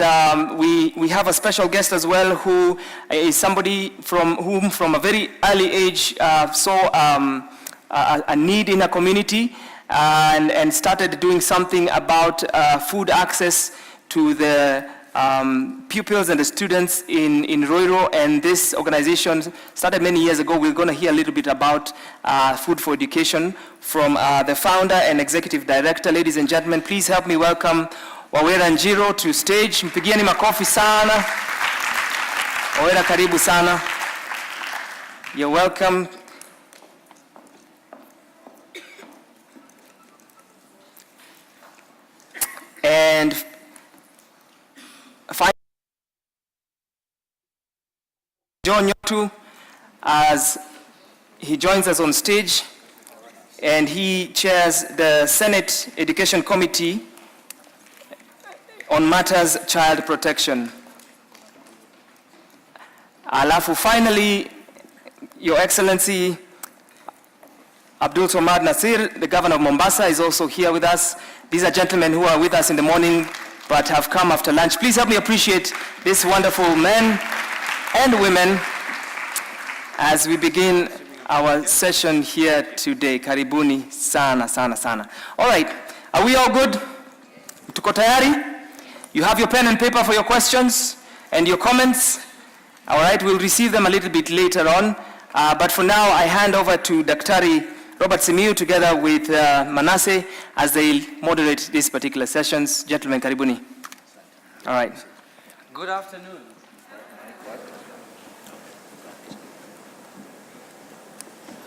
we have a special guest as well, who is somebody from a very early age saw a need in a community and started doing something about food access to the pupils and the students in Roiro, and this organization started many years ago. We're going to hear a little bit about food for education from the founder and executive director. Ladies and gentlemen, please help me welcome Wawera Njiro to stage. Mpigieni makofi sana. Wawera, karibu sana. You're welcome. And finally, John Nyotu, as he joins us on stage. and he chairs the Senate Education Committee on matters child protection. Alafu finally, Your Excellency, Abdul Somad Nasir, the Governor of Mombasa, is also here with us. These are gentlemen who are with us in the morning but have come after lunch. Please help me appreciate these wonderful men and women as we begin our session here today. Karibuni sana, sana, sana. All right, are we all good? Tuko tayari? You have your pen and paper for your questions and your comments. All right, we'll receive them a little bit later on. But for now, I hand over to Daktari Robert Simiyu together with Manasseh as they moderate these particular sessions. Gentlemen, karibuni. All right. Good afternoon.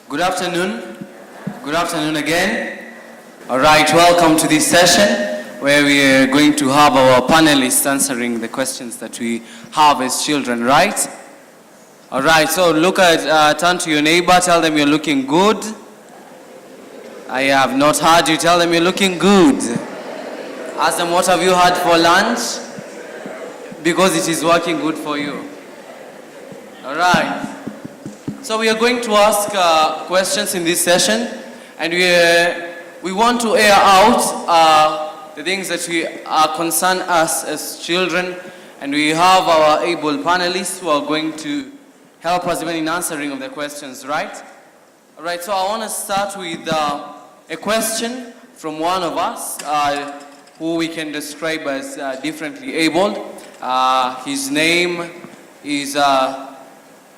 Good afternoon. Good afternoon again. All right, welcome to this session where we are going to have our panelists answering the questions that we have as children, right? All right, so look at, turn to your neighbor, tell them you're looking good. I have not heard you, tell them you're looking good. Ask them, what have you had for lunch? Because it is working good for you. All right. So we are going to ask questions in this session, and we want to air out the things that are concern us as children, and we have our able panelists who are going to help us even in answering of the questions, right? All right, so I want to start with a question from one of us who we can describe as differently abled. His name is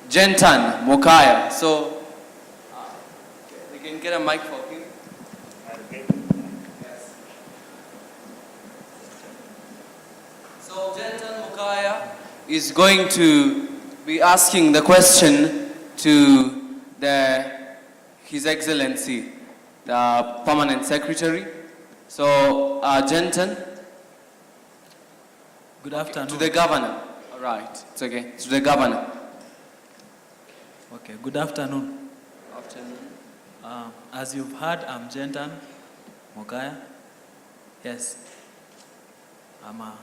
Jentan Mokaya. So, you can get a mic for him. Yes. So, Jentan Mokaya is going to be asking the question to His Excellency, the Permanent Secretary. So, Jentan. Good afternoon. To the Governor. All right, it's okay. To the Governor. Okay, good afternoon. Afternoon. As you've heard, I'm Jentan Mokaya. Yes, I'm a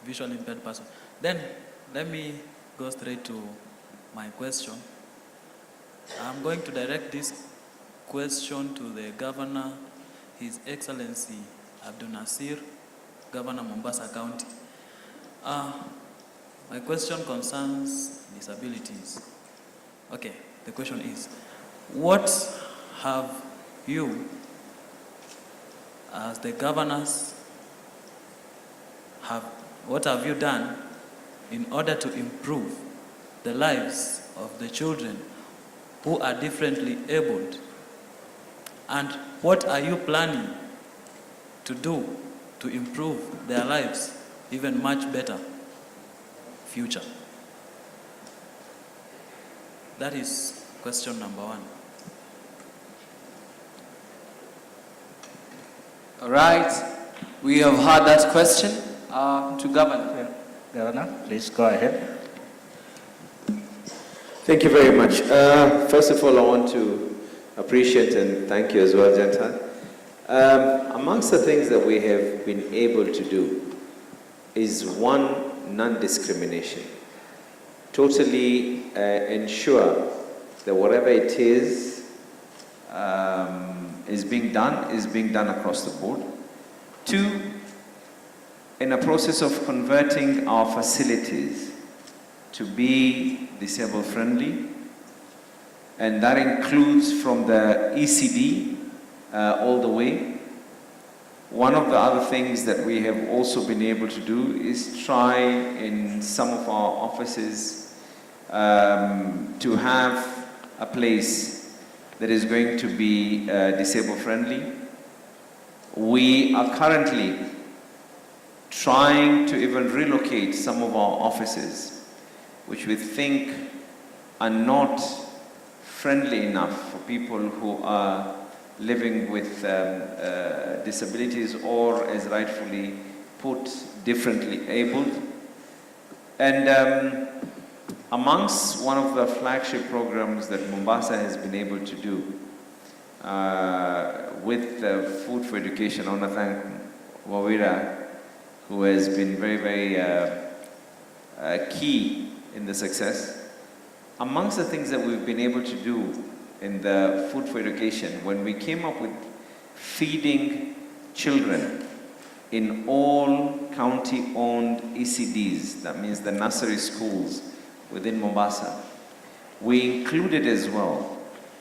visually impaired person. Then, let me go straight to my question. I'm going to direct this question to the Governor, His Excellency Abdul Nasir, Governor Mombasa County. My question concerns disabilities. Okay, the question is, what have you, as the governors, what have you done in order to improve the lives of the children who are differently abled? And what are you planning to do to improve their lives even much better future? That is question number one. All right, we have heard that question to Governor. Governor, please go ahead. Thank you very much. First of all, I want to appreciate and thank you as well, Jentan. Amongst the things that we have been able to do is one, non-discrimination. Totally ensure that whatever it is being done across the board. Two, in a process of converting our facilities to be disabled friendly, and that includes from the ECD all the way. One of the other things that we have also been able to do is try in some of our offices to have a place that is going to be disabled friendly. We are currently trying to even relocate some of our offices, which we think are not friendly enough for people who are living with disabilities, or as rightfully put, differently abled. And amongst one of the flagship programs that Mombasa has been able to do with Food for Education. I want to thank Wawira, who has been very, very key in the success. Amongst the things that we've been able to do in the Food for Education, when we came up with feeding children in all county-owned ECDs, that means the nursery schools within Mombasa, we included as well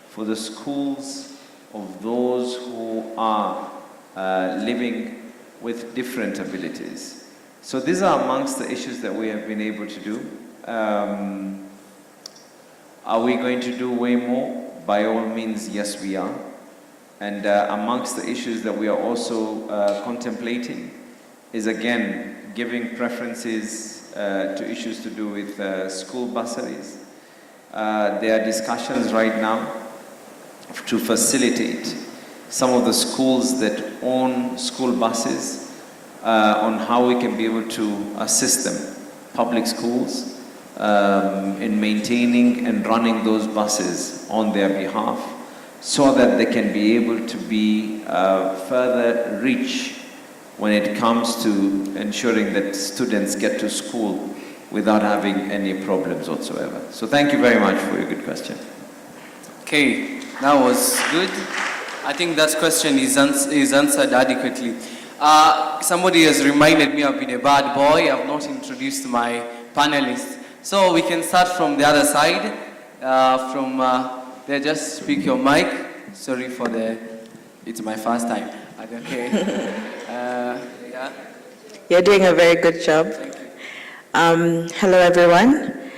for the schools of those who are living with different abilities. So these are amongst the issues that we have been able to do. Are we going to do way more? By all means, yes, we are. And amongst the issues that we are also contemplating is, again, giving preferences to issues to do with school bursaries. There are discussions right now to facilitate some of the schools that own school buses on how we can be able to assist them, public schools, in maintaining and running those buses on their behalf, so that they can be able to be further reach when it comes to ensuring that students get to school without having any problems whatsoever. So thank you very much for your good question. Okay, that was good. I think that question is answered adequately. Somebody has reminded me I've been a bad boy. I've not introduced my panelists. So we can start from the other side. From there, just speak your mic. Sorry for it's my first time. Okay. Yeah. You're doing a very good job. Hello, everyone.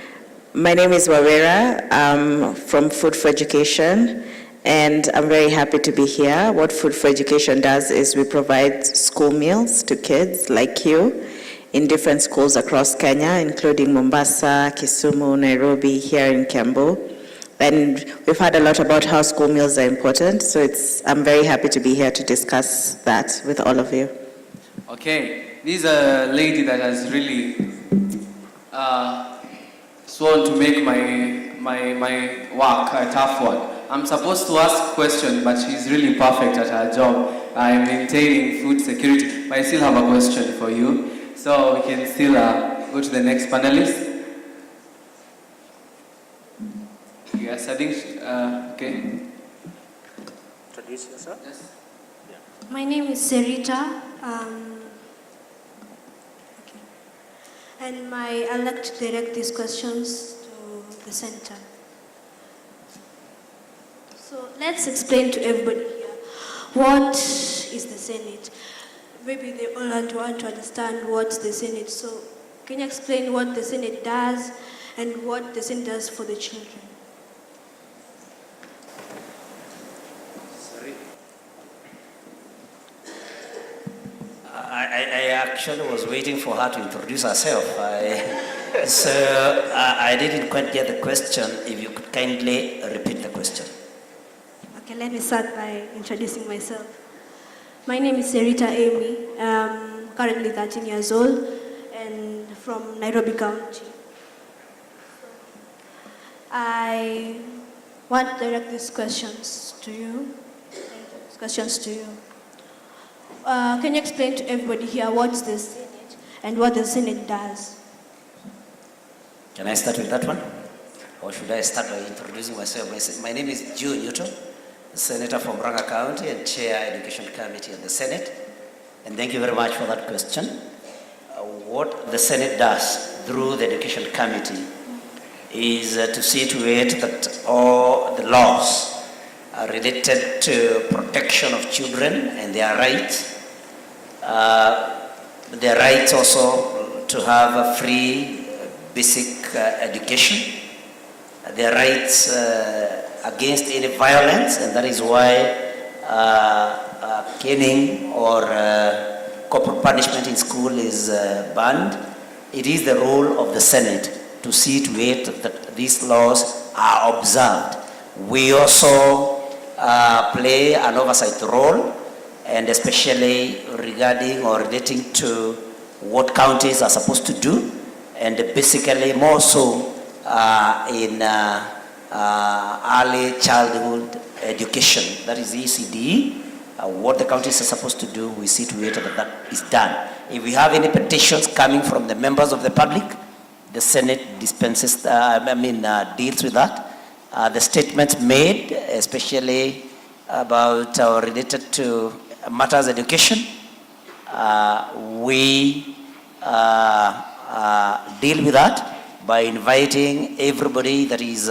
My name is Wawira. I'm from Food for Education, and I'm very happy to be here. What Food for Education does is we provide school meals to kids like you in different schools across Kenya, including Mombasa, Kisumu, Nairobi, here in Kiambu. And we've heard a lot about how school meals are important, so I'm very happy to be here to discuss that with all of you. Okay, this is a lady that has really sworn to make my work a tough one. I'm supposed to ask a question, but she's really perfect at her job. I'm maintaining food security, but I still have a question for you. So we can still go to the next panelist. Yes, I think, okay. Introduce yourself. Yes. My name is Serita, and I'd like to direct these questions to the center. So let's explain to everybody here, what is the Senate? Maybe they all want to understand what's the Senate. So can you explain what the Senate does and what the Senate does for the children? Sorry. I actually was waiting for her to introduce herself. So I didn't quite get the question. If you could kindly repeat the question. Okay, let me start by introducing myself. My name is Serita Amy, currently 13 years old, and from Nairobi County. I want to direct these questions to you. Can you explain to everybody here what's the Senate and what the Senate does? Can I start with that one? Or should I start by introducing myself? My name is Joe Newton, Senator from Ranga County and Chair Education Committee of the Senate. And thank you very much for that question. What the Senate does through the Education Committee is to see to it that all the laws are related to protection of children and their rights. Their rights also to have a free basic education. Their rights against any violence, and that is why caning or corporal punishment in school is banned. It is the role of the Senate to see to it that these laws are observed. We also play an oversight role, and especially regarding or relating to what counties are supposed to do, and basically more so in early childhood education, that is ECD. What the counties are supposed to do, we see to it that that is done. If we have any petitions coming from the members of the public, the Senate dispenses, deals with that. The statements made, especially about or related to matters education, we deal with that by inviting everybody that is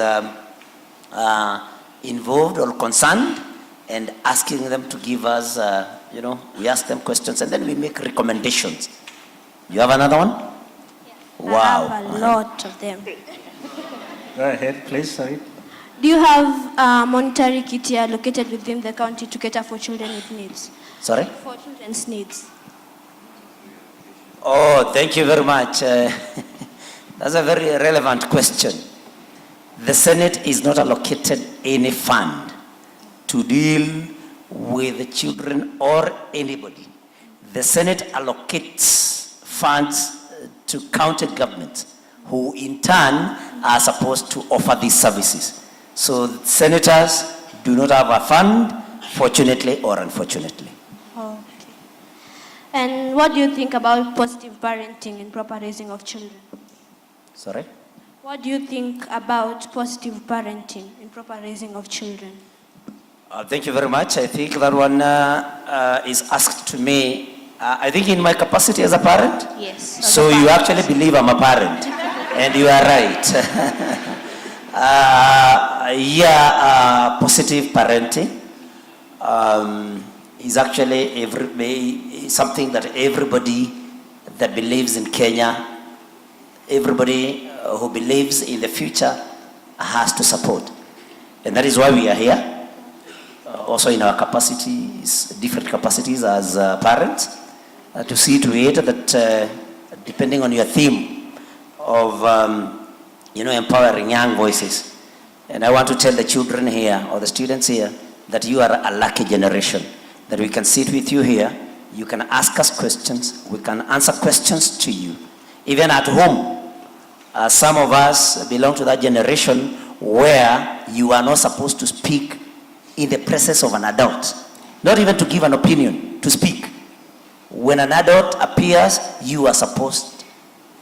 involved or concerned and asking them to give us, we ask them questions and then we make recommendations. You have another one? Wow. I have a lot of them. Go ahead, please, sorry. Do you have a monetary kitty allocated within the county to cater for children with needs? Sorry? For children's needs. Oh, thank you very much. That's a very relevant question. The Senate is not allocated any fund to deal with children or anybody. The Senate allocates funds to county governments who in turn are supposed to offer these services. So senators do not have a fund, fortunately or unfortunately. Okay. And what do you think about positive parenting and proper raising of children? Sorry? What do you think about positive parenting and proper raising of children? Thank you very much. I think that one is asked to me, I think in my capacity as a parent. Yes. So you actually believe I'm a parent, and you are right. Positive parenting is actually something that everybody that believes in Kenya, everybody who believes in the future has to support. And that is why we are here. Also in our capacities, different capacities as parents, to see to it that depending on your theme of empowering young voices. And I want to tell the children here or the students here that you are a lucky generation, that we can sit with you here, you can ask us questions, we can answer questions to you. Even at home, some of us belong to that generation where you are not supposed to speak in the presence of an adult, not even to give an opinion, to speak. When an adult appears, you are supposed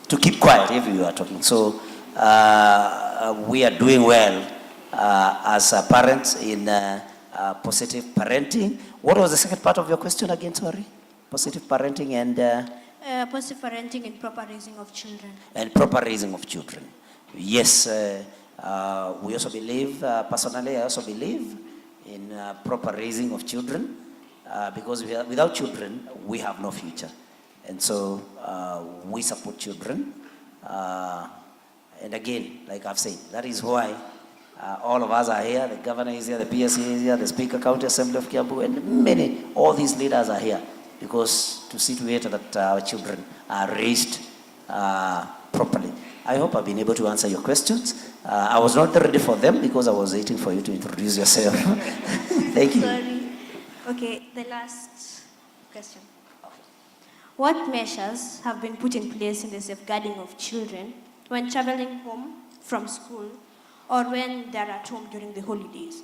to keep quiet if you are talking. So we are doing well as parents in positive parenting. What was the second part of your question again, sorry? Positive parenting and... positive parenting and proper raising of children. And proper raising of children. Yes, we also believe, personally I also believe in proper raising of children because without children, we have no future. And so we support children. And again, like I've said, that is why all of us are here. The governor is here, the PSC is here, the Speaker, County Assembly of Kiambu, and all these leaders are here because to see to it that our children are raised properly. I hope I've been able to answer your questions. I was not ready for them because I was waiting for you to introduce yourself. Thank you. Sorry. Okay, the last question. What measures have been put in place in the safeguarding of children when traveling home from school or when they're at home during the holidays?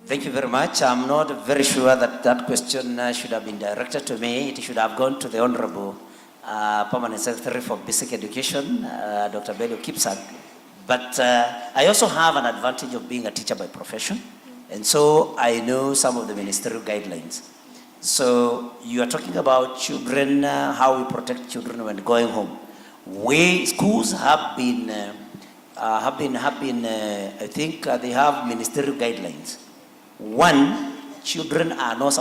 Thank you very much. I'm not very sure that that question should have been directed to me. It should have gone to the Honorable Permanent Secretary for Basic Education, Dr. Bello Kipsang. But I also have an advantage of being a teacher by profession. And so I know some of the ministerial guidelines. So you are talking about children, how we protect children when going home. Schools have been, I think they have ministerial guidelines. One, children or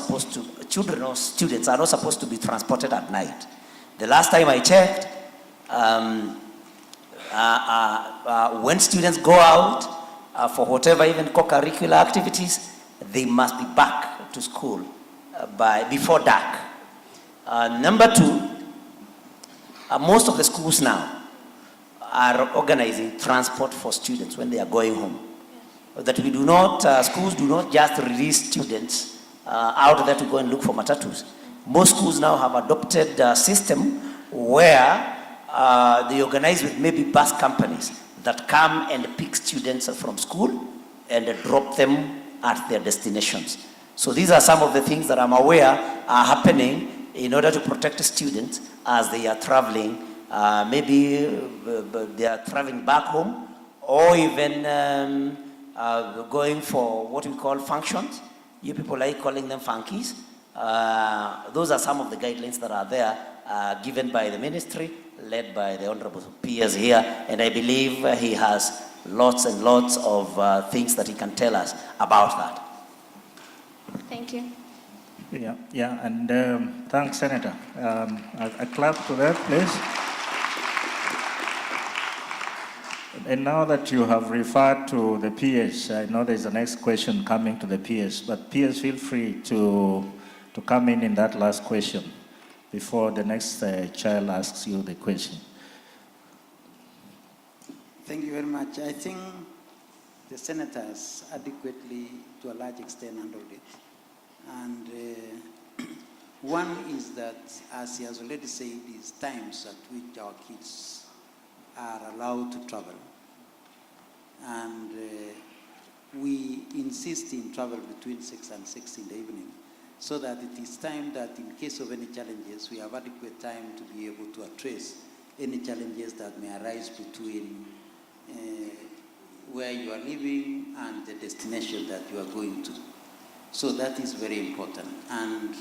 students are not supposed to be transported at night. The last time I checked, when students go out for whatever, even co-curricular activities, they must be back to school before dark. Number two, most of the schools now are organizing transport for students when they are going home. That we do not, schools do not just release students out there to go and look for matatus. Most schools now have adopted a system where they organize with maybe bus companies that come and pick students from school and drop them at their destinations. So these are some of the things that I'm aware are happening in order to protect students as they are traveling. Maybe they are traveling back home, or even going for what we call functions. You people like calling them funkies. Those are some of the guidelines that are there, given by the ministry, led by the Honorable Piers here, and I believe he has lots and lots of things that he can tell us about that. Thank you. Yeah, and thanks, Senator. A clap to that, please. And now that you have referred to the PS, I know there's the next question coming to the PS, but PS, feel free to come in that last question before the next child asks you the question. Thank you very much. I think the senators adequately, to a large extent, handled it. And one is that, as he has already said, is times at which our kids are allowed to travel. And we insist in travel between 6 and 6 in the evening, so that it is time that in case of any challenges, we have adequate time to be able to address any challenges that may arise between where you are living and the destination that you are going to. So that is very important. And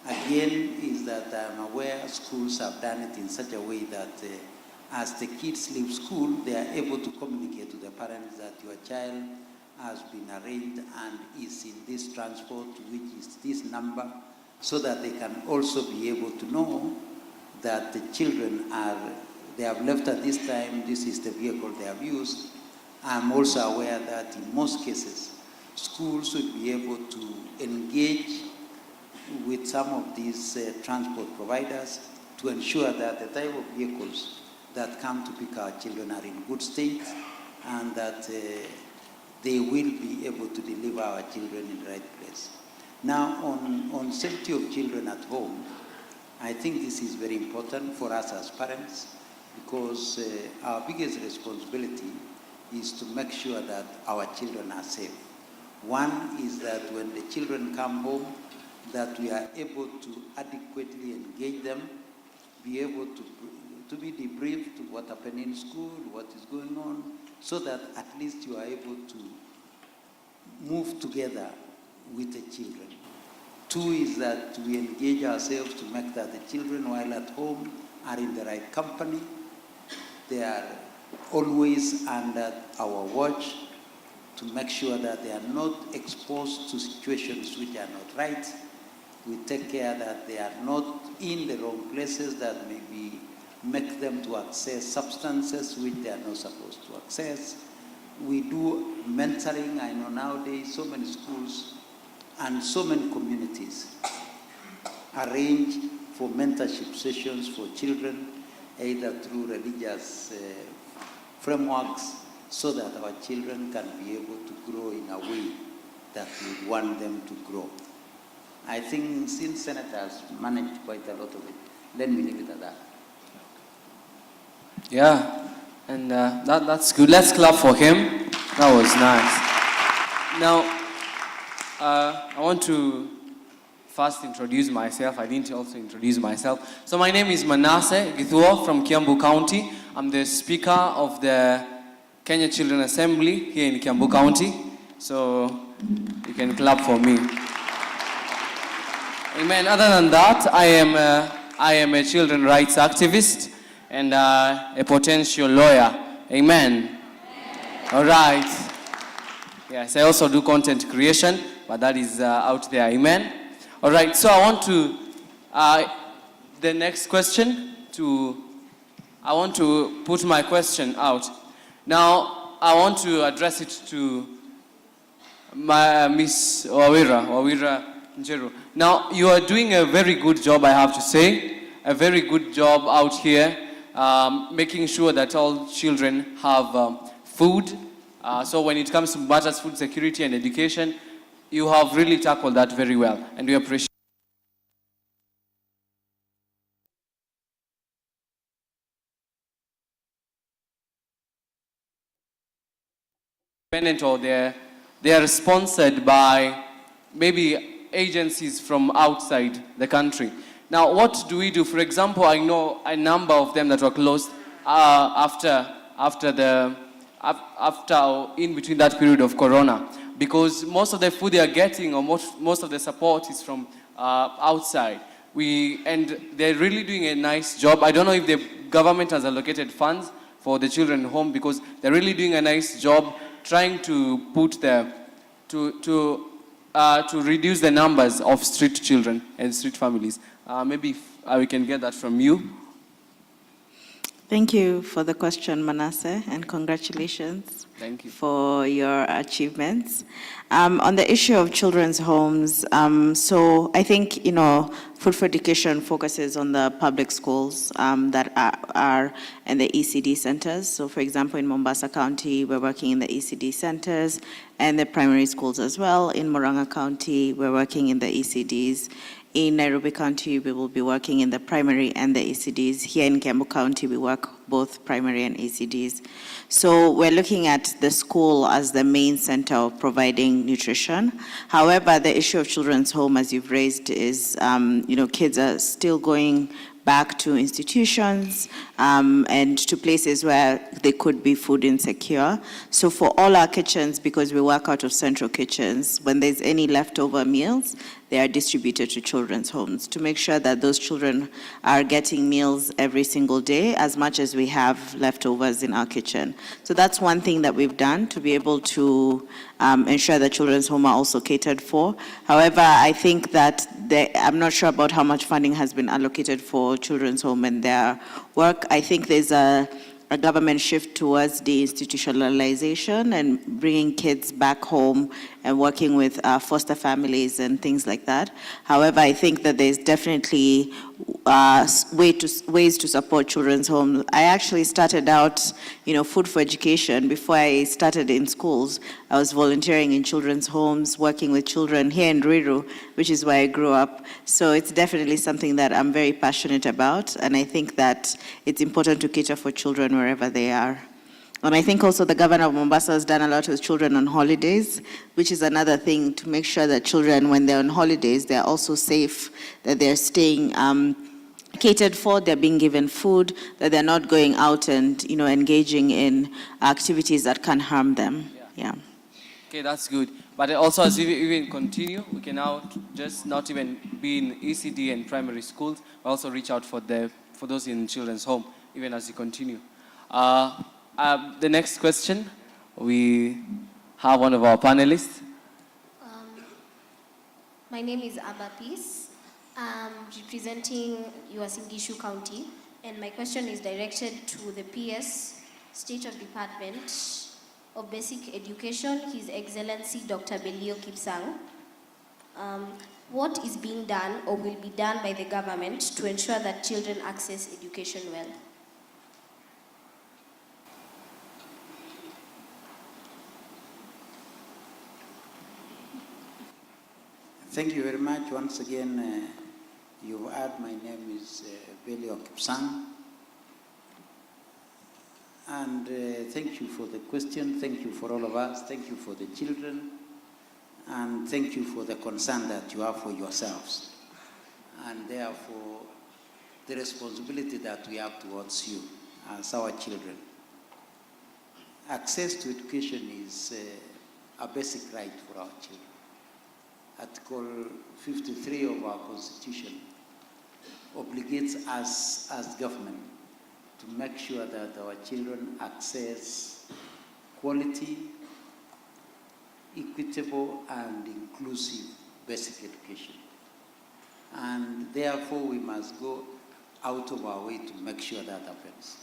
again, is that I'm aware schools have done it in such a way that as the kids leave school, they are able to communicate to the parents that your child has been arranged and is in this transport, which is this number, so that they can also be able to know that the children they have left at this time, this is the vehicle they have used. I'm also aware that in most cases, schools should be able to engage with some of these transport providers to ensure that the type of vehicles that come to pick our children are in good state, and that they will be able to deliver our children in the right place. Now, on safety of children at home, I think this is very important for us as parents, because our biggest responsibility is to make sure that our children are safe. One is that when the children come home, that we are able to adequately engage them, be able to be debriefed to what happened in school, what is going on, so that at least you are able to move together with the children. Two is that we engage ourselves to make that the children, while at home, are in the right company. They are always under our watch to make sure that they are not exposed to situations which are not right. We take care that they are not in the wrong places that maybe make them to access substances which they are not supposed to access. We do mentoring. I know nowadays so many schools and so many communities arrange for mentorship sessions for children, either through religious frameworks, so that our children can be able to grow in a way that we want them to grow. I think since senators managed quite a lot of it, let me leave it at that. Yeah, and that's good. Let's clap for him. That was nice. Now, I want to first introduce myself. I didn't also introduce myself. So my name is Manasseh Githuo from Kiambu County. I'm the speaker of the Kenya Children Assembly here in Kiambu County. So you can clap for me. Amen. Other than that, I am a children rights activist and a potential lawyer. Amen. All right. Yes, I also do content creation, but that is out there. Amen. All right. So I want to the next question I want to put my question out. Now I want to address it to Miss Wawira Njeru. Now you are doing a very good job, I have to say, a very good job out here. Making sure that all children have food. So when it comes to matters food security and education, you have really tackled that very well, and we appreciate. independent or they are sponsored by maybe agencies from outside the country. Now, what do we do? For example, I know a number of them that were closed after in between that period of Corona, because most of the food they are getting or most of the support is from outside. And they're really doing a nice job. I don't know if the government has allocated funds for the children home, because they're really doing a nice job trying to put to reduce the numbers of street children and street families. Maybe we can get that from you. Thank you for the question, Manasseh, and congratulations. Thank you for your achievements. On the issue of children's homes, so I think, Food for Education focuses on the public schools that are in the ECD centers. So for example, in Mombasa County, we're working in the ECD centers and the primary schools as well. In Murang'a County, we're working in the ECDs. In Nairobi County, we will be working in the primary and the ECDs. Here in Kiambu County, we work both primary and ECDs. So we're looking at the school as the main center of providing nutrition. However, the issue of children's home, as you've raised, is, kids are still going back to institutions and to places where they could be food insecure. So for all our kitchens, because we work out of central kitchens, when there's any leftover meals, they are distributed to children's homes to make sure that those children are getting meals every single day as much as we have leftovers in our kitchen. So that's one thing that we've done to be able to ensure that children's home are also catered for. However, I think that I'm not sure about how much funding has been allocated for children's home and their work. I think there's a government shift towards deinstitutionalization and bringing kids back home and working with foster families and things like that. However, I think that there's definitely ways to support children's homes. I actually started out, Food for Education. Before I started in schools, I was volunteering in children's homes, working with children here in Ruiru, which is where I grew up. So it's definitely something that I'm very passionate about, and I think that it's important to cater for children wherever they are. And I think also the governor of Mombasa has done a lot with children on holidays, which is another thing to make sure that children, when they're on holidays, they're also safe, that they're staying catered for, they're being given food, that they're not going out and engaging in activities that can harm them. Yeah. Okay, that's good. But also, as we even continue, we can now just not even be in ECD and primary schools, but also reach out for those in children's home, even as you continue. The next question, we have one of our panelists. My name is Abba Peace. I'm representing Uasin Gishu County, and my question is directed to the PS, State of Department of Basic Education, His Excellency Dr. Belio Kipsang. What is being done or will be done by the government to ensure that children access education well? Thank you very much. Once again, you've heard my name is Belio Kipsang. And thank you for the question. Thank you for all of us. Thank you for the children. And thank you for the concern that you have for yourselves. And therefore, the responsibility that we have towards you as our children. Access to education is a basic right for our children. Article 53 of our Constitution obligates us as government to make sure that our children access quality, equitable, and inclusive basic education. And therefore, we must go out of our way to make sure that happens.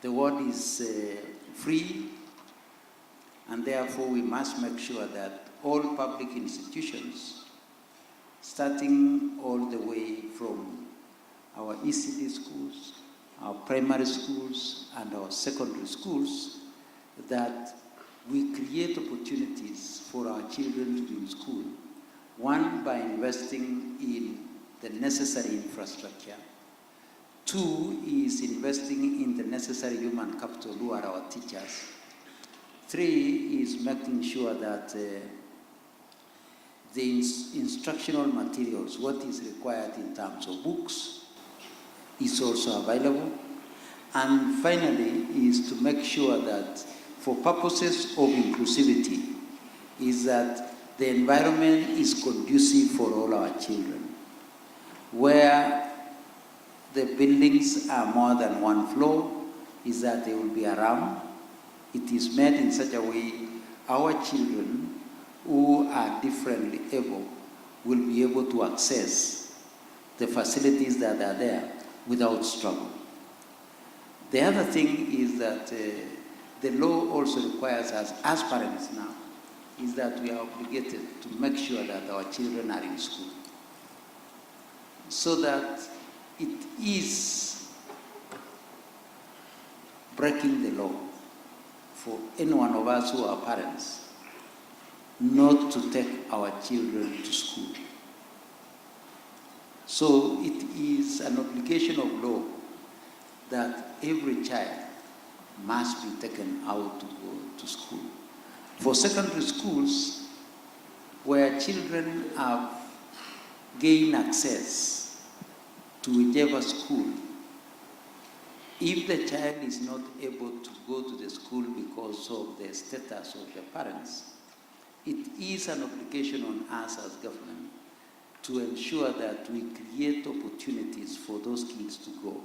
The world is free, and therefore we must make sure that all public institutions, starting all the way from our ECD schools, our primary schools, and our secondary schools, that we create opportunities for our children to be in school. One, by investing in the necessary infrastructure. Two, is investing in the necessary human capital, who are our teachers. 3 is making sure that the instructional materials, what is required in terms of books, is also available. And finally, is to make sure that for purposes of inclusivity, is that the environment is conducive for all our children. Where the buildings are more than one floor, is that there will be a ramp. It is made in such a way our children who are differently able will be able to access the facilities that are there without struggle. The other thing is that the law also requires us, as parents now, is that we are obligated to make sure that our children are in school, so that it is breaking the law for any one of us who are parents not to take our children to school. So it is an obligation of law that every child must be taken out to go to school. For secondary schools, where children have gained access to whichever school, if the child is not able to go to the school because of the status of the parents, it is an obligation on us as government to ensure that we create opportunities for those kids to go.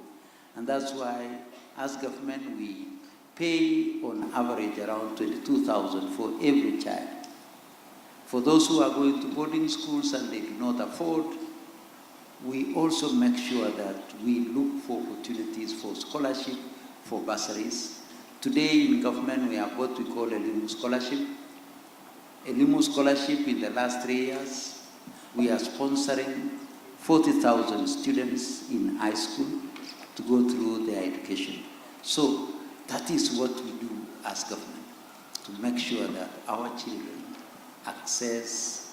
And that's why, as government, we pay on average around 22,000 for every child. For those who are going to boarding schools and they do not afford, we also make sure that we look for opportunities for scholarship, for bursaries. Today in government we have what we call a Elimu scholarship. Elimu scholarship, in the last 3 years, we are sponsoring 40,000 students in high school to go through their education. So that is what we do as government, to make sure that our children access.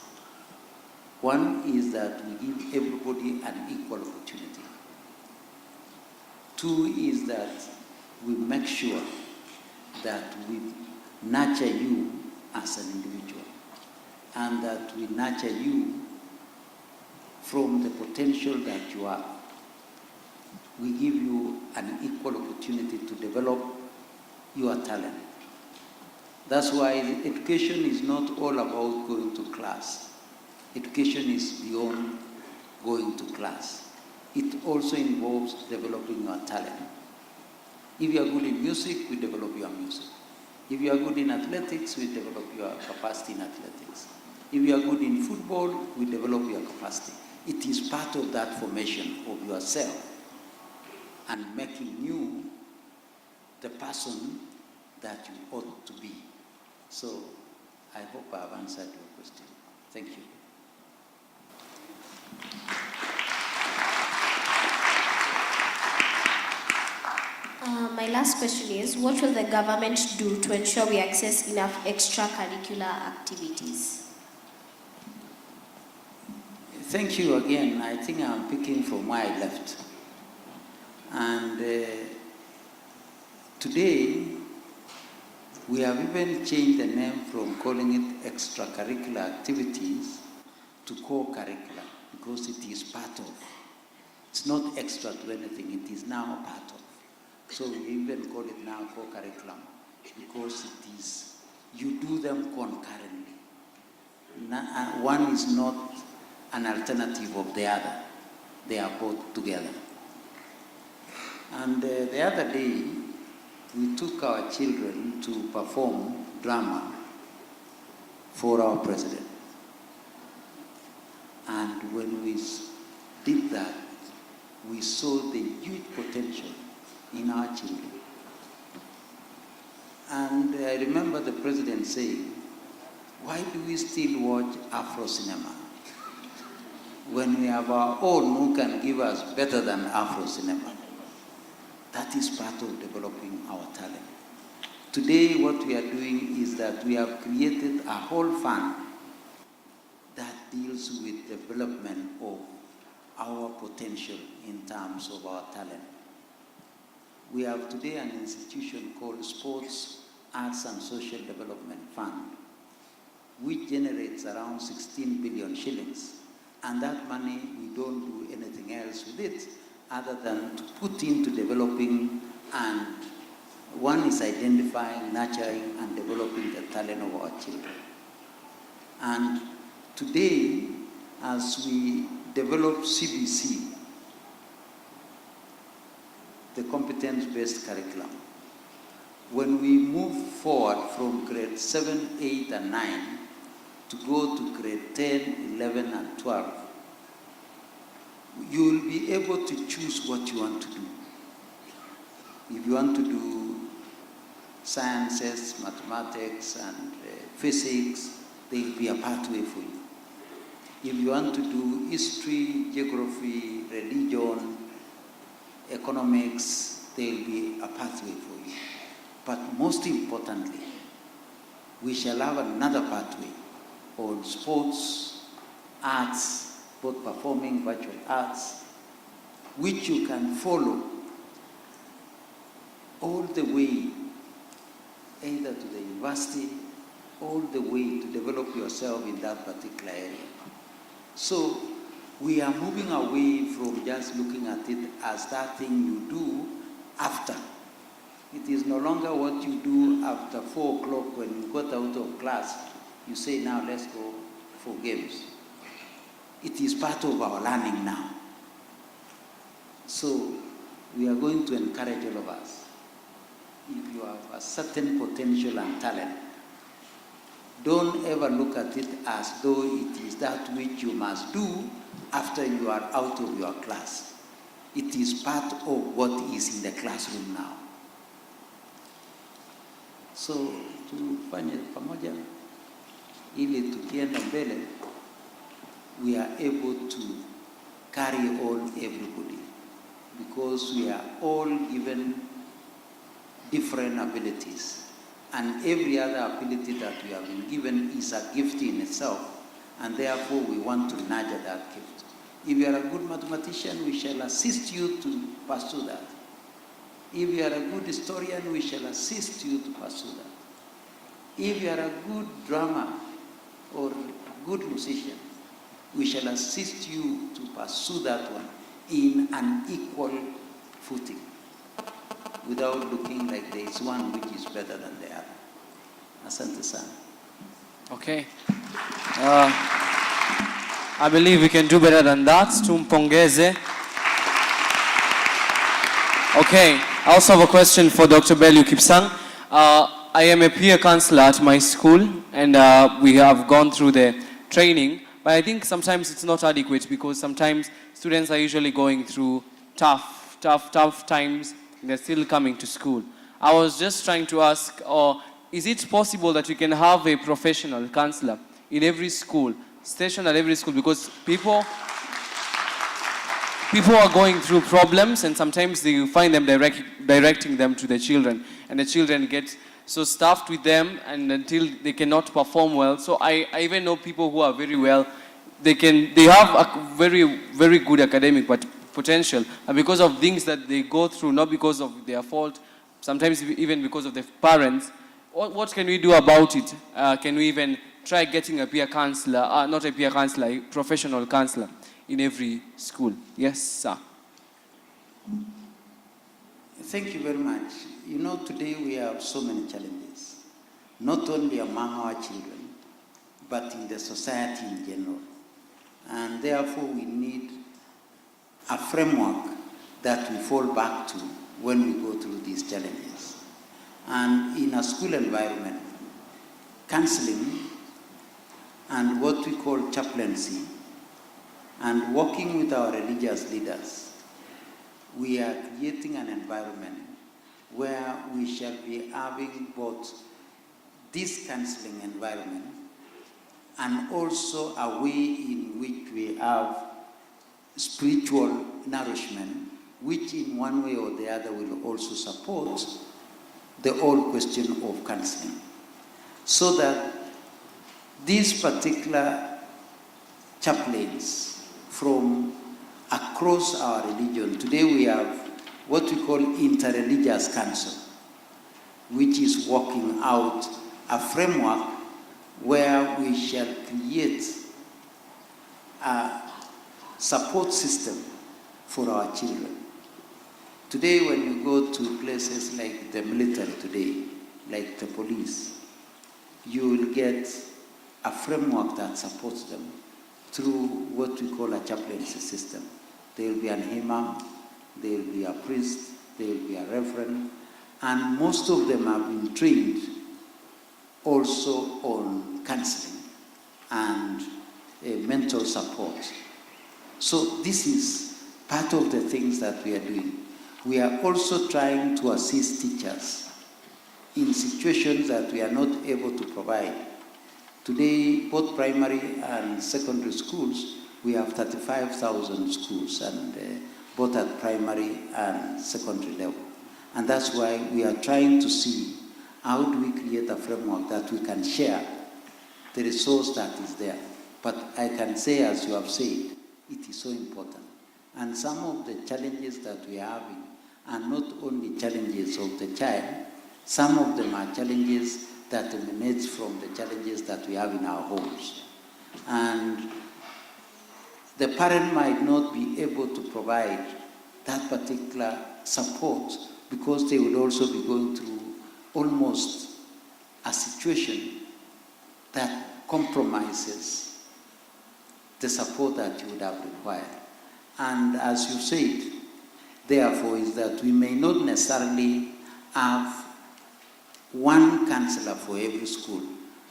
One is that we give everybody an equal opportunity. 2 is that we make sure that we nurture you as an individual, and that we nurture you from the potential that you are. We give you an equal opportunity to develop your talent. That's why education is not all about going to class. Education is beyond going to class. It also involves developing your talent. If you are good in music, we develop your music. If you are good in athletics, we develop your capacity in athletics. If you are good in football, we develop your capacity. It is part of that formation of yourself and making you the person that you ought to be. So I hope I have answered your question. Thank you. My last question is, what will the government do to ensure we access enough extracurricular activities? Thank you again. I think I'm picking from where I left. And today, we have even changed the name from calling it extracurricular activities to co-curricular, because it is part of. It's not extra to anything, it is now part of. So we even call it now co-curriculum, because it is, you do them concurrently. One is not an alternative of the other. They are both together. And the other day, we took our children to perform drama for our president. And when we did that, we saw the huge potential in our children. And I remember the president saying, why do we still watch Afro cinema when we have our own who can give us better than Afro cinema? That is part of developing our talent. Today, what we are doing is that we have created a whole fund that deals with development of our potential in terms of our talent. We have today an institution called Sports Arts and Social Development Fund, which generates around 16 billion shillings. And that money, we don't do anything else with it other than to put into developing, and one is identifying, nurturing, and developing the talent of our children. And today, as we develop CBC, the competence-based curriculum, when we move forward from grade 7, 8, and 9 to go to grade 10, 11, and 12, you will be able to choose what you want to do. If you want to do sciences, mathematics, and physics, there will be a pathway for you. If you want to do history, geography, religion, economics, there will be a pathway for you. But most importantly, we shall have another pathway on sports, arts, both performing, virtual arts, which you can follow all the way, either to the university, all the way to develop yourself in that particular area. So we are moving away from just looking at it as that thing you do after. It is no longer what you do after 4 o'clock when you got out of class. You say, now let's go for games. It is part of our learning now. So we are going to encourage all of us. If you have a certain potential and talent, don't ever look at it as though it is that which you must do after you are out of your class. It is part of what is in the classroom now. So tufanye pamoja ili tukienda mbele, we are able to carry on everybody, because we are all given different abilities, and every other ability that we have been given is a gift in itself, and therefore we want to nurture that gift. If you are a good mathematician, we shall assist you to pursue that. If you are a good historian, we shall assist you to pursue that. If you are a good drummer or good musician, we shall assist you to pursue that one in an equal footing, without looking like there is one which is better than the other. Asante sana. Okay. I believe we can do better than that. Tumpongeze. Okay. I also have a question for Dr. Bellu Kipsang. I am a peer counselor at my school, and we have gone through the training, but I think sometimes it's not adequate, because sometimes students are usually going through tough times, and they're still coming to school. I was just trying to ask, is it possible that we can have a professional counselor in every school, stationed at every school, because people are going through problems, and sometimes they find them directing them to the children, and the children get so stuffed with them, and until they cannot perform well. So I even know people who are very well, they have a very, very good academic potential, and because of things that they go through, not because of their fault, sometimes even because of the parents, what can we do about it? Can we even try getting a peer counselor, not a peer counselor, a professional counselor in every school? Yes, sir. Thank you very much. You know, today we have so many challenges, not only among our children, but in the society in general. And therefore we need a framework that we fall back to when we go through these challenges. And in a school environment, counseling and what we call chaplaincy, and working with our religious leaders, we are creating an environment where we shall be having both this counseling environment and also a way in which we have spiritual nourishment, which in one way or the other will also support the whole question of counseling. So that these particular chaplains from across our religion, today we have what we call interreligious council. which is working out a framework where we shall create a support system for our children. Today, when you go to places like the military today, like the police, you will get a framework that supports them through what we call a chaplaincy system. There will be an imam, there will be a priest, there will be a reverend, and most of them have been trained also on counseling and mental support. So this is part of the things that we are doing. We are also trying to assist teachers in situations that we are not able to provide. Today, both primary and secondary schools, we have 35,000 schools, and both at primary and secondary level. And that's why we are trying to see how do we create a framework that we can share the resource that is there. But I can say, as you have said, it is so important. And some of the challenges that we are having are not only challenges of the child, some of them are challenges that emanate from the challenges that we have in our homes. And the parent might not be able to provide that particular support because they would also be going through almost a situation that compromises the support that you would have required. And as you said, therefore, is that we may not necessarily have one counselor for every school,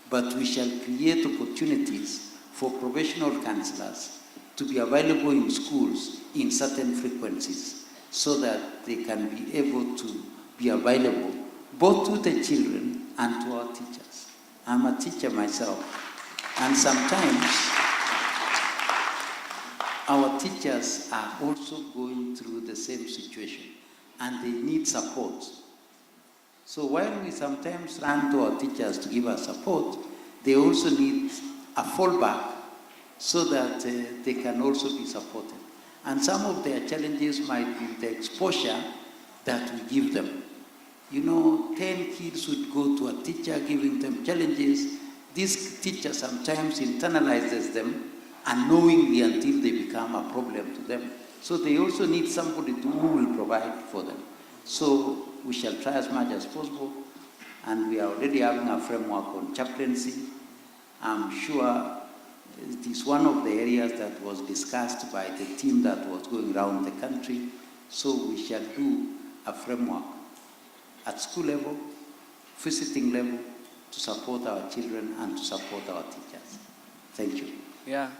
but we shall create opportunities for professional counselors to be available in schools in certain frequencies so that they can be able to be available both to the children and to our teachers. I'm a teacher myself, and sometimes our teachers are also going through the same situation and they need support. So while we sometimes run to our teachers to give us support, they also need a fallback so that they can also be supported. And some of their challenges might be the exposure that we give them. You know, 10 kids would go to a teacher giving them challenges. This teacher sometimes internalizes them unknowingly until they become a problem to them. So they also need somebody who will provide for them. So we shall try as much as possible, and we are already having a framework on chaplaincy. I'm sure it is one of the areas that was discussed by the team that was going around the country. So we shall do a framework at school level, visiting level, to support our children and to support our teachers. Thank you. Yeah.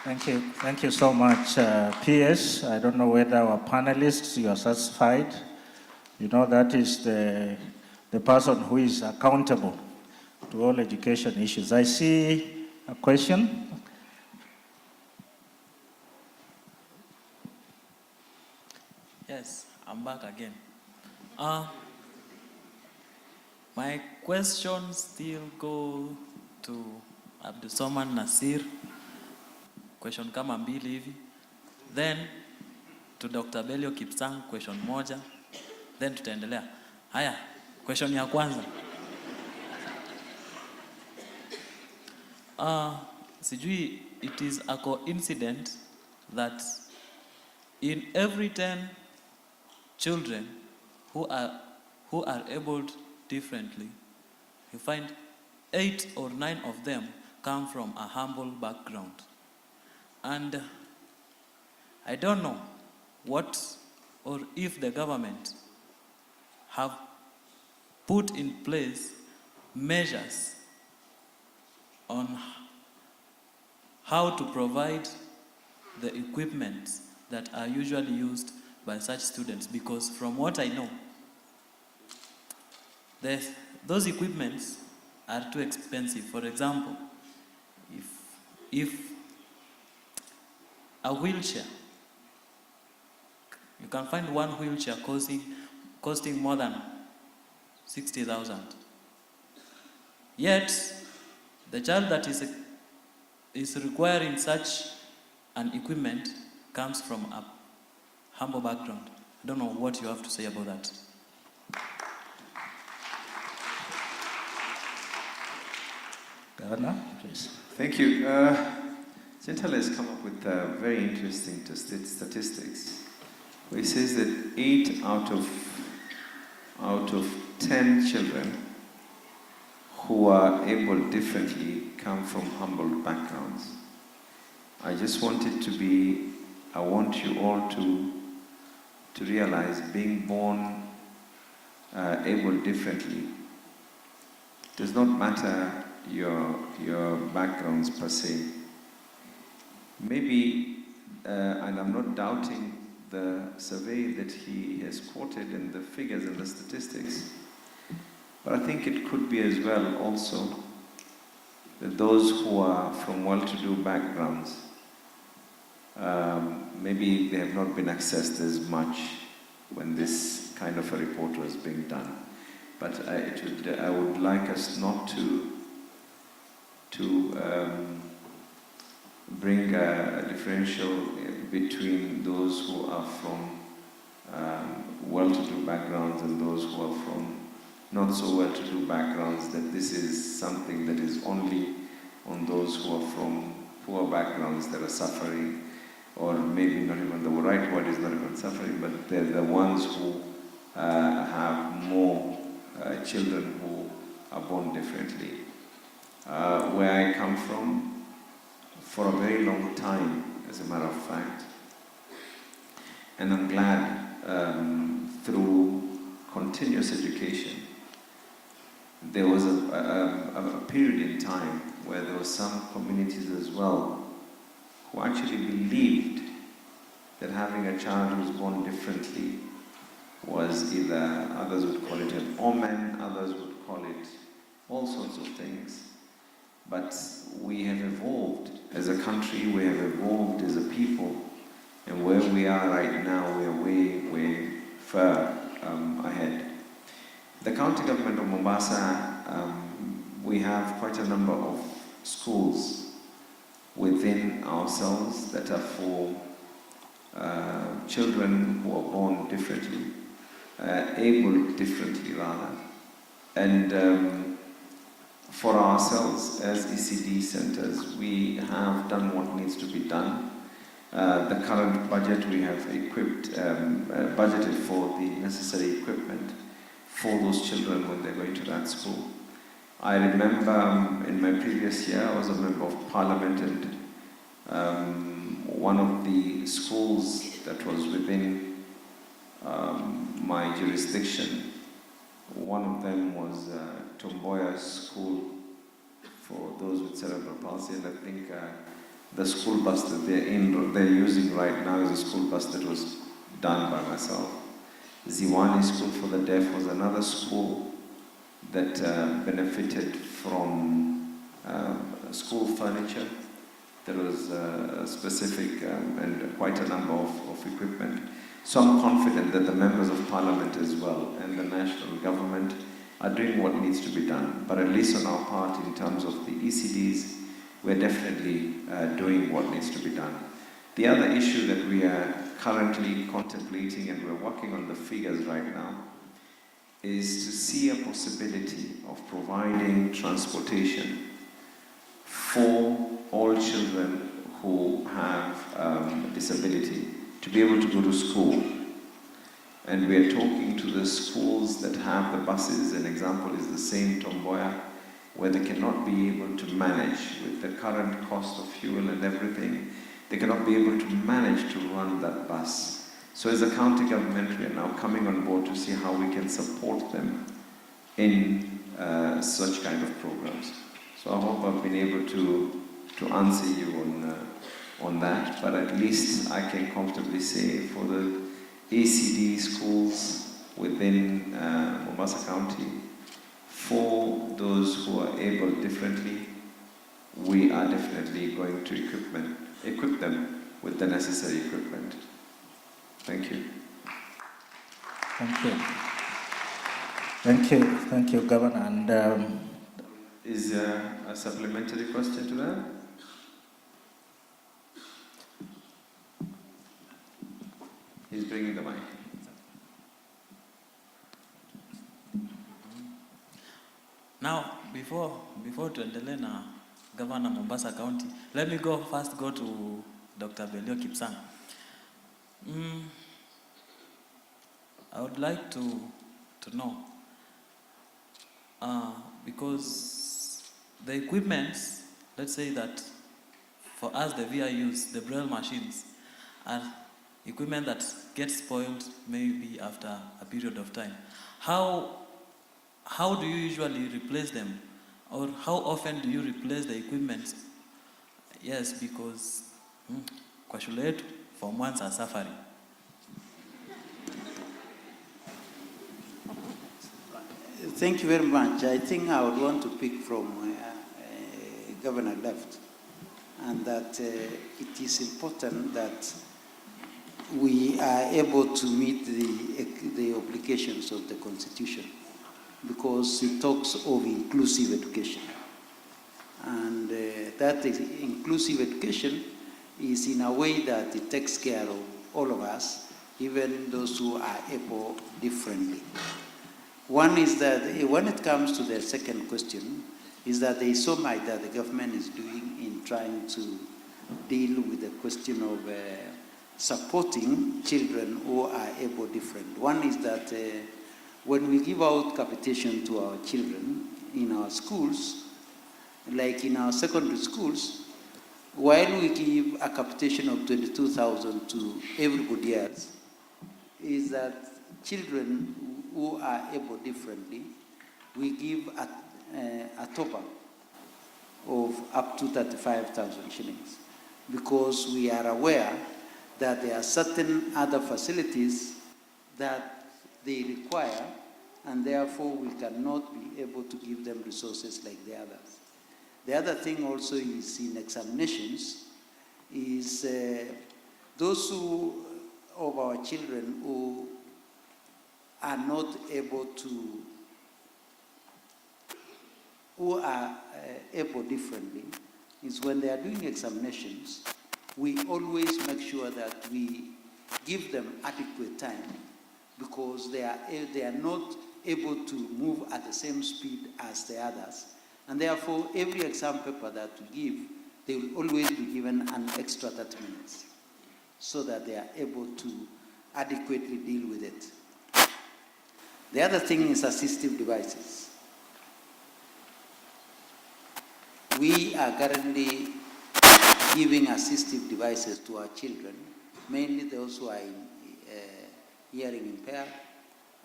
Thank you so much, PS. I don't know whether our panelists, you are satisfied. You know, that is the person who is accountable to all education issues. I see a question. Yes, I'm back again. My questions still go to Abdulsoman Nasir. Question kama mbili hivi. Then to Dr. Belio Kipsang, question moja. Then tutaendelea. Haya, question ya kwanza. Sijui, it is a coincidence that in every 10 children who are abled differently, you find 8 or 9 of them come from a humble background. And I don't know what or if the government have put in place measures on how to provide the equipment that are usually used by such students, because from what I know, those equipments are too expensive. For example, if a wheelchair, you can find one wheelchair costing more than 60,000. Yet, the child that is requiring such an equipment comes from a humble background. I don't know what you have to say about that. Governor, please. Thank you. Gentle has come up with very interesting statistics. Where he says that 8 out of 10 children who are able differently come from humble backgrounds. I just want it to be, I want you all to realize being born able differently does not matter your backgrounds per se. Maybe, and I'm not doubting the survey that he has quoted and the figures and the statistics, but I think it could be as well also that those who are from well-to-do backgrounds, maybe they have not been accessed as much when this kind of a report was being done. But I would like us not to bring a differential between those who are from well-to-do backgrounds and those who are from not so well-to-do backgrounds, that this is something that is only on those who are from poor backgrounds that are suffering, or maybe not even the right word is not even suffering, but they're the ones who have more children who are born differently. Where I come from, for a very long time, as a matter of fact, and I'm glad through continuous education, there was a period in time where there were some communities as well who actually believed that having a child who was born differently was either, others would call it an omen, others would call it all sorts of things. But we have evolved as a country, we have evolved as a people, and where we are right now, we are way, way far ahead. The county government of Mombasa, we have quite a number of schools within ourselves that are for children who are born differently, able differently rather. And for ourselves as ECD centers, we have done what needs to be done. The current budget, we have equipped, budgeted for the necessary equipment for those children when they're going to that school. I remember in my previous year, I was a member of parliament, and one of the schools that was within my jurisdiction, one of them was Tomboya School for those with cerebral palsy, and I think the school bus that they're using right now is a school bus that was done by myself. Ziwani School for the Deaf was another school that benefited from school furniture. There was a specific and quite a number of equipment. So I'm confident that the members of parliament as well and the national government are doing what needs to be done. But at least on our part, in terms of the ECDs, we're definitely doing what needs to be done. The other issue that we are currently contemplating, and we're working on the figures right now, is to see a possibility of providing transportation for all children who have disability to be able to go to school. And we are talking to the schools that have the buses. An example is the same Tomboya, where they cannot be able to manage with the current cost of fuel and everything. They cannot be able to manage to run that bus. So as a county government, we are now coming on board to see how we can support them in such kind of programs. So I hope I've been able to answer you on that, but at least I can comfortably say for the ACD schools within Mombasa County, for those who are able differently, we are definitely going to equip them with the necessary equipment. Thank you. Thank you. Thank you, Governor. And is there a supplementary question to that? He's bringing the mic. before tuendelee na Governor Mombasa County, let me go to Dr. Belio Kipsang. I would like to know, because the equipments, let's say that for us the VIUs, the Braille machines, are equipment that gets spoiled maybe after a period of time. How do you usually replace them? Or how often do you replace the equipment? Yes, because kwa shule yetu form 1s are suffering. Thank you very much. I think I would want to pick from Governor left, and that it is important that we are able to meet the obligations of the Constitution, because it talks of inclusive education. And that is inclusive education is in a way that it takes care of all of us, even those who are able differently. One is that when it comes to the second question, is that there is so much that the government is doing in trying to deal with the question of supporting children who are able different. One is that when we give out capitation to our children in our schools, like in our secondary schools, while we give a capitation of 22,000 to everybody else, is that children who are able differently, we give a top-up of up to 35,000 shillings, because we are aware that there are certain other facilities that they require, and therefore we cannot be able to give them resources like the others. The other thing also is in examinations, is those of our children who are not able to, who are able differently, is when they are doing examinations, we always make sure that we give them adequate time, because they are not able to move at the same speed as the others. And therefore, every exam paper that we give, they will always be given an extra 30 minutes, so that they are able to adequately deal with it. The other thing is assistive devices. We are currently giving assistive devices to our children, mainly those who are hearing impaired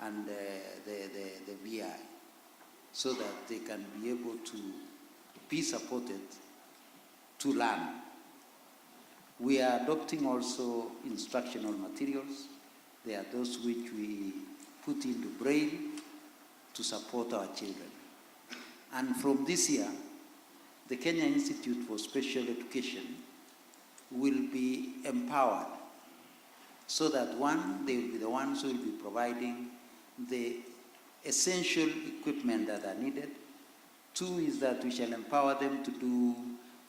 and the VI, so that they can be able to be supported to learn. We are adopting also instructional materials. They are those which we put into Braille to support our children. And from this year, the Kenya Institute for Special Education will be empowered, so that one, they will be the ones who will be providing the essential equipment that are needed. Two is that we shall empower them to do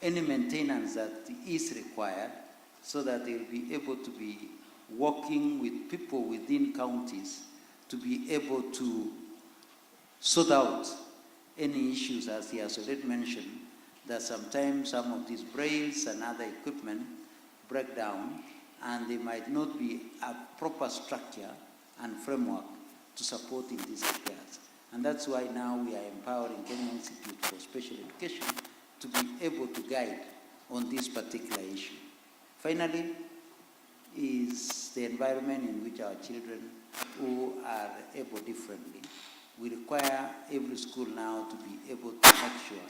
any maintenance that is required, so that they will be able to be working with people within counties to be able to sort out any issues, as he has already mentioned, that sometimes some of these brails and other equipment break down, and there might not be a proper structure and framework to support in these repairs. And that's why now we are empowering Kenya Institute for Special Education to be able to guide on this particular issue. Finally, is the environment in which our children who are able differently. We require every school now to be able to make sure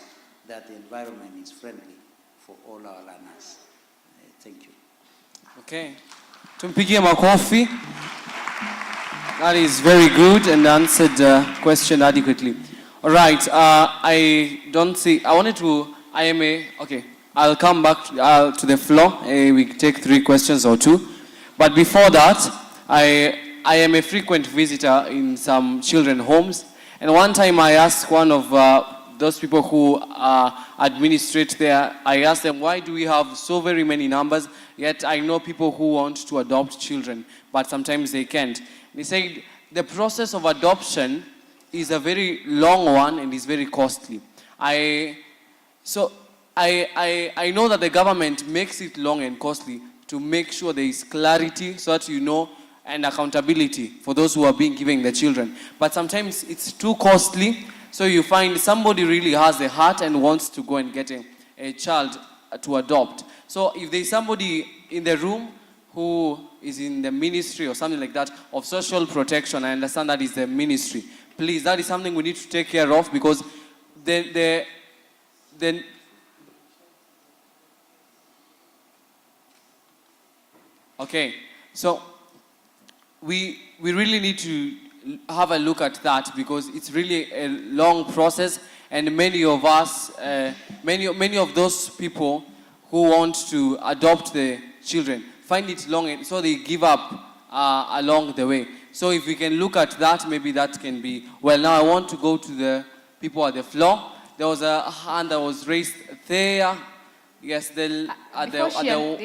that the environment is friendly for all our learners. Thank you. Okay. Tumpigie makofi. That is very good and answered the question adequately. All right. I don't see. Okay. I'll come back to the floor. We take 3 questions or 2. But before that, I am a frequent visitor in some children homes. And one time I asked one of those people who administrate there, I asked them, why do we have so very many numbers? Yet I know people who want to adopt children, but sometimes they can't. And he said, the process of adoption is a very long one and is very costly. I know that the government makes it long and costly to make sure there is clarity so that you know, and accountability for those who are being given the children. But sometimes it's too costly, so you find somebody really has the heart and wants to go and get a child to adopt. So if there's somebody in the room who is in the ministry or something like that of social protection, I understand that is the ministry. Please, that is something we need to take care of, because then okay, so we really need to have a look at that, because it's really a long process, and many of us, many of those people who want to adopt the children find it long, and so they give up along the way. So if we can look at that, maybe that can be. Well, now I want to go to the people at the floor. There was a hand that was raised there. Yes, there's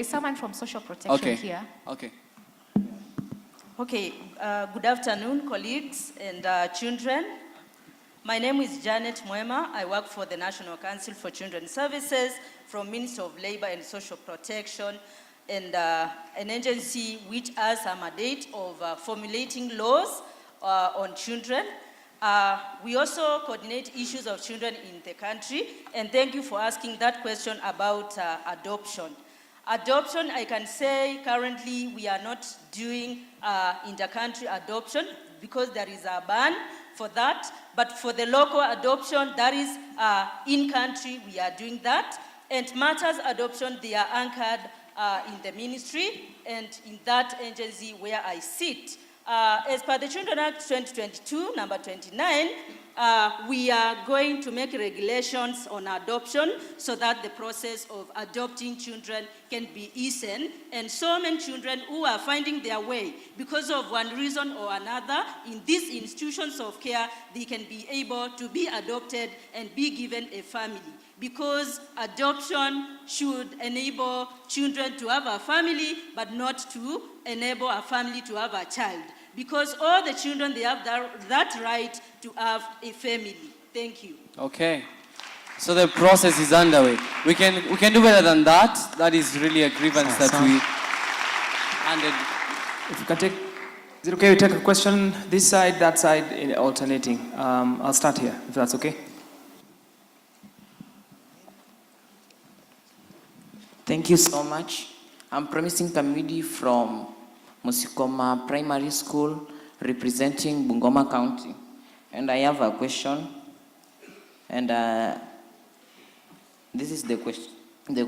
someone from social protection here. Okay. Okay, good afternoon, colleagues and children. My name is Janet Mwema. I work for the National Council for Children's Services from Ministry of Labor and Social Protection, and an agency which has a mandate of formulating laws on children. We also coordinate issues of children in the country, and thank you for asking that question about adoption. Adoption, I can say currently we are not doing inter-country adoption because there is a ban for that, but for the local adoption, that is in-country, we are doing that. And matters adoption, they are anchored in the ministry and in that agency where I sit. As per the Children Act 2022, number 29, we are going to make regulations on adoption so that the process of adopting children can be easy. And so many children who are finding their way because of one reason or another in these institutions of care, they can be able to be adopted and be given a family. Because adoption should enable children to have a family, but not to enable a family to have a child. Because all the children, they have that right to have a family. Thank you. Okay. So the process is underway. We can do better than that. That is really a grievance that we handed. If you can take, is it okay we take a question this side, that side, alternating? I'll start here, if that's okay. Thank you so much. I'm Promising Kamidi from Musikoma Primary School, representing Bungoma County. And I have a question. And this is the question. This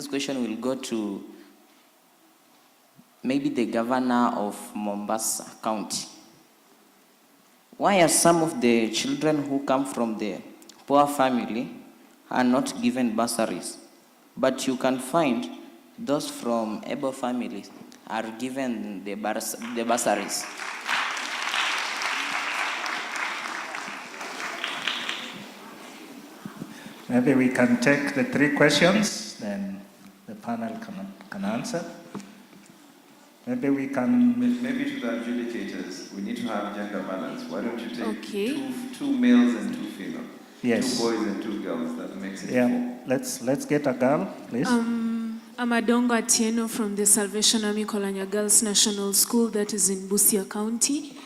question will go to maybe the governor of Mombasa County. Why are some of the children who come from the poor family are not given bursaries, but you can find those from able families are given the bursaries? Maybe we can take the 3 questions, then the panel can answer. Maybe we can... Maybe to the adjudicators, we need to have gender balance. Why don't you take two males and 2 females? Yes. 2 boys and 2 girls, that makes it 4. Let's get a girl, please. I'm Adongo Atieno from the Salvation Army Kolanya Girls National School that is in Busia County.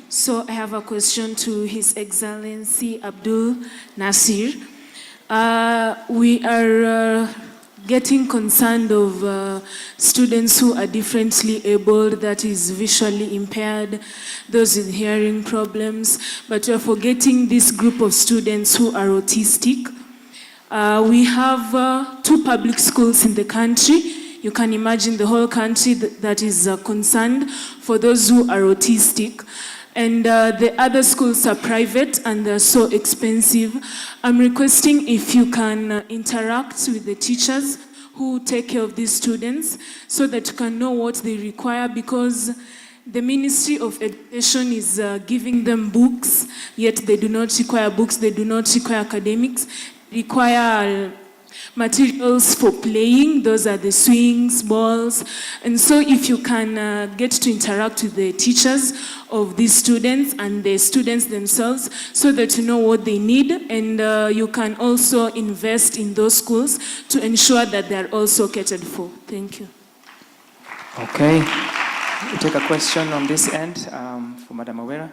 So I have a question to His Excellency Abdul Nasir. We are getting concerned of students who are differently abled, that is visually impaired, those with hearing problems, but we are forgetting this group of students who are autistic. We have 2 public schools in the country. You can imagine the whole country that is concerned for those who are autistic. And the other schools are private and they're so expensive. I'm requesting if you can interact with the teachers who take care of these students so that you can know what they require, because the Ministry of Education is giving them books, yet they do not require books, they do not require academics, require materials for playing. Those are the swings, balls. And so if you can get to interact with the teachers of these students and the students themselves so that you know what they need, and you can also invest in those schools to ensure that they're also catered for. Thank you. Okay. We'll take a question on this end for Madam Awera.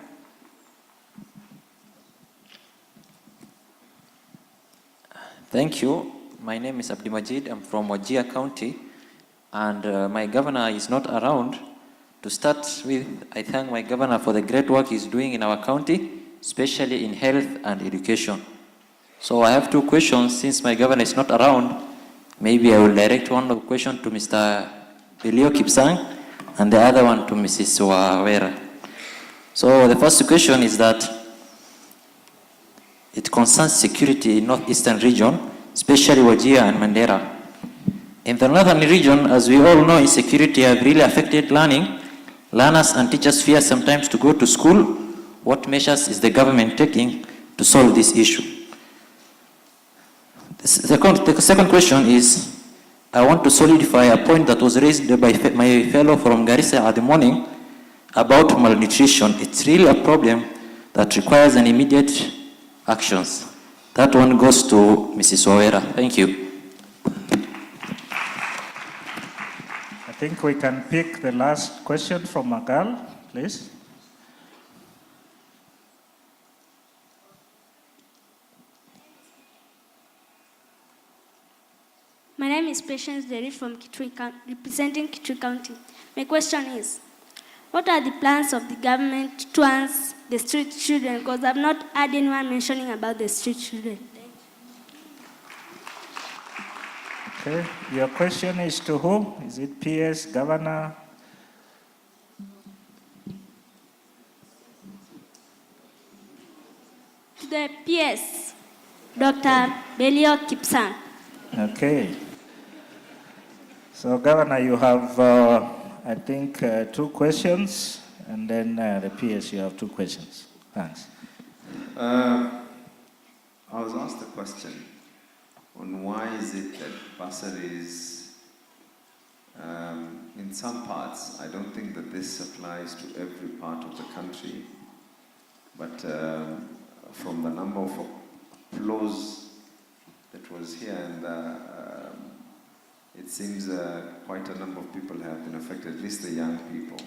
Thank you. My name is Abdi Majid. I'm from Wajir County, and my governor is not around. To start with, I thank my governor for the great work he's doing in our county, especially in health and education. So I have two questions. Since my governor is not around, maybe I will direct one of the question to Mr. Belio Kipsang and the other one to Mrs. Wawera. So the first question is that it concerns security in northeastern region, especially Wajir and Mandera. In the northern region, as we all know, insecurity have really affected learning. Learners and teachers fear sometimes to go to school. What measures is the government taking to solve this issue? The second question is, I want to solidify a point that was raised by my fellow from Garissa at the morning about malnutrition. It's really a problem that requires an immediate actions. That one goes to Mrs. Wawera. Thank you. I think we can pick the last question from Magal, please. My name is Patience Derry from representing Kitui County. My question is, what are the plans of the government towards the street children? Because I've not heard anyone mentioning about the street children. Okay, your question is to who? Is it PS, Governor? To the PS, Dr. Belio Kipsang. Okay. So, Governor, you have, I think, 2 questions, and then the PS, you have 2 questions. Thanks. I was asked a question on why is it that bursaries, in some parts, I don't think that this applies to every part of the country, but from the number of applause that was here, and it seems quite a number of people have been affected, at least the young people.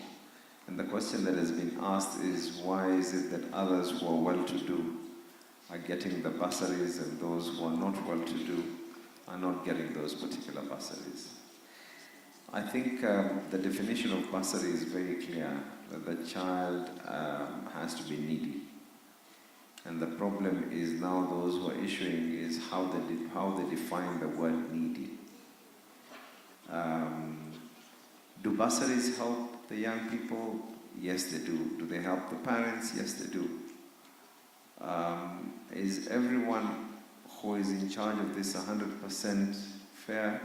And the question that has been asked is, why is it that others who are well-to-do are getting the bursaries and those who are not well-to-do are not getting those particular bursaries? I think the definition of bursary is very clear, that the child has to be needy. And the problem is now those who are issuing is how they define the word needy. Do bursaries help the young people? Yes, they do. Do they help the parents? Yes, they do. Is everyone who is in charge of this 100% fair?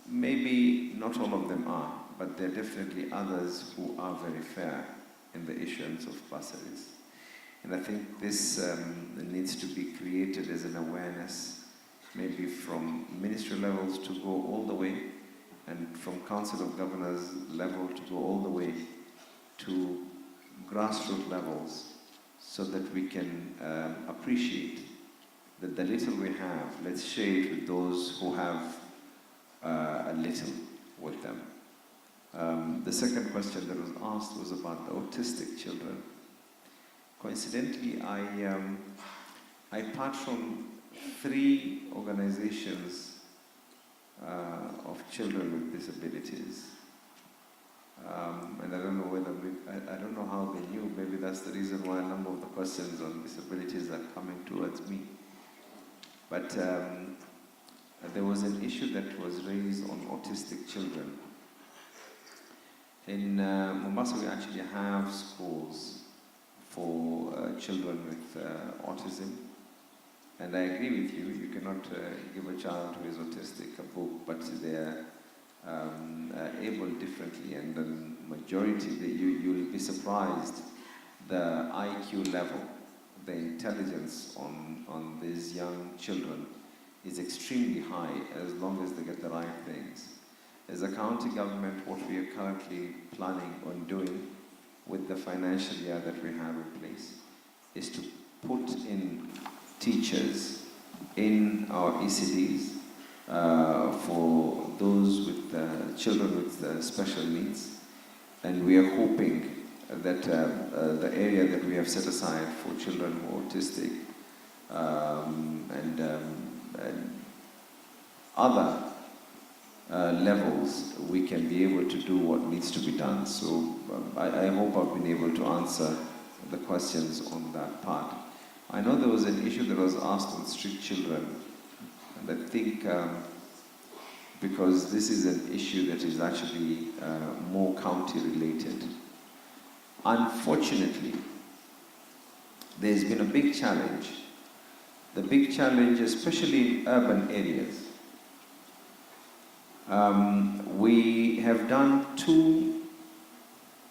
Maybe not all of them are, but there are definitely others who are very fair in the issuance of bursaries. And I think this needs to be created as an awareness, maybe from ministry levels to go all the way, and from Council of Governors level to go all the way to grassroots levels, so that we can appreciate that the little we have, let's share it with those who have a little with them. The second question that was asked was about the autistic children. Coincidentally, I part from 3 organizations of children with disabilities. And I don't know whether, I don't know how they knew, maybe that's the reason why a number of the questions on disabilities are coming towards me. But there was an issue that was raised on autistic children. In Mombasa, we actually have schools for children with autism. And I agree with you, you cannot give a child who is autistic a book, but they are able differently, and the majority, you'll be surprised the IQ level, the intelligence on these young children is extremely high as long as they get the right things. As a county government, what we are currently planning on doing with the financial year that we have in place is to put in teachers in our ECDs for those with children with special needs. And we are hoping that the area that we have set aside for children who are autistic and other levels, we can be able to do what needs to be done. So I hope I've been able to answer the questions on that part. I know there was an issue that was asked on street children, and I think because this is an issue that is actually more county related. Unfortunately, there's been a big challenge. The big challenge, especially in urban areas. We have done 2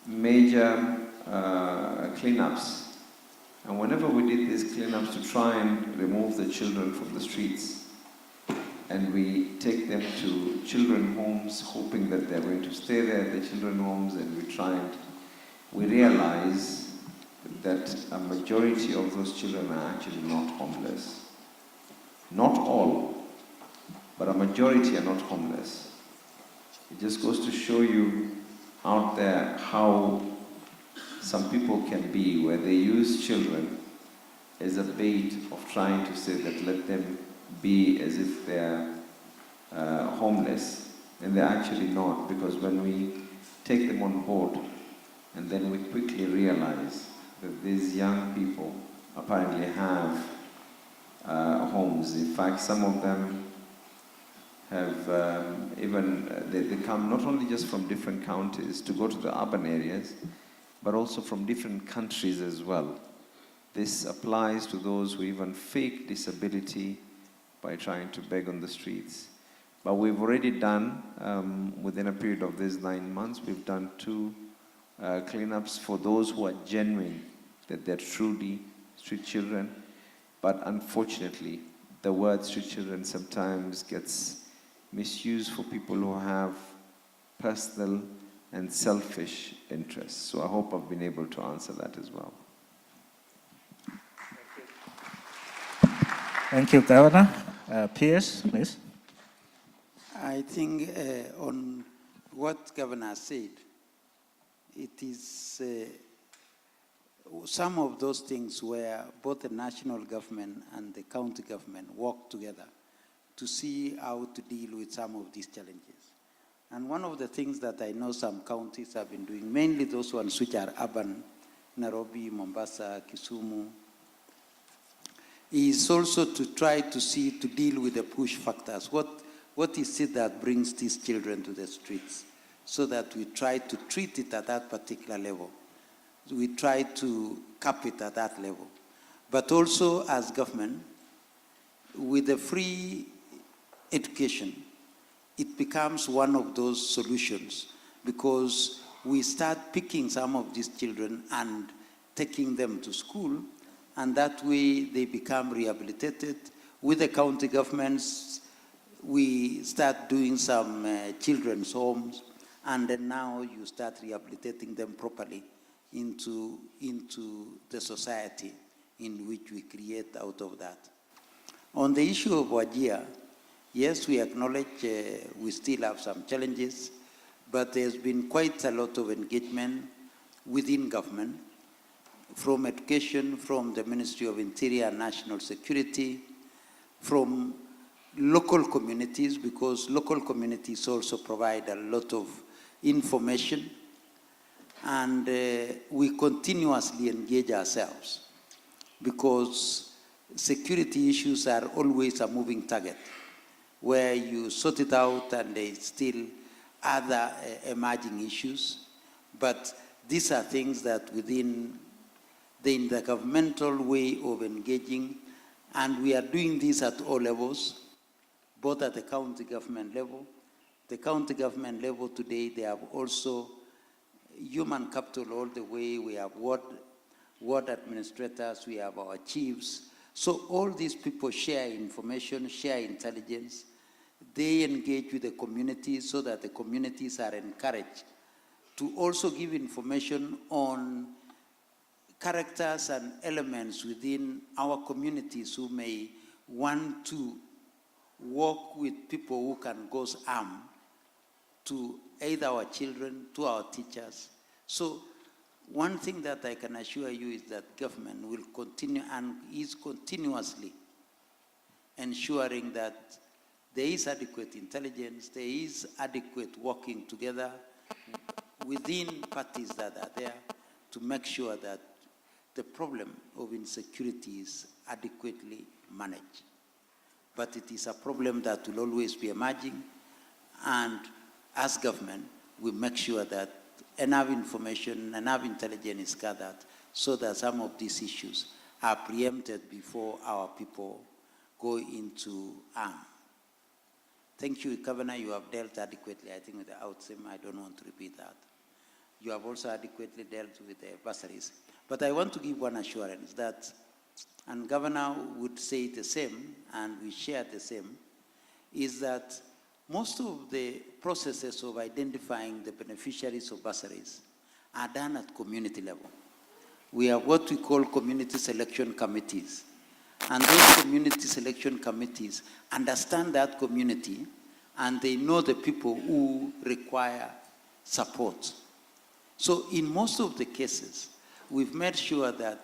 major cleanups, and whenever we did these cleanups to try and remove the children from the streets, and we take them to children homes, hoping that they're going to stay there at the children homes, and we realize that a majority of those children are actually not homeless. Not all, but a majority are not homeless. It just goes to show you out there how some people can be, where they use children as a bait of trying to say that let them be as if they're homeless, and they're actually not, because when we take them on board and then we quickly realize that these young people apparently have homes. In fact, some of them have they come not only just from different counties to go to the urban areas, but also from different countries as well. This applies to those who even fake disability by trying to beg on the streets. But we've already done, within a period of these 9 months, we've done 2 cleanups for those who are genuine, that they're truly street children. But unfortunately, the word street children sometimes gets misused for people who have personal and selfish interests. So I hope I've been able to answer that as well. Thank you, Governor. Pierce, please. I think on what Governor said, it is some of those things where both the national government and the county government work together to see how to deal with some of these challenges. And one of the things that I know some counties have been doing, mainly those ones which are urban, Nairobi, Mombasa, Kisumu, is also to try to deal with the push factors. What is it that brings these children to the streets? So that we try to treat it at that particular level. We try to cap it at that level. But also as government, with the free education, it becomes one of those solutions, because we start picking some of these children and taking them to school, and that way they become rehabilitated. With the county governments, we start doing some children's homes, and then now you start rehabilitating them properly into the society in which we create out of that. On the issue of Wajir, yes, we acknowledge we still have some challenges, but there's been quite a lot of engagement within government, from education, from the Ministry of Interior and National Security, from local communities, because local communities also provide a lot of information, and we continuously engage ourselves, because security issues are always a moving target, where you sort it out and there's still other emerging issues. But these are things that within the intergovernmental way of engaging, and we are doing this at all levels, both at the county government level. The county government level today, they have also human capital all the way. We have ward administrators, we have our chiefs. So all these people share information, share intelligence. They engage with the community so that the communities are encouraged to also give information on characters and elements within our communities who may want to work with people who can cause harm to either our children, to our teachers. So one thing that I can assure you is that government will continue and is continuously ensuring that there is adequate intelligence, there is adequate working together within parties that are there to make sure that the problem of insecurity is adequately managed. But it is a problem that will always be emerging, and as government, we make sure that enough information, enough intelligence is gathered so that some of these issues are preempted before our people go into harm. Thank you, Governor. You have dealt adequately, I think, with the outcome. I don't want to repeat that. You have also adequately dealt with the bursaries. But I want to give one assurance that, and Governor would say the same, and we share the same, is that most of the processes of identifying the beneficiaries of bursaries are done at community level. We have what we call community selection committees. And those community selection committees understand that community, and they know the people who require support. So in most of the cases, we've made sure that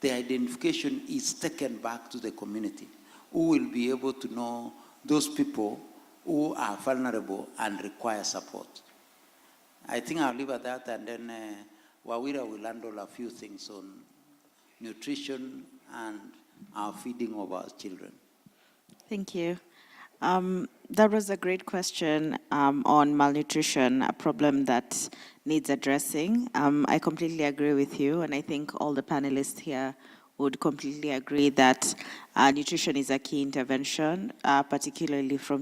the identification is taken back to the community, who will be able to know those people who are vulnerable and require support. I think I'll leave at that, and then Wawira will handle a few things on nutrition and our feeding of our children. Thank you. That was a great question on malnutrition, a problem that needs addressing. I completely agree with you, and I think all the panelists here would completely agree that nutrition is a key intervention, particularly for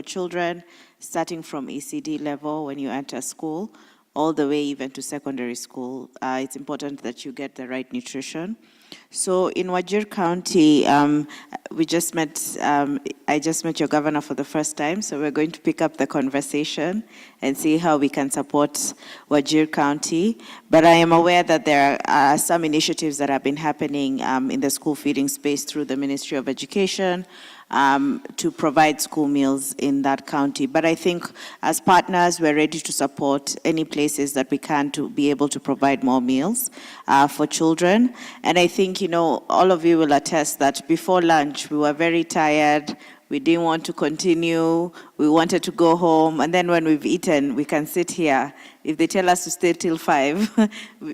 children, starting from ECD level when you enter school, all the way even to secondary school. It's important that you get the right nutrition. So in Wajir County, I just met your governor for the first time, so we're going to pick up the conversation and see how we can support Wajir County. But I am aware that there are some initiatives that have been happening in the school feeding space through the Ministry of Education, to provide school meals in that county. But I think as partners, we're ready to support any places that we can to be able to provide more meals for children. And I think, all of you will attest that before lunch, we were very tired. We didn't want to continue. We wanted to go home. And then when we've eaten, we can sit here. If they tell us to stay till 5,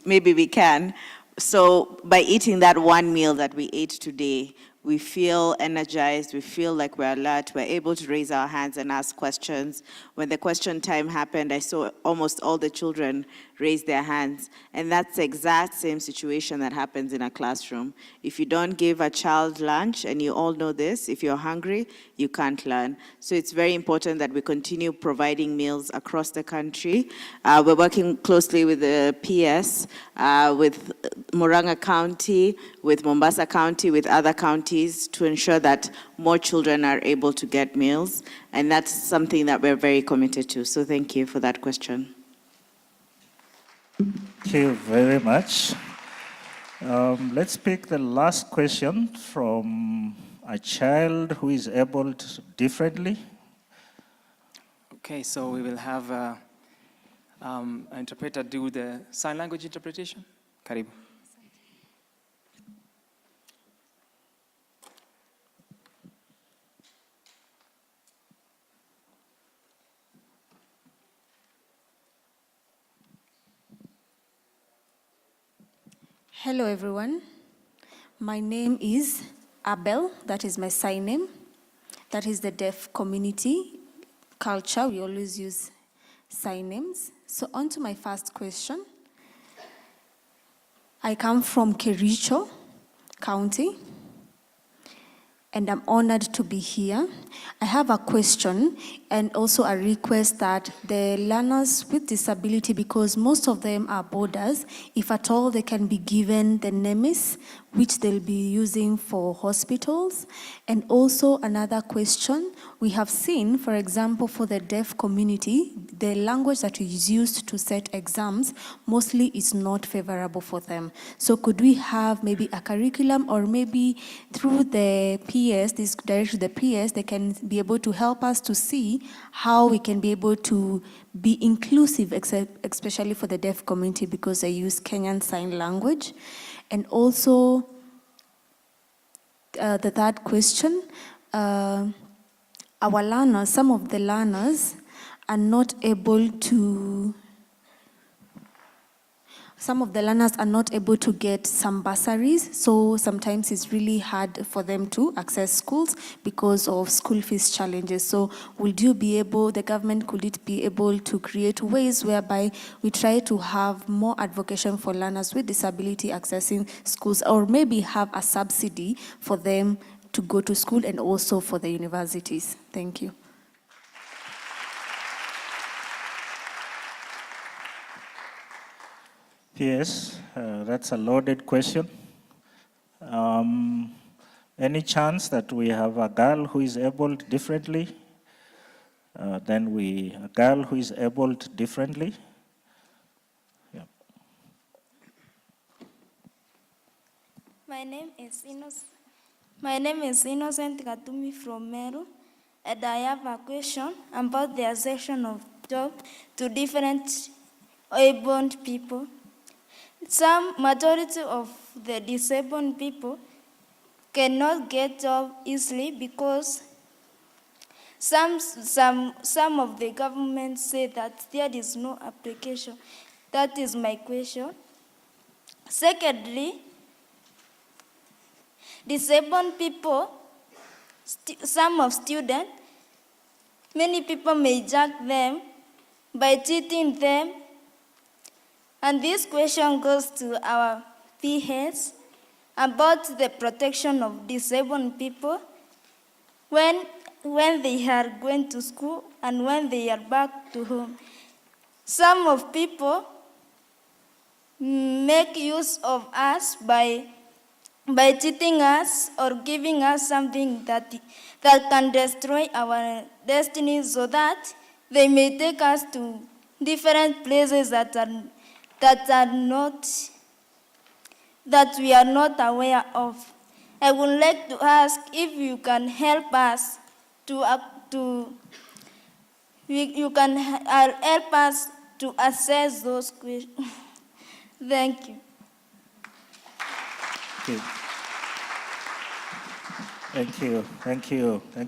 maybe we can. So by eating that one meal that we ate today, we feel energized, we feel like we're alert, we're able to raise our hands and ask questions. When the question time happened, I saw almost all the children raise their hands. And that's the exact same situation that happens in a classroom. If you don't give a child lunch, and you all know this, if you're hungry, you can't learn. So it's very important that we continue providing meals across the country. We're working closely with the PS, with Murang'a County, with Mombasa County, with other counties to ensure that more children are able to get meals. And that's something that we're very committed to. So thank you for that question. Thank you very much. Let's pick the last question from a child who is abled differently. Okay, so we will have an interpreter do the sign language interpretation. Karibu. Hello everyone, my name is Abel, that is my sign name. That is the deaf community culture, we always use sign names. So on to my first question. I come from Kericho County and I'm honored to be here. I have a question. and also a request that the learners with disability, because most of them are boarders, if at all they can be given the NEMIS, which they'll be using for hospitals. And also another question, we have seen, for example, for the deaf community, the language that is used to set exams mostly is not favorable for them. So could we have maybe a curriculum, or maybe through the PS, this direct to the PS, they can be able to help us to see how we can be able to be inclusive, especially for the deaf community, because they use Kenyan Sign Language. And also, the third question, our learners, some of the learners are not able to get some bursaries, so sometimes it's really hard for them to access schools because of school fees challenges. So would you be able, the government, could it be able to create ways whereby we try to have more advocacy for learners with disability accessing schools, or maybe have a subsidy for them to go to school and also for the universities? Thank you. Yes, that's a loaded question. Any chance that we have a girl who is abled differently? A girl who is abled differently? Yeah. My name is Innocent Katumi from Meru, and I have a question about the accession of job to different abled people. Majority of the disabled people cannot get job easily because some of the government say that there is no application. That is my question. Secondly, disabled people, some of students, many people may judge them by cheating them. And this question goes to our PS about the protection of disabled people when they are going to school and when they are back to home. Some of people make use of us by cheating us or giving us something that can destroy our destiny, so that they may take us to different places that we are not aware of. I would like to ask if you can help us help us to assess those questions. Thank you. Thank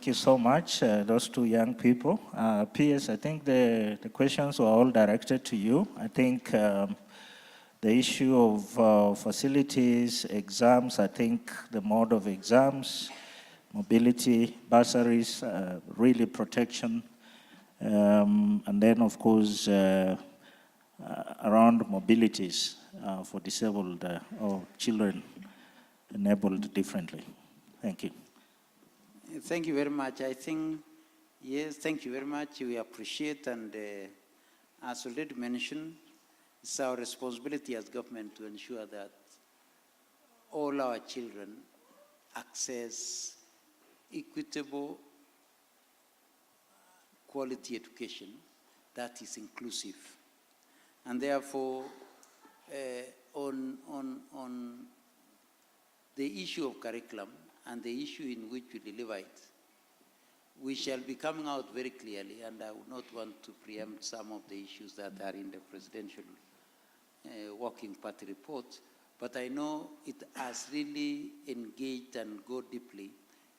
you so much, those two young people. PS, I think the questions were all directed to you. I think the issue of facilities, exams, I think the mode of exams, mobility, bursaries, really protection, and then of course around mobilities for disabled or children enabled differently. Thank you. Thank you very much. I think, yes, thank you very much. We appreciate, and as already mentioned, it's our responsibility as government to ensure that all our children access equitable, quality education that is inclusive. And therefore, on the issue of curriculum and the issue in which we deliver it, we shall be coming out very clearly, and I would not want to preempt some of the issues that are in the presidential working party report, but I know it has really engaged and go deeply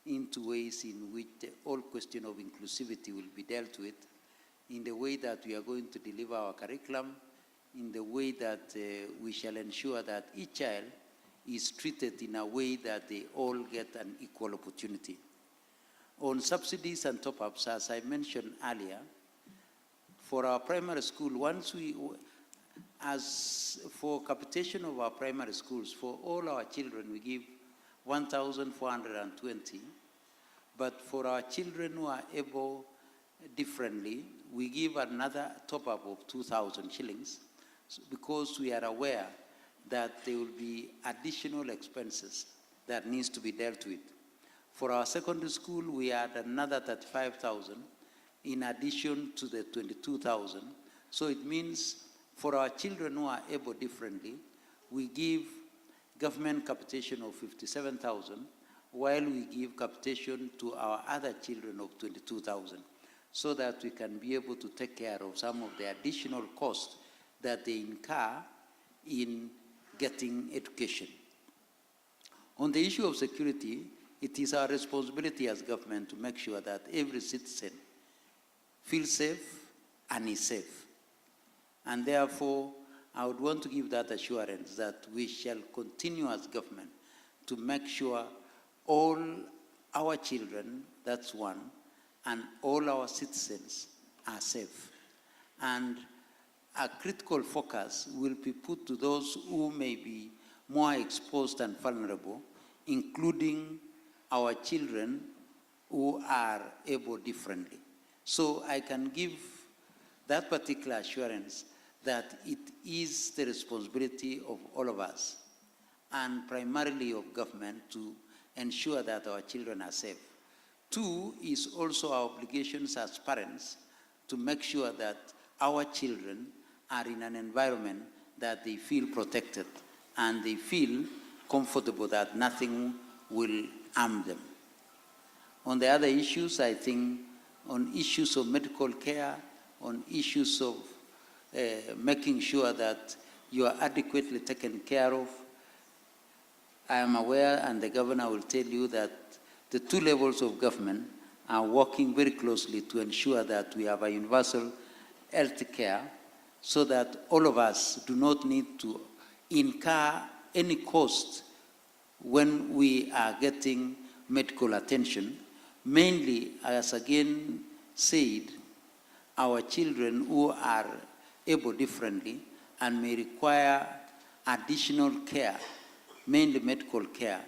into ways in which the whole question of inclusivity will be dealt with, in the way that we are going to deliver our curriculum, in the way that we shall ensure that each child is treated in a way that they all get an equal opportunity. On subsidies and top-ups, as I mentioned earlier, for our primary school, as for capitation of our primary schools, for all our children, we give 1,420, but for our children who are able differently, we give another top-up of 2,000 shillings because we are aware that there will be additional expenses that needs to be dealt with. For our secondary school, we add another 35,000 in addition to the 22,000. So it means for our children who are able differently, we give government capitation of 57,000, while we give capitation to our other children of 22,000, so that we can be able to take care of some of the additional costs that they incur in getting education. On the issue of security, it is our responsibility as government to make sure that every citizen feels safe and is safe. And therefore, I would want to give that assurance that we shall continue as government to make sure all our children, that's one, and all our citizens are safe. And a critical focus will be put to those who may be more exposed and vulnerable, including our children who are able differently. So I can give that particular assurance that it is the responsibility of all of us, and primarily of government, to ensure that our children are safe. Two is also our obligations as parents to make sure that our children are in an environment that they feel protected and they feel comfortable that nothing will harm them. On the other issues, I think on issues of medical care, on issues of making sure that you are adequately taken care of, I am aware, and the governor will tell you, that the two levels of government are working very closely to ensure that we have a universal health care, so that all of us do not need to incur any cost when we are getting medical attention. Mainly, as again said, our children who are able differently and may require additional care, mainly medical care,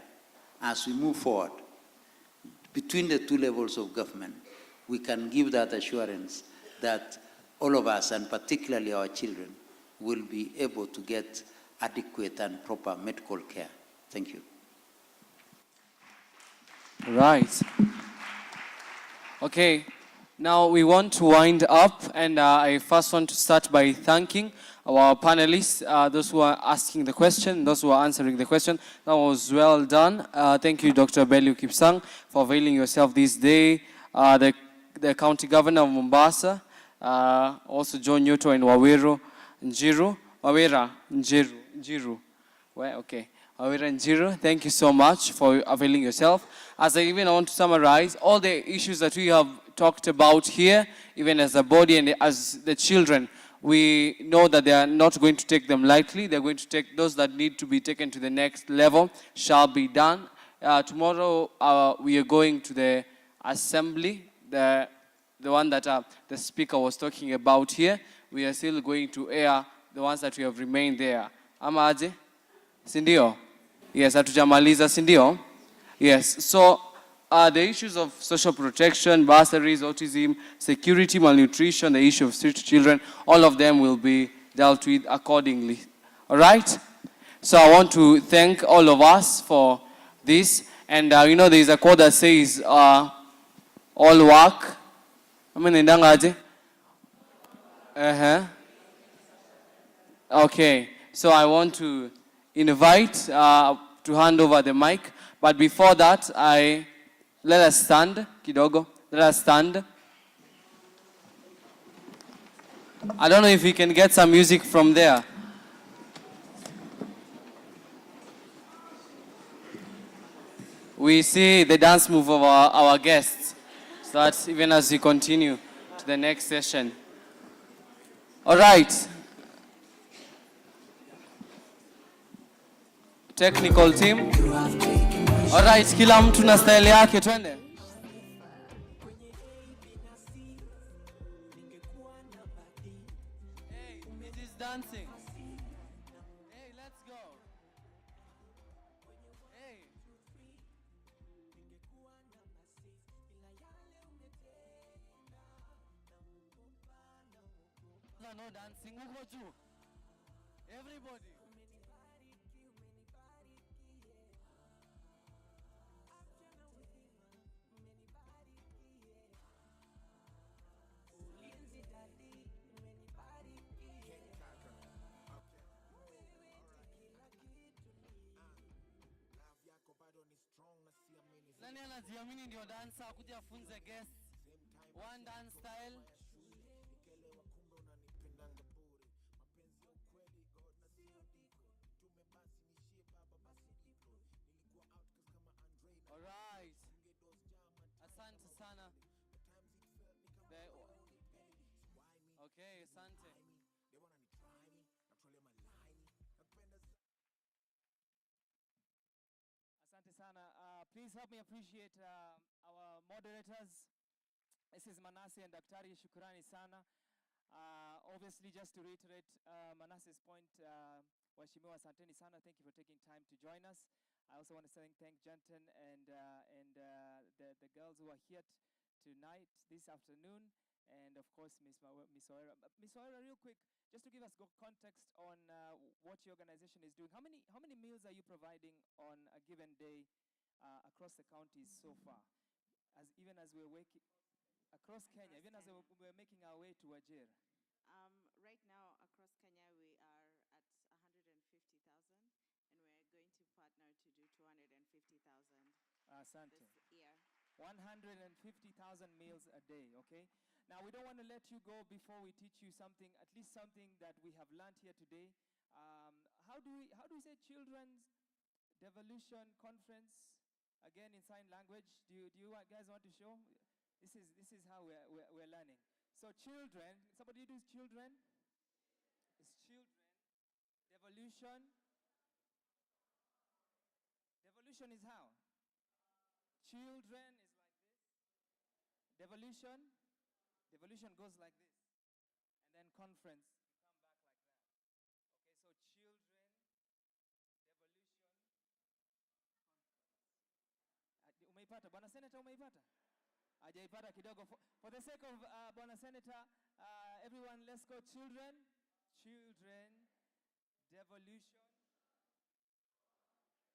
as we move forward. Between the two levels of government, we can give that assurance that all of us, and particularly our children, will be able to get adequate and proper medical care. Thank you. Right. Okay. Now we want to wind up, and I first want to start by thanking our panelists, those who are asking the question, those who are answering the question. That was well done. Thank you, Dr. Bellew Kipsang, for availing yourself this day. The County Governor of Mombasa, also John Nyoto and Wawera Njiru. Well, okay. Wawera Njiru, thank you so much for availing yourself. As I want to summarize, all the issues that we have talked about here, even as a body and as the children, we know that they are not going to take them lightly. They're going to take those that need to be taken to the next level, shall be done. Tomorrow, we are going to the assembly, the one that the speaker was talking about here. We are still going to air the ones that we have remained there. Ama aje? Sindio? Yes, hatujamaliza, sindio? Yes, so the issues of social protection, bursaries, autism, security, malnutrition, the issue of street children, all of them will be dealt with accordingly. All right? So I want to thank all of us for this. And you know, there is a quote that says, all work. Okay, so I want to invite to hand over the mic. But before that, let us stand, kidogo. Let us stand. I don't know if we can get some music from there. We see the dance move of our guests. So that even as we continue to the next session. All right. Technical team. All right, kila mtu na style yake, twende. Hey, it is dancing. Hey, let's go. Hey. no dancing huko juu. Everybody. Nani anajiamini ndio dancer kuja afunze guest one dance style? Alright. Asante sana. Okay, asante. Asante sana. Please help me appreciate our moderators. This is Manase and Daktari. Shukrani sana. Obviously, just to reiterate Manase's point, Washimiwa asanteni sana. Thank you for taking time to join us. I also want to thank Jenton and the girls who are here tonight, this afternoon, and of course Miss Wawera. Miss Wawera, real quick, just to give us context on what your organization is doing. How many meals are you providing on a given day across the counties so far? Even as we're working across Kenya, even as we're making our way to Wajir. Right now, across Kenya, we are at 150,000, and we're going to partner to do 250,000 this year. 150,000 meals a day, okay? Now, we don't want to let you go before we teach you something, at least something that we have learned here today. How do we say children's devolution conference? Again, in sign language. Do you guys want to show? This is how we're learning. So children, somebody do children? It's children. Devolution. Devolution is how? Children is like this. Devolution. Devolution goes like this. And then conference, you come back like that. Okay, so children, devolution, conference. Umeipata? Bwana Senator, umeipata? Hajaipata kidogo. For the sake of Bwana Senator, everyone, let's go children. Children, devolution.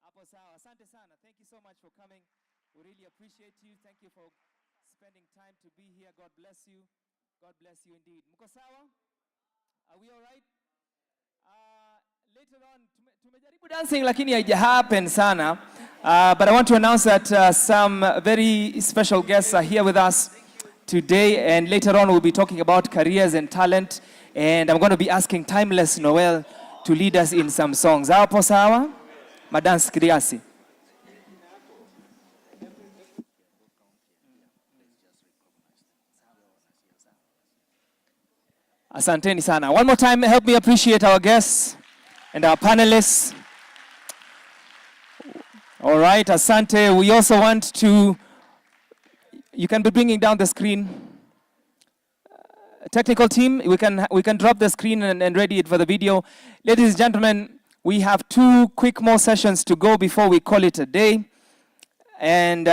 Hapo sawa. Asante sana. Thank you so much for coming. We really appreciate you. Thank you for spending time to be here. God bless you. God bless you indeed. Mko sawa? Are we all right? Later on, tumejaribu dancing lakini haija happen sana. But I want to announce that some very special guests are here with us today, and later on we'll be talking about careers and talent, and I'm going to be asking Timeless Noel to lead us in some songs. Hapo sawa? Madance kiasi. Asanteni sana. One more time, help me appreciate our guests and our panelists. All right, asante. We also want to, you can be bringing down the screen. Technical team, we can drop the screen and ready it for the video. Ladies and gentlemen, we have 2 quick more sessions to go before we call it a day. And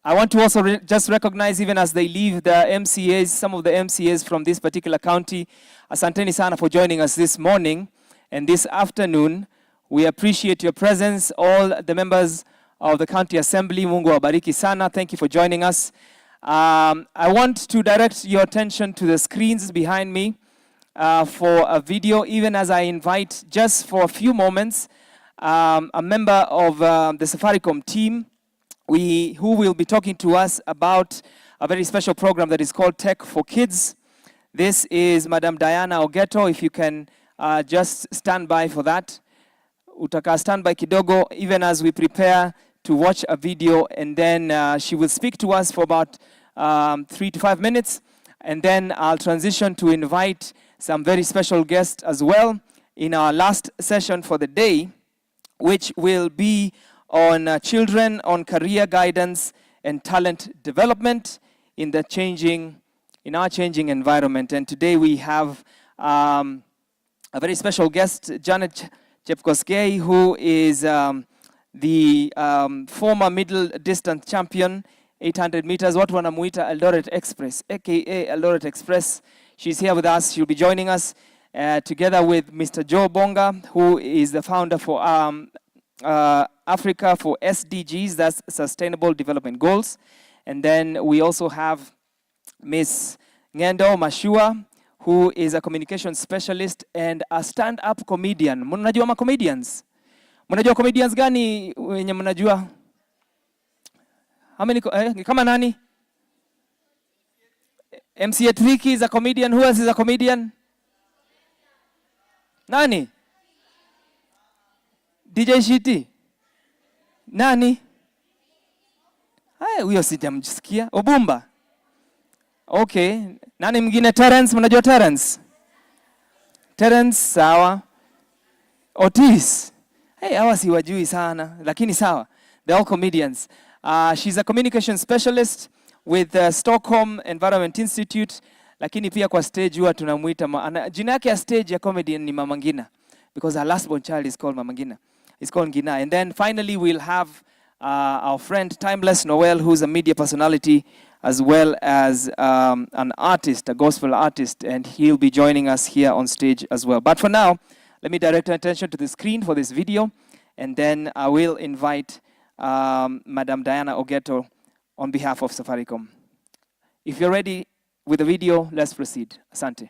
I want to also just recognize, even as they leave, the MCAs, some of the MCAs from this particular county. Asanteni sana for joining us this morning and this afternoon. We appreciate your presence, all the members of the County Assembly. Mungu wabariki sana. Thank you for joining us. I want to direct your attention to the screens behind me for a video, even as I invite just for a few moments a member of the Safaricom team who will be talking to us about a very special program that is called Tech for Kids. This is Madam Diana Ogeto. If you can just stand by for that. Utaka stand by kidogo, even as we prepare to watch a video, and then she will speak to us for about 3 to 5 minutes, and then I'll transition to invite some very special guests as well in our last session for the day, which will be on children, on career guidance and talent development in our changing environment. And today we have a very special guest, Janet Chepkoskei, who is the former middle distance champion, 800 meters, what wanamuita Eldoret Express, aka Eldoret Express. She's here with us. She'll be joining us together with Mr. Joe Bonga, who is the founder for Africa for SDGs, that's Sustainable Development Goals. And then we also have Miss Ngendo Mashua, who is a communication specialist and a stand-up comedian. Mnajua ma comedians? Mnajua comedians gani wenye mnajua? How many, kama nani? MC Tricky is a comedian. Who else is a comedian? Nani? DJ Shiti? Nani? Haya, huyo sijamsikia. Obumba? Okay. Nani mwingine? Terence, mnajua Terence? Terence, sawa. Otis? Hey, hawa siwajui sana, lakini sawa. They're all comedians. She's a communication specialist with the Stockholm Environment Institute, lakini pia kwa stage huwa tunamuita jina yake ya stage ya comedy ni Mama Ngina, because her last born child is called Mama Ngina. It's called Ngina. And then finally we'll have our friend Timeless Noel, who's a media personality as well as an artist, a gospel artist, and he'll be joining us here on stage as well. But for now, let me direct our attention to the screen for this video, and then I will invite Madam Diana Ogeto on behalf of Safaricom. If you're ready with the video, let's proceed. Asante.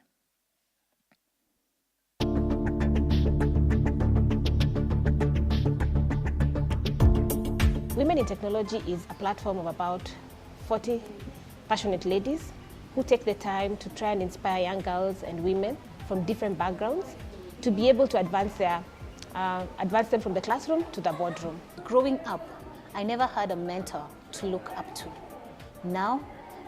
Women in Technology is a platform of about 40 passionate ladies who take the time to try and inspire young girls and women from different backgrounds to be able to advance them from the classroom to the boardroom. Growing up, I never had a mentor to look up to. Now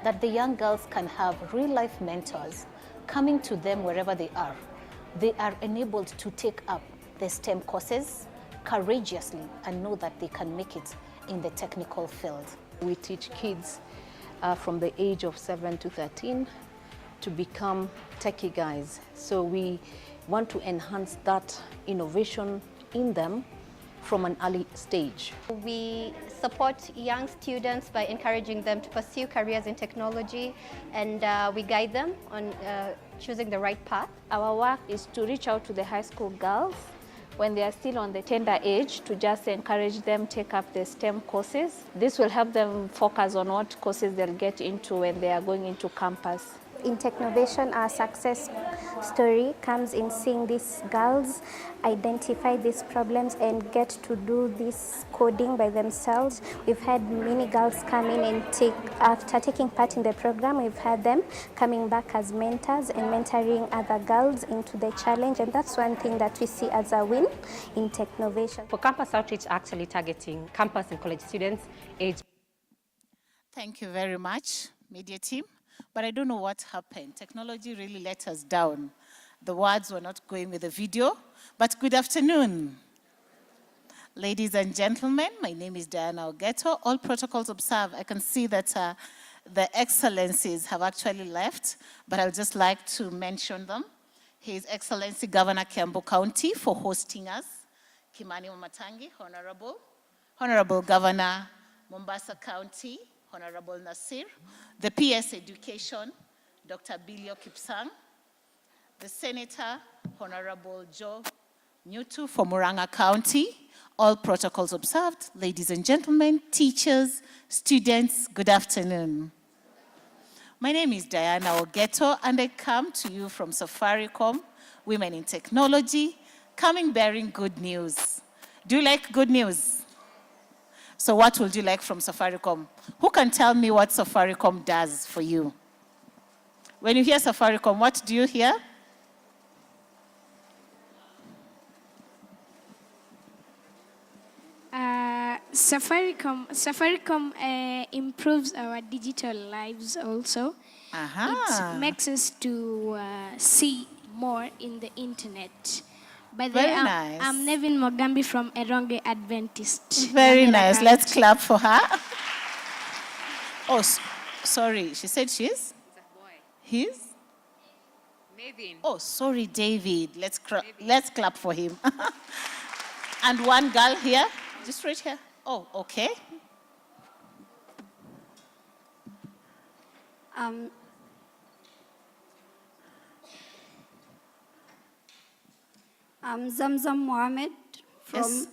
that the young girls can have real-life mentors coming to them wherever they are enabled to take up the STEM courses courageously and know that they can make it in the technical field. We teach kids from the age of 7 to 13 to become techie guys. So we want to enhance that innovation in them from an early stage. We support young students by encouraging them to pursue careers in technology, and we guide them on choosing the right path. Our work is to reach out to the high school girls when they are still on the tender age, to just encourage them take up the STEM courses. This will help them focus on what courses they'll get into when they are going into campus. In Technovation, our success story comes in seeing these girls identify these problems and get to do this coding by themselves. We've had many girls come in and after taking part in the program, we've had them coming back as mentors and mentoring other girls into the challenge, and that's one thing that we see as a win in Technovation. For campus outreach, actually targeting campus and college students aged. Thank you very much, media team. But I don't know what happened. Technology really let us down. The words were not going with the video. But good afternoon. Ladies and gentlemen, my name is Diana Ogeto. All protocols observed. I can see that the excellencies have actually left, but I would just like to mention them. His Excellency Governor Kiambu County for hosting us. Kimani Wamatangi, Honorable Governor Mombasa County, Honorable Nasir, the PS Education, Dr. Bilio Kipsang, the Senator, Honorable Joe Nyutu from Murang'a County. All protocols observed. Ladies and gentlemen, teachers, students, good afternoon. My name is Diana Ogeto, and I come to you from Safaricom, Women in Technology, coming bearing good news. Do you like good news? So what would you like from Safaricom? Who can tell me what Safaricom does for you? When you hear Safaricom, what do you hear? Safaricom improves our digital lives also. It makes us to see more in the internet. By the way, nice. I'm Nevin Mogambi from Eronge Adventist. Very nice. Let's clap for her. Oh, sorry. She said she's? His? Nevin. Oh, sorry, David. Let's clap for him. And one girl here, just right here. Oh, okay. I'm Zamzam Mohammed from Yes.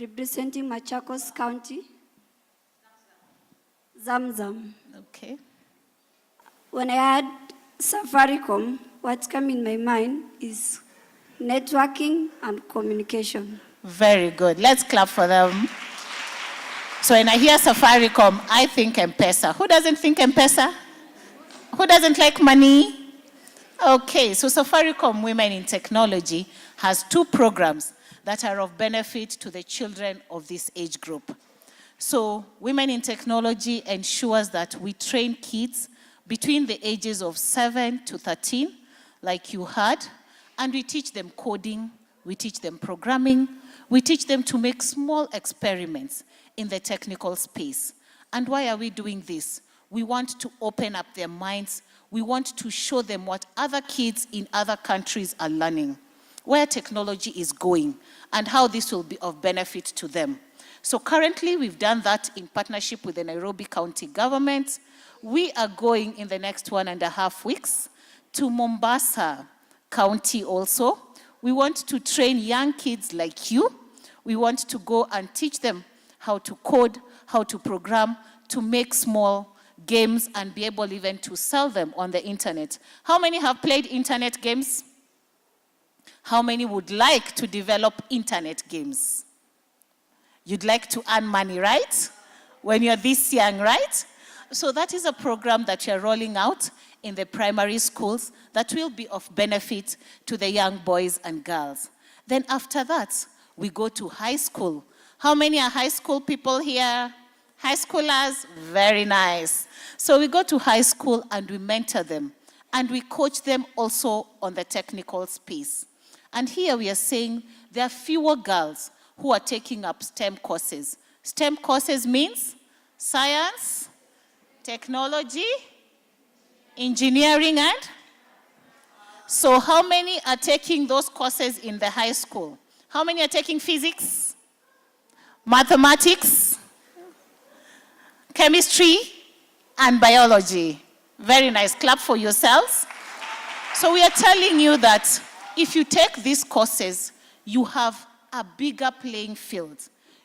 representing Machakos County. Zamzam. Okay. When I had Safaricom, what came in my mind is networking and communication. Very good. Let's clap for them. So when I hear Safaricom, I think M-Pesa. Who doesn't think M-Pesa? Who doesn't like money? Okay, so Safaricom Women in Technology has 2 programs that are of benefit to the children of this age group. So Women in Technology ensures that we train kids between the ages of 7 to 13, like you heard, and we teach them coding, we teach them programming, we teach them to make small experiments in the technical space. And why are we doing this? We want to open up their minds. We want to show them what other kids in other countries are learning, where technology is going, and how this will be of benefit to them. So currently, we've done that in partnership with the Nairobi County government. We are going in the next 1.5 weeks to Mombasa County also. We want to train young kids like you. We want to go and teach them how to code, how to program, to make small games and be able even to sell them on the internet. How many have played internet games? How many would like to develop internet games? You'd like to earn money, right? When you're this young, right? So that is a program that you're rolling out in the primary schools that will be of benefit to the young boys and girls. Then after that, we go to high school. How many are high school people here? High schoolers? Very nice. So we go to high school and we mentor them. And we coach them also on the technical space. And here we are saying there are fewer girls who are taking up STEM courses. STEM courses means science, technology, engineering, and? So how many are taking those courses in the high school? How many are taking physics, mathematics, chemistry, and biology? Very nice. Clap for yourselves. So we are telling you that if you take these courses, you have a bigger playing field.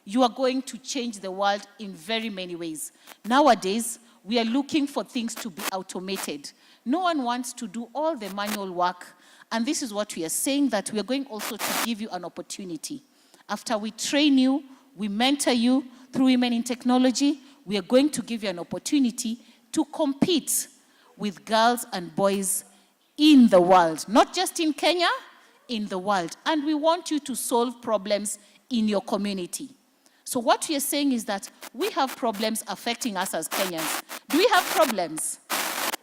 You are going to change the world in very many ways. Nowadays, we are looking for things to be automated. No one wants to do all the manual work. And this is what we are saying, that we are going also to give you an opportunity. After we train you, we mentor you through Women in Technology, we are going to give you an opportunity to compete with girls and boys in the world. Not just in Kenya, in the world. And we want you to solve problems in your community. So what we are saying is that we have problems affecting us as Kenyans. Do we have problems?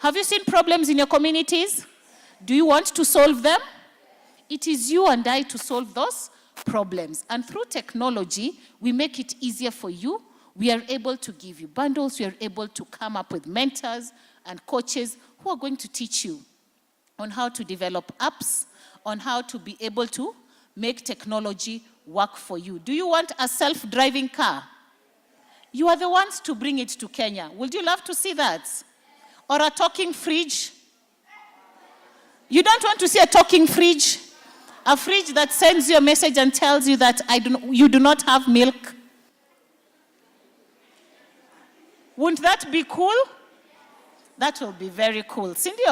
Have you seen problems in your communities? Do you want to solve them? It is you and I to solve those problems. And through technology, we make it easier for you. We are able to give you bundles. We are able to come up with mentors and coaches who are going to teach you on how to develop apps, on how to be able to make technology work for you. Do you want a self-driving car? You are the ones to bring it to Kenya. Would you love to see that? Or a talking fridge? You don't want to see a talking fridge? A fridge that sends you a message and tells you that you do not have milk? Wouldn't that be cool? That will be very cool. Cindy,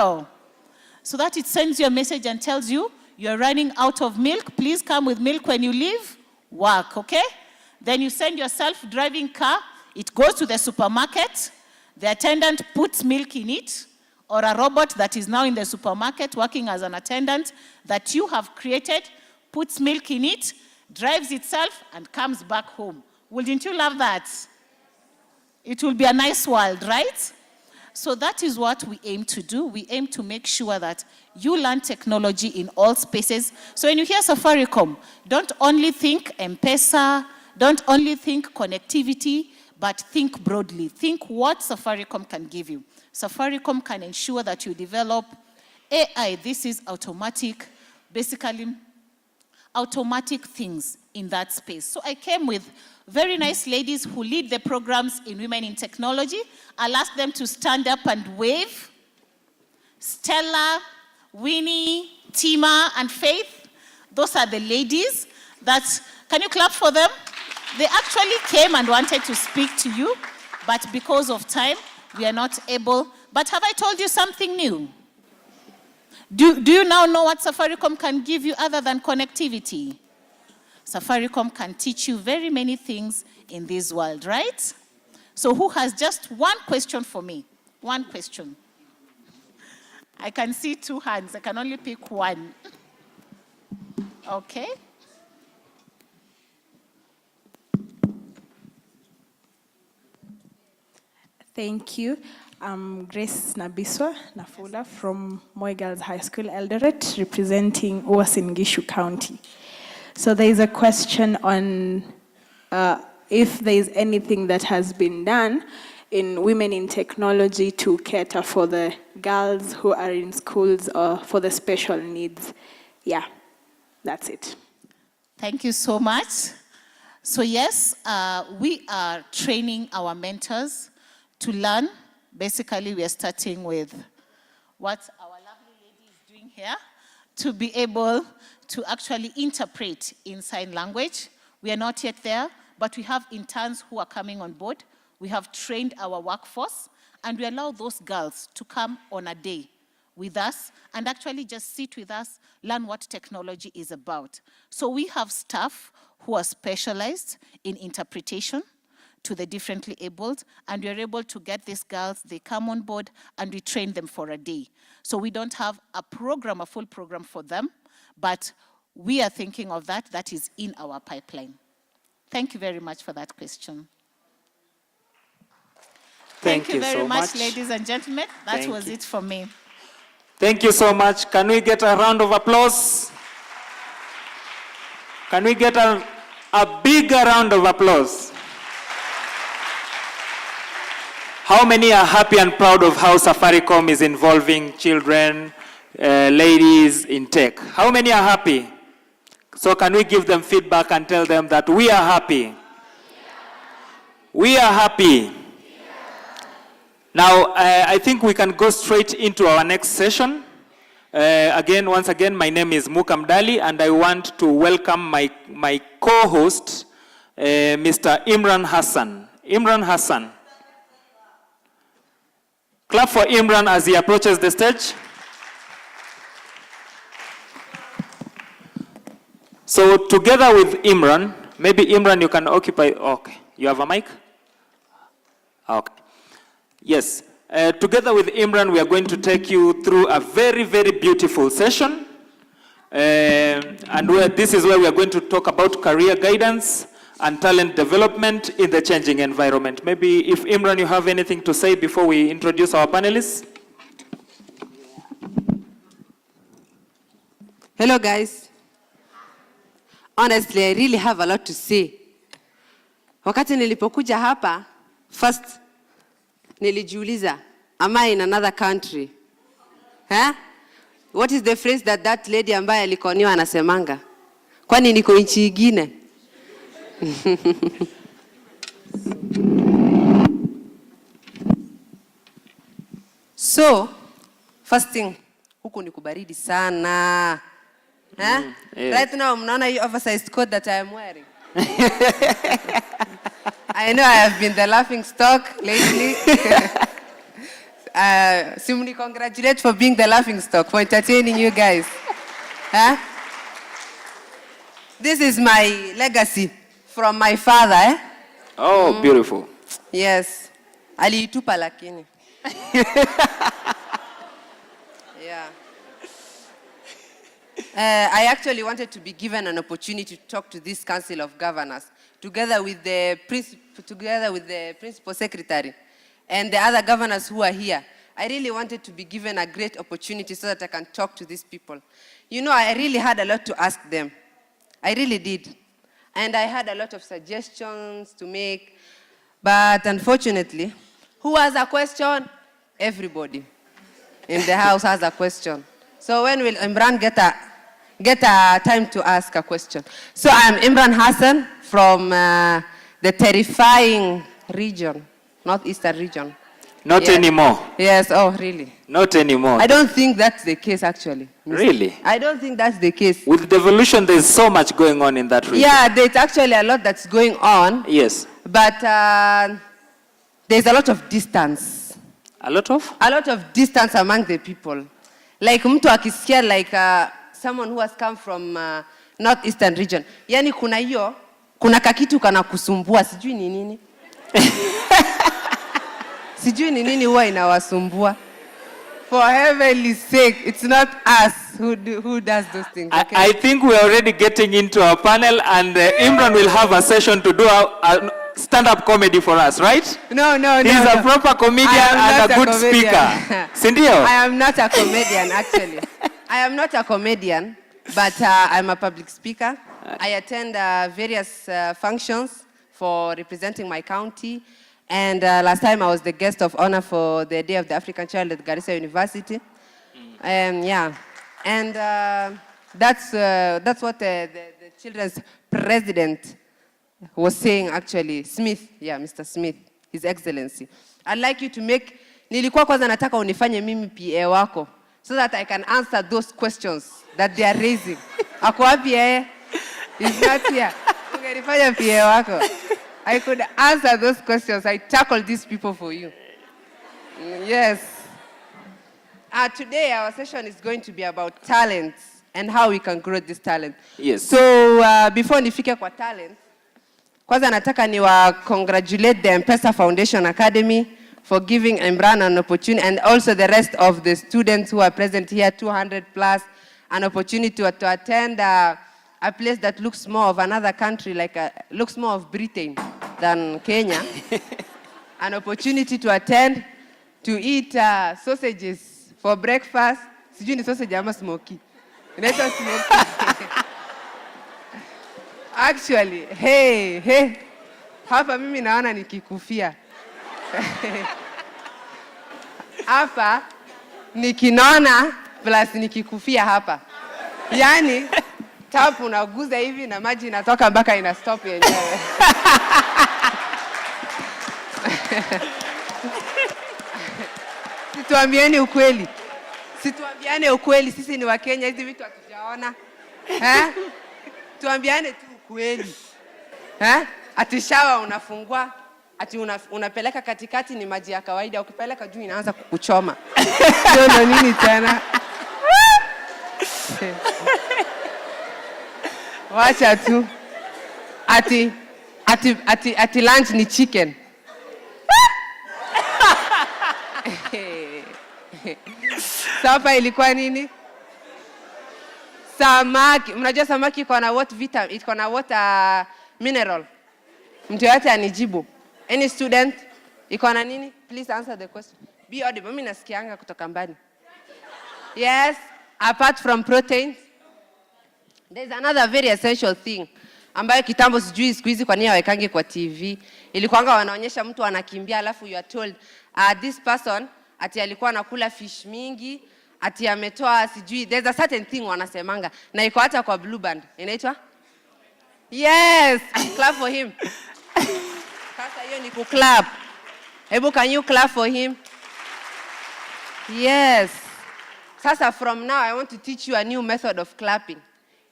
so that it sends you a message and tells you you're running out of milk. Please come with milk when you leave work, okay? Then you send your self-driving car. It goes to the supermarket. The attendant puts milk in it, or a robot that is now in the supermarket working as an attendant that you have created, puts milk in it, drives itself, and comes back home. Wouldn't you love that? It will be a nice world, right? So that is what we aim to do. We aim to make sure that you learn technology in all spaces. So when you hear Safaricom, don't only think M-Pesa, don't only think connectivity, but think broadly. Think what Safaricom can give you. Safaricom can ensure that you develop AI. This is automatic, basically automatic things in that space. So I came with very nice ladies who lead the programs in Women in Technology. I'll ask them to stand up and wave. Stella, Winnie, Tima, and Faith. Those are the ladies that, can you clap for them? They actually came and wanted to speak to you, but because of time, we are not able. But have I told you something new? Do you now know what Safaricom can give you other than connectivity? Safaricom can teach you very many things in this world, right? So who has just one question for me? One question. I can see 2 hands. I can only pick one. Okay. Thank you. I'm Grace Nabiswa Nafula from Moi Girls High School, Eldoret, representing Uasin Gishu County. So there is a question on if there is anything that has been done in women in technology to cater for the girls who are in schools or for the special needs. Yeah, that's it. Thank you so much. So yes, we are training our mentors to learn. Basically, we are starting with what our lovely lady is doing here, to be able to actually interpret in sign language. We are not yet there, but we have interns who are coming on board. We have trained our workforce, and we allow those girls to come on a day with us and actually just sit with us, learn what technology is about. So we have staff who are specialized in interpretation to the differently abled, and we're able to get these girls, they come on board, and we train them for a day. So we don't have a program, a full program for them, but we are thinking of that. That is in our pipeline. Thank you very much for that question. Thank you very much, ladies and gentlemen. That was it for me. Thank you so much. Can we get a round of applause? Can we get a bigger round of applause? How many are happy and proud of how Safaricom is involving children, ladies in tech? How many are happy? So can we give them feedback and tell them that we are happy? We are happy. Now, I think we can go straight into our next session. Once again, my name is Mukam Dali, and I want to welcome my co-host, Mr. Imran Hassan. Imran Hassan. Clap for Imran as he approaches the stage. So together with Imran, maybe Imran you can occupy, okay, you have a mic? Okay. Yes, together with Imran we are going to take you through a very, very beautiful session. This is where we are going to talk about career guidance and talent development in the changing environment. Maybe if Imran you have anything to say before we introduce our panelists? Hello guys. Honestly, I really have a lot to say. Wakati nilipokuja hapa, first nilijiuliza, am I in another country? Huh? What is the phrase that lady ambaye alikoniwa anasemanga? Kwani niko nchi ingine? So, first thing, huku ni kubaridi sana. Huh? Yes. Right now, mnaona hii oversized coat that I am wearing. I know I have been the laughing stock lately. Simuli congratulate for being the laughing stock, for entertaining you guys. Huh? This is my legacy from my father. Eh? Oh, beautiful. Yes. Aliitupa lakini. Yeah. I actually wanted to be given an opportunity to talk to this Council of Governors, together with the Principal Secretary and the other governors who are here. I really wanted to be given a great opportunity so that I can talk to these people. You know, I really had a lot to ask them. I really did. And I had a lot of suggestions to make. But unfortunately, who has a question? Everybody in the house has a question. So when will Imran get a time to ask a question? So I'm Imran Hassan from the terrifying region, northeastern region. Not Yes. anymore. Yes, oh, really? Not anymore. I don't think that's the case, actually. Really? I don't think that's the case. With devolution, there's so much going on in that region. Yeah, there's actually a lot that's going on. Yes. But there's a lot of distance. A lot of? A lot of distance among the people. Like mtu akisikia, like someone who has come from northeastern region. Yani kuna kakitu kana kusumbua, sijui ni nini. Sijui ni nini huwa inawasumbua. For heaven's sake, it's not us who does those things. Okay? I think we're already getting into our panel, and Imran will have a session to do a stand-up comedy for us, right? No. He's a proper comedian and a good speaker. Sindio? I am not a comedian, actually. I am not a comedian, but I'm a public speaker. I attend various functions for representing my county. And last time I was the guest of honor for the Day of the African Child at Garissa University. Yeah. And that's what the children's president was saying, actually. Smith, yeah, Mr. Smith, His Excellency. I'd like you to make, nilikuwa kwanza nataka unifanye mimi PA wako, so that I can answer those questions that they are raising. Ako wapi yeye? He's not here. Ungenifanya PA wako. I could answer those questions. I tackled these people for you. Yes. Today our session is going to be about talents and how we can grow this talent. Yes. So before nifike kwa talent, kwanza nataka congratulate the M-Pesa Foundation Academy for giving Imran an opportunity, and also the rest of the students who are present here, 200 plus, an opportunity to attend a place that looks more of another country, looks more of Britain than Kenya. An opportunity to attend, to eat sausages for breakfast. Sijui ni sausage ama smoky. Inaitwa smoky. Actually, hey. Hapa mimi naona nikikufia. Hapa nikinona plus nikikufia hapa. Yani tap unaguza hivi na maji inatoka mpaka ina stop yenyewe. Situambieni ukweli. Situambiane ukweli, sisi ni Wakenya, hizi vitu hatujaona. Tuambiane tu ukweli. Ati shawa unafungua, ati unapeleka katikati ni maji ya kawaida, ukipeleka juu inaanza kukuchoma. Ndio nini tena? Wacha tu. Ati lunch ni chicken. Sapa ilikuwa nini? Samaki. Mnajua samaki iko na what vitamin, iko na what mineral. Mtu yote anijibu. Any student iko na nini? Please answer the question. Be audible. Mimi nasikianga kutoka mbali. Yes, apart from proteins, there's another very essential thing ambayo kitambo sijui siku hizi kwa nini hawaekangi kwa TV. Ilikuanga wanaonyesha mtu anakimbia alafu you are told this person ati alikuwa anakula fish mingi, ati ametoa sijui, there's a certain thing wanasemanga na iko hata kwa Blue Band. Inaitwa? Yes, clap for him. Sasa hiyo ni kuclap. Hebu can you clap for him? Yes. Sasa from now I want to teach you a new method of clapping.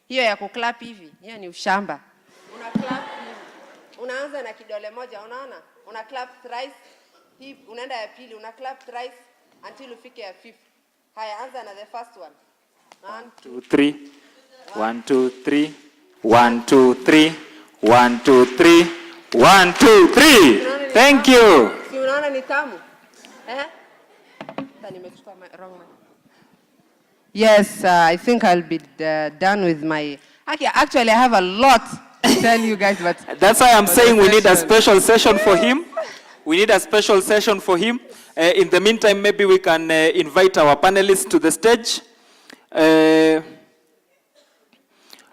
Hiyo ya kuclap hivi, hiyo ni ushamba. Una clap hivi. Unaanza na kidole moja, unaona? Una clap thrice. Hii unaenda ya pili, una clap thrice until ufike ya fifth. Haya, anza na the first one. 1 2 3. 1 2 3. 1 2 3. 1 2 3. 1 2 3. Thank you. Si unaona ni tamu? Sasa nimechukua wrong one. Yes, I think I'll be done with my... Actually, I have a lot to tell you guys, but... That's why I'm saying we need a special session for him. We need a special session for him. In the meantime, maybe we can invite our panelists to the stage.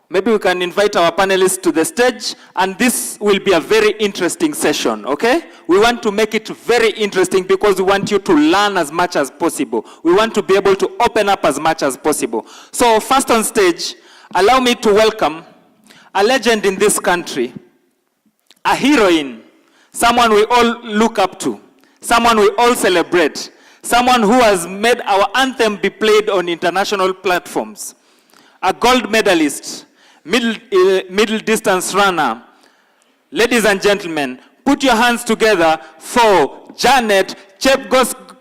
Maybe we can invite our panelists to the stage, and this will be a very interesting session, okay? We want to make it very interesting because we want you to learn as much as possible. We want to be able to open up as much as possible. So first on stage, allow me to welcome a legend in this country, a heroine, someone we all look up to, someone we all celebrate, someone who has made our anthem be played on international platforms, a gold medalist, middle distance runner. Ladies and gentlemen, put your hands together for Janet Chepkosgei.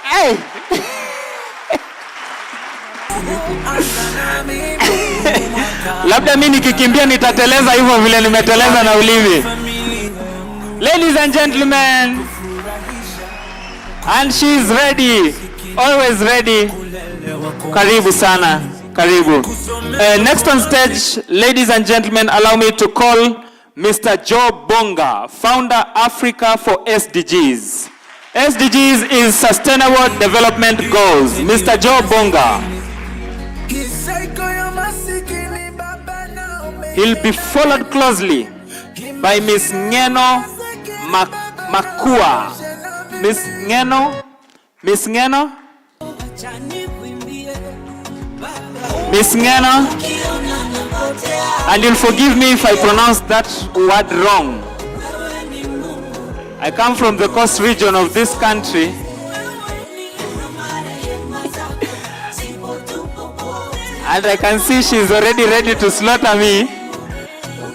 Hey! Labda mimi nikikimbia nitateleza hivyo vile nimeteleza na ulimi. Ladies and gentlemen, and she's ready, always ready. Karibu sana, karibu. Next on stage, ladies and gentlemen, allow me to call Mr. Joe Bonga, founder Africa for SDGs. SDGs is Sustainable Development Goals. Mr. Joe Bonga. He'll be followed closely by Miss Ngeno Makua. Miss Ngeno. Miss Ngeno. And you'll forgive me if I pronounce that word wrong. I come from the coast region of this country. And I can see she's already ready to slaughter me.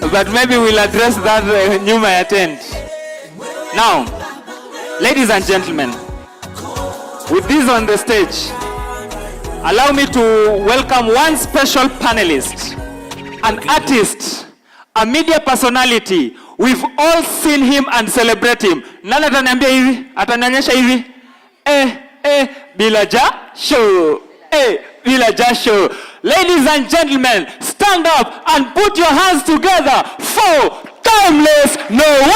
But maybe we'll address that when you may attend. Now, ladies and gentlemen, with this on the stage, allow me to welcome one special panelist, an artist, a media personality. We've all seen him and celebrate him. Nani ataniambia hivi? Atanionyesha hivi? Bila jasho. Bila jasho. Ladies and gentlemen, stand up and put your hands together for Timeless Noel!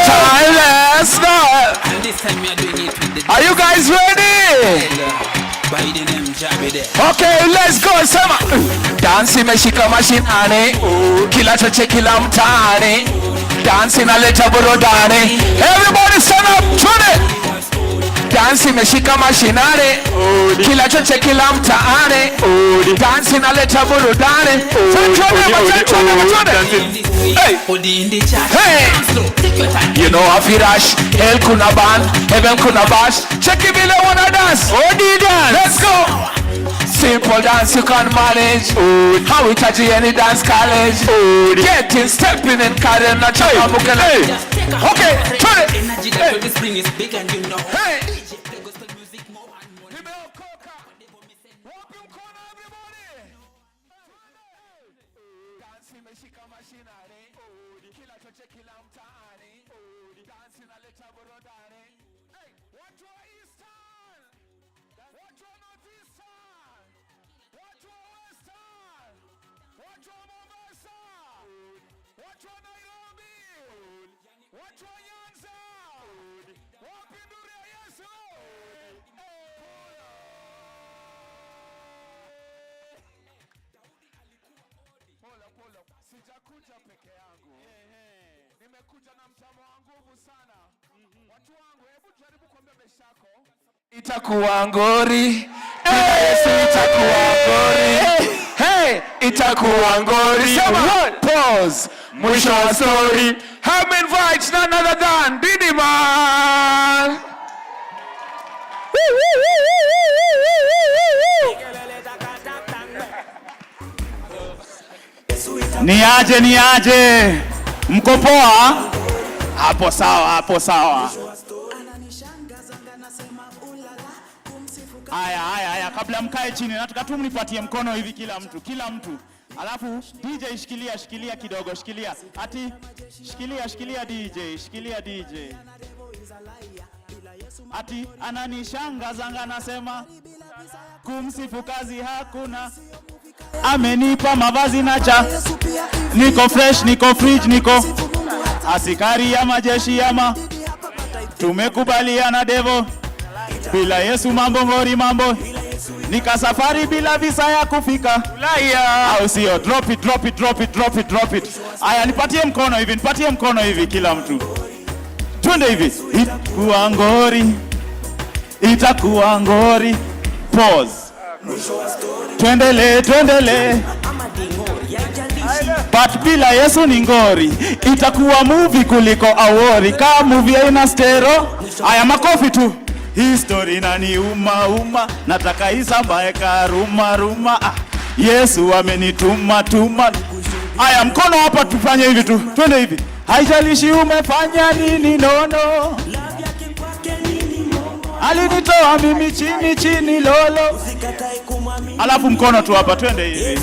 Timeless Noel! Are you guys ready? Okay, let's go. Sema. Dance imeshika mashinani, kila choche kila mtaani. Dance inaleta burudani. Everybody stand up, tune. Dance imeshika mashinani, kila choche kila mtaani. Dance inaleta burudani. Hey. You know if you rush, hell kuna ban, heaven kuna bash. Check it below wanna dance. Dance. Let's go. Simple dance you can manage. How we touch any dance college. Getting, stepping and carrying a child. Okay, turn it. Hey. Sijakuja peke yangu. Nimekuja na mtamo wa nguvu sana. Watu wangu, hebu jaribu kuambia meshako. Itakuwa ngori. Itakuwa ngori. Hey, itakuwa ngori. Sema, pause. Mwisho wa story. Have invites none other than Didi Man. Niaje. Mko poa? Hapo sawa. Aya, kabla mkae chini nataka tu mnipatie mkono hivi kila mtu. Alafu DJ shikilia kidogo, shikilia. Ati shikilia DJ. Ati ananishangaza anasema kumsifu kazi hakuna. Amenipa mavazi na cha. Niko fresh, niko fridge, niko askari ya majeshi yama. Tumekubaliana devo. Bila Yesu mambo ngori mambo. Nika safari bila visa ya kufika Ulaya. Au sio? Drop it. Aya, nipatie mkono hivi kila mtu. Twende hivi. Itakuwa ngori. Pause. Twendele. but bila Yesu ni ngori. Itakuwa movie kuliko awori. Kama movie haina stero, haya makofi tu. History uma, nataka isambae karuma. Yesu amenituma. Haya mkono hapa tufanye hivi tu. Twende hivi. Haijalishi umefanya nini nono. Alinitoa mimi chini lolo. Alafu mkono tu hapa, twende hivi.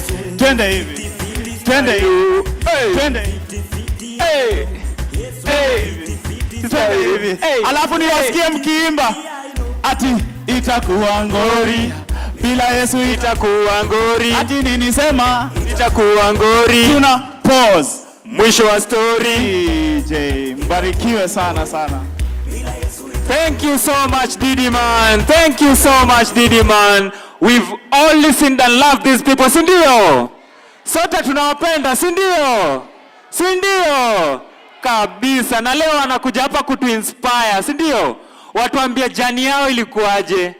Alafu niwasikie mkiimba ati itakuwa ngori. Bila Yesu itakuwa ngori. Ati nini sema? Itakuwa ngori. Tuna pause. Mwisho wa story. DJ, mbarikiwe sana. Thank you so much, Didi man. Thank you so much, Didi man. We've all listened and loved these people, si ndio? Sote tunawapenda, si ndio? Kabisa. Na leo anakuja hapa kutuinspire, si ndio? Watuambie jani yao ilikuwaje.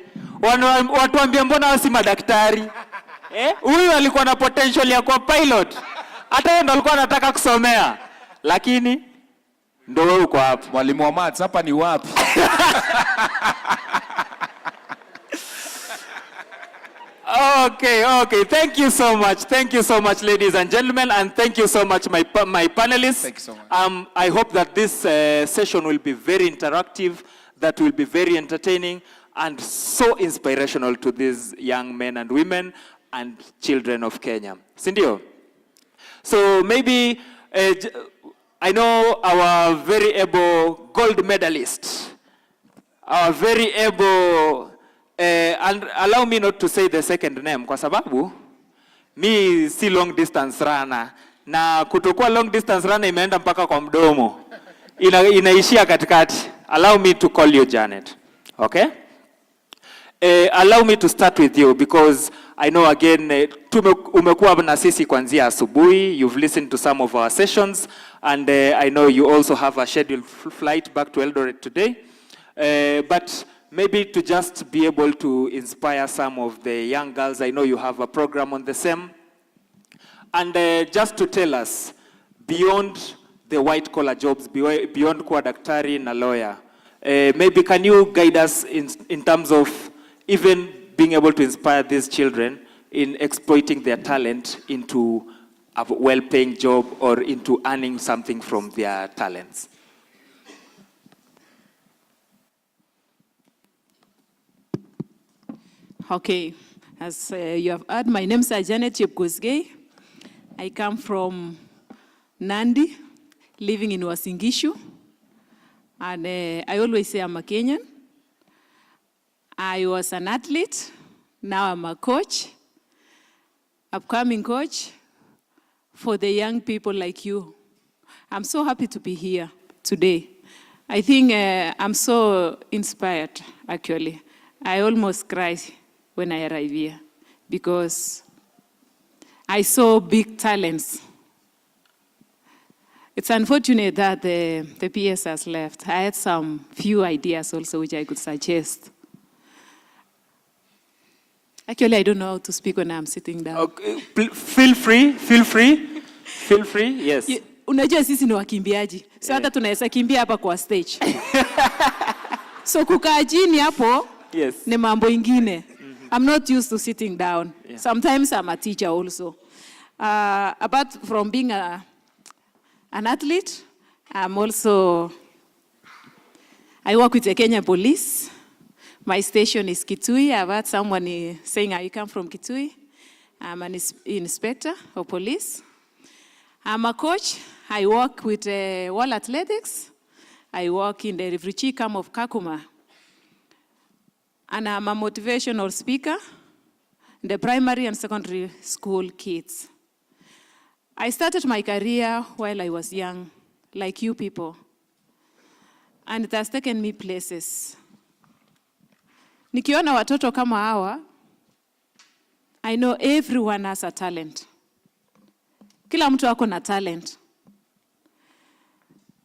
Watuambie mbona wasi madaktari. Huyu alikuwa na potential ya kuwa pilot. Hata yeye ndo alikuwa anataka kusomea. Lakini ndo wewe uko hapa. Mwalimu wa maths hapa ni wapi? Okay. Thank you so much, ladies and gentlemen, and thank you so much, my panelists. Thank you so much. I hope that this session will be very interactive, that will be very entertaining, and so inspirational to these young men and women and children of Kenya. Sindio? So maybe I know our very able gold medalist, our very able, and allow me not to say the second name, kwa sababu mi si long distance runner, na kutokuwa long distance runner imeenda mpaka kwa mdomo, inaishia katikati. Allow me to call you Janet, okay? Allow me to start with you because I know again umekuwa na sisi kuanzia asubuhi. You've listened to some of our sessions, and I know you also have a scheduled flight back to Eldoret today. But maybe to just be able to inspire some of the young girls, I know you have a program on the same. And just to tell us, beyond the white collar jobs, beyond kuwa daktari na lawyer, maybe can you guide us in terms of even being able to inspire these children in exploiting their talent into a well-paying job or into earning something from their talents? Okay, as you have heard, my name is Janet Chepkosgei. I come from Nandi, living in Uasin Gishu, and I always say I'm a Kenyan. I was an athlete, now I'm a coach, upcoming coach for the young people like you. I'm so happy to be here today. I think I'm so inspired, actually. I almost cried when I arrived here because I saw big talents. It's unfortunate that the PS has left. I had some few ideas also which I could suggest. Actually, I don't know how to speak when I'm sitting down. Okay. Feel free, yes. Unajua sisi ni wakimbiaji. So hata tunaweza kimbia hapa kwa stage. So kukaa chini hapo ni mambo ingine. I'm not used to sitting down. Yeah. Sometimes I'm a teacher also. Apart from being an athlete, I'm also, I work with the Kenya Police. My station is Kitui. I've heard someone saying, you come from Kitui. I'm an inspector of police. I'm a coach. I work with World Athletics. I work in the refugee camp of Kakuma. And I'm a motivational speaker in the primary and secondary school kids. I started my career while I was young, like you people. And it has taken me places. Nikiona watoto kama hawa, I know everyone has a talent. Kila mtu ako na talent.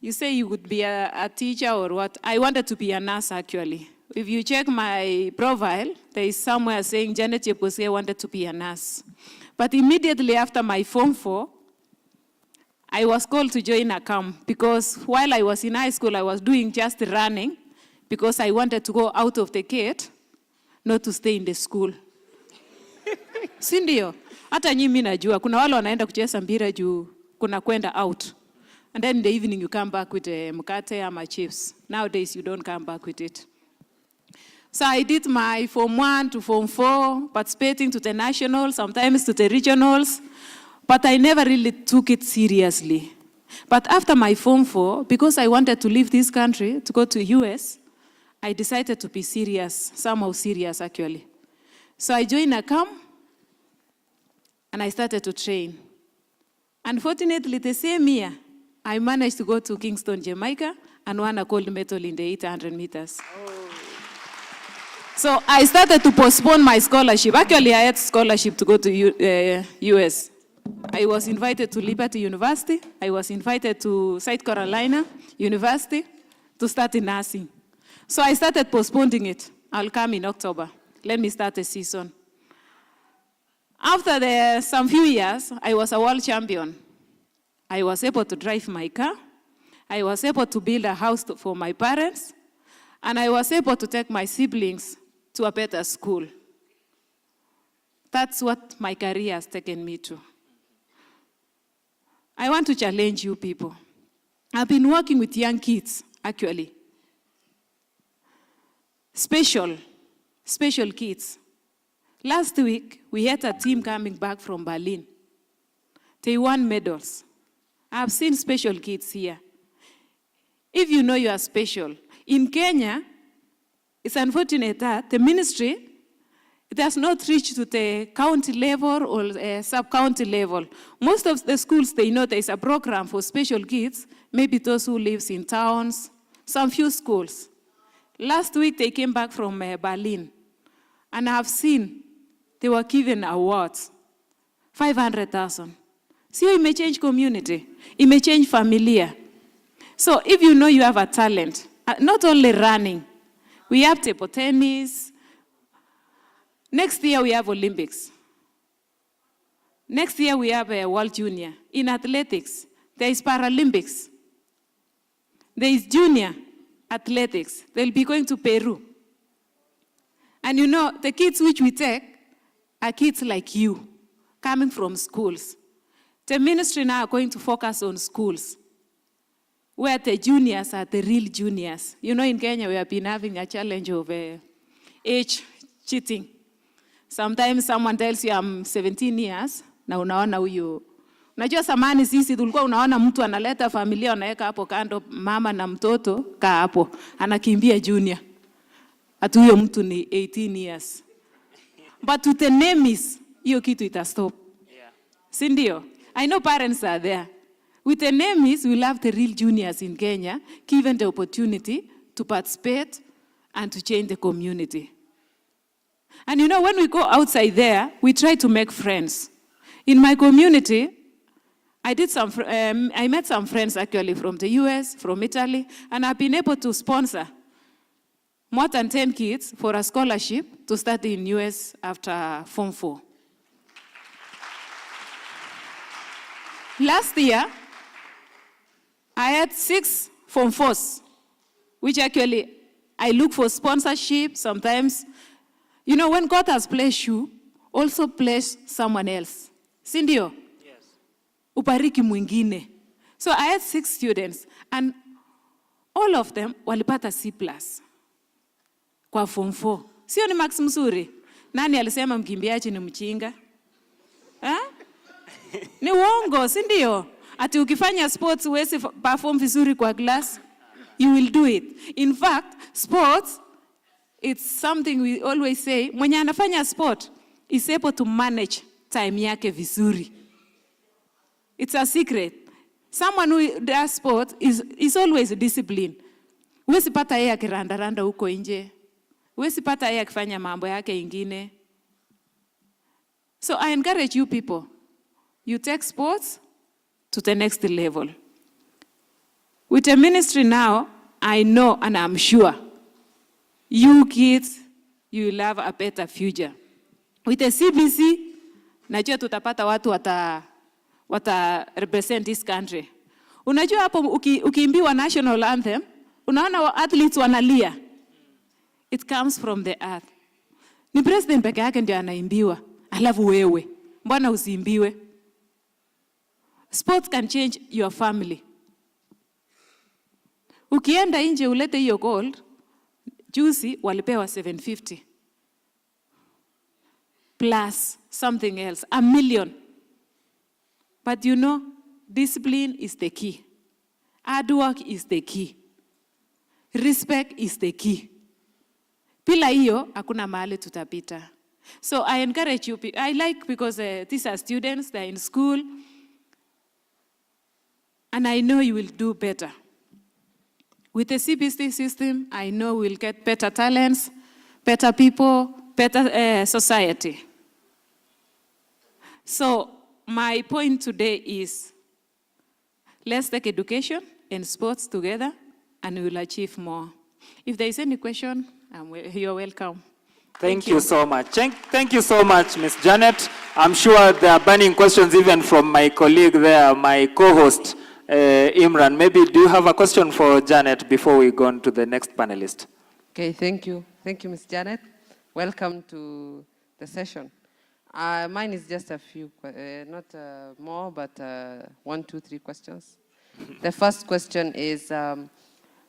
You say you would be a teacher or what? I wanted to be a nurse actually. If you check my profile, there is somewhere saying Janet Chepkosgei wanted to be a nurse. But immediately after my Form 4, I was called to join a camp because while I was in high school, I was doing just running because I wanted to go out of the gate, not to stay in the school. Si ndio? Hata nyinyi najua kuna wale wanaenda kucheza mpira juu kuna kwenda out. And then in the evening you come back with mkate ama chips. Nowadays you don't come back with it. So I did my Form 1 to Form 4, participating to the nationals, sometimes to the regionals, but I never really took it seriously. But after my Form 4, because I wanted to leave this country to go to US, I decided to be serious, somehow serious actually. So I joined a camp and I started to train. Unfortunately, the same year, I managed to go to Kingston, Jamaica, and won a gold medal in the 800 meters. Oh. So I started to postpone my scholarship. Actually, I had scholarship to go to US. I was invited to Liberty University. I was invited to South Carolina University to start in nursing. So I started postponing it. I'll come in October. Let me start a season. After some few years, I was a world champion. I was able to drive my car. I was able to build a house for my parents. And I was able to take my siblings to a better school. That's what my career has taken me to. I want to challenge you people. I've been working with young kids, actually. Special kids. Last week, we had a team coming back from Berlin. They won medals. I've seen special kids here. If you know you are special, in Kenya, it's unfortunate that the ministry, it has not reached to the county level or sub-county level. Most of the schools, they know there is a program for special kids, maybe those who live in towns, some few schools. Last week, they came back from Berlin, and I have seen they were given awards, 500,000. See how it may change community, it may change familia. So if you know you have a talent, not only running, we have table tennis. Next year we have Olympics. Next year we have a World Junior. In athletics, there is Paralympics. There is junior athletics. They'll be going to Peru. And you know, the kids which we take are kids like you, coming from schools. The ministry now are going to focus on schools, where the juniors are the real juniors. You know, in Kenya, we have been having a challenge of age cheating. Sometimes someone tells you, I'm 17 years, na unaona huyu. Unajua samani sisi, tulikuwa unaona mtu analeta familia, unaweka hapo kando, mama na mtoto, kaa hapo, anakimbia junior. Atu huyo mtu ni 18 years. But with the names, hiyo kitu itastop. Si ndio? I know parents are there. With the names, we'll have the real juniors in Kenya, given the opportunity to participate and to change the community. And you know, when we go outside there, we try to make friends. In my community, I met some friends actually from the US, from Italy, and I've been able to sponsor more than 10 kids for a scholarship to study in US after Form 4. Last year, I had 6 Form 4s, which actually I look for sponsorship sometimes. You know, when God has blessed you, also bless someone else. Sindio? Yes. Upariki mwingine. So I had 6 students, and all of them walipata C+ kwa Form 4. Sio ni Max mzuri? Nani alisema mkimbiaji ni mchinga? Ni uongo, si ndio? Ati ukifanya sports uwezi perform vizuri kwa class, you will do it. In fact, sports, it's something we always say, mwenye anafanya sport is able to manage time yake vizuri. It's a secret. Someone who does sport is always disciplined. Uwezi pata yeye akiranda huko nje. Uwezi pata yeye akifanya mambo yake ingine. So I encourage you people, you take sports to the next level. With the ministry now, I know and I'm sure you kids, you will have a better future. With the CBC, najua tutapata watu wata represent this country. Unajua hapo ukiimbiwa national anthem, unaona athletes wanalia. It comes from the earth. Ni president peke yake ndio anaimbiwa, alafu wewe mbona usiimbiwe? Sports can change your family. Ukienda nje ulete hiyo gold, juzi walipewa 750 plus something else, $1 million. But you know, discipline is the key. Hard work is the key. Respect is the key. Bila hiyo, hakuna mahali tutapita. So I encourage you, I like because these are students, they're in school, and I know you will do better. With the CBC system, I know we'll get better talents, better people, better society. So my point today is, let's take education and sports together, and we will achieve more. If there is any question, you're welcome. Thank you so much. Thank you so much, Ms. Janet. I'm sure there are burning questions even from my colleague there, my co-host, Imran. Maybe do you have a question for Janet before we go on to the next panelist? Okay, thank you. Thank you, Ms. Janet. Welcome to the session. Mine is just a few, not more, but 1, 2, 3 questions. The first question is,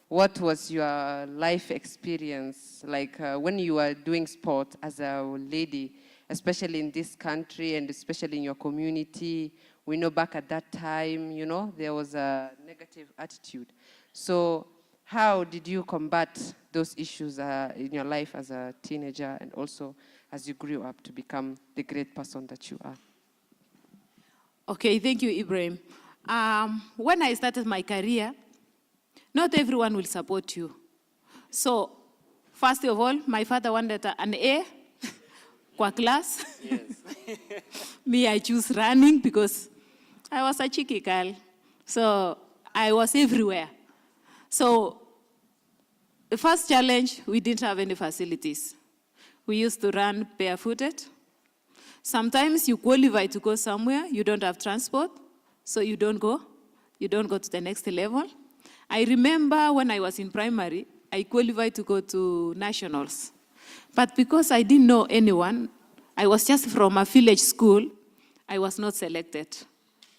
what was your life experience like when you were doing sport as a lady, especially in this country and especially in your community? We know back at that time, you know, there was a negative attitude. So how did you combat those issues in your life as a teenager and also as you grew up to become the great person that you are? Okay, thank you, Ibrahim. When I started my career, not everyone will support you. So, first of all, my father wanted an A kwa class. Yes. Me, I choose running because I was a cheeky girl. So, I was everywhere. So, the first challenge, we didn't have any facilities. We used to run barefooted. Sometimes you qualify to go somewhere, you don't have transport, so you don't go to the next level. I remember when I was in primary, I qualified to go to nationals. But because I didn't know anyone, I was just from a village school, I was not selected.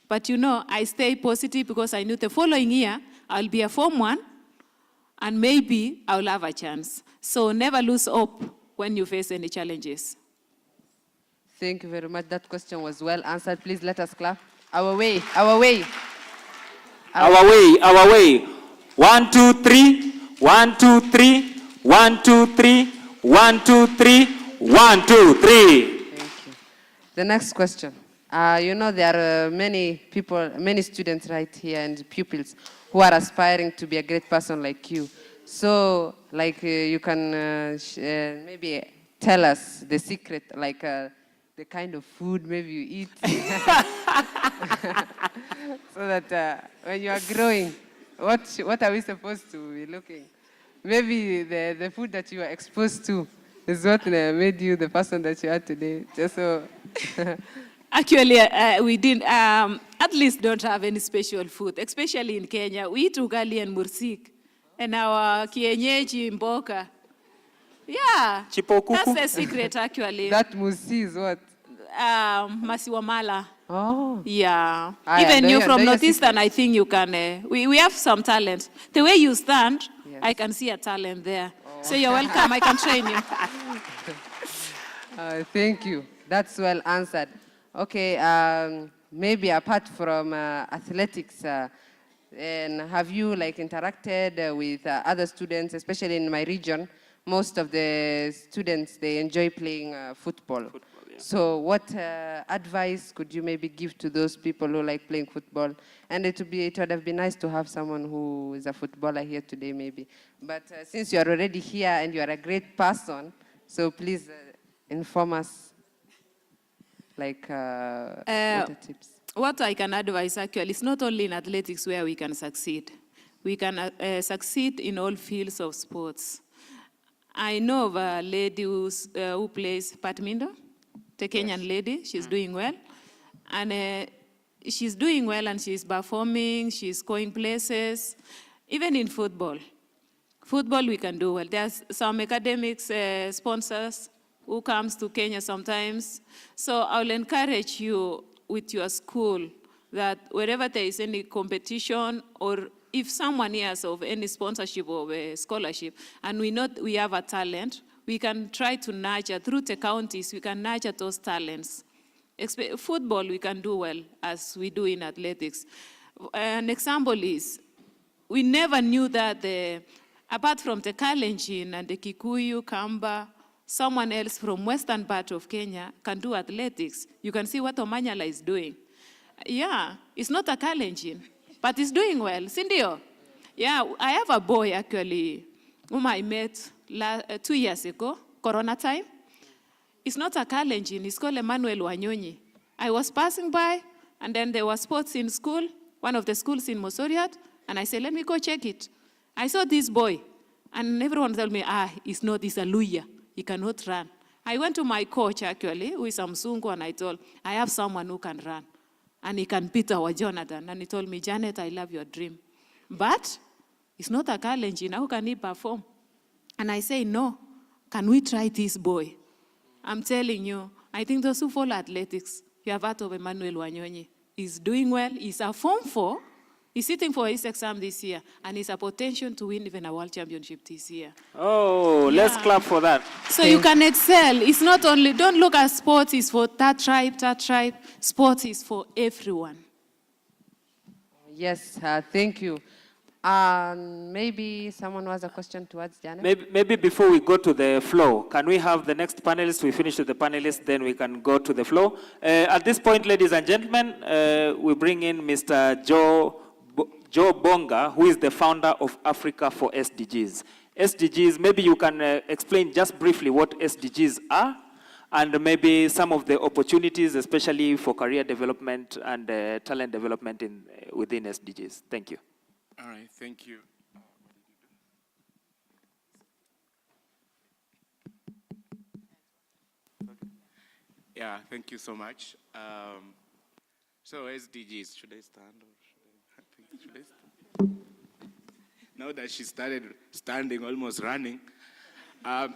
But you know, I stayed positive because I knew the following year, I'll be a Form 1, and maybe I'll have a chance. So never lose hope when you face any challenges. Thank you very much. That question was well answered. Please let us clap. Our way, our way. Our way, our way. 1, 2, 3. 1, 2, 3. 1, 2, 3. 1, 2, 3. 1, 2, 3. Thank you. The next question. You know, there are many people, many students right here and pupils who are aspiring to be a great person like you. So, like, you can maybe tell us the secret, like the kind of food maybe you eat. So that when you are growing, what are we supposed to be looking? Maybe the food that you are exposed to is what made you the person that you are today. Just so. Actually, we didn't, at least don't have any special food, especially in Kenya. We eat ugali and mursik, and our kienyeji mboka. Yeah, that's the secret actually. That musi is what? Masiwamala. Oh. Yeah. Even you from Northeastern, I think you can, we have some talent. The way you stand, yes. I can see a talent there. Oh. So you're welcome, I can train you. Thank you. That's well answered. Okay, maybe apart from athletics, and have you like interacted with other students, especially in my region? Most of the students, they enjoy playing football. Yeah. So what advice could you maybe give to those people who like playing football? And it would have been nice to have someone who is a footballer here today maybe. But since you are already here and you are a great person, so please inform us, like, what are tips? What I can advise actually is not only in athletics where we can succeed. We can succeed in all fields of sports. I know of a lady who plays badminton, the Kenyan lady. She's doing well. And she's doing well and she's performing, she's going places, even in football. Football we can do well. There's some academics sponsors who comes to Kenya sometimes. So I'll encourage you with your school that wherever there is any competition, or if someone hears of any sponsorship or a scholarship, and we know we have a talent, we can try to nurture, through the counties, we can nurture those talents. Football we can do well, as we do in athletics. An example is, we never knew that apart from the Kalenjin and the Kikuyu, Kamba, someone else from western part of Kenya can do athletics. You can see what Omanyala is doing. Yeah, it's not a Kalenjin, but he's doing well, Sindio. Yeah, I have a boy actually, whom I met 2 years ago, Corona time. It's not a Kalenjin, it's called Emmanuel Wanyonyi. I was passing by, and then there was sports in school, one of the schools in Mosoriat, and I said, let me go check it. I saw this boy, and everyone told me, he's not, he's a Luya, he cannot run. I went to my coach actually, who is a Mzungu, and I told, I have someone who can run, and he can beat our Jonathan. And he told me, Janet, I love your dream. But it's not a Kalenjin, how can he perform? And I say, no, can we try this boy? I'm telling you, I think those who follow athletics, you have heard of Emmanuel Wanyonyi. He's doing well, he's a Form 4, he's sitting for his exam this year, and he's a potential to win even a world championship this year. Oh, yeah. Let's clap for that. So you can excel. It's not only, don't look at sports, it's for that tribe. Sports is for everyone. Yes, thank you. Maybe someone has a question towards Janet? Maybe before we go to the floor, can we have the next panelist? We finish with the panelists, then we can go to the floor. At this point, ladies and gentlemen, we bring in Mr. Joe Bonga, who is the founder of Africa for SDGs. SDGs, maybe you can explain just briefly what SDGs are, and maybe some of the opportunities, especially for career development and talent development within SDGs. Thank you. All right, thank you. Yeah, thank you so much. So SDGs, should I stand or should I stand? Now that she started standing, almost running, I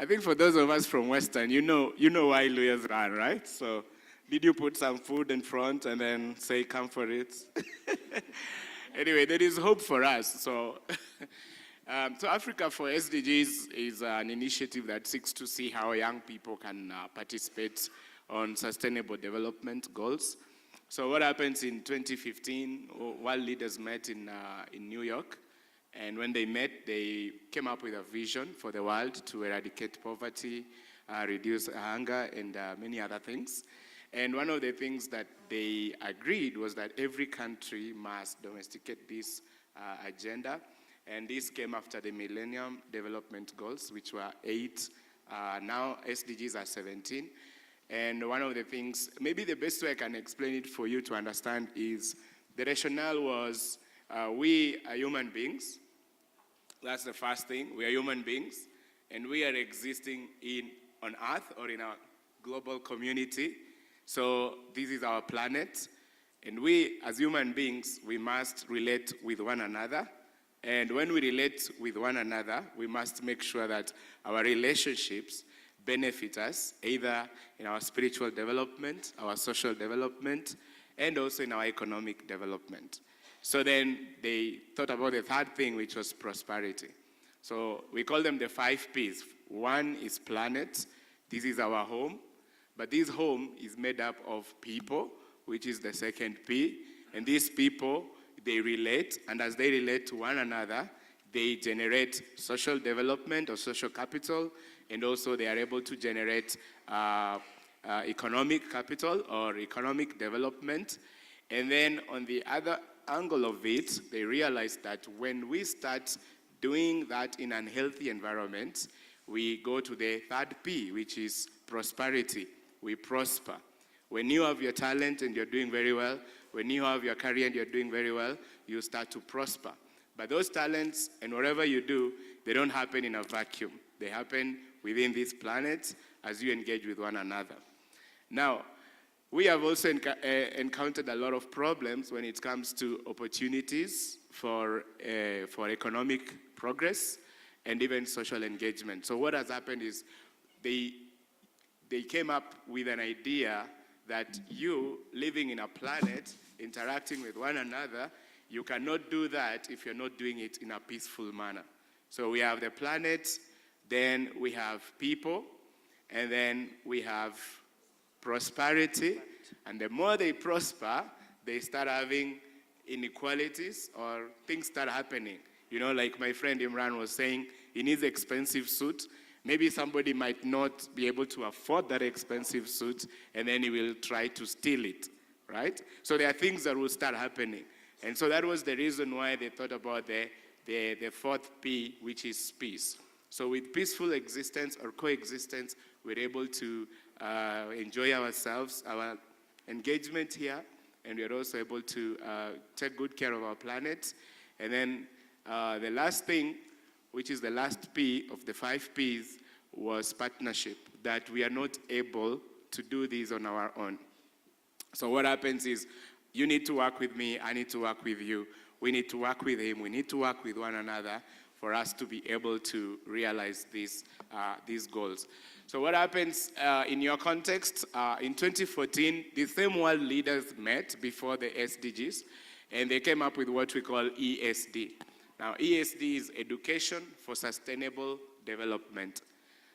think for those of us from Western, you know why lawyers run, right? So did you put some food in front and then say, come for it? Anyway, there is hope for us. So, so Africa for SDGs is an initiative that seeks to see how young people can participate on sustainable development goals. So what happens in 2015, world leaders met in New York. And when they met, they came up with a vision for the world to eradicate poverty, reduce hunger, and many other things. And one of the things that they agreed was that every country must domesticate this agenda. And this came after the Millennium Development Goals, which were 8. Now SDGs are 17. And one of the things, maybe the best way I can explain it for you to understand is the rationale was we are human beings. That's the first thing. We are human beings. And we are existing on Earth or in our global community. So this is our planet, and we, as human beings, we must relate with one another. And when we relate with one another, we must make sure that our relationships benefit us, either in our spiritual development, our social development, and also in our economic development. So then they thought about the third thing, which was prosperity. So we call them the 5 Ps. One is planet. This is our home. But this home is made up of people, which is the second P. And these people, they relate, and as they relate to one another, they generate social development or social capital, and also they are able to generate economic capital or economic development. And then on the other angle of it, they realize that when we start doing that in an healthy environment, we go to the third P, which is prosperity. We prosper. When you have your talent and you're doing very well, when you have your career and you're doing very well, you start to prosper. But those talents and whatever you do, they don't happen in a vacuum. They happen within this planet as you engage with one another. Now, we have also encountered a lot of problems when it comes to opportunities for economic progress and even social engagement. So what has happened is they came up with an idea that you, living in a planet, interacting with one another, you cannot do that if you're not doing it in a peaceful manner. So we have the planet, then we have people, and then we have prosperity. And the more they prosper, they start having inequalities or things start happening. You know, like my friend Imran was saying, he needs an expensive suit. Maybe somebody might not be able to afford that expensive suit, and then he will try to steal it, right? So there are things that will start happening. And so that was the reason why they thought about the fourth P, which is peace. So with peaceful existence or coexistence, we're able to enjoy ourselves, our engagement here, and we're also able to take good care of our planet. And then the last thing, which is the last P of the 5 Ps, was partnership, that we are not able to do this on our own. So what happens is, you need to work with me, I need to work with you, we need to work with him, we need to work with one another for us to be able to realize these goals. So what happens in your context, in 2014, the same world leaders met before the SDGs, and they came up with what we call ESD. Now, ESD is Education for Sustainable Development.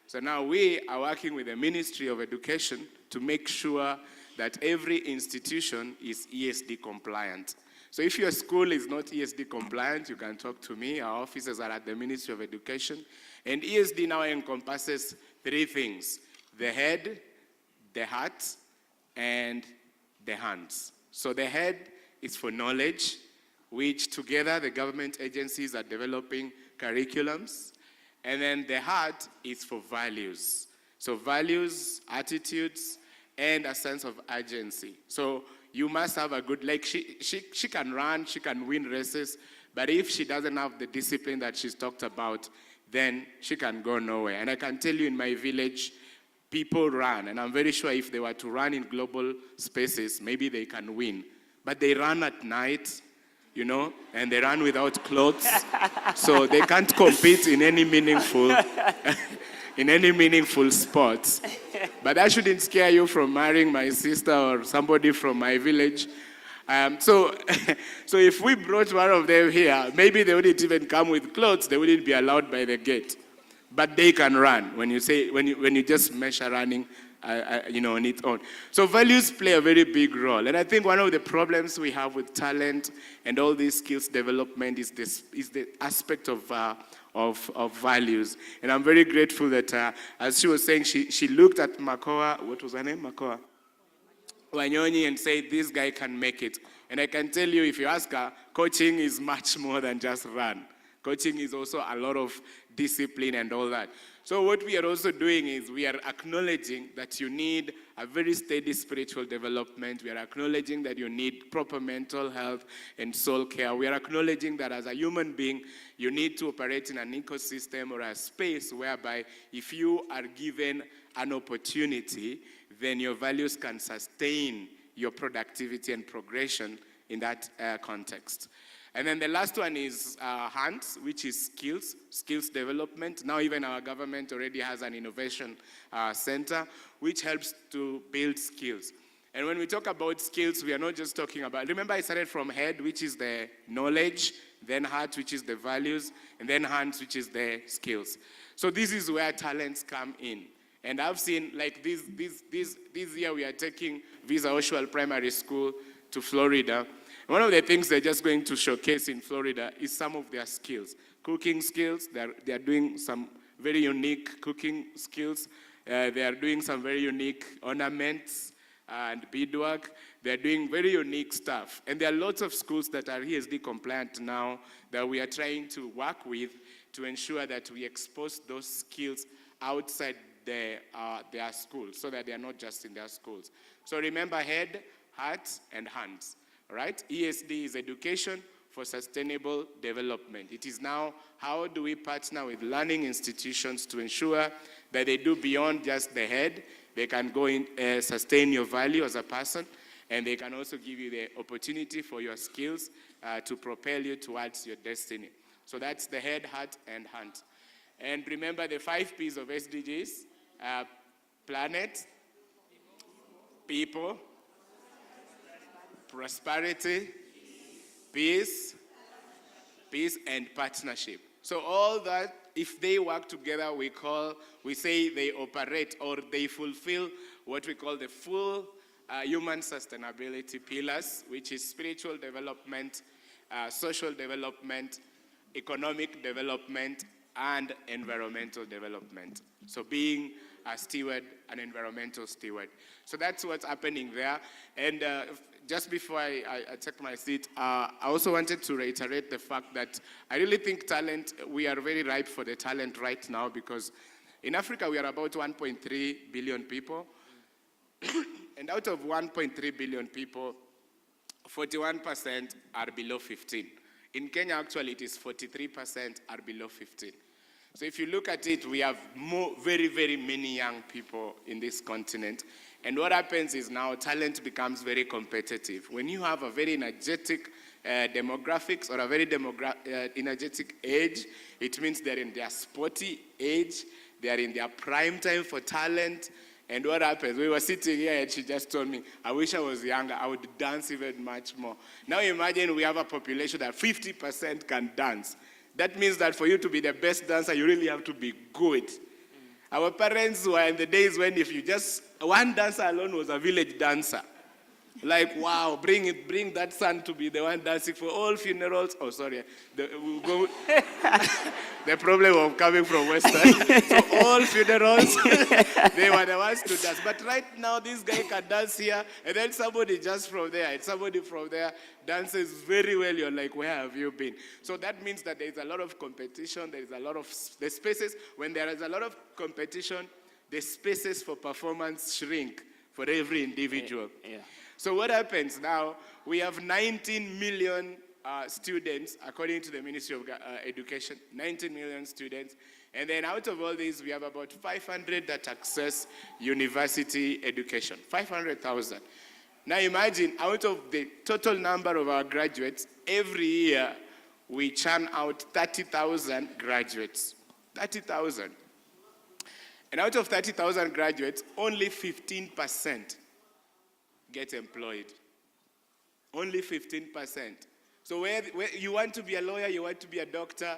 So now we are working with the Ministry of Education to make sure that every institution is ESD compliant. So if your school is not ESD compliant, you can talk to me. Our offices are at the Ministry of Education. And ESD now encompasses 3 things: the head, the heart, and the hands. So the head is for knowledge, which together the government agencies are developing curriculums. And then the heart is for values. So values, attitudes, and a sense of urgency. So you must have a good, like she can run, she can win races, but if she doesn't have the discipline that she's talked about, then she can go nowhere. And I can tell you in my village, people run, and I'm very sure if they were to run in global spaces, maybe they can win. But they run at night, you know, and they run without clothes, so they can't compete in any meaningful sports. But that shouldn't scare you from marrying my sister or somebody from my village. So if we brought one of them here, maybe they wouldn't even come with clothes. They wouldn't be allowed by the gate. But they can run when you just measure running, on its own. So values play a very big role. And I think one of the problems we have with talent and all these skills development is the aspect of values. And I'm very grateful that, as she was saying, she looked at Makoa, what was her name? Makoa Wanyonyi, and said, this guy can make it. And I can tell you, if you ask her, coaching is much more than just run. Coaching is also a lot of discipline and all that. So what we are also doing is we are acknowledging that you need a very steady spiritual development. We are acknowledging that you need proper mental health and soul care. We are acknowledging that as a human being, you need to operate in an ecosystem or a space whereby if you are given an opportunity, then your values can sustain your productivity and progression in that context. And then the last one is hands, which is skills development. Now even our government already has an innovation center, which helps to build skills. And when we talk about skills, we are not just talking about, remember I started from head, which is the knowledge, then heart, which is the values, and then hands, which is the skills. So this is where talents come in. And I've seen, like this year we are taking Visa Oshual Primary School to Florida. One of the things they're just going to showcase in Florida is some of their skills. Cooking skills, they're doing some very unique cooking skills. They are doing some very unique ornaments and beadwork. They're doing very unique stuff. And there are lots of schools that are ESD compliant now that we are trying to work with to ensure that we expose those skills outside their schools so that they are not just in their schools. So remember head, heart, and hands. All right? ESD is Education for Sustainable Development. It is now how do we partner with learning institutions to ensure that they do beyond just the head, they can go in, sustain your value as a person, and they can also give you the opportunity for your skills to propel you towards your destiny. So that's the head, heart, and hunt. And remember the 5 P's of SDGs: planet, people, prosperity, peace, and partnership. So all that, if they work together, we say they operate, or they fulfill what we call the full human sustainability pillars, which is spiritual development, social development, economic development, and environmental development. So being a steward, an environmental steward. So that's what's happening there. And just before I take my seat, I also wanted to reiterate the fact that I really think talent, we are very ripe for the talent right now, because in Africa we are about 1.3 billion people. And out of 1.3 billion people, 41% are below 15. In Kenya, actually, it is 43% are below 15. So if you look at it, we have very, very many young people in this continent. And what happens is now talent becomes very competitive. When you have a very energetic demographics or a very energetic age, it means they're in their sporty age, they're in their prime time for talent. And what happens? We were sitting here and she just told me, I wish I was younger, I would dance even much more. Now imagine we have a population that 50% can dance. That means that for you to be the best dancer, you really have to be good. Our parents were in the days when if you just, one dancer alone was a village dancer. Like, wow, bring that son to be the one dancing for all funerals. Oh, sorry. The problem of coming from Western. So all funerals, they were the ones to dance. But right now, this guy can dance here, and then somebody just from there, and somebody from there dances very well. You're like, where have you been? So that means that there is a lot of competition. There is a lot of the spaces. When there is a lot of competition, the spaces for performance shrink for every individual. Yeah. So what happens now, we have 19 million students, according to the Ministry of Education, 19 million students. And then out of all these, we have about 500 that access university education, 500,000. Now imagine, out of the total number of our graduates, every year we churn out 30,000 graduates, 30,000. And out of 30,000 graduates, only 15% get employed. Only 15%. So where you want to be a lawyer, you want to be a doctor,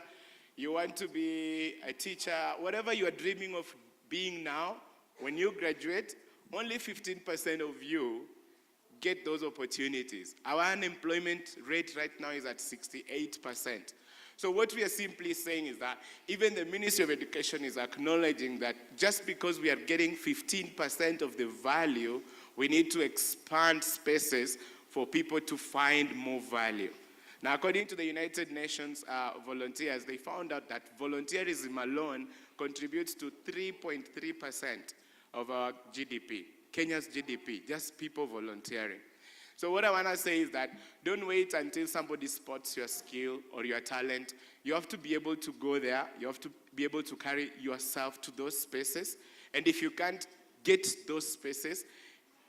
you want to be a teacher, whatever you are dreaming of being now, when you graduate, only 15% of you get those opportunities. Our unemployment rate right now is at 68%. So what we are simply saying is that even the Ministry of Education is acknowledging that just because we are getting 15% of the value, we need to expand spaces for people to find more value. Now, according to the United Nations volunteers, they found out that volunteerism alone contributes to 3.3% of our GDP, Kenya's GDP, just people volunteering. So what I want to say is that don't wait until somebody spots your skill or your talent. You have to be able to go there. You have to be able to carry yourself to those spaces. And if you can't get those spaces,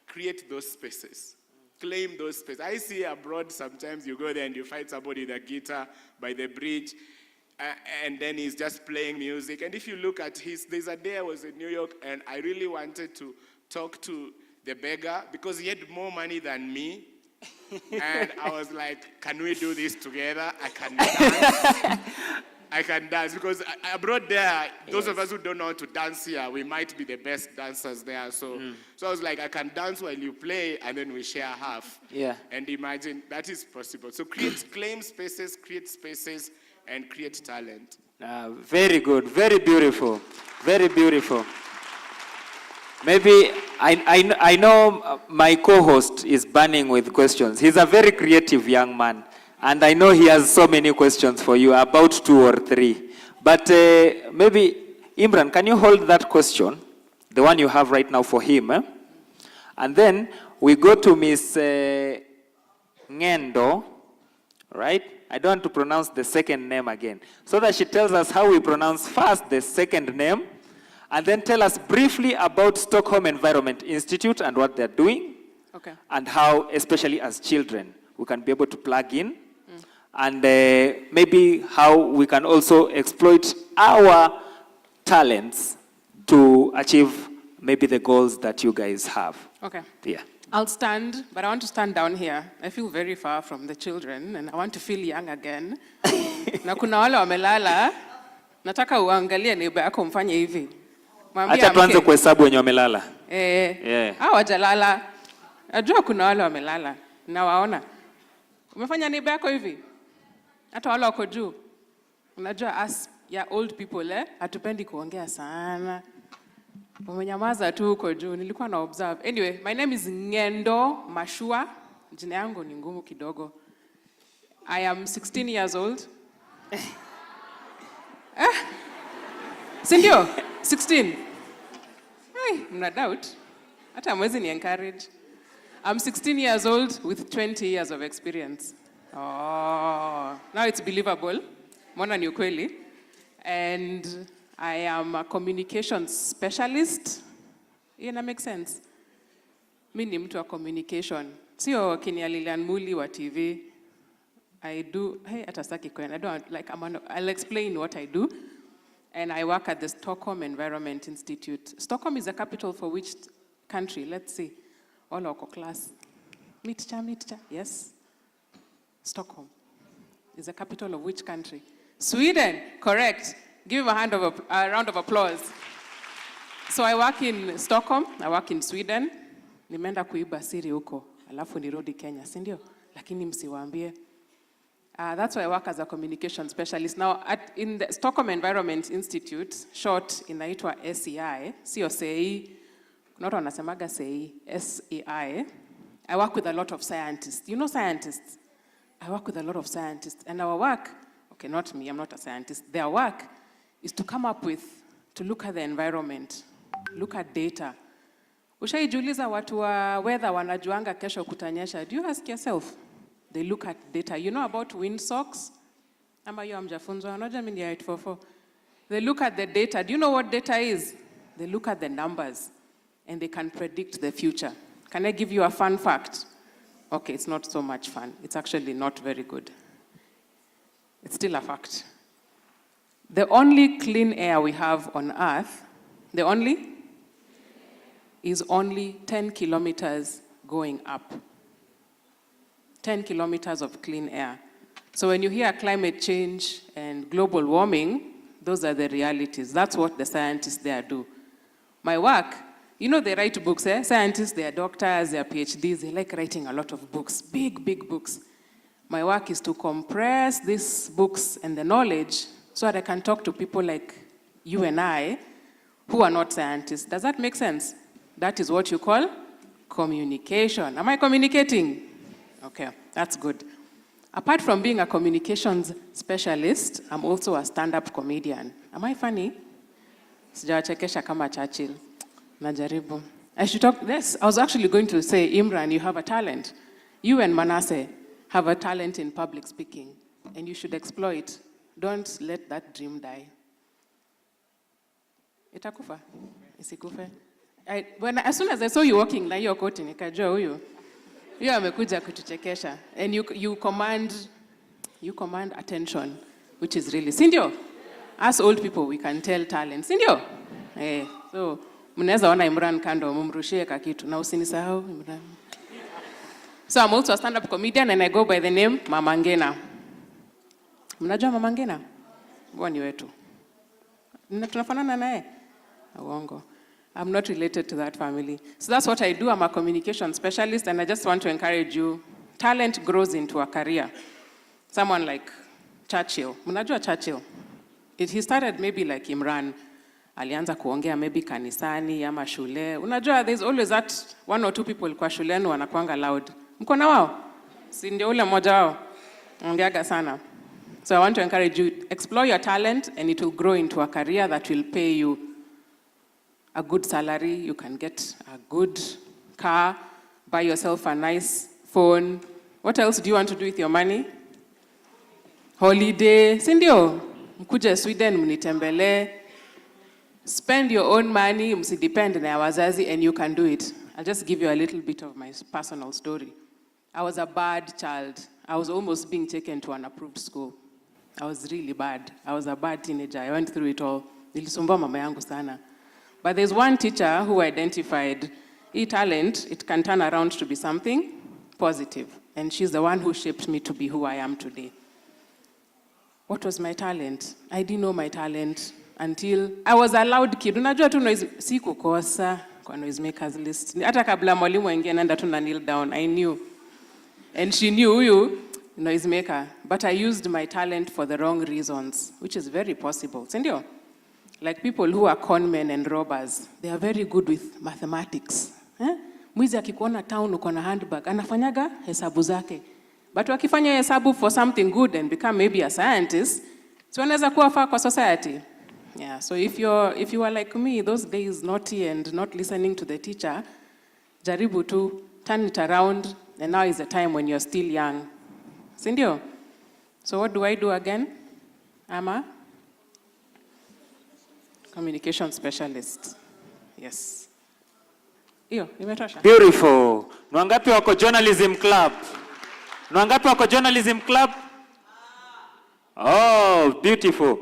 create those spaces. Claim those spaces. I see abroad sometimes you go there and you find somebody with a guitar by the bridge and then he's just playing music. And if you look at there's a day I was in New York and I really wanted to talk to the beggar because he had more money than me. And I was like, can we do this together? I can dance. I can dance because abroad there, those of us who don't know how to dance here, we might be the best dancers there. So I was like, I can dance while you play and then we share half. Yeah. And imagine that is possible. So claim spaces, create spaces, and create talent. Very good, very beautiful, very beautiful. Maybe I know my co-host is burning with questions. He's a very creative young man. And I know he has so many questions for you, about 2 or 3. But maybe, Imran, can you hold that question, the one you have right now for him? And then we go to Miss Ngendo, right? I don't want to pronounce the second name again. So that she tells us how we pronounce first the second name, and then tell us briefly about Stockholm Environment Institute and what they're doing, Okay. and how, especially as children, we can be able to plug in, and maybe how we can also exploit our talents to achieve maybe the goals that you guys have. Okay. Yeah. I'll stand, but I want to stand down here. I feel very far from the children, and I want to feel young again. Na kuna wale wamelala, nataka uangalie neighbor yako mfanye hivi. Mwambie Acha tuanze amke. kuhesabu wenye wamelala. Hawajalala. Najua kuna wale wamelala. Nawaona. Umefanya neighbor yako hivi? Hata wale wako juu. Unajua us old people hatupendi kuongea sana. Umenyamaza tu huko juu. Nilikuwa na observe. Anyway, my name is Ngendo Mashua. Jina yangu ni ngumu kidogo. I am 16 years old. Sindio? 16. Hey, mna doubt. Hata mwezi ni encourage. I'm 16 years old with 20 years of experience. Oh, now it's believable. Mwana ni ukweli. And I am a communications specialist. Ina make sense? Mimi ni mtu wa communication. Sio kinia Lilian Muli wa TV. I do, hey, atasaki kwen. I don't like, I'll explain what I do. And I work at the Stockholm Environment Institute. Stockholm is the capital for which country? Let's see. All our class. Mitcha. Yes. Stockholm is the capital of which country? Sweden. Correct. Give him a round of applause. So I work in Stockholm. I work in Sweden. Nimeenda kuiba siri huko. Alafu nirudi Kenya, si ndio? Lakini msiwaambie. That's why I work as a communication specialist. Now, in the Stockholm Environment Institute, short inaitwa SEI, sio SEI, kuna watu wanasemaga SEI, SEI. I work with a lot of scientists. You know scientists? I work with a lot of scientists. And our work, okay, not me, I'm not a scientist. Their work is to come up with, to look at the environment, look at data. Ushaijiuliza watu wa weather wanajuanga kesho kutanyesha. Do you ask yourself? They look at data. You know about windsocks? Ama yo amjafunzwa, anaja mimi ni 844. They look at the data. Do you know what data is? They look at the numbers and they can predict the future. Can I give you a fun fact? Okay, it's not so much fun. It's actually not very good. It's still a fact. The only clean air we have on Earth, is only 10 kilometers going up. 10 kilometers of clean air. So when you hear climate change and global warming, those are the realities. That's what the scientists there do. My work, you know they write books, eh? Scientists, they are doctors, they are PhDs, they like writing a lot of books, big books. My work is to compress these books and the knowledge so that I can talk to people like you and I who are not scientists. Does that make sense? That is what you call communication. Am I communicating? Okay, that's good. Apart from being a communications specialist, I'm also a stand-up comedian. Am I funny? Sijawachekesha kama Churchill. Najaribu. I should talk, yes, I was actually going to say, Imran, you have a talent. You and Manasseh have a talent in public speaking, and you should exploit. Don't let that dream die. Itakufa? Isikufe? As soon as I saw you walking na hiyo koti, nikajua huyu. You amekuja kutuchekesha. And you command attention, which is really, sindio? As old people, we can tell talent, sindio? So, mnaweza ona Imran kando, mumrushie kakitu, na usinisahau Imran. So I'm also a stand-up comedian and I go by the name Mama Ngena. Mnajua Mama Ngena? Wani wetu. Tunafanana naye? Uongo. I'm not related to that family. So that's what I do. I'm a communication specialist, and I just want to encourage you. Talent grows into a career. Someone like Churchill. Mnajua Churchill? He started maybe like Imran. Alianza kuongea maybe kanisani ama shule. Unajua, there's always that one or two people kwa shuleni wanakuanga loud. Mko na wao? Si ndio ule mmoja wao? Ongeaga sana. So I want to encourage you, explore your talent and it will grow into a career that will pay you a good salary. You can get a good car, buy yourself a nice phone. What else do you want to do with your money? Holiday. Si ndio? Mkuje Sweden mnitembelee. Spend your own money, msidepend na ya wazazi, and you can do it. I'll just give you a little bit of my personal story. I was a bad child. I was almost being taken to an approved school. I was really bad. I was a bad teenager. I went through it all. Nilisumbua mama yangu sana. But there's one teacher who identified talent, it can turn around to be something positive. And she's the one who shaped me to be who I am today. What was my talent? I didn't know my talent until I was a loud kid. Unajua tu sikukosa kwa noisemakers list. Hata kabla mwalimu aingie naenda tu na kneel down, I knew. And she knew huyu noisemaker, but I used my talent for the wrong reasons, which is very possible. Sindio? Like people who are con men and robbers, they are very good with mathematics. Mwizi akikuona town uko na handbag, anafanyaga hesabu zake. But wakifanya hesabu for something good and become maybe a scientist, so wanaweza kuwa faa kwa society. Yeah, so if you are like me, those days naughty and not listening to the teacher, jaribu tu, turn it around, and now is the time when you're still young. Sindio? So what do I do again? I'm a communication specialist. Yes. Iyo, imetosha. Beautiful. Nwangapi wako journalism club? Nwangapi wako journalism club? Oh, beautiful.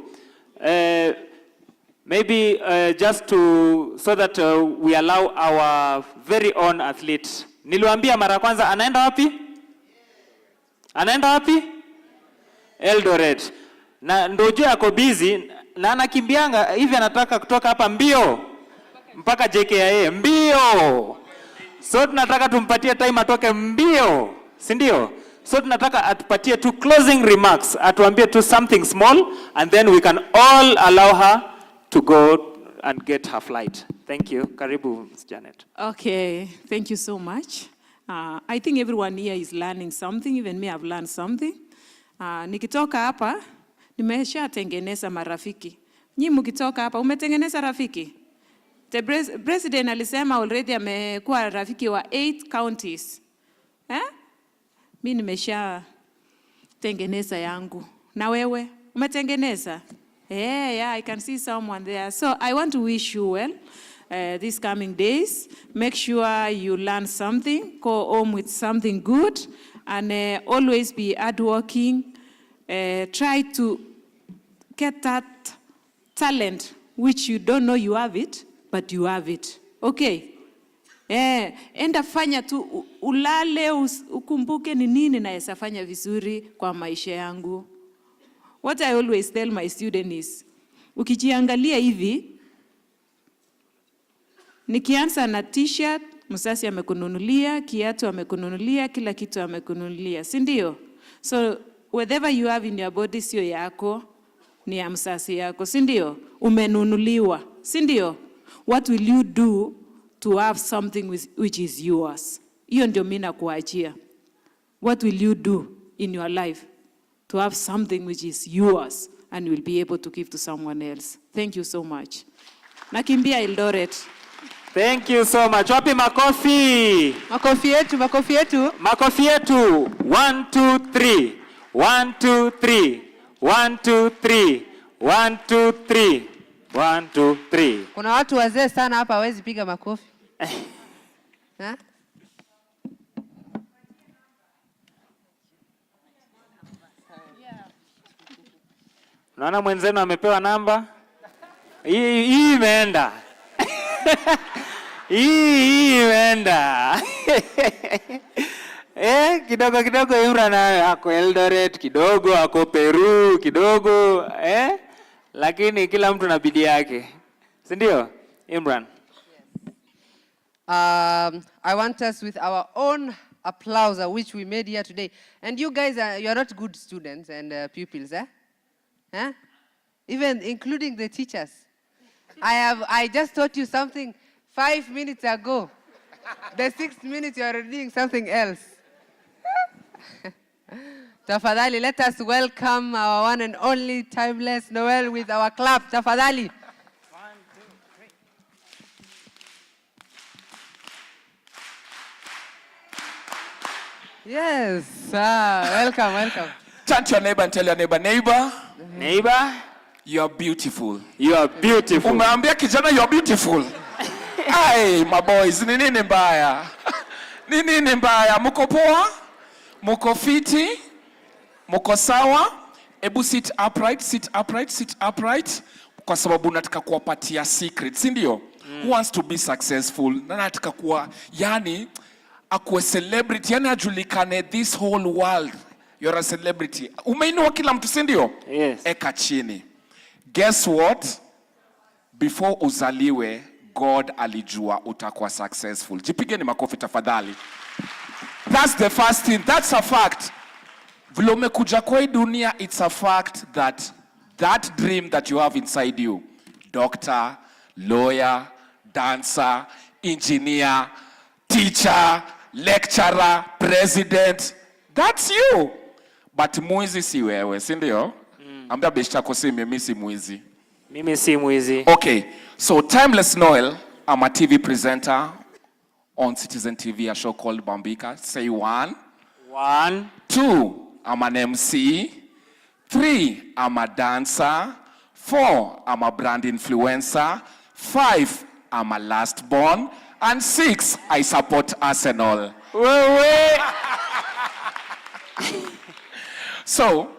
Maybe just so that we allow our very own athlete. Niliwaambia mara kwanza anaenda wapi? Anaenda wapi? Eldoret. Na ndojo yako busy na anakimbianga hivi, anataka kutoka hapa mbio mpaka JKIA mbio. So tunataka tumpatie time atoke mbio, si ndio? So tunataka atupatie tu closing remarks, atuambie tu something small, and then we can all allow her to go and get her flight. Thank you. Karibu, Ms. Janet. Okay, thank you so much. I think everyone here is learning something. Even me, I've learned something. Nikitoka hapa, nimeshatengeneza marafiki. Nyi mkitoka hapa, umetengeneza rafiki? The president alisema already amekuwa rafiki wa 8 counties. Mi nimesha tengeneza yangu. Na wewe, umetengeneza? Yeah, I can see someone there. So I want to wish you well these coming days. Make sure you learn something, go home with something good, and always be hardworking. Try to get that talent which you don't know you have it, but you have it. Okay? Enda fanya tu, ulale, ukumbuke ni nini naesa fanya vizuri kwa maisha yangu. What I always tell my student is, ukijiangalia hivi, nikianza na t-shirt, msasi amekununulia, kiatu amekununulia, kila kitu amekununulia, si ndio? So whatever you have in your body sio yako, ni ya msasi yako, si ndio? Umenunuliwa, si ndio? What will you do to have something which is yours? Hiyo ndio mimi nakuachia. What will you do in your life to have something which is yours and you will be able to give to someone else? Thank you so much. Nakimbia Eldoret. Thank you so much. Wapi makofi? Makofi yetu, makofi yetu. Makofi yetu. 1, 2, 3. 1, 2, 3. 1, 2, 3. 1, 2, 3. 1, 2, 3. Kuna watu wazee sana hapa hawezi piga makofi. Naona mwenzenu amepewa namba. Hii imeenda. Hii imeenda. Kidogo Imran ako Eldoret, kidogo ako Peru, kidogo lakini kila mtu na bidii yake. Si ndio? Imran. I want us with our own applause which we made here today. And you guys you are not good students and pupils, Even including the teachers. I just taught you something 5 minutes ago. The 6th minute you are doing something else. Tafadhali, let us welcome our one and only timeless Noel with our clap. Tafadhali. 1, 2, 3. Yes, welcome. Turn to your neighbor and tell your neighbor, Neighbor. You are beautiful. You are beautiful. Umeambia kijana you are beautiful. Hey, my boys, ni nini mbaya? Ni nini mbaya? Muko poa? Muko fiti? Muko sawa? Ebu sit upright, sit upright, sit upright. Kwa sababu nataka kuwapatia secrets, si ndio? Who wants to be successful? Na nataka kuwa, yani, akuwe celebrity, yani ajulikane this whole world. You're a celebrity. Umeinua kila mtu, si ndio? Yes. Eka chini. Guess what? Before uzaliwe, God alijua utakuwa successful. Jipigeni makofi tafadhali. That's the first thing. That's a fact. Vile umekuja kwa hii dunia, it's a fact that that dream that you have inside you, doctor, lawyer, dancer, engineer, teacher, lecturer, president, that's you. But mwizi si wewe, si ndio? Ambia beshta ko si mimi si mwizi. Mimi si mwizi. Okay, so Timeless Noel, I'm a TV presenter on Citizen TV, a show called Bambika. Say 1. 1. 2, I'm an MC. 3, I'm a dancer. 4, I'm a brand influencer. 5, I'm a last born. And 6, I support Arsenal. So,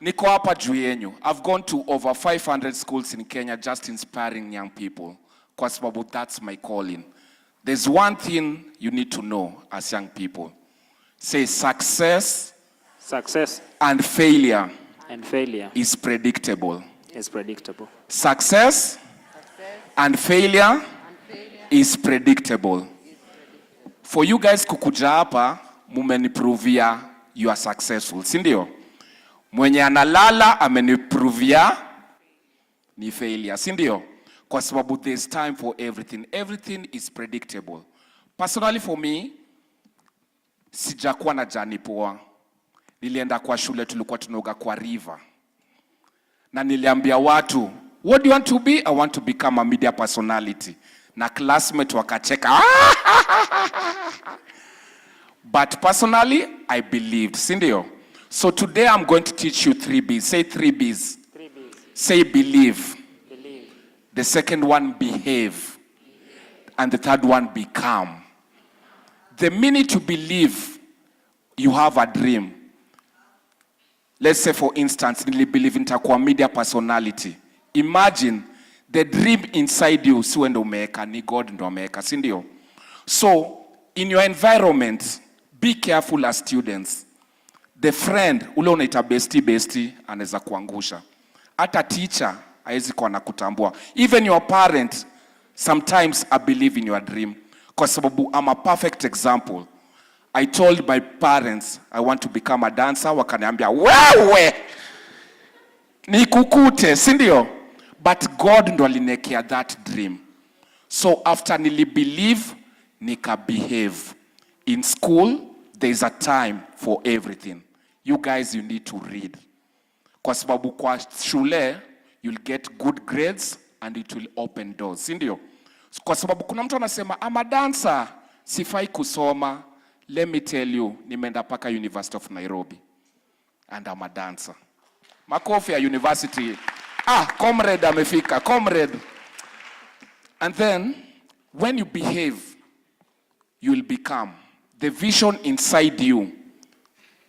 niko hapa juu yenyu. I've gone to over 500 schools in Kenya just inspiring young people. Kwa sababu that's my calling. There's one thing you need to know as young people. Say success and failure is predictable. Is predictable. Success and failure is predictable. For you guys kukuja hapa, mumeniprovia you are successful. Si ndio? Mwenye analala ameniprovia ni failure. Si ndio? Kwa sababu there's time for everything. Everything is predictable. Personally for me, sijakuwa na jani poa. Nilienda kwa shule, tulikuwa tunoga kwa river. Na niliambia watu, what do you want to be? I want to become a media personality. Na classmate wakacheka. But personally, I believed. Sindio? So today I'm going to teach you 3 B's. Say 3 B's. 3 B's. Say believe. Believe. The second one, behave. And the third one, become. The minute you believe you have a dream, let's say for instance, you believe in a media personality. Imagine the dream inside you, si wendo umeka, ni God ndo ameka, sindio? So, in your environment, be careful as students. The friend, ule unaita bestie, anaweza kuangusha. Hata teacher, haezi kuwa nakutambua. Even your parent, sometimes I believe in your dream. Kwa sababu I'm a perfect example. I told my parents I want to become a dancer. Wakaniambia, wewe, nikukute, sindio? But God ndo alinekea that dream. So after nili believe, nika behave. In school, there is a time for everything. You guys, you need to read. Kwa sababu kwa shule, you'll get good grades and it will open doors. Sindio? Kwa sababu kuna mtu anasema, I'm a dancer, sifai kusoma. Let me tell you, nimeenda paka University of Nairobi. And I'm a dancer. Makofi ya university. Comrade amefika, comrade. And then, when you behave, you will become. The vision inside you,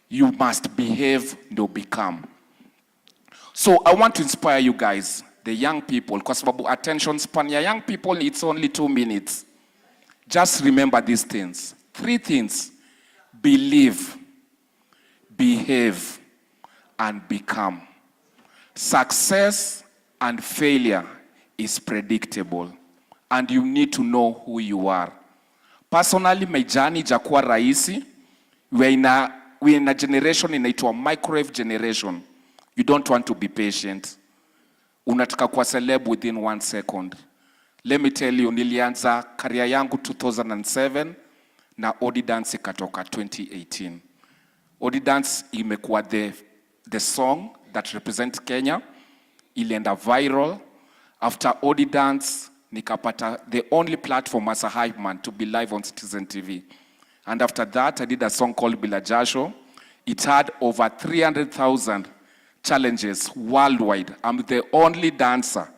you must behave, no become. So I want to inspire you guys, the young people, because attention span ya young people, it's only 2 minutes. Just remember these things. 3 things. Believe, behave, and become. Success and failure is predictable. And you need to know who you are. Personally, my journey jakuwa rahisi. We're in a generation inaitwa microwave generation. You don't want to be patient. Unataka kuwa celeb within 1 second. Let me tell you, nilianza career yangu 2007 na Odi Dance ikatoka 2018. Odi Dance imekuwa the song that represents Kenya. Ilienda viral. After Odi Dance, nikapata the only platform as a hype man to be live on Citizen TV. And after that, I did a song called Bila Jasho. It had over 300,000 challenges worldwide. I'm the only dancer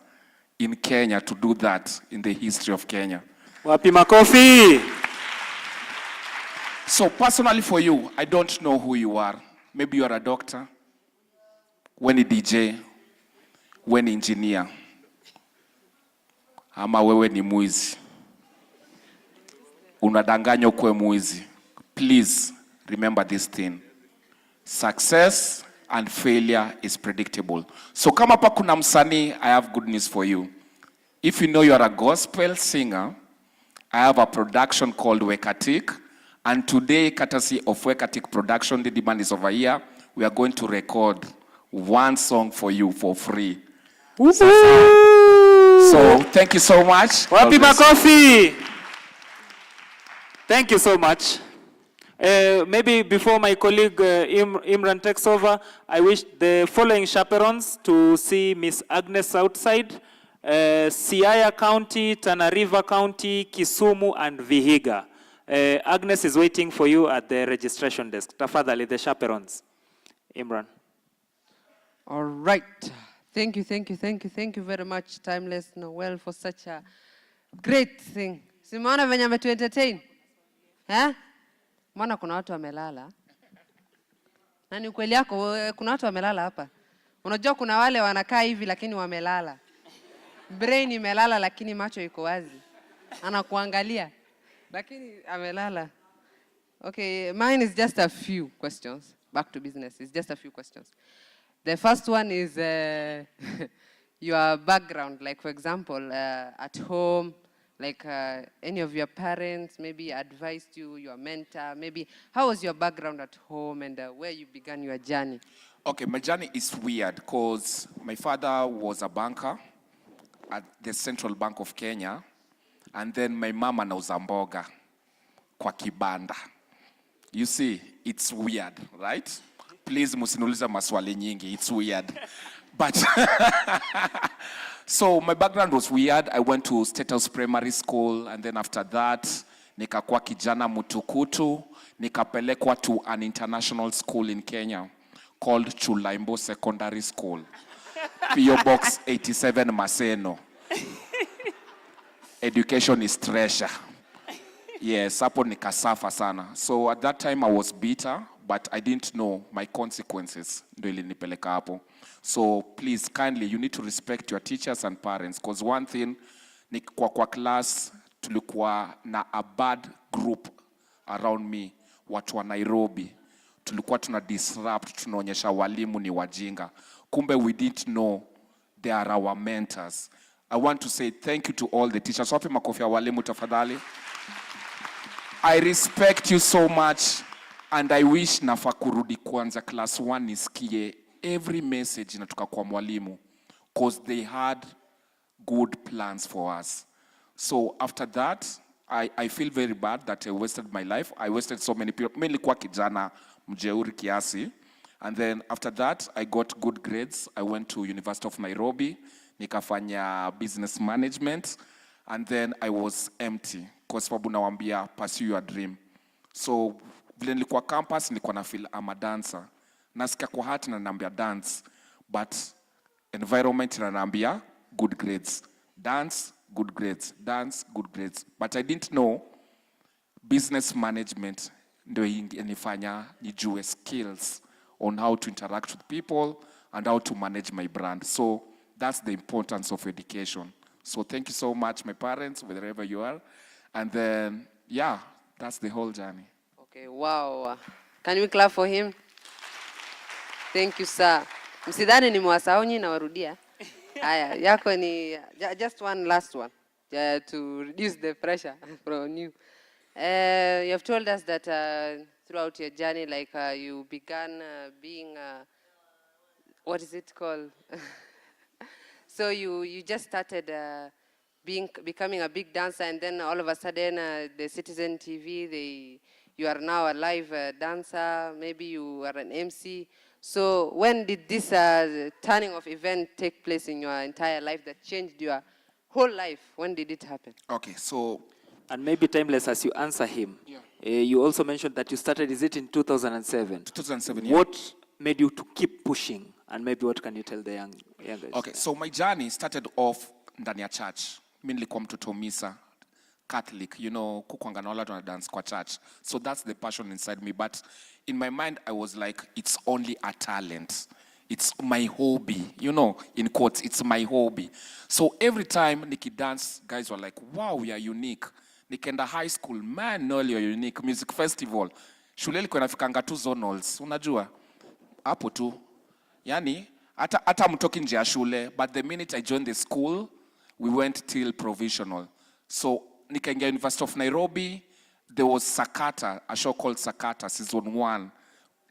in Kenya to do that in the history of Kenya. Wapi makofi? So personally for you, I don't know who you are. Maybe you are a doctor, when a DJ, when engineer, ama wewe ni mwizi. Unadanganywa kuwe mwizi. Please remember this thing. Success and failure is predictable. So kama pa kuna msanii, I have good news for you. If you know you are a gospel singer, I have a production called Wekatik. And today, courtesy of Wekatik Production, the demand is over here. We are going to record one song for you for free. So thank you so much. Wapi makofi? Thank you so much. Maybe before my colleague Imran takes over, I wish the following chaperones to see Miss Agnes outside. Siaya County, Tana River County, Kisumu, and Vihiga. Agnes is waiting for you at the registration desk. Tafadhali, the chaperones. Imran. All right. Thank you very much, Timeless Noel, for such a great thing. Simona venye ametu entertain. Mbona kuna watu wamelala? Na ni ukweli yako, kuna watu wamelala hapa. Unajua kuna wale wanakaa hivi lakini wamelala. Brain imelala lakini macho iko wazi. Anakuangalia lakini amelala. Okay, mine is just a few questions. Back to business. It's just a few questions. The first one is your background. Like, for example, at home, like any of your parents maybe advised you, your mentor, maybe. How was your background at home and where you began your journey? Okay, my journey is weird because my father was a banker at the Central Bank of Kenya, and then my mama anauza mboga kwa kibanda. You see, it's weird, right? Please musiniuliza maswali nyingi, it's weird. But so my background was weird. I went to State House Primary School, and then after that, nikakuwa kijana mutukutu, nikapelekwa to an international school in Kenya called Chulaimbo Secondary School. PO Box 87 Maseno. Education is treasure. Yes, hapo nikasafa sana. So at that time I was bitter, but I didn't know my consequences. Ndio ilinipeleka hapo. So please, kindly, you need to respect your teachers and parents, because one thing, kwa class, tulikuwa na a bad group around me, watu wa Nairobi. Tulikuwa tuna disrupt, tunaonyesha walimu ni wajinga. Kumbe we didn't know they are our mentors. I want to say thank you to all the teachers. Wapi makofi ya walimu tafadhali. I respect you so much, and I wish nafa kurudi kwanza class 1 nisikie every message inatoka kwa mwalimu, because they had good plans for us. So after that, I feel very bad that I wasted my life. I wasted so many people. Mimi nilikuwa kijana mjeuri kiasi. And then after that, I got good grades. I went to University of Nairobi. Nikafanya business management. And then I was empty. Kwa sababu nawaambia, pursue your dream. So vile nilikuwa campus, nilikuwa na feel I'm a dancer. Nasikia kwa heart na naambia dance. But environment na naambia good grades. Dance, good grades. Dance, good grades. But I didn't know business management ndio inifanya nijue skills on how to interact with people and how to manage my brand. So that's the importance of education. So thank you so much, my parents, wherever you are. And then, yeah, that's the whole journey. Okay, wow. Can we clap for him? Thank you, sir. Msidhani nimewasahau nyinyi na warudia. Haya, yako ni just one last one to reduce the pressure from you. You have told us that throughout your journey, like you began being, what is it called? So you just started becoming a big dancer, and then all of a sudden the Citizen TV, you are now a live dancer, maybe you are an MC. So when did this turning of event take place in your entire life that changed your whole life? When did it happen? Okay, so... And maybe Timeless, as you answer him, you also mentioned that you started, is it in 2007? 2007, yeah. What made you to keep pushing And maybe what can you tell the younger? Okay, so my journey started off ndani ya church. Mimi nilikuwa mtoto misa, Catholic, you know, kukwanga na wala tuna dance kwa church. So that's the passion inside me. But in my mind, I was like, it's only a talent. It's my hobby, you know, in quotes, it's my hobby. So every time Nikki dance, guys were like, wow, you're unique. Nikenda high school, man, no, you're unique. Music festival. Shule ilikuwa inafikanga tu zonals, unajua? Hapo tu. Yani, hata mtoki nje ya shule, but the minute I joined the school, we went till provisional. So, nikaingia University of Nairobi, there was Sakata, a show called Sakata, season 1.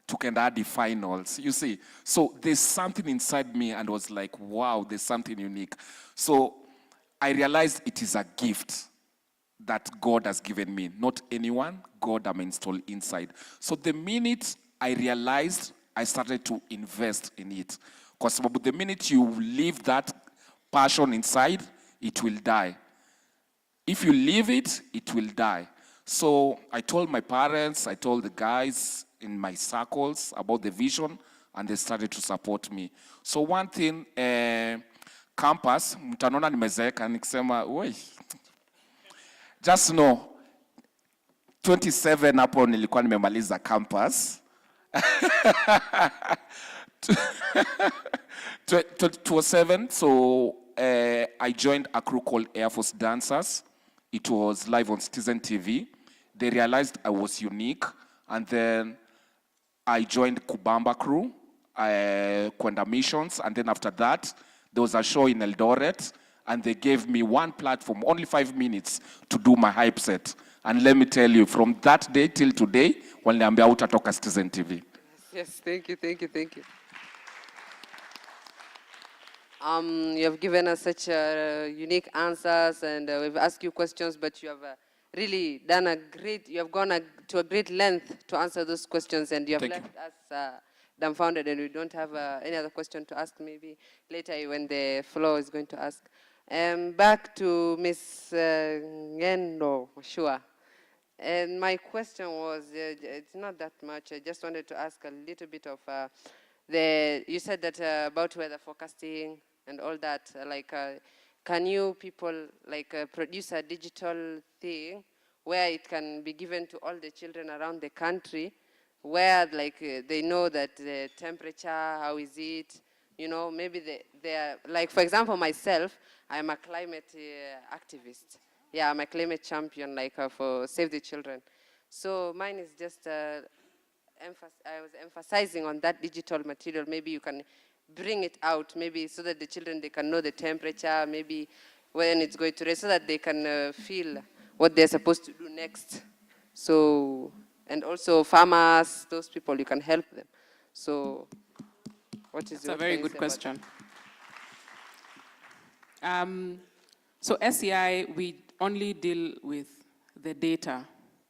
Tukaenda hadi finals, you see. So there's something inside me and was like, wow, there's something unique. So I realized it is a gift that God has given me. Not anyone, God I'm installed inside. So the minute I realized, I started to invest in it. Because the minute you leave that passion inside, it will die. If you leave it, it will die. So I told my parents, I told the guys in my circles about the vision, and they started to support me. So one thing, campus, mtanona nimezeeka nikisema, oi, just know, 27 hapo nilikuwa nimemaliza campus. 27, so I joined a crew called Air Force Dancers. It was live on Citizen TV. They realized I was unique, and then I joined Kubamba crew, Kwenda Missions, and then after that, there was a show in Eldoret, and they gave me one platform, only 5 minutes, to do my hype set. And let me tell you, from that day till today, waliambia utatoka Citizen TV. Yes, thank you. You have given us such unique answers, and we've asked you questions, but you have really done you have gone to a great length to answer those questions, and you have left us dumbfounded, and we don't have any other question to ask, maybe later when the floor is going to ask. Back to Ms. Ngendo, sure. And my question was, it's not that much, I just wanted to ask a little bit of you said that about weather forecasting and all that, can you people produce a digital thing where it can be given to all the children around the country, where they know that the temperature, how is it, you know, maybe they are, like for example myself, I'm a climate activist. Yeah, I'm a climate champion, for Save the Children. So mine is just, I was emphasizing on that digital material. Maybe you can bring it out, maybe so that the children, they can know the temperature, maybe when it's going to rain, so that they can feel what they're supposed to do next. So, and also farmers, those people, you can help them. So, what is That's a very good question. So SEI, we only deal with the data.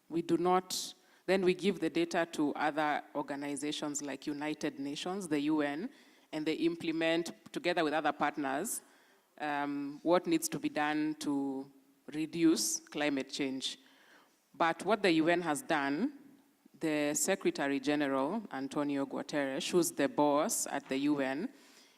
We do not, then we give the data to other organizations like United Nations, the UN, and they implement, together with other partners, what needs to be done to reduce climate change. But what the UN has done, the Secretary General, Antonio Guterres, who's the boss at the UN,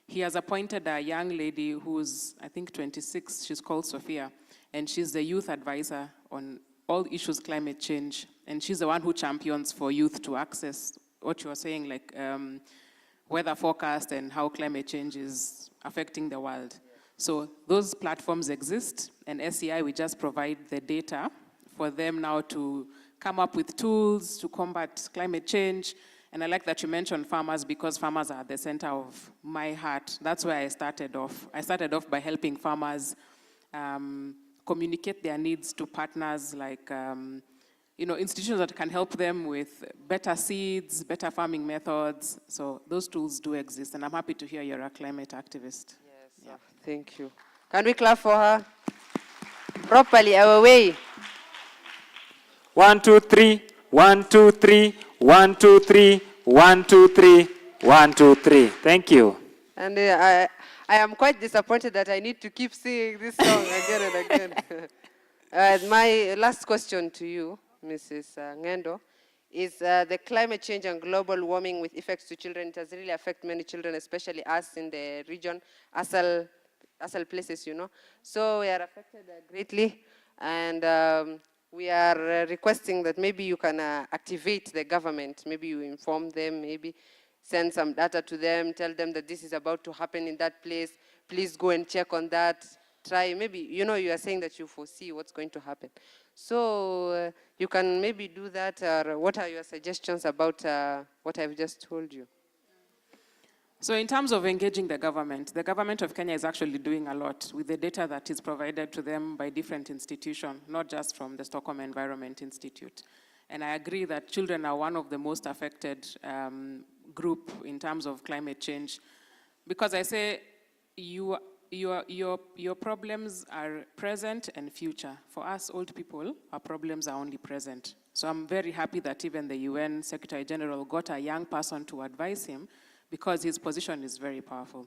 he has appointed a young lady who's, I think, 26, she's called Sophia, and she's the youth advisor on all issues climate change, and she's the one who champions for youth to access what you were saying, like weather forecast and how climate change is affecting the world. So those platforms exist, and SEI, we just provide the data for them now to come up with tools to combat climate change. And I like that you mentioned farmers, because farmers are at the center of my heart. That's where I started off. I started off by helping farmers communicate their needs to partners like institutions that can help them with better seeds, better farming methods. So those tools do exist, and I'm happy to hear you're a climate activist. Yes, yeah. Thank you. Can we clap for her? Properly, our way. 1, 2, 3, 1, 2, 3, 1, 2, 3, 1, 2, 3, 1, 2, 3. Thank you. And I am quite disappointed that I need to keep singing this song again and again. My last question to you, Mrs. Ngendo, is the climate change and global warming with effects to children. It has really affected many children, especially us in the region, ASAL places, you know. So we are affected greatly, and we are requesting that maybe you can activate the government, maybe you inform them, maybe send some data to them, tell them that this is about to happen in that place, please go and check on that, try, maybe, you know, you are saying that you foresee what's going to happen. So you can maybe do that, or what are your suggestions about what I've just told you? So in terms of engaging the government of Kenya is actually doing a lot with the data that is provided to them by different institutions, not just from the Stockholm Environment Institute. And I agree that children are one of the most affected group in terms of climate change. Because I say your problems are present and future. For us old people, our problems are only present. So I'm very happy that even the UN Secretary General got a young person to advise him, because his position is very powerful.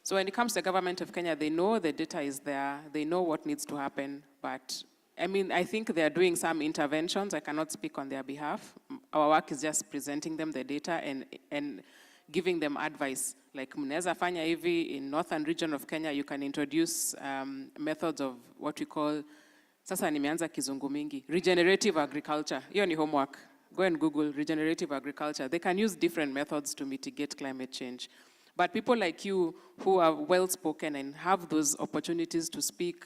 So when it comes to the government of Kenya, they know the data is there, they know what needs to happen, but I mean, I think they're doing some interventions. I cannot speak on their behalf. Our work is just presenting them the data and giving them advice. Like mnaweza fanya hivi in northern region of Kenya, you can introduce methods of what we call, sasa nimeanza kizungu mingi, regenerative agriculture. Hiyo ni homework. Go and Google regenerative agriculture. They can use different methods to mitigate climate change. But people like you who are well-spoken and have those opportunities to speak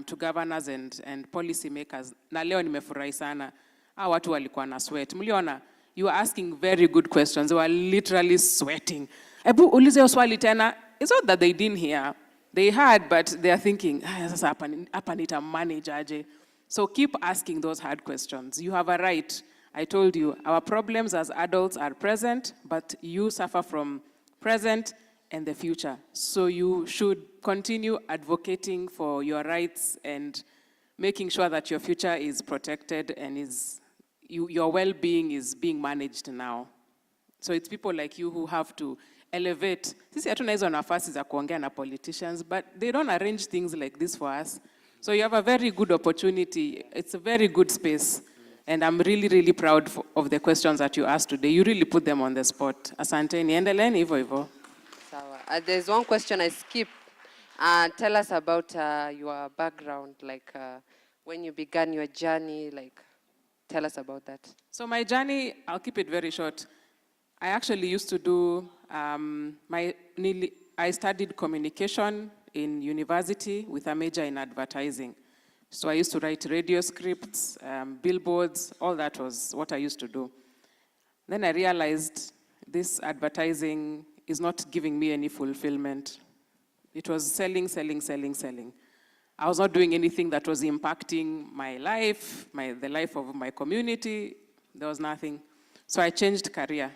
to governors and policy makers, na leo nimefurahi sana, watu walikuwa na sweat. Mliona, you are asking very good questions. They were literally sweating. Ebu ulize swali tena. It's not that they didn't hear. They heard, but they are thinking, sasa hapa nitamanage aje. So keep asking those hard questions. You have a right. I told you, our problems as adults are present, but you suffer from present and the future. So you should continue advocating for your rights and making sure that your future is protected and your well-being is being managed now. So it's people like you who have to elevate. Sisi hatuna hizo nafasi za kuongea na politicians, but they don't arrange things like this for us. So you have a very good opportunity. It's a very good space. And I'm really, really proud of the questions that you asked today. You really put them on the spot. Asante, niendeleni hivyo hivyo. There's one question I skipped. Tell us about your background, like when you began your journey, like tell us about that. So my journey, I'll keep it very short. I actually used to do, I studied communication in university with a major in advertising. So I used to write radio scripts, billboards, all that was what I used to do. Then I realized this advertising is not giving me any fulfillment. It was selling. I was not doing anything that was impacting my life, the life of my community. There was nothing. So I changed career,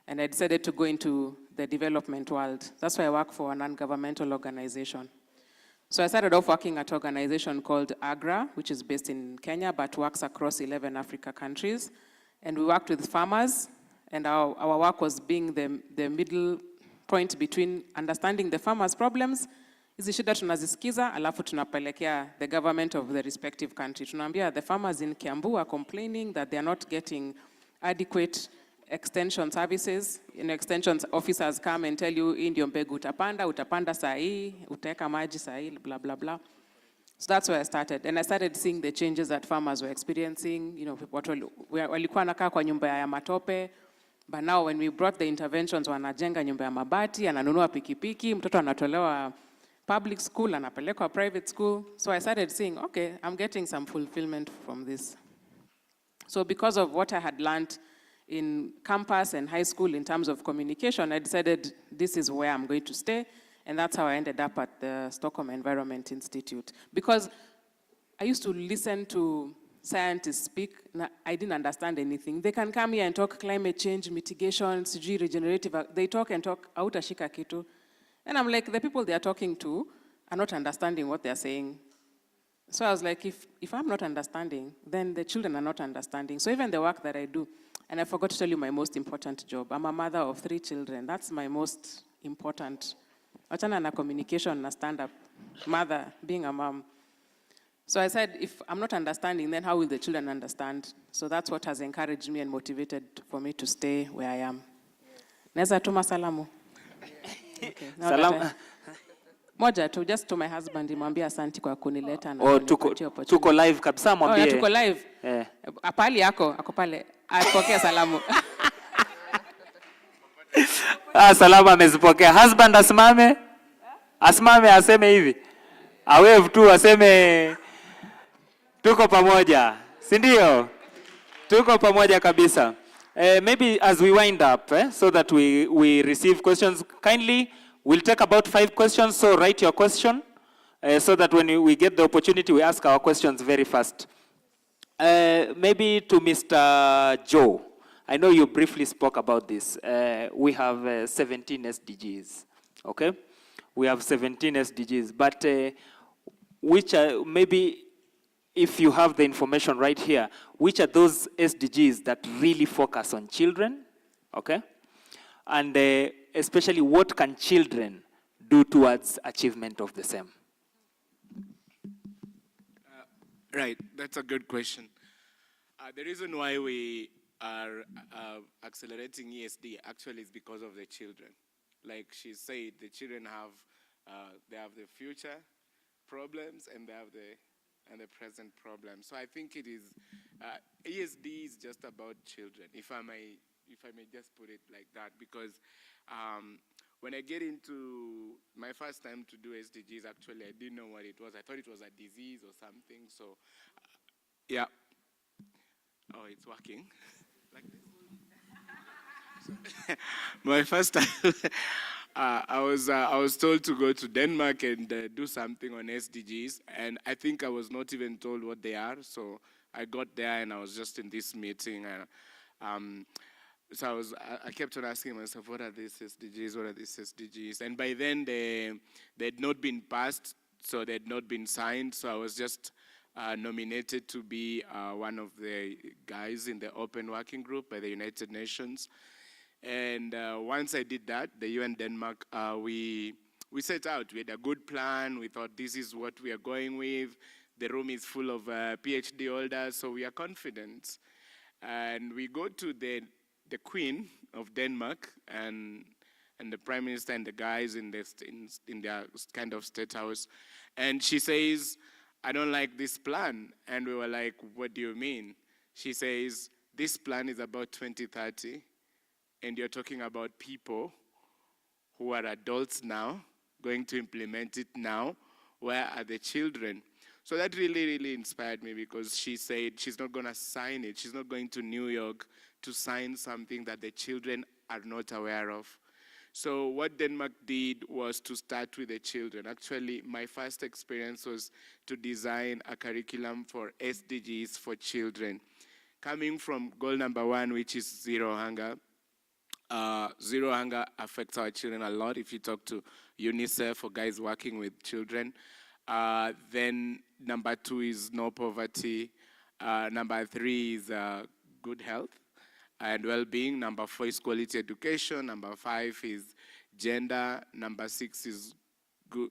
and I decided to go into the development world. That's why I work for a non-governmental organization. So I started off working at an organization called AGRA, which is based in Kenya, but works across 11 Africa countries. And we worked with farmers, and our work was being the middle point between understanding the farmers' problems, hizi shida tunazisikiza, alafu tunapelekea the government of the respective country. Tunaambia the farmers in Kiambu are complaining that they are not getting adequate extension services. Extension officers come and tell you, hii ndio mbegu utapanda saa hii, utaweka maji saa hii, blah, blah, blah. So that's where I started. And I started seeing the changes that farmers were experiencing. You know, walikuwa nakaa kwa nyumba ya matope. But now when we brought the interventions, wanajenga nyumba ya mabati, ananunua pikipiki, mtoto anatolewa public school, anapelekwa private school. So I started seeing, okay, I'm getting some fulfillment from this. So because of what I had learned in campus and high school in terms of communication, I decided this is where I'm going to stay. And that's how I ended up at the Stockholm Environment Institute. Because I used to listen to scientists speak, I didn't understand anything. They can come here and talk climate change, mitigation, regenerative, they talk and talk, hautashika kitu. And I'm like, the people they are talking to are not understanding what they're saying. So I was like, if I'm not understanding, then the children are not understanding. So even the work that I do, and I forgot to tell you my most important job. I'm a mother of 3 children. That's my most important. Wachana na communication na stand-up. Mother, being a mom. So I said, if I'm not understanding, then how will the children understand? So that's what has encouraged me and motivated for me to stay where I am. Neza tuma salamu. Okay, Salam. Moja tu, just to my husband, imwambia asanti kwa kunileta na Oh, kunipatia opportunity. tuko live kabisa, mwambie. Oh, yeah, tuko live. Apali ako pale. Apokea salamu. Salamu amezipokea. Husband asimame. Asimame aseme hivi. Awave tu aseme tuko pamoja. Si ndio? Tuko pamoja kabisa. Maybe as we wind up, so that we receive questions kindly, we'll take about 5 questions, so write your question, so that when we get the opportunity, we ask our questions very fast. Maybe to Mr. Joe. I know you briefly spoke about this. We have 17 SDGs, okay? We have 17 SDGs, but which are, maybe if you have the information right here, which are those SDGs that really focus on children, okay? And especially what can children do towards achievement of the same? Right, that's a good question. The reason why we are accelerating ESD actually is because of the children. Like she said, the children have the future problems and they have the present problems. So I think it is ESD is just about children, if I may just put it like that, because when I get into my first time to do SDGs, actually I didn't know what it was. I thought it was a disease or something. So yeah. Oh, it's working. Like this. My first time, I was told to go to Denmark and do something on SDGs, and I think I was not even told what they are. So I got there and I was just in this meeting, and so I kept on asking myself, what are these SDGs? What are these SDGs? And by then they'd not been passed, so they'd not been signed. So I was just nominated to be one of the guys in the open working group by the United Nations. And once I did that, the UN Denmark, we set out. We had a good plan. We thought this is what we are going with. The room is full of PhD holders, so we are confident. And we go to the Queen of Denmark and the Prime Minister and the guys in their kind of state house. And she says, I don't like this plan. And we were like, what do you mean? She says, this plan is about 2030, and you're talking about people who are adults now, going to implement it now. Where are the children? So that really, really inspired me, because she said she's not going to sign it. She's not going to New York to sign something that the children are not aware of. So what Denmark did was to start with the children. Actually, my first experience was to design a curriculum for SDGs for children. Coming from goal number 1, which is zero hunger. Zero hunger affects our children a lot. If you talk to UNICEF or guys working with children. Then number 2 is no poverty. Number 3 is good health and well-being. Number 4 is quality education. Number 5 is gender. Number 6 is good,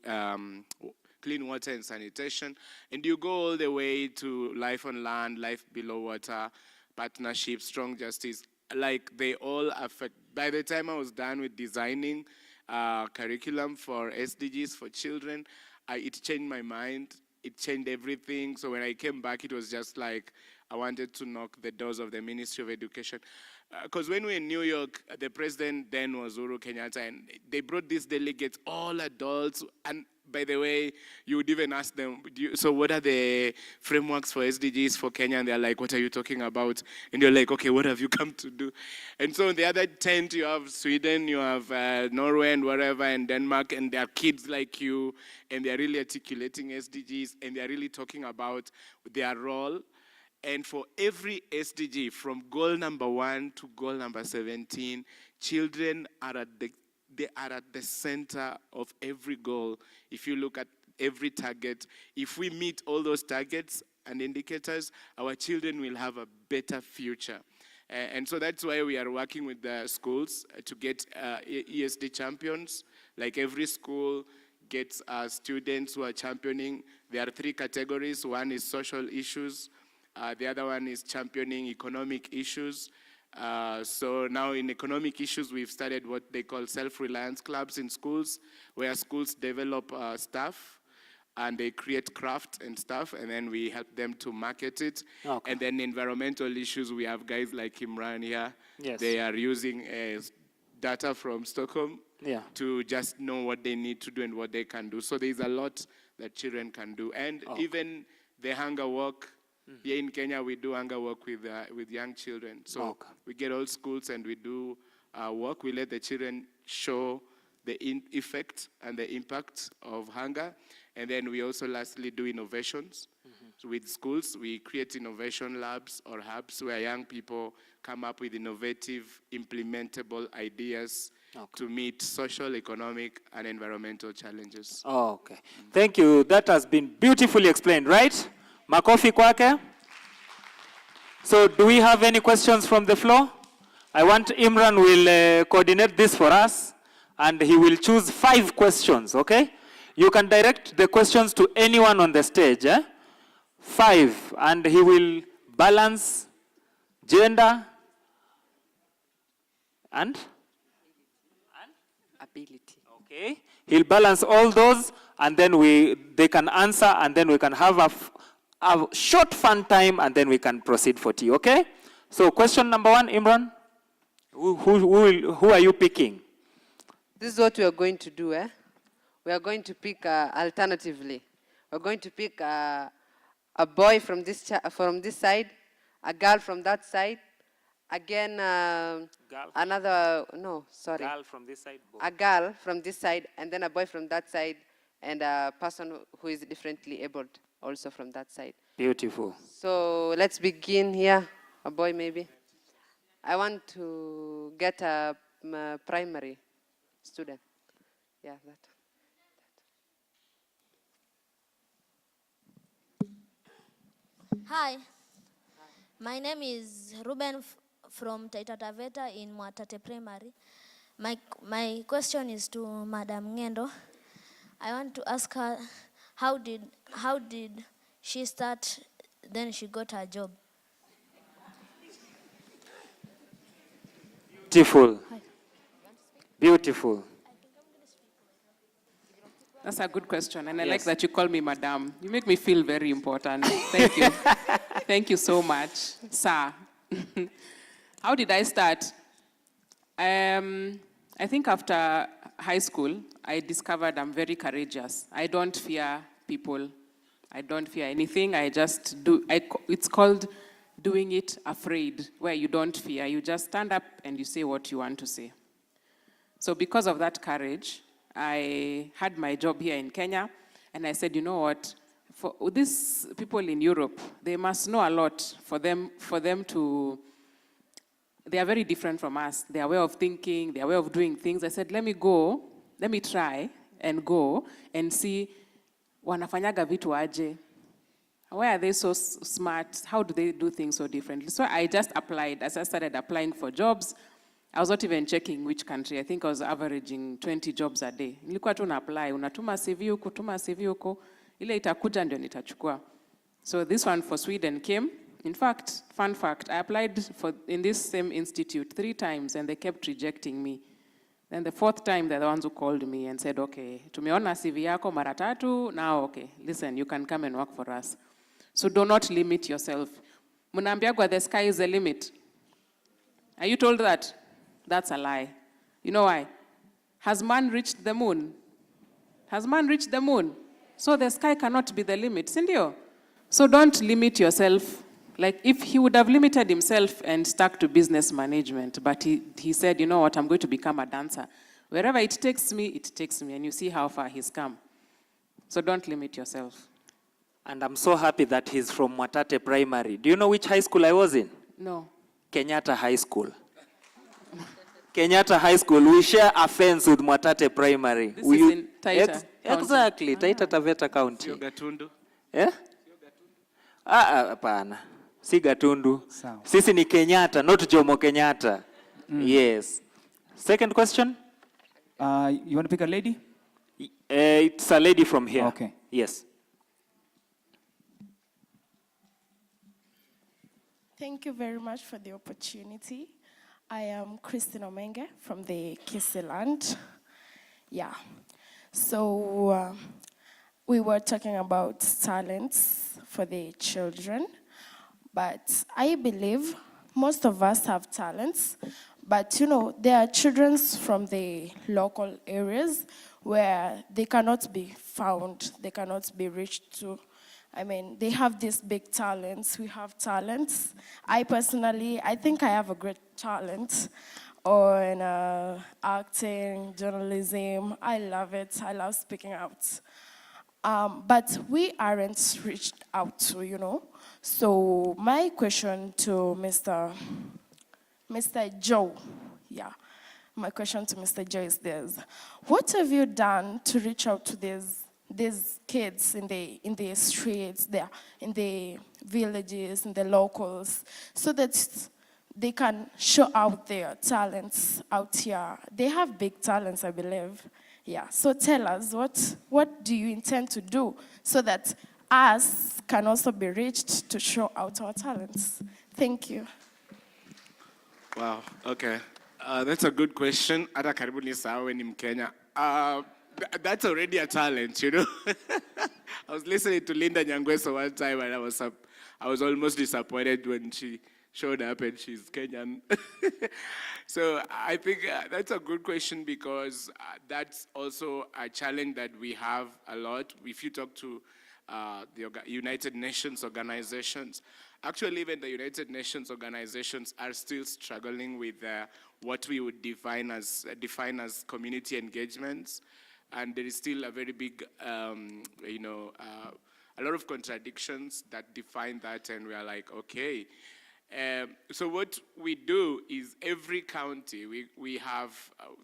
clean water and sanitation. And you go all the way to life on land, life below water, partnership, strong justice. Like they all affect. By the time I was done with designing curriculum for SDGs for children, it changed my mind. It changed everything. So when I came back, it was just like I wanted to knock the doors of the Ministry of Education. Because when we were in New York, the president then was Uhuru Kenyatta, and they brought these delegates, all adults. And by the way, you would even ask them, so what are the frameworks for SDGs for Kenya? And they're like, what are you talking about? And you're like, okay, what have you come to do? And so in the other tent, you have Sweden, you have Norway and whatever, and Denmark, and there are kids like you, and they're really articulating SDGs, and they're really talking about their role. And for every SDG, from goal number 1 to goal number 17, children are at the center of every goal. If you look at every target, if we meet all those targets and indicators, our children will have a better future. And so that's why we are working with the schools to get ESD champions. Like every school gets students who are championing. There are 3 categories. One is social issues. The other one is championing economic issues. So now in economic issues, we've started what they call self-reliance clubs in schools, where schools develop staff and they create craft and stuff, and then we help them to market it. Okay. And then environmental issues, we have guys like Imran here. Yes. They are using data from Stockholm to just know what they need to do and what they can do. So there's a lot that children can do. And even the hunger walk, here in Kenya, we do hunger work with young children. So we get all schools and we do work. We let the children show the effect and the impact of hunger. And then we also lastly do innovations. So with schools, we create innovation labs or hubs where young people come up with innovative, implementable ideas to meet social, economic, and environmental challenges. Okay. Thank you. That has been beautifully explained, right? Makofi kwake. So do we have any questions from the floor? I want Imran will coordinate this for us, and he will choose 5 questions, okay? You can direct the questions to anyone on the stage, 5, and he will balance gender and ability. Okay. He'll balance all those, and then they can answer, and then we can have a short fun time, and then we can proceed for tea, okay? So question number 1, Imran, who are you picking? This is what we are going to do, We are going to pick alternatively. We're going to pick a boy from this side, a girl from that side, again Girl from this side. Boy. A girl from this side, and then a boy from that side, and a person who is differently abled also from that side. Beautiful. So let's begin here, a boy maybe. I want to get a primary student. Yeah, that. Hi, my name is Ruben from Taita Taveta in Mwatate Primary. My question is to Madam Ngendo. I want to ask her, how did she start, then she got her job? Beautiful. Beautiful. That's a good question, and I like that you call me madam. You make me feel very important. Thank you. Thank you so much, sir. How did I start? I think after high school, I discovered I'm very courageous. I don't fear people. I don't fear anything. I just do. It's called doing it afraid, where you don't fear. You just stand up and you say what you want to say. So because of that courage, I had my job here in Kenya, and I said, you know what, for these people in Europe, they must know a lot for them to, they are very different from us. Their way of thinking, their way of doing things. I said, let me try and go and see, wanafanyaga vitu aje? Why are they so smart? How do they do things so differently? So I just applied. As I started applying for jobs, I was not even checking which country. I think I was averaging 20 jobs a day. Nilikuwa tu na apply, unatuma CV huko, tuma CV huko, ile itakuja ndio nitachukua. So this one for Sweden came. In fact, fun fact, I applied in this same institute 3 times and they kept rejecting me. Then the 4th time, they're the ones who called me and said, okay, tumeona CV yako mara 3, now okay, listen, you can come and work for us. So do not limit yourself. Munaambiagwa the sky is the limit. Are you told that? That's a lie. You know why? Has man reached the moon? Has man reached the moon? So the sky cannot be the limit, sindio? So don't limit yourself. Like if he would have limited himself and stuck to business management, but he said, you know what, I'm going to become a dancer. Wherever it takes me, and you see how far he's come. So don't limit yourself. And I'm so happy that he's from Mwatate Primary. Do you know which high school I was in? No. Kenyatta High School. Kenyatta High School. We share a fence with Mwatate Primary. This is in Taita Exactly, Taita Taveta County. Sio Gatundu. Yeah? Hapana. Si Gatundu. Sisi ni Kenyatta, not Jomo Kenyatta. Yes. Second question? You want to pick a lady? It's a lady from here. Okay. Yes. Thank you very much for the opportunity. I am Christine Omenge from the Kisiland. Yeah. So we were talking about talents for the children, but I believe most of us have talents, but you know, there are children from the local areas where they cannot be found, they cannot be reached to. I mean, they have these big talents. We have talents. I personally, I think I have a great talent on acting, journalism. I love it. I love speaking out. But we aren't reached out to, you know. So my question to Mr. Joe, yeah. My question to Mr. Joe is this: what have you done to reach out to these kids in the streets, there, in the villages, in the locals, so that they can show out their talents out here? They have big talents, I believe. Yeah. So tell us, what do you intend to do so that us can also be reached to show out our talents? Thank you. Wow, okay. That's a good question. Ata karibu nisahau ni Mkenya. That's already a talent, you know. I was listening to Linda Nyangweso one time and I was almost disappointed when she showed up and she's Kenyan. So I think that's a good question because that's also a challenge that we have a lot. If you talk to the United Nations organizations, actually even the United Nations organizations are still struggling with what we would define as community engagements. And there is still a very big, a lot of contradictions that define that, and we are like, okay. So what we do is every county, we have,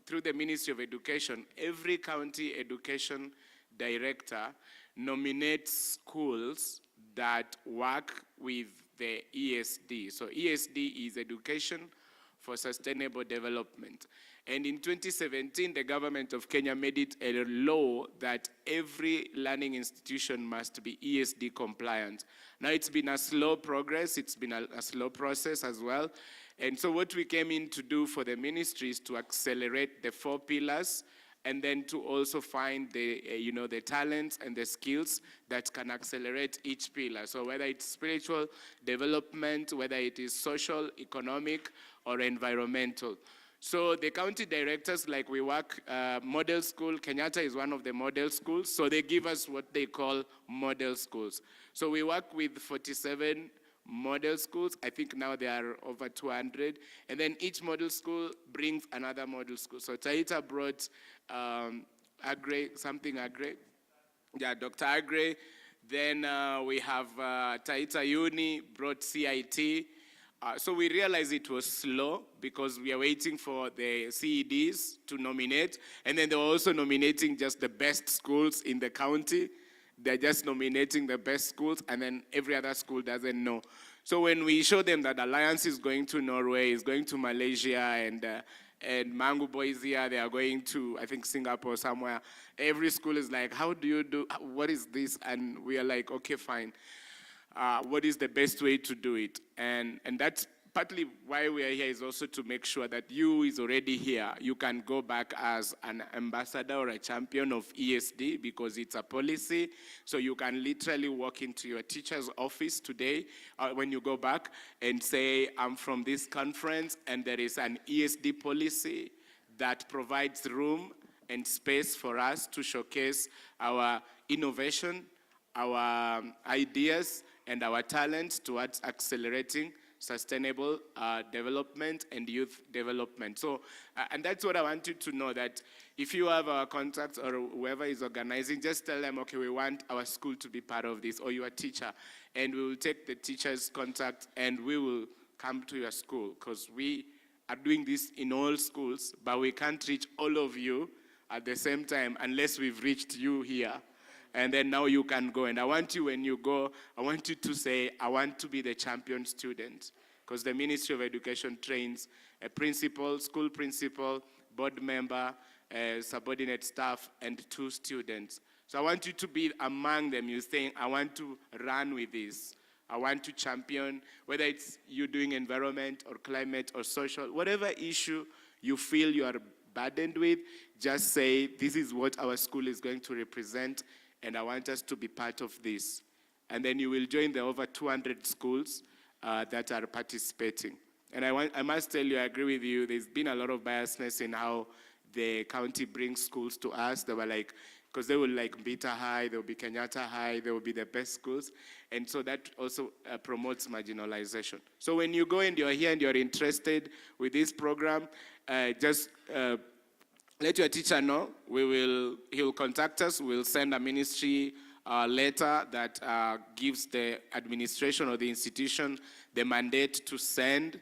through the Ministry of Education, every county education director nominates schools that work with the ESD. So ESD is Education for Sustainable Development. And in 2017, the government of Kenya made it a law that every learning institution must be ESD compliant. Now it's been a slow progress, it's been a slow process as well. And so what we came in to do for the ministry is to accelerate the 4 pillars and then to also find the, the talents and the skills that can accelerate each pillar. So whether it's spiritual development, whether it is social, economic, or environmental. So the county directors, like we work, model school, Kenyatta is one of the model schools, so they give us what they call model schools. So we work with 47 model schools. I think now there are over 200. And then each model school brings another model school. So Taita brought Agre, yeah, Dr. Agre. Then we have Taita Uni brought CIT. So we realized it was slow because we are waiting for the CEDs to nominate, and then they were also nominating just the best schools in the county. They're just nominating the best schools, and then every other school doesn't know. So when we show them that Alliance is going to Norway, is going to Malaysia, and Mangu Boys here, they are going to, I think, Singapore somewhere, every school is like, how do you do, what is this? And we are like, okay, fine. What is the best way to do it? And that's partly why we are here, is also to make sure that you is already here. You can go back as an ambassador or a champion of ESD because it's a policy. So you can literally walk into your teacher's office today when you go back and say, I'm from this conference and there is an ESD policy that provides room and space for us to showcase our innovation, our ideas, and our talents towards accelerating sustainable development and youth development. So, and that's what I want you to know, that if you have our contacts or whoever is organizing, just tell them, okay, we want our school to be part of this, or your teacher, and we will take the teacher's contact and we will come to your school, because we are doing this in all schools, but we can't reach all of you at the same time unless we've reached you here. And then now you can go. And I want you, when you go, I want you to say, I want to be the champion student. Because the Ministry of Education trains a principal, school principal, board member, subordinate staff, and 2 students. So I want you to be among them. You're saying, I want to run with this. I want to champion, whether it's you doing environment or climate or social, whatever issue you feel you are burdened with, just say, this is what our school is going to represent, and I want us to be part of this. And then you will join the over 200 schools that are participating. And I must tell you, I agree with you, there's been a lot of biasness in how the county brings schools to us. They were like, because they will like Beta High, there will be Kenyatta High, they will be the best schools. And so that also promotes marginalization. So when you go and you're here and you're interested with this program, just let your teacher know. He'll contact us. We'll send a ministry letter that gives the administration or the institution the mandate to send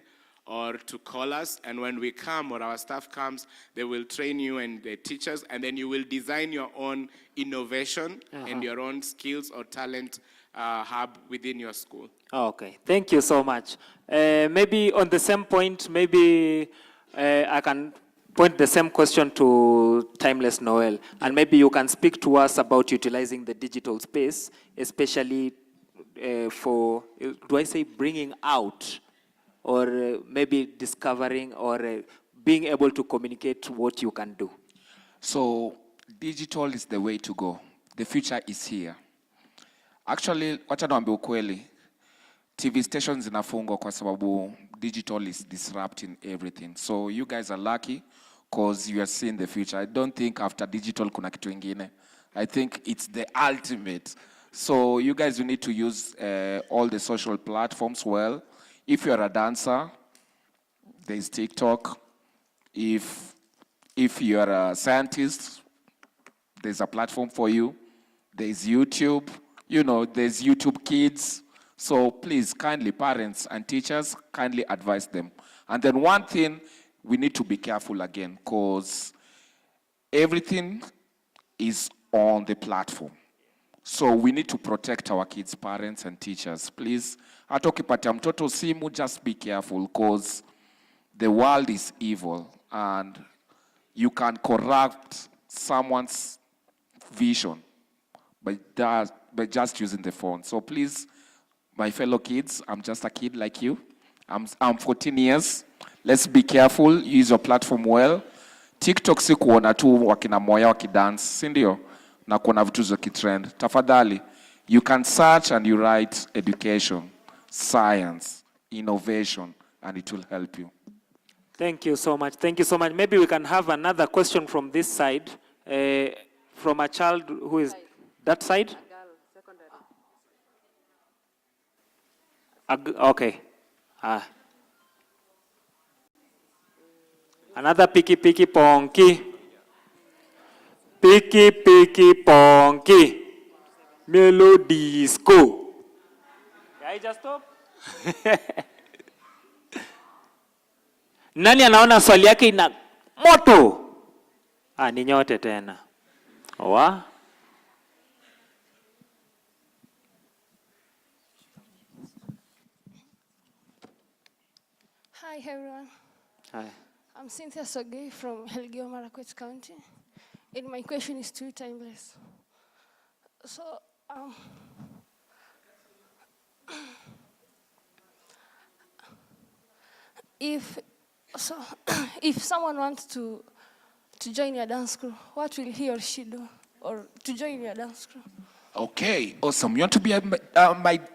or to call us, and when we come or our staff comes, they will train you and the teachers, and then you will design your own innovation and your own skills or talent hub within your school. Okay, thank you so much. Maybe on the same point, maybe I can point the same question to Timeless Noel, and maybe you can speak to us about utilizing the digital space, especially for, do I say bringing out, or maybe discovering or being able to communicate what you can do? So digital is the way to go. The future is here. Actually, wacha niwaambie ukweli, TV stations zinafungwa kwa sababu digital is disrupting everything. So you guys are lucky because you are seeing the future. I don't think after digital kuna kitu ingine. I think it's the ultimate. So you guys, you need to use all the social platforms well. If you're a dancer, there's TikTok. If you're a scientist, there's a platform for you. There's YouTube. You know, there's YouTube Kids. So please, kindly, parents and teachers, kindly advise them. And then one thing, we need to be careful again, because everything is on the platform. So we need to protect our kids, parents and teachers. Please, hata ukipatia mtoto simu, just be careful, because the world is evil and you can corrupt someone's vision by just using the phone. So please, my fellow kids, I'm just a kid like you. I'm 14 years. Let's be careful, use your platform well. TikTok si kuona tu wakina moya wakidance, si ndio? Na kuona vitu za kitrend. Tafadhali, you can search and you write education, science, innovation, and it will help you. Thank you so much. Thank you so much. Maybe we can have another question from this side, from a child who is that side. Okay. Another picky ponky. Picky ponky. Melodisco. I just stop. Nani anaona swali yake ina moto? Ni nyote tena. Wa? Hi everyone. Hi. I'm Cynthia Sogei from Elgeyo Marakwet County, and my question is to Timeless. So, if someone wants to join your dance crew, what will he or she do, or to join your dance crew? Okay, awesome. You want to be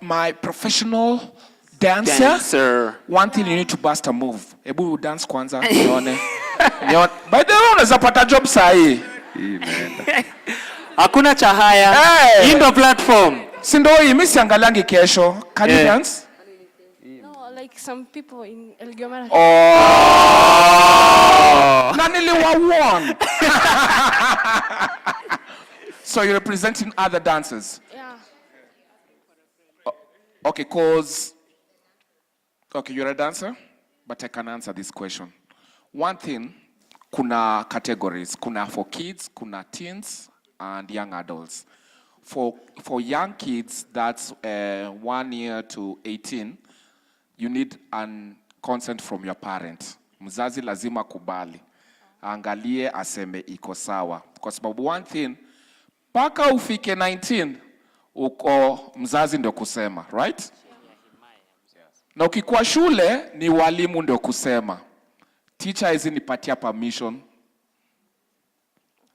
my professional dancer? One thing, you need to bust a move. Ebu dance kwanza, nione. By the way, unaweza pata job sahi. Hakuna cha haya. Indo platform. Si ndio hii, mimi siangalangi kesho. Can you dance? No, like some people in Elgeyo Marakwet. Na niliwawarn. So you're representing other dancers? Yeah. Okay, you're a dancer, but I can answer this question. One thing, kuna categories. Kuna for kids, kuna teens, and young adults. For young kids, that's 1 year to 18, you need an consent from your parent. Mzazi lazima kubali. aangalie, aseme iko sawa. Kwa sababu one thing, paka ufike 19, uko mzazi ndio kusema, right? Na ukikuwa shule ni walimu ndio kusema. Teacher hizi nipatia permission.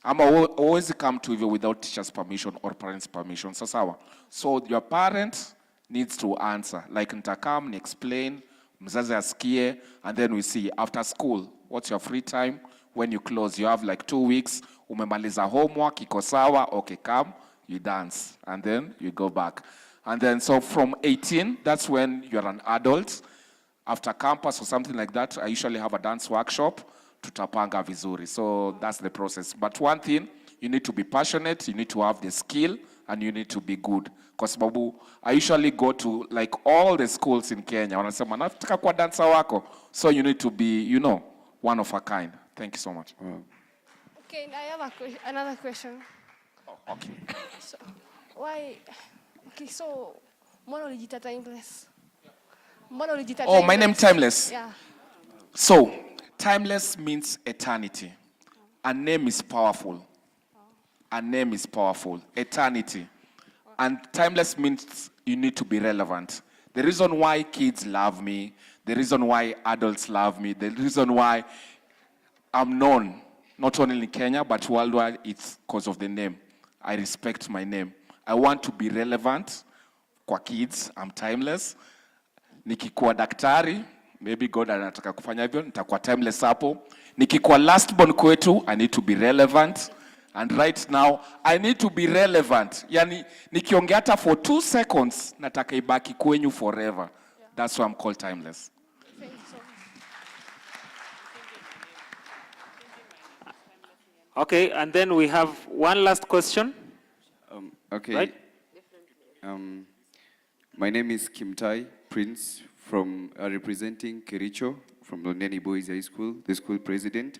Ama always come to hivyo without teacher's permission or parents' permission. So sawa. So your parent needs to answer. Like nitakam, ni explain, mzazi asikie, and then we see after school, what's your free time? When you close, you have like 2 weeks. Umemaliza homework, iko sawa, okay, come, you dance, and then you go back. And then, so from 18, that's when you're an adult. After campus or something like that, I usually have a dance workshop, tutapanga vizuri. So that's the process. But one thing, you need to be passionate, you need to have the skill, and you need to be good. Because I usually go to like all the schools in Kenya. Wanasema, nataka kuwa dancer wako. So you need to be, you know, one of a kind. Thank you so much. Okay, I have another question. Oh, okay. So, why? Okay, so, mbona ulijita timeless? Mbona ulijita timeless? Oh, my name Timeless? Yeah. So, timeless means eternity. A name is powerful. A name is powerful. Eternity. And timeless means you need to be relevant. The reason why kids love me, the reason why adults love me, the reason why I'm known, not only in Kenya, but worldwide, it's because of the name. I respect my name. I want to be relevant kwa kids. I'm timeless. Nikikuwa daktari, maybe God anataka kufanya hivyo, nitakuwa timeless hapo. Nikikuwa last born kwetu, I need to be relevant. And right now, I need to be relevant. Yani, nikiongea hata for 2 seconds, nataka ibaki kwenyu forever. That's why I'm called timeless. Okay, and then we have one last question. Okay. Right? My name is Kimtai Prince from representing Kericho from Londeni Boys High School, the school president.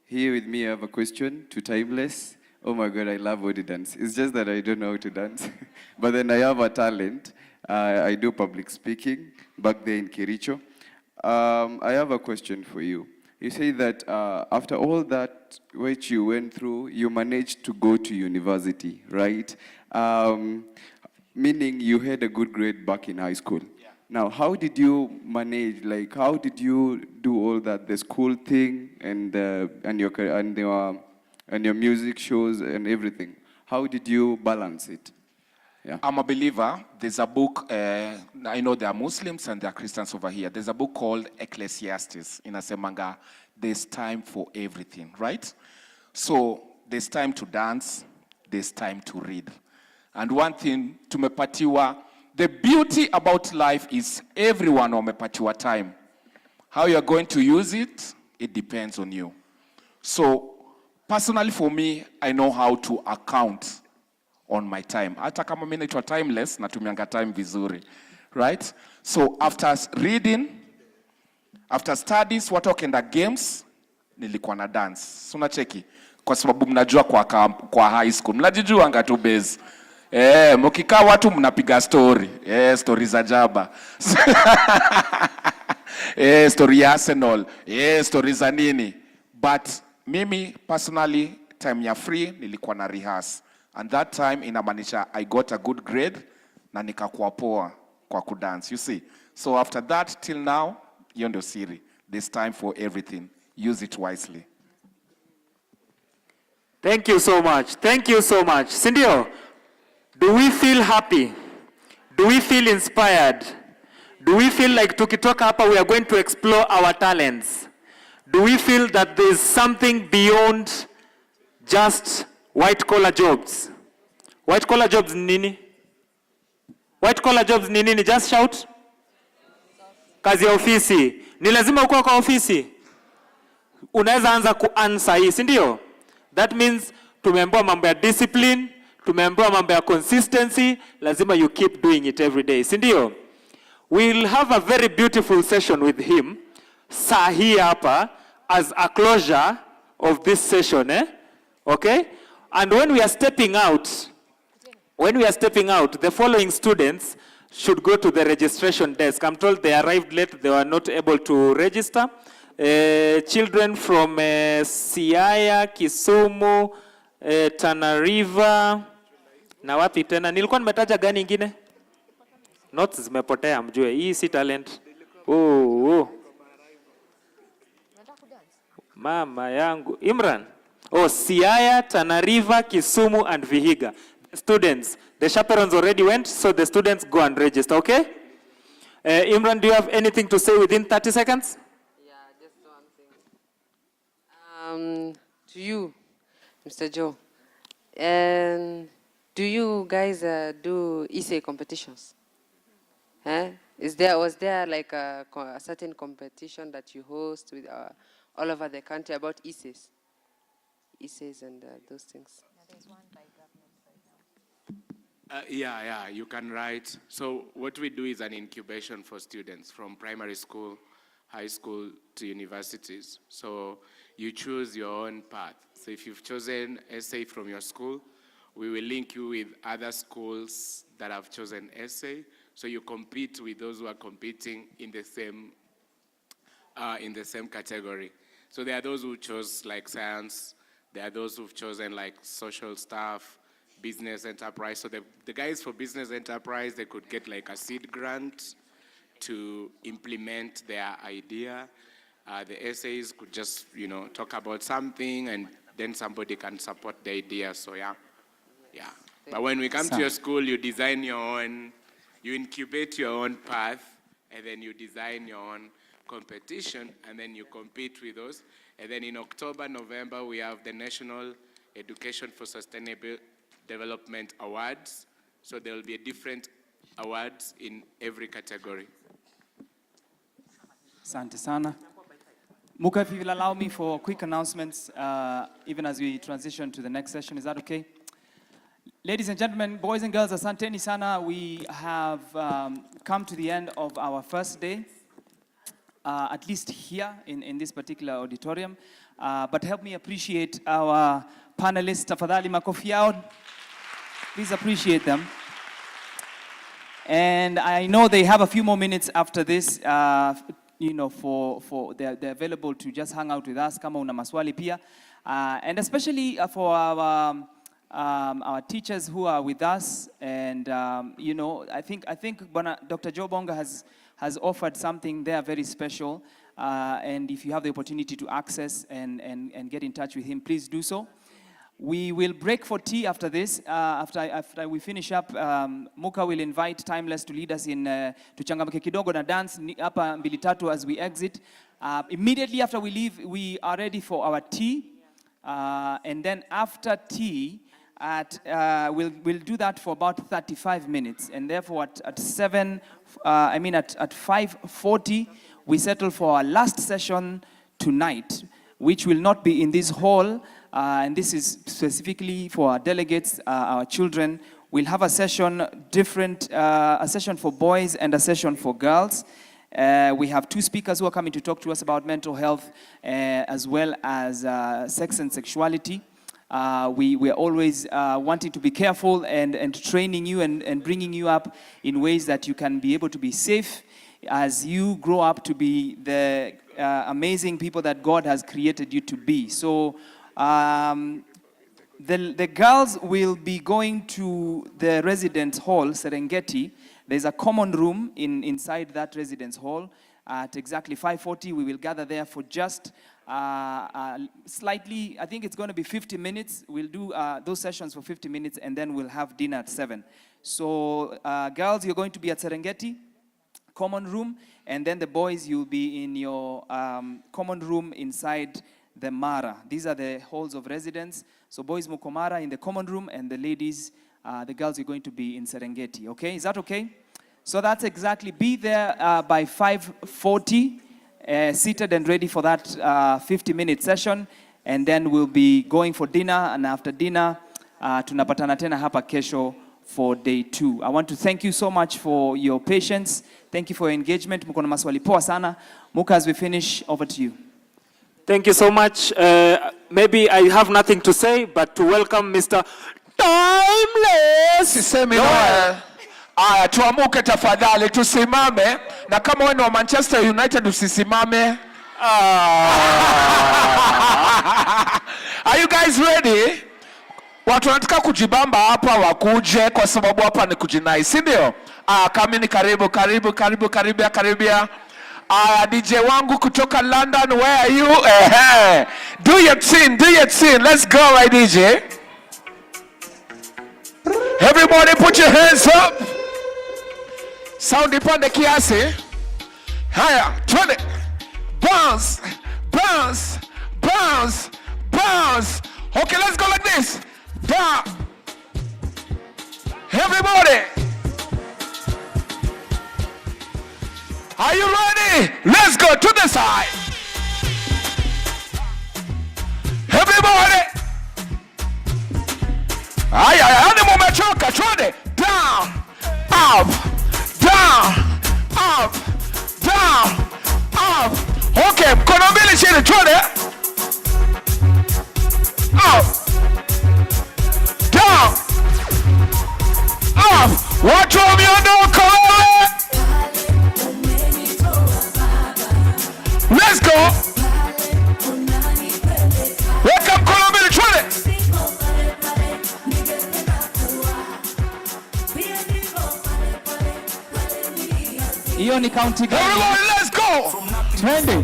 Here with me I have a question to Timeless. Oh my God, I love body dance. It's just that I don't know how to dance. But then I have a talent. I do public speaking back there in Kericho. I have a question for you. You say that after all that which you went through, you managed to go to university, right? Meaning you had a good grade back in high school. Yeah. Now, how did you manage? Like, how did you do all that, the school thing and your music shows and everything? How did you balance it? Yeah. I'm a believer. There's a book, I know there are Muslims and there are Christians over here. There's a book called Ecclesiastes. Inasemanga, there's time for everything, right? So there's time to dance, there's time to read. And one thing, tumepatiwa, the beauty about life is everyone wamepatiwa time. How you're going to use it, it depends on you. So personally for me, I know how to account on my time. Hata kama mimi naitwa timeless, natumianga time vizuri. Right? So after reading, after studies, watu wakienda games, nilikuwa na dance. So unacheki, kwa sababu mnajua kwa high school. Mnajijua anga tu base. Mkikaa watu mnapiga story. Story za jaba. Story ya Arsenal. Story za nini. But mimi personally, time ya free, nilikuwa na rehearse. And that time inamaanisha I got a good grade na nikakuwa poa kwa kudance, you see. So after that till now, hiyo ndio siri. There's time for everything. Use it wisely. Thank you so much. Thank you so much. Sindio, do we feel happy? Do we feel inspired? Do we feel like tukitoka hapa we are going to explore our talents? Do we feel that there's something beyond just white collar jobs? White collar jobs nini? White collar jobs nini? Just shout. Kazi ya ofisi. Ni lazima uko kwa ofisi. Unaweza anza kuansa hii, si ndio? That means tumeambiwa mambo ya discipline, tumeambiwa mambo ya consistency, lazima you keep doing it every day, si ndio? We'll have a very beautiful session with him saa hii hapa as a closure of this session, Okay? And when we are stepping out, the following students should go to the registration desk. I'm told they arrived late, they were not able to register. children from Siaya, Kisumu, Tana River, na wapi tena? Nilikuwa nimetaja gani ingine? Notes zimepotea mjue. Hii si talent. Oh. Mama yangu. Imran. Oh, Siaya, Tana River, Kisumu and Vihiga. Students, the chaperones already went, so the students go and register, okay? Imran, do you have anything to say within 30 seconds? Yeah, just one thing. To you, Mr. Joe, and do you guys do essay competitions? Was there like a certain competition that you host with all over the country about essays and those things? There's one by government right now. Yeah, you can write. So what we do is an incubation for students from primary school, high school to universities. So you choose your own path. So if you've chosen essay from your school, we will link you with other schools that have chosen essay. So you compete with those who are competing in the same category. So there are those who chose like science. There are those who've chosen like social stuff, business enterprise. So the guys for business enterprise, they could get like a seed grant to implement their idea. The essays could just, talk about something and then somebody can support the idea. So yeah. But when we come to your school, you design your own, you incubate your own path, and then you design your own competition, and then you compete with those. And then in October, November, we have the National Education for Sustainable Development Awards. So there will be different awards in every category. Asante sana. Muka, if you will allow me for quick announcements, even as we transition to the next session, is that okay? Ladies and gentlemen, boys and girls, asanteni sana. We have come to the end of our first day, at least here in this particular auditorium. But help me appreciate our panelists. Tafadhali makofi yao. Please appreciate them. And I know they have a few more minutes after this, for they're available to just hang out with us kama una maswali pia. And especially for our teachers who are with us, and I think Dr. Joe Bonga has offered something there very special, and if you have the opportunity to access and get in touch with him, please do so. We will break for tea after this. After we finish up, Muka will invite Timeless to lead us in tuchangamke kidogo na dance hapa mbili tatu as we exit. Immediately after we leave, we are ready for our tea, and then after tea, we'll do that for about 35 minutes, and therefore at 5:40 we settle for our last session tonight, which will not be in this hall, and this is specifically for our delegates, our children. We'll have a session a session for boys and a session for girls. We have two speakers who are coming to talk to us about mental health, as well as sex and sexuality. We are always wanting to be careful and training you and bringing you up in ways that you can be able to be safe as you grow up to be the amazing people that God has created you to be. So the girls will be going to the residence hall, Serengeti. There's a common room inside that residence hall. At exactly 5:40, we will gather there for just slightly, I think it's going to be 50 minutes. We'll do those sessions for 50 minutes, and then we'll have dinner at 7. So girls, you're going to be at Serengeti, common room, and then the boys, you'll be in your common room inside the Mara. These are the halls of residence. So boys Mukomara in the common room, and the ladies, the girls, are going to be in Serengeti. Okay, is that okay? So that's exactly, be there by 5:40, seated and ready for that 50-minute session, and then we'll be going for dinner, and after dinner, tunapatana tena hapa kesho for day 2. I want to thank you so much for your patience. Thank you for your engagement. Muko na maswali poa sana. Muka, as we finish, over to you. Thank you so much. Maybe I have nothing to say, but to welcome Mr. Timeless. Sisemi Noel. Aya, tuamuke tafadhali, tusimame. Na kama wewe ni wa Manchester United usisimame. Are you guys ready? Watu wanataka kujibamba hapa wakuje kwa sababu hapa ni kujinai, si ndio? Kamini karibia. DJ wangu kutoka London, where are you? Do your thing. Let's go, right DJ? Everybody put your hands up. Sound ipande kiasi. Haya, twende. Bounce. Okay, let's go like this. Down. Everybody. Are you ready? Let's go to the side. Everybody. Hadi mumechoka, twende. Down, up, down, up, down, up. Okay, mkono mbili chini, twende. Up, down, up. Watu wameondoka wewe. Let's go. Weka mkono mbili, twende. Hiyo ni county gani? Everybody, let's go. Twende.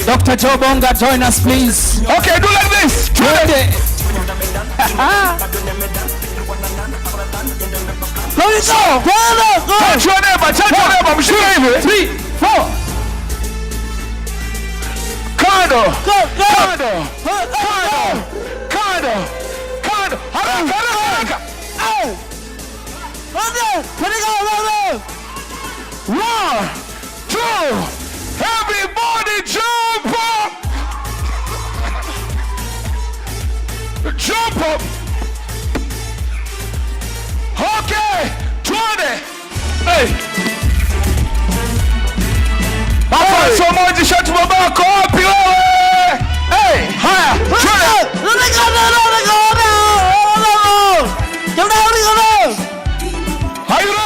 Dr. Joe Bonga, join us please. Okay, do like this. Twende. Touch your neighbor, mshike hivi. 3, 4. Kando. Haraka. 1, 2, everybody jump up. Jump up. Okay, 20. Hey. Hapa somoji shati babako wapi wewe? Hey, haya. 20. Are you ready?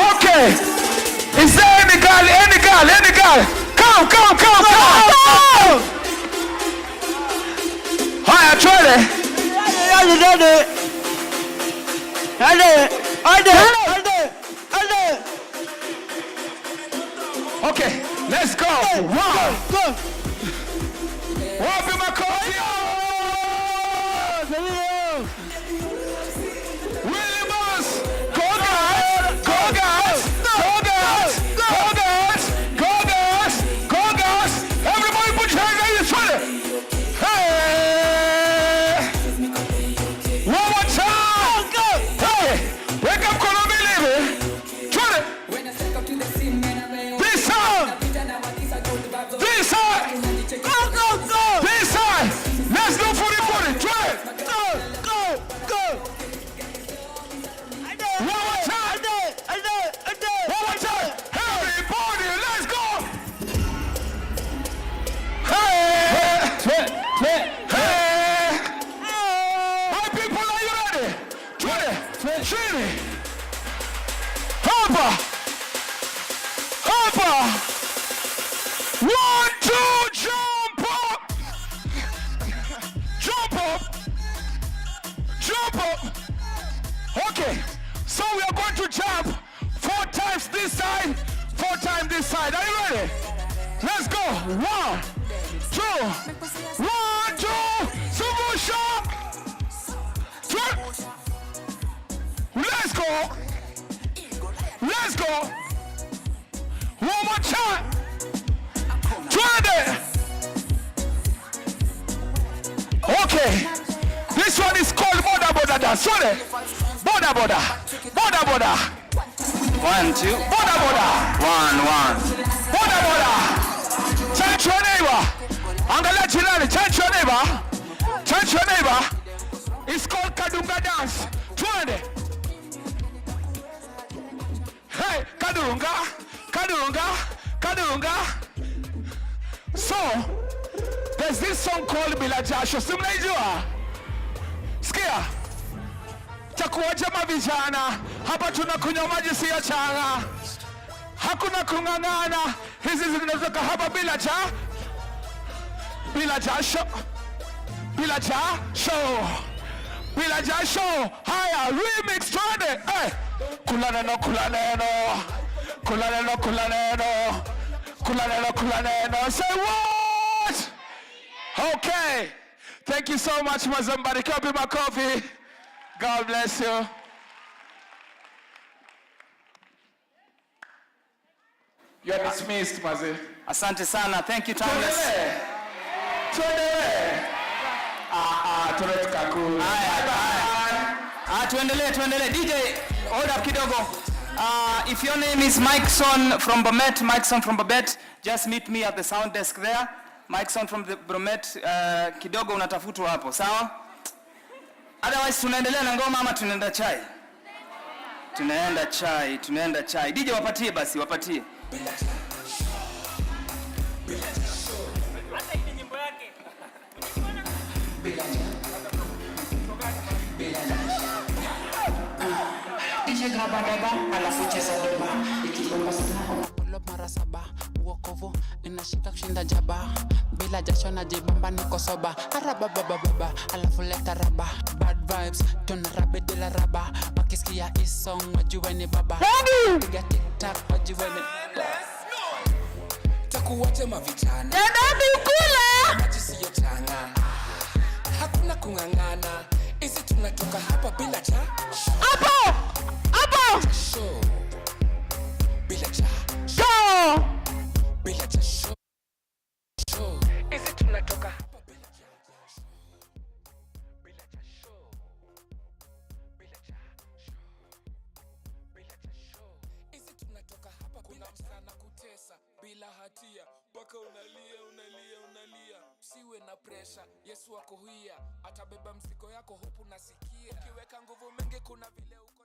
Okay. Is there any girl? Come. Haya, twende. Okay, let's go. Go. Wapi makofi? Hopper. 1, 2, jump up. Jump up. Okay, so we are going to jump 4 times this side, 4 times this side. Are you ready? Let's go. 1, 2, 1, 2, Subusha. Let's go. Hey! Twende! Okay. This one is called Boda Boda dance. Sorry. Boda Boda. Boda Boda. 1, 2. Boda Boda. 1, 1. Boda Boda. Touch your neighbor. Angalia jirani. Touch your neighbor. Touch your neighbor. It's called Kadunga dance. Twende. Hey, Kadunga. Kadunga. Kadunga. So, there's this song called Bila Jasho. Si mnaijua? Sikia. Takuwa jama vijana. Hapa tunakunywa maji si ya changa. Hakuna kung'ang'ana. Hizi zinatoka hapa bila jasho. Bila jasho. Bila jasho. Haya, remix twende. Eh. Kula neno, kula neno. Kula neno, kula neno. Kula neno, kula neno. Say what? Okay. Thank you so much, Mazambari. Copy my coffee. God bless you. You are dismissed, Mazi. Asante sana. Thank you, Timeless. Tuendelee. DJ, hold up kidogo. If your name is Mikeson from Bomet, just meet me at the sound desk there. Mikeson from the Bomet, kidogo unatafutwa hapo, sawa? Otherwise tunaendelea na ngoma ama tunaenda chai? Tunaenda chai. DJ wapatie basi, wapatie. DJ graba daba, alafu cheza doba. Ikibomba sana. Pull mara saba, uokovu, ninashika kushinda jaba. Bila jasho na jibamba niko soba. Arababababa, alafu leta raba. Bad vibes, tunarabe dila raba. Wakisikia hii song, wajue ni baba. Piga TikTok, wajue ni takuwaje mavijana. Nenda ukule. Maji siyo changa. Hakuna kung'ang'ana. Isi tunatoka hapa bila cha. Hapo. Show. Bila cha. Show. Bila cha show. Isi tunatoka hapa bila cha. Bila cha show. Bila cha show. Bila cha show. Isi tunatoka hapa kuna msana kutesa bila hatia. Mpaka unalia. Siwe na pressure. Yesu wako huia. Atabeba mzigo yako hupu nasikia. Ukiweka nguvu mingi kuna vile uko